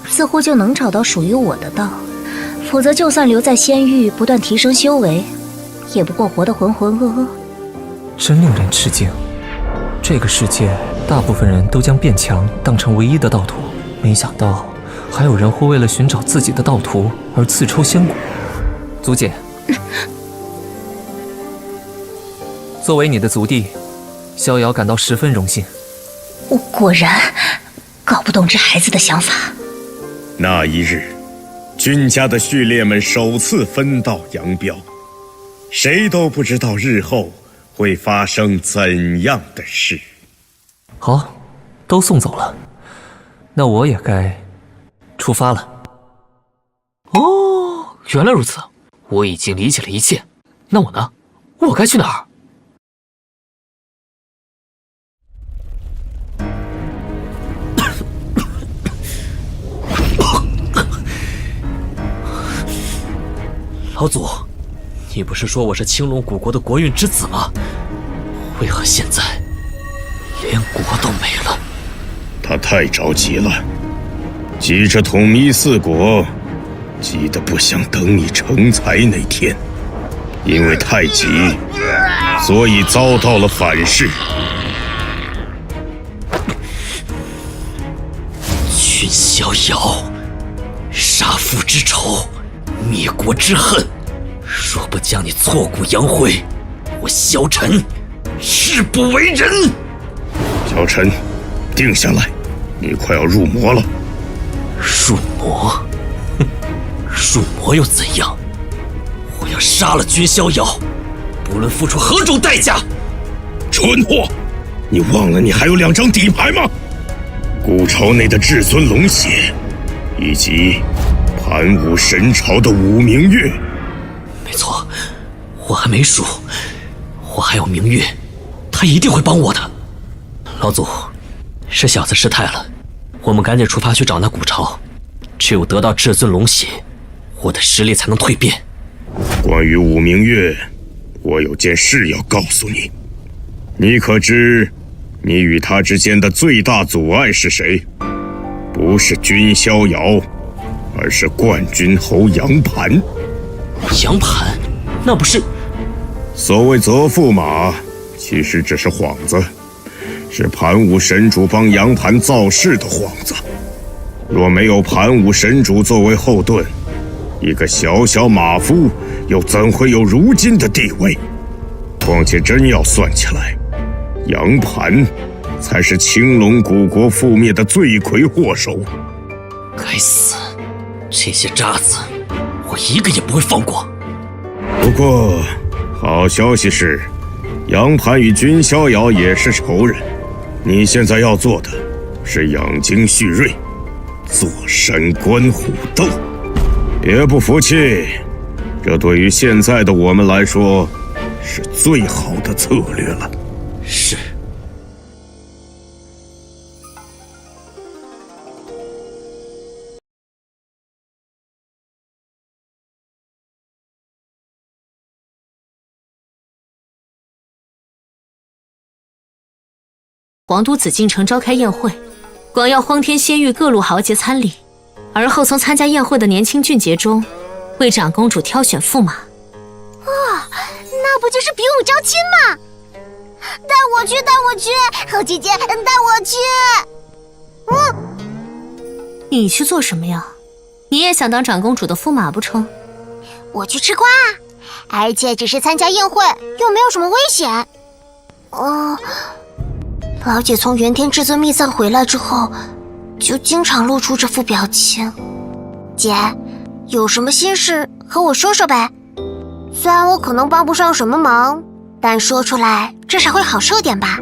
M: 似乎就能找到属于我的道，否则就算留在仙域不断提升修为，也不过活得浑浑噩噩。
Q: 真令人吃惊，这个世界大部分人都将变强当成唯一的道途，没想到还有人会为了寻找自己的道途而自抽仙骨。族姐，作为你的族弟，逍遥感到十分荣幸。
M: 我果然搞不懂这孩子的想法。
H: 那一日，君家的序列们首次分道扬镳，谁都不知道日后会发生怎样的事。
Q: 好，都送走了，那我也该出发了。
A: 哦，原来如此，我已经理解了一切。那我呢？我该去哪儿？
D: 老祖，你不是说我是青龙古国的国运之子吗？为何现在连国都没了？
H: 他太着急了，急着统一四国，急得不想等你成才那天。因为太急，所以遭到了反噬。
D: 君逍遥，杀父之仇，灭国之恨，若不将你挫骨扬灰，我萧晨誓不为人。
H: 萧晨，定下来，你快要入魔了。
D: 入魔？哼，入魔又怎样？我要杀了君逍遥，不论付出何种代价。
H: 蠢货，你忘了你还有2张底牌吗？古朝内的至尊龙血，以及盘武神朝的武明月。
D: 没错，我还没输，我还有明月，他一定会帮我的。老祖，是小子失态了，我们赶紧出发去找那古朝，只有得到至尊龙血，我的实力才能蜕变。
H: 关于武明月，我有件事要告诉你。你可知你与他之间的最大阻碍是谁？不是君逍遥，而是冠军侯杨盘。
D: 杨盘？那不是……
H: 所谓泽驸马，其实只是幌子，是盘武神主帮杨盘造势的幌子。若没有盘武神主作为后盾，一个小小马夫又怎会有如今的地位？况且真要算起来，杨盘才是青龙古国覆灭的罪魁祸首。
D: 该死，这些渣子，我一个也不会放过。
H: 不过，好消息是，杨盘与君逍遥也是仇人。你现在要做的是养精蓄锐，坐山观虎斗。别不服气，这对于现在的我们来说，是最好的策略了。
D: 是。
C: 皇都紫禁城召开宴会，广邀荒天仙域各路豪杰参礼，而后从参加宴会的年轻俊杰中，为长公主挑选驸马。
G: 哇，那不就是比武招亲吗？带我去，带我去，好姐姐，带我去。
C: 你去做什么呀？你也想当长公主的驸马不成？
G: 我去吃瓜，而且只是参加宴会，又没有什么危险。老姐从元天至尊秘藏回来之后，就经常露出这副表情。姐，有什么心事和我说说呗。虽然我可能帮不上什么忙，但说出来至少会好受点吧。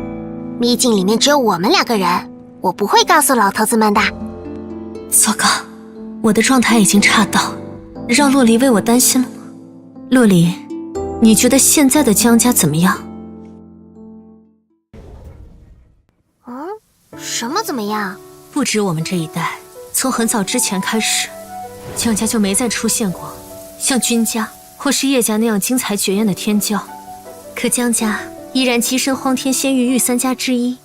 G: 秘境里面只有我们2个人，我不会告诉老头子们的。
C: 糟糕，我的状态已经差到让洛离为我担心了吗？洛离，你觉得现在的江家怎么样？
G: 什么怎么样？
C: 不止我们这一代，从很早之前开始，江家就没再出现过像君家或是叶家那样精彩绝艳的天骄。可江家依然跻身荒天仙域御3家之一。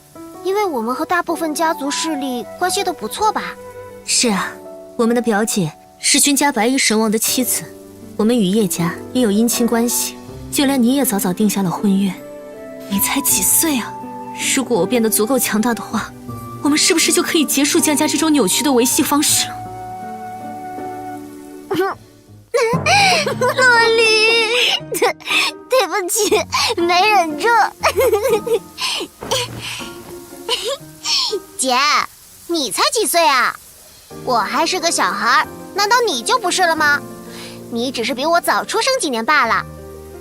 G: 因为我们和大部分家族势力关系都不错吧？
C: 是啊，我们的表姐是君家白衣神王的妻子，我们与叶家也有姻亲关系，就连你也早早定下了婚约。你才几岁啊？如果我变得足够强大的话，我们是不是就可以结束江家这种扭曲的维系方式了？
G: 洛离，对不起，没忍住。姐，你才几岁啊？我还是个小孩，难道你就不是了吗？你只是比我早出生几年罢了。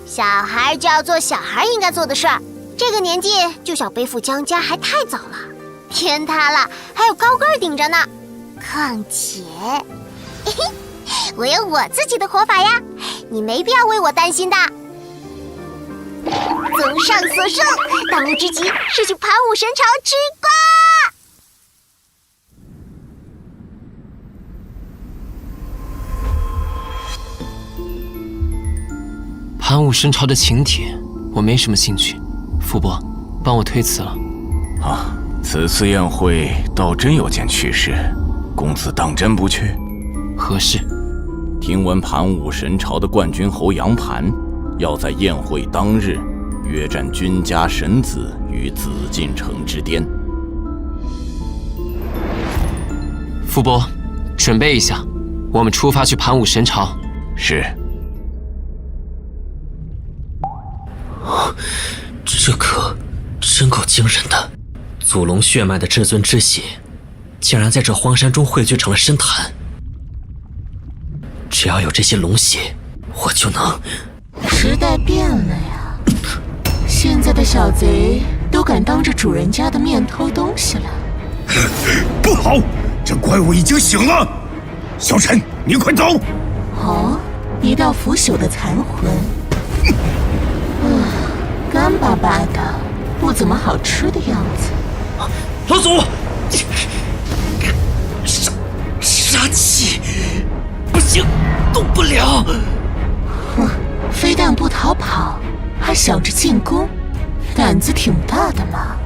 G: 小孩就要做小孩应该做的事儿，这个年纪就想背负江家还太早了。天塌了，还有高个儿顶着呢。况且，我有我自己的活法呀，你没必要为我担心的。综上所述，当务之急是去盘武神朝吃瓜。
K: 盘武神朝的请帖，我没什么兴趣。傅伯，帮我推辞了。
U: 啊，此次宴会倒真有件趣事，公子当真不去？
K: 何事？
U: 听闻盘武神朝的冠军侯杨盘要在宴会当日约战君家神子于紫禁城之巅。
K: 傅伯，准备一下，我们出发去盘武神朝。
U: 是。
D: 这可真够惊人的，祖龙血脉的至尊之血，竟然在这荒山中汇聚成了深潭。只要有这些龙血，我就能……
R: 时代变了呀，现在的小贼都敢当着主人家的面偷东西了。
H: 不好，这怪物已经醒了！小陈，你快走！
R: 哦，一道腐朽的残魂。干巴巴的，不怎么好吃的样子。
D: 老祖，杀气，不行，动不了。
R: 哼，非但不逃跑，还想着进攻，胆子挺大的嘛。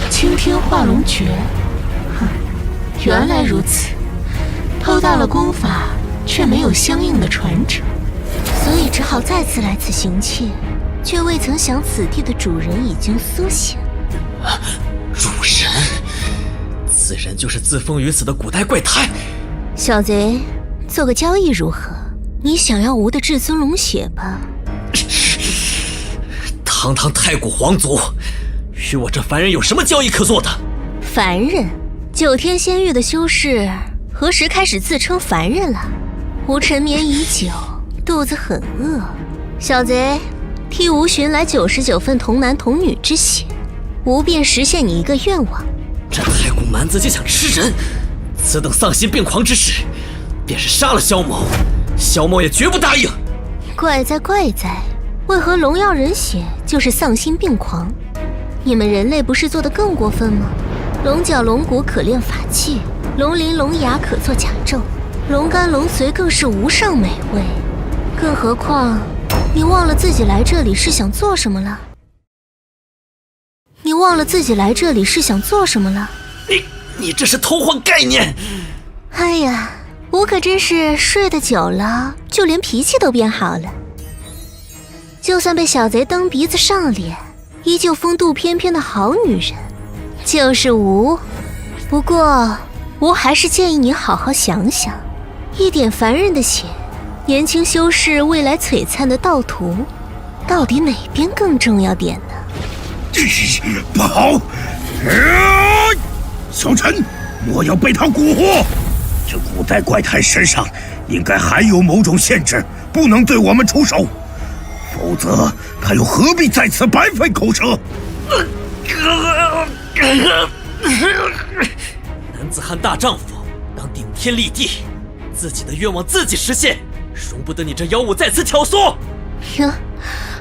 R: 青天化龙诀，哼，原来如此，偷到了功法。却没有相应的传承，
G: 所以只好再次来此行窃，却未曾想此地的主人已经苏醒。
D: 主人，此人就是自封于此的古代怪胎。
G: 小贼，做个交易如何？你想要吾的至尊龙血吧？
D: 堂堂太古皇族，与我这凡人有什么交易可做的？
G: 凡人，9天仙域的修士何时开始自称凡人了？吾沉眠已久，肚子很饿。小贼，替吾寻来99份童男童女之血，吾便实现你一个愿望。
D: 这太古蛮子就想吃人，此等丧心病狂之事，便是杀了萧某，萧某也绝不答应。
M: 怪哉怪哉，为何龙耀人血就是丧心病狂？你们人类不是做得更过分吗？龙角龙骨可炼法器，龙鳞龙牙可做甲胄，龙肝龙髓更是无上美味。更何况，你忘了自己来这里是想做什么了？你忘了自己来这里是想做什么了？
D: 你这是偷换概念！
M: 哎呀，我可真是睡得久了，就连脾气都变好了。就算被小贼蹬鼻子上脸，依旧风度翩翩的好女人，就是无。不过，我还是建议你好好想想，一点凡人的血，年轻修士未来璀璨的道途，到底哪边更重要点呢？
H: 不好！小陈，莫要被他蛊惑。这古代怪胎身上应该还有某种限制，不能对我们出手，否则他又何必在此白费口舌？
D: 男子汉大丈夫，当顶天立地，自己的愿望自己实现，容不得你这妖物在此挑唆。
M: 哟，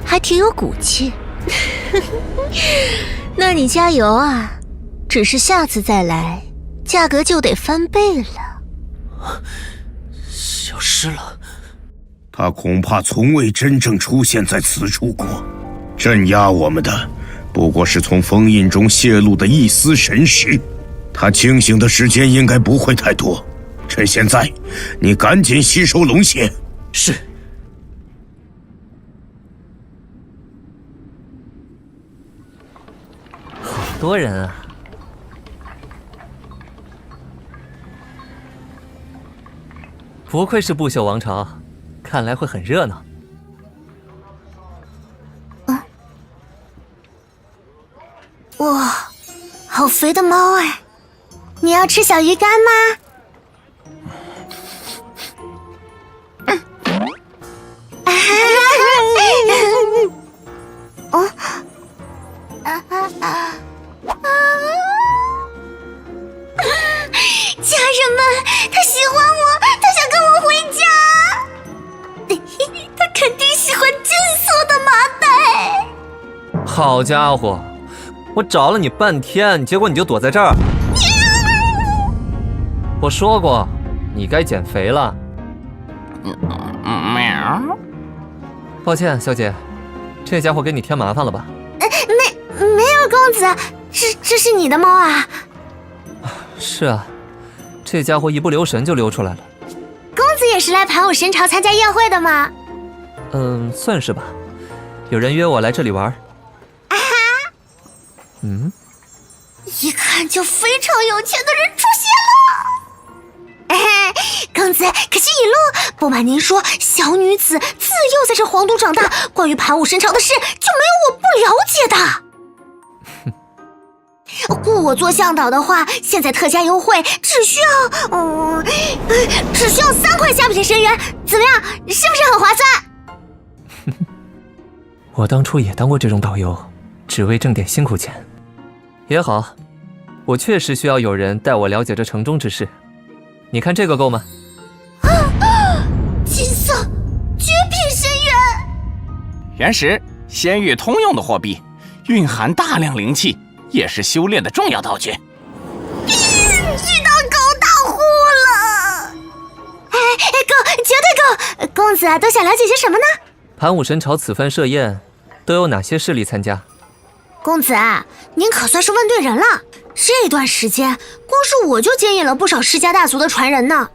M: 还挺有骨气。那你加油啊！只是下次再来，价格就得翻倍了。
D: 消失了。
H: 他恐怕从未真正出现在此处过。镇压我们的，不过是从封印中泄露的一丝神识。他清醒的时间应该不会太多。趁现在，你赶紧吸收龙血。
D: 是。
Q: 好多人啊！不愧是不朽王朝，看来会很热闹。
G: 哇，好肥的猫哎！你要吃小鱼干吗？家人们，他喜欢我，他想跟我回家。他肯定喜欢金色的麻袋。
Q: 好家伙，我找了你半天，结果你就躲在这儿。我说过，你该减肥了。
K: 喵。
Q: 抱歉，小姐，这家伙给你添麻烦了吧？
G: 没有，公子，这是你的猫啊？
Q: 是啊，这家伙一不留神就溜出来了。
G: 公子也是来盘武神朝参加宴会的吗？
Q: 算是吧。有人约我来这里玩。
G: 啊哈！一看就非常有钱的人出现了。公子可惜已路，不瞒您说，小女子自幼在这皇都长大，关于盘武神朝的事就没有我不了解的。雇我做向导的话，现在特价优惠，只需要3块虾品神元，怎么样？是不是很划算？
Q: 我当初也当过这种导游，只为挣点辛苦钱。也好，我确实需要有人带我了解这城中之事。你看这个够吗？
G: 金色绝品神元，
K: 原石，仙域通用的货币，蕴含大量灵气，也是修炼的重要道具。
G: 遇到狗大户了！够，绝对够！公子都想了解些什么呢？
Q: 盘武神朝此番设宴，都有哪些势力参加？
G: 公子，您可算是问对人了。这段时间，光是我就接引了不少世家大族的传人呢。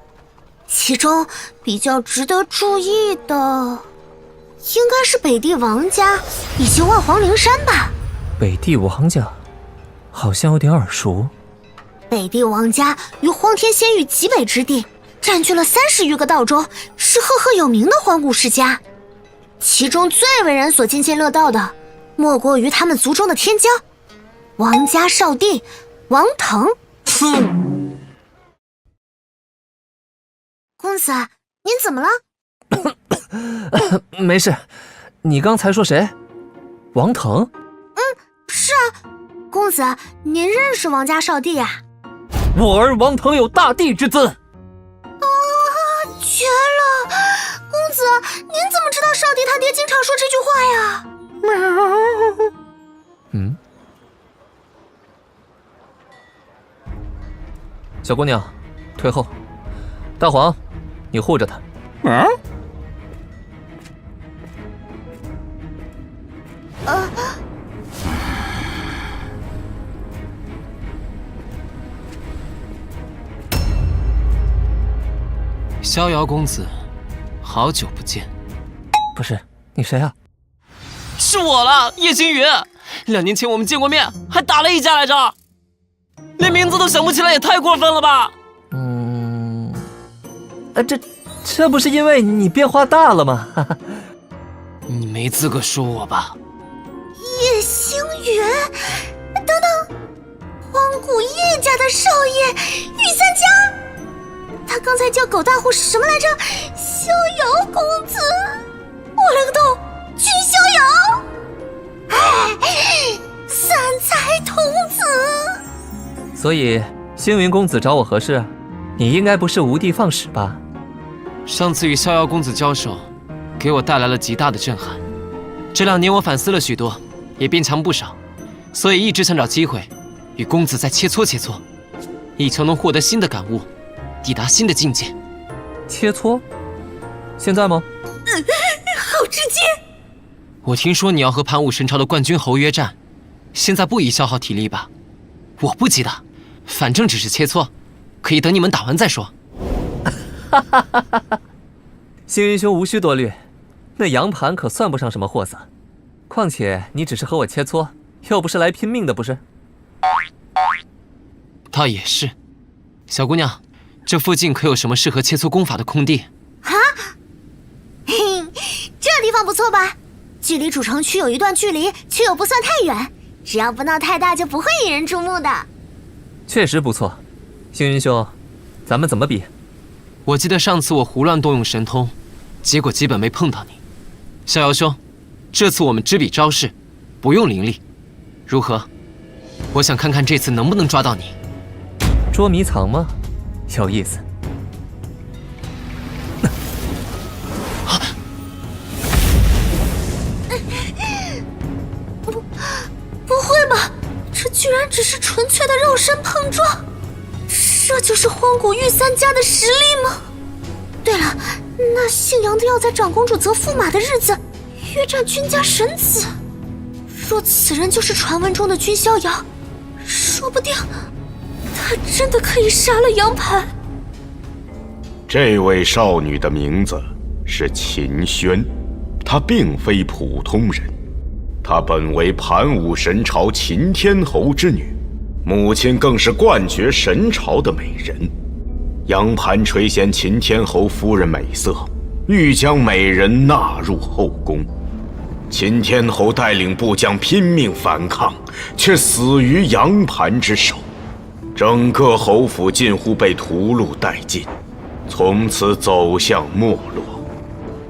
G: 其中比较值得注意的，应该是北地王家以及万皇灵山吧。
Q: 北地王家，好像有点耳熟。
G: 北地王家于荒天仙域极北之地，占据了30余个道州，是赫赫有名的荒古世家。其中最为人所津津乐道的，莫过于他们族中的天骄，王家少帝王腾。公子，您怎么了？
Q: 没事，你刚才说谁？王腾？
G: 是啊，公子，您认识王家少帝呀？
Q: 我儿王腾有大帝之尊。
G: 绝了！公子，您怎么知道少帝他爹经常说这句话呀？
Q: 小姑娘，退后。大黄，你护着他。
K: 逍遥公子，好久不见。
Q: 不是，你谁啊？
K: 是我了，叶星宇。2年前我们见过面，还打了一架来着。连名字都想不起来，也太过分了吧？
Q: 这不是因为你变化大了吗？
K: 你没资格说我吧？
G: 叶星宇，等等，荒古叶家的少爷御三家，他刚才叫狗大户是什么来着？逍遥公子，我勒个洞，君逍遥，哎，三才童子。
Q: 所以星云公子找我何事啊？你应该不是无的放矢吧？
K: 上次与逍遥公子交手，给我带来了极大的震撼。这2年我反思了许多，也变强不少，所以一直想找机会与公子再切磋切磋，以求能获得新的感悟，抵达新的境界。
Q: 切磋？现在吗？
G: 好直接！
K: 我听说你要和盘武神朝的冠军侯约战，现在不宜消耗体力吧？我不急的，反正只是切磋，可以等你们打完再说。
Q: 星云兄无需多虑，那杨盘可算不上什么货色。况且你只是和我切磋，又不是来拼命的，不是？
K: 倒也是。小姑娘，这附近可有什么适合切磋功法的空地？
G: 啊？这地方不错吧？距离主城区有一段距离，却又不算太远，只要不闹太大，就不会引人注目的。
Q: 确实不错。星云兄，咱们怎么比？
K: 我记得上次我胡乱动用神通，结果基本没碰到你。逍遥兄，这次我们只比招式，不用灵力，如何？我想看看这次能不能抓到你。
Q: 捉迷藏吗？有意思。
G: 不会吧？这居然只是纯粹的肉身碰撞？这就是荒古御三家的实力吗？对了，那姓杨的要在长公主择驸马的日子约战君家神子，若此人就是传闻中的君逍遥，说不定他真的可以杀了杨盘。
H: 这位少女的名字是秦轩，她并非普通人，她本为盘武神朝秦天侯之女，母亲更是冠绝神朝的美人。杨盘垂涎秦天侯夫人美色，欲将美人纳入后宫。秦天侯带领部将拼命反抗，却死于杨盘之手，整个侯府近乎被屠戮殆尽，从此走向没落。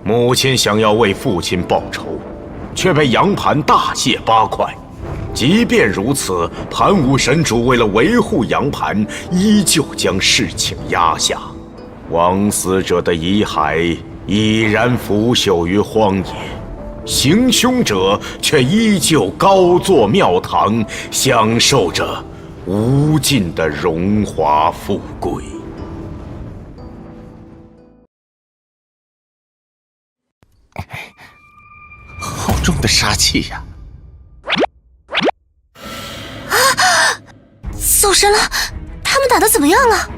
H: 母亲想要为父亲报仇，却被杨盘大卸八块。即便如此，盘武神主为了维护杨盘，依旧将事情压下。枉死者的遗骸已然腐朽于荒野，行凶者却依旧高坐庙堂，享受着无尽的荣华富贵。
E: 好重的杀气呀！
G: 走神了，他们打得怎么样了？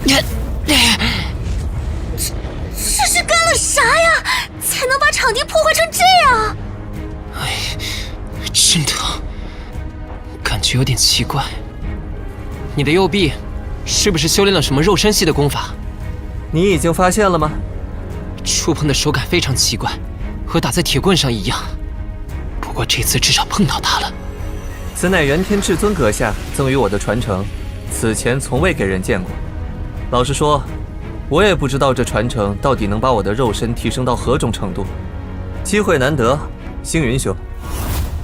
G: 这是干了啥呀？才能把场地破坏成这样？
K: 真的，感觉有点奇怪。你的右臂是不是修炼了什么肉身系的功法？
Q: 你已经发现了吗？
K: 触碰的手感非常奇怪，和打在铁棍上一样。不过这次至少碰到它了。
Q: 此乃元天至尊阁下赠予我的传承，此前从未给人见过。老实说，我也不知道这传承到底能把我的肉身提升到何种程度。机会难得，星云兄，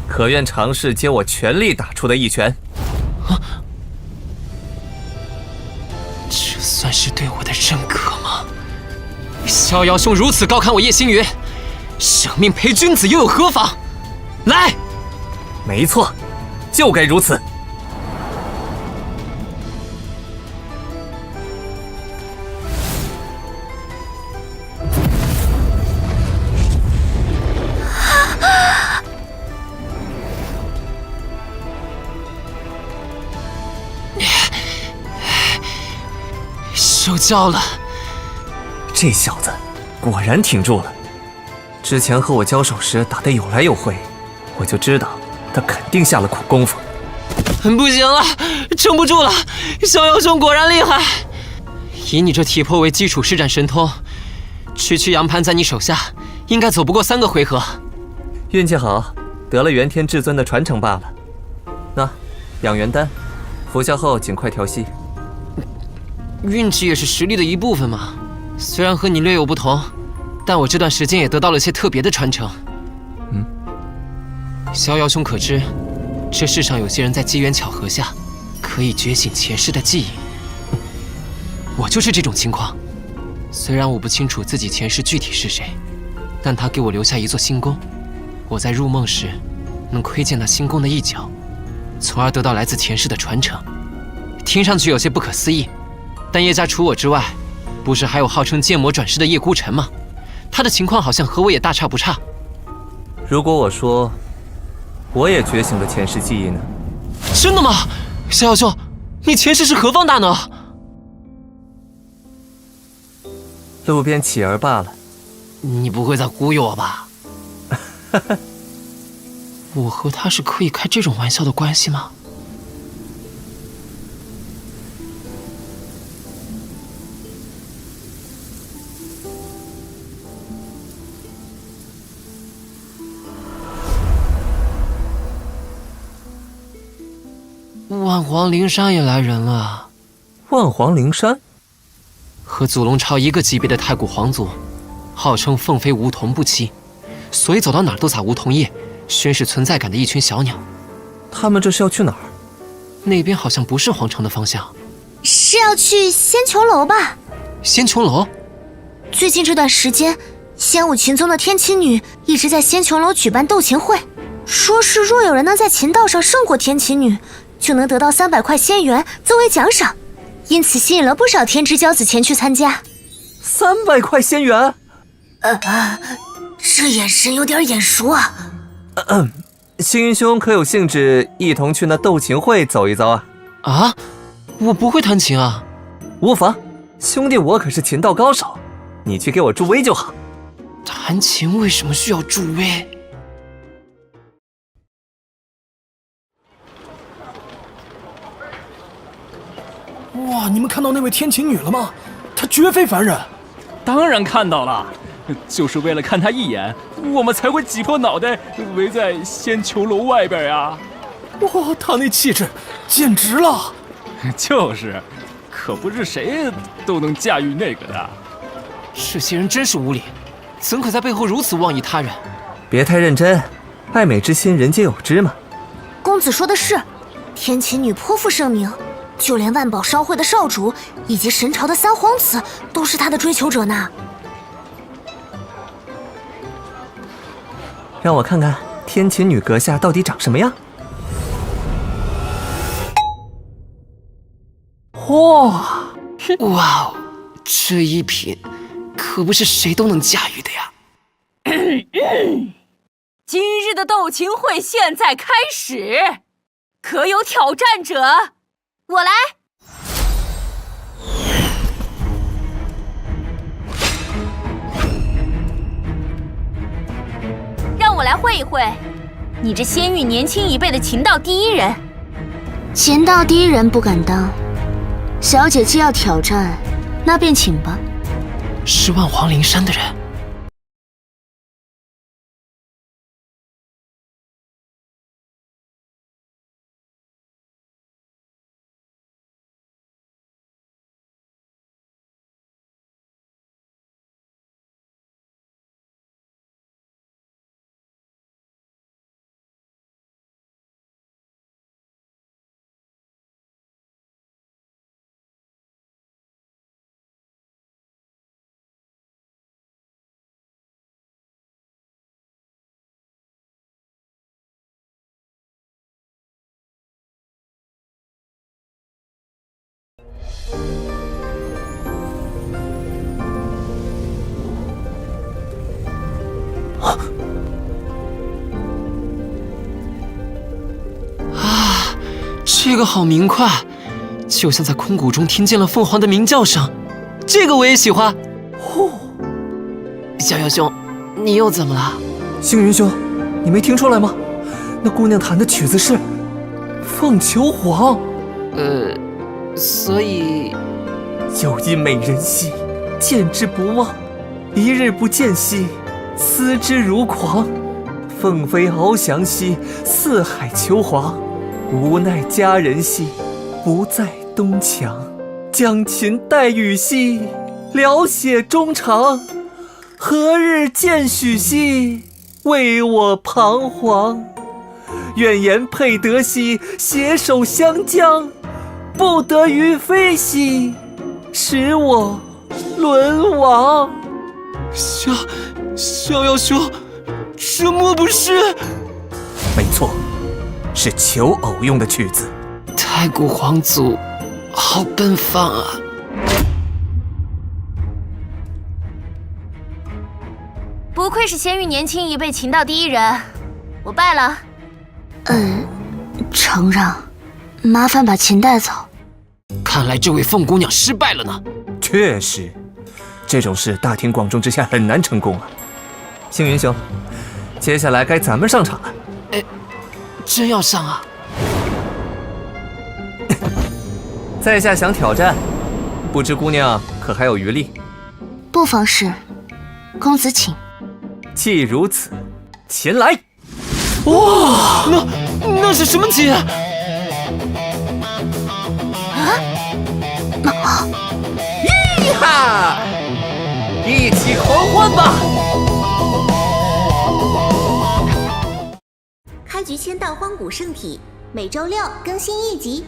Q: 可愿尝试接我全力打出的一拳？
A: 是对我的认可吗？逍遥兄如此高看我叶星云，舍命陪君子又有何妨？来，
Q: 没错，就该如此。
A: 受教了。
Q: 这小子果然挺住了。之前和我交手时打得有来有回，我就知道他肯定下了苦功夫。
A: 不行了，撑不住了！逍遥兄果然厉害。以你这体魄为基础施展神通，区区杨盘在你手下，应该走不过3个回合。
Q: 运气好，得了元天至尊的传承罢了。那养元丹，服下后尽快调息。
A: 运气也是实力的一部分嘛，虽然和你略有不同，但我这段时间也得到了些特别的传承。逍遥兄可知，这世上有些人在机缘巧合下，可以觉醒前世的记忆。我就是这种情况。虽然我不清楚自己前世具体是谁，但他给我留下一座星宫，我在入梦时能窥见那星宫的一角，从而得到来自前世的传承。听上去有些不可思议。但叶家除我之外，不是还有号称剑魔转世的叶孤城吗？他的情况好像和我也大差不差。
Q: 如果我说我也觉醒了前世记忆呢？
A: 真的吗？逍遥兄，你前世是何方大能？
Q: 路边乞儿罢了。
A: 你不会在忽悠我吧？我和他是可以开这种玩笑的关系吗？万皇灵山也来人了。
Q: 万皇灵山，
A: 和祖龙超一个级别的太古皇族，号称凤飞梧桐不栖，所以走到哪儿都撒梧桐叶，宣示存在感的一群小鸟。
Q: 他们这是要去哪儿？
A: 那边好像不是皇城的方向，
G: 是要去仙穹楼吧？
A: 仙穹楼？
G: 最近这段时间，仙武琴宗的天琴女一直在仙穹楼举办斗琴会，说是若有人能在琴道上胜过天琴女，就能得到300块仙元作为奖赏，因此吸引了不少天之骄子前去参加。
Q: 300块仙元？
G: 这眼神有点眼熟啊。
Q: 星云兄可有兴致一同去那斗琴会走一遭啊？
A: 啊，我不会弹琴啊。
Q: 无妨，兄弟我可是琴道高手，你去给我助威就好。
A: 弹琴为什么需要助威？
L: 哇，你们看到那位天琴女了吗？她绝非凡人。
I: 当然看到了，就是为了看她一眼，我们才会挤破脑袋围在仙穹楼外边呀。
L: 哇，她那气质简直了！
I: 就是，可不是谁都能驾驭那个的。
A: 这些人真是无礼，怎可在背后如此妄议他人？
Q: 别太认真，爱美之心人皆有之嘛。
G: 公子说的是，天琴女颇负盛名，就连万宝商会的少主以及神朝的3皇子都是她的追求者呢。
Q: 让我看看天琴女阁下到底长什么样。
A: 哇哦，这一品可不是谁都能驾驭的呀。
C: 今日的斗琴会现在开始，可有挑战者？
G: 我来。
C: 让我来会一会，你这仙域年轻一辈的琴道第一人。
G: 琴道第一人不敢当，小姐既要挑战，那便请吧。
A: 是万皇灵山的人。
D: 这个好明快，就像在空谷中听见了凤凰的鸣叫声。这个我也喜欢。呼，逍遥兄，你又怎么了？
Q: 星云兄，你没听出来吗？那姑娘弹的曲子是《凤求凰》。
D: 所以
Q: 有一美人兮，见之不忘；一日不见兮，思之如狂。凤飞翱翔兮，四海求凰。无奈佳人兮，不在东墙。将琴代语兮，聊写衷肠。何日见许兮，为我彷徨。愿言配得兮，携手相将。不得于飞兮，使我沦亡。
D: 逍遥兄，这莫不是？
Q: 没错，是求偶用的曲子。
D: 太古皇族好奔放啊！
G: 不愧是仙域年轻一辈琴道第一人，我败了。
R: 承让，麻烦把琴带走。
D: 看来这位凤姑娘失败了呢。
Q: 确实，这种事大庭广众之下很难成功啊。星云兄，接下来该咱们上场了。
D: 真要上啊？
Q: 在下想挑战，不知姑娘可还有余力？
R: 不妨事，公子请。
Q: 既如此，琴来！
D: 哇，那是什么琴？
Q: 咿哈！一起狂欢吧！
G: 开局签到荒古圣体，每周6更新1集。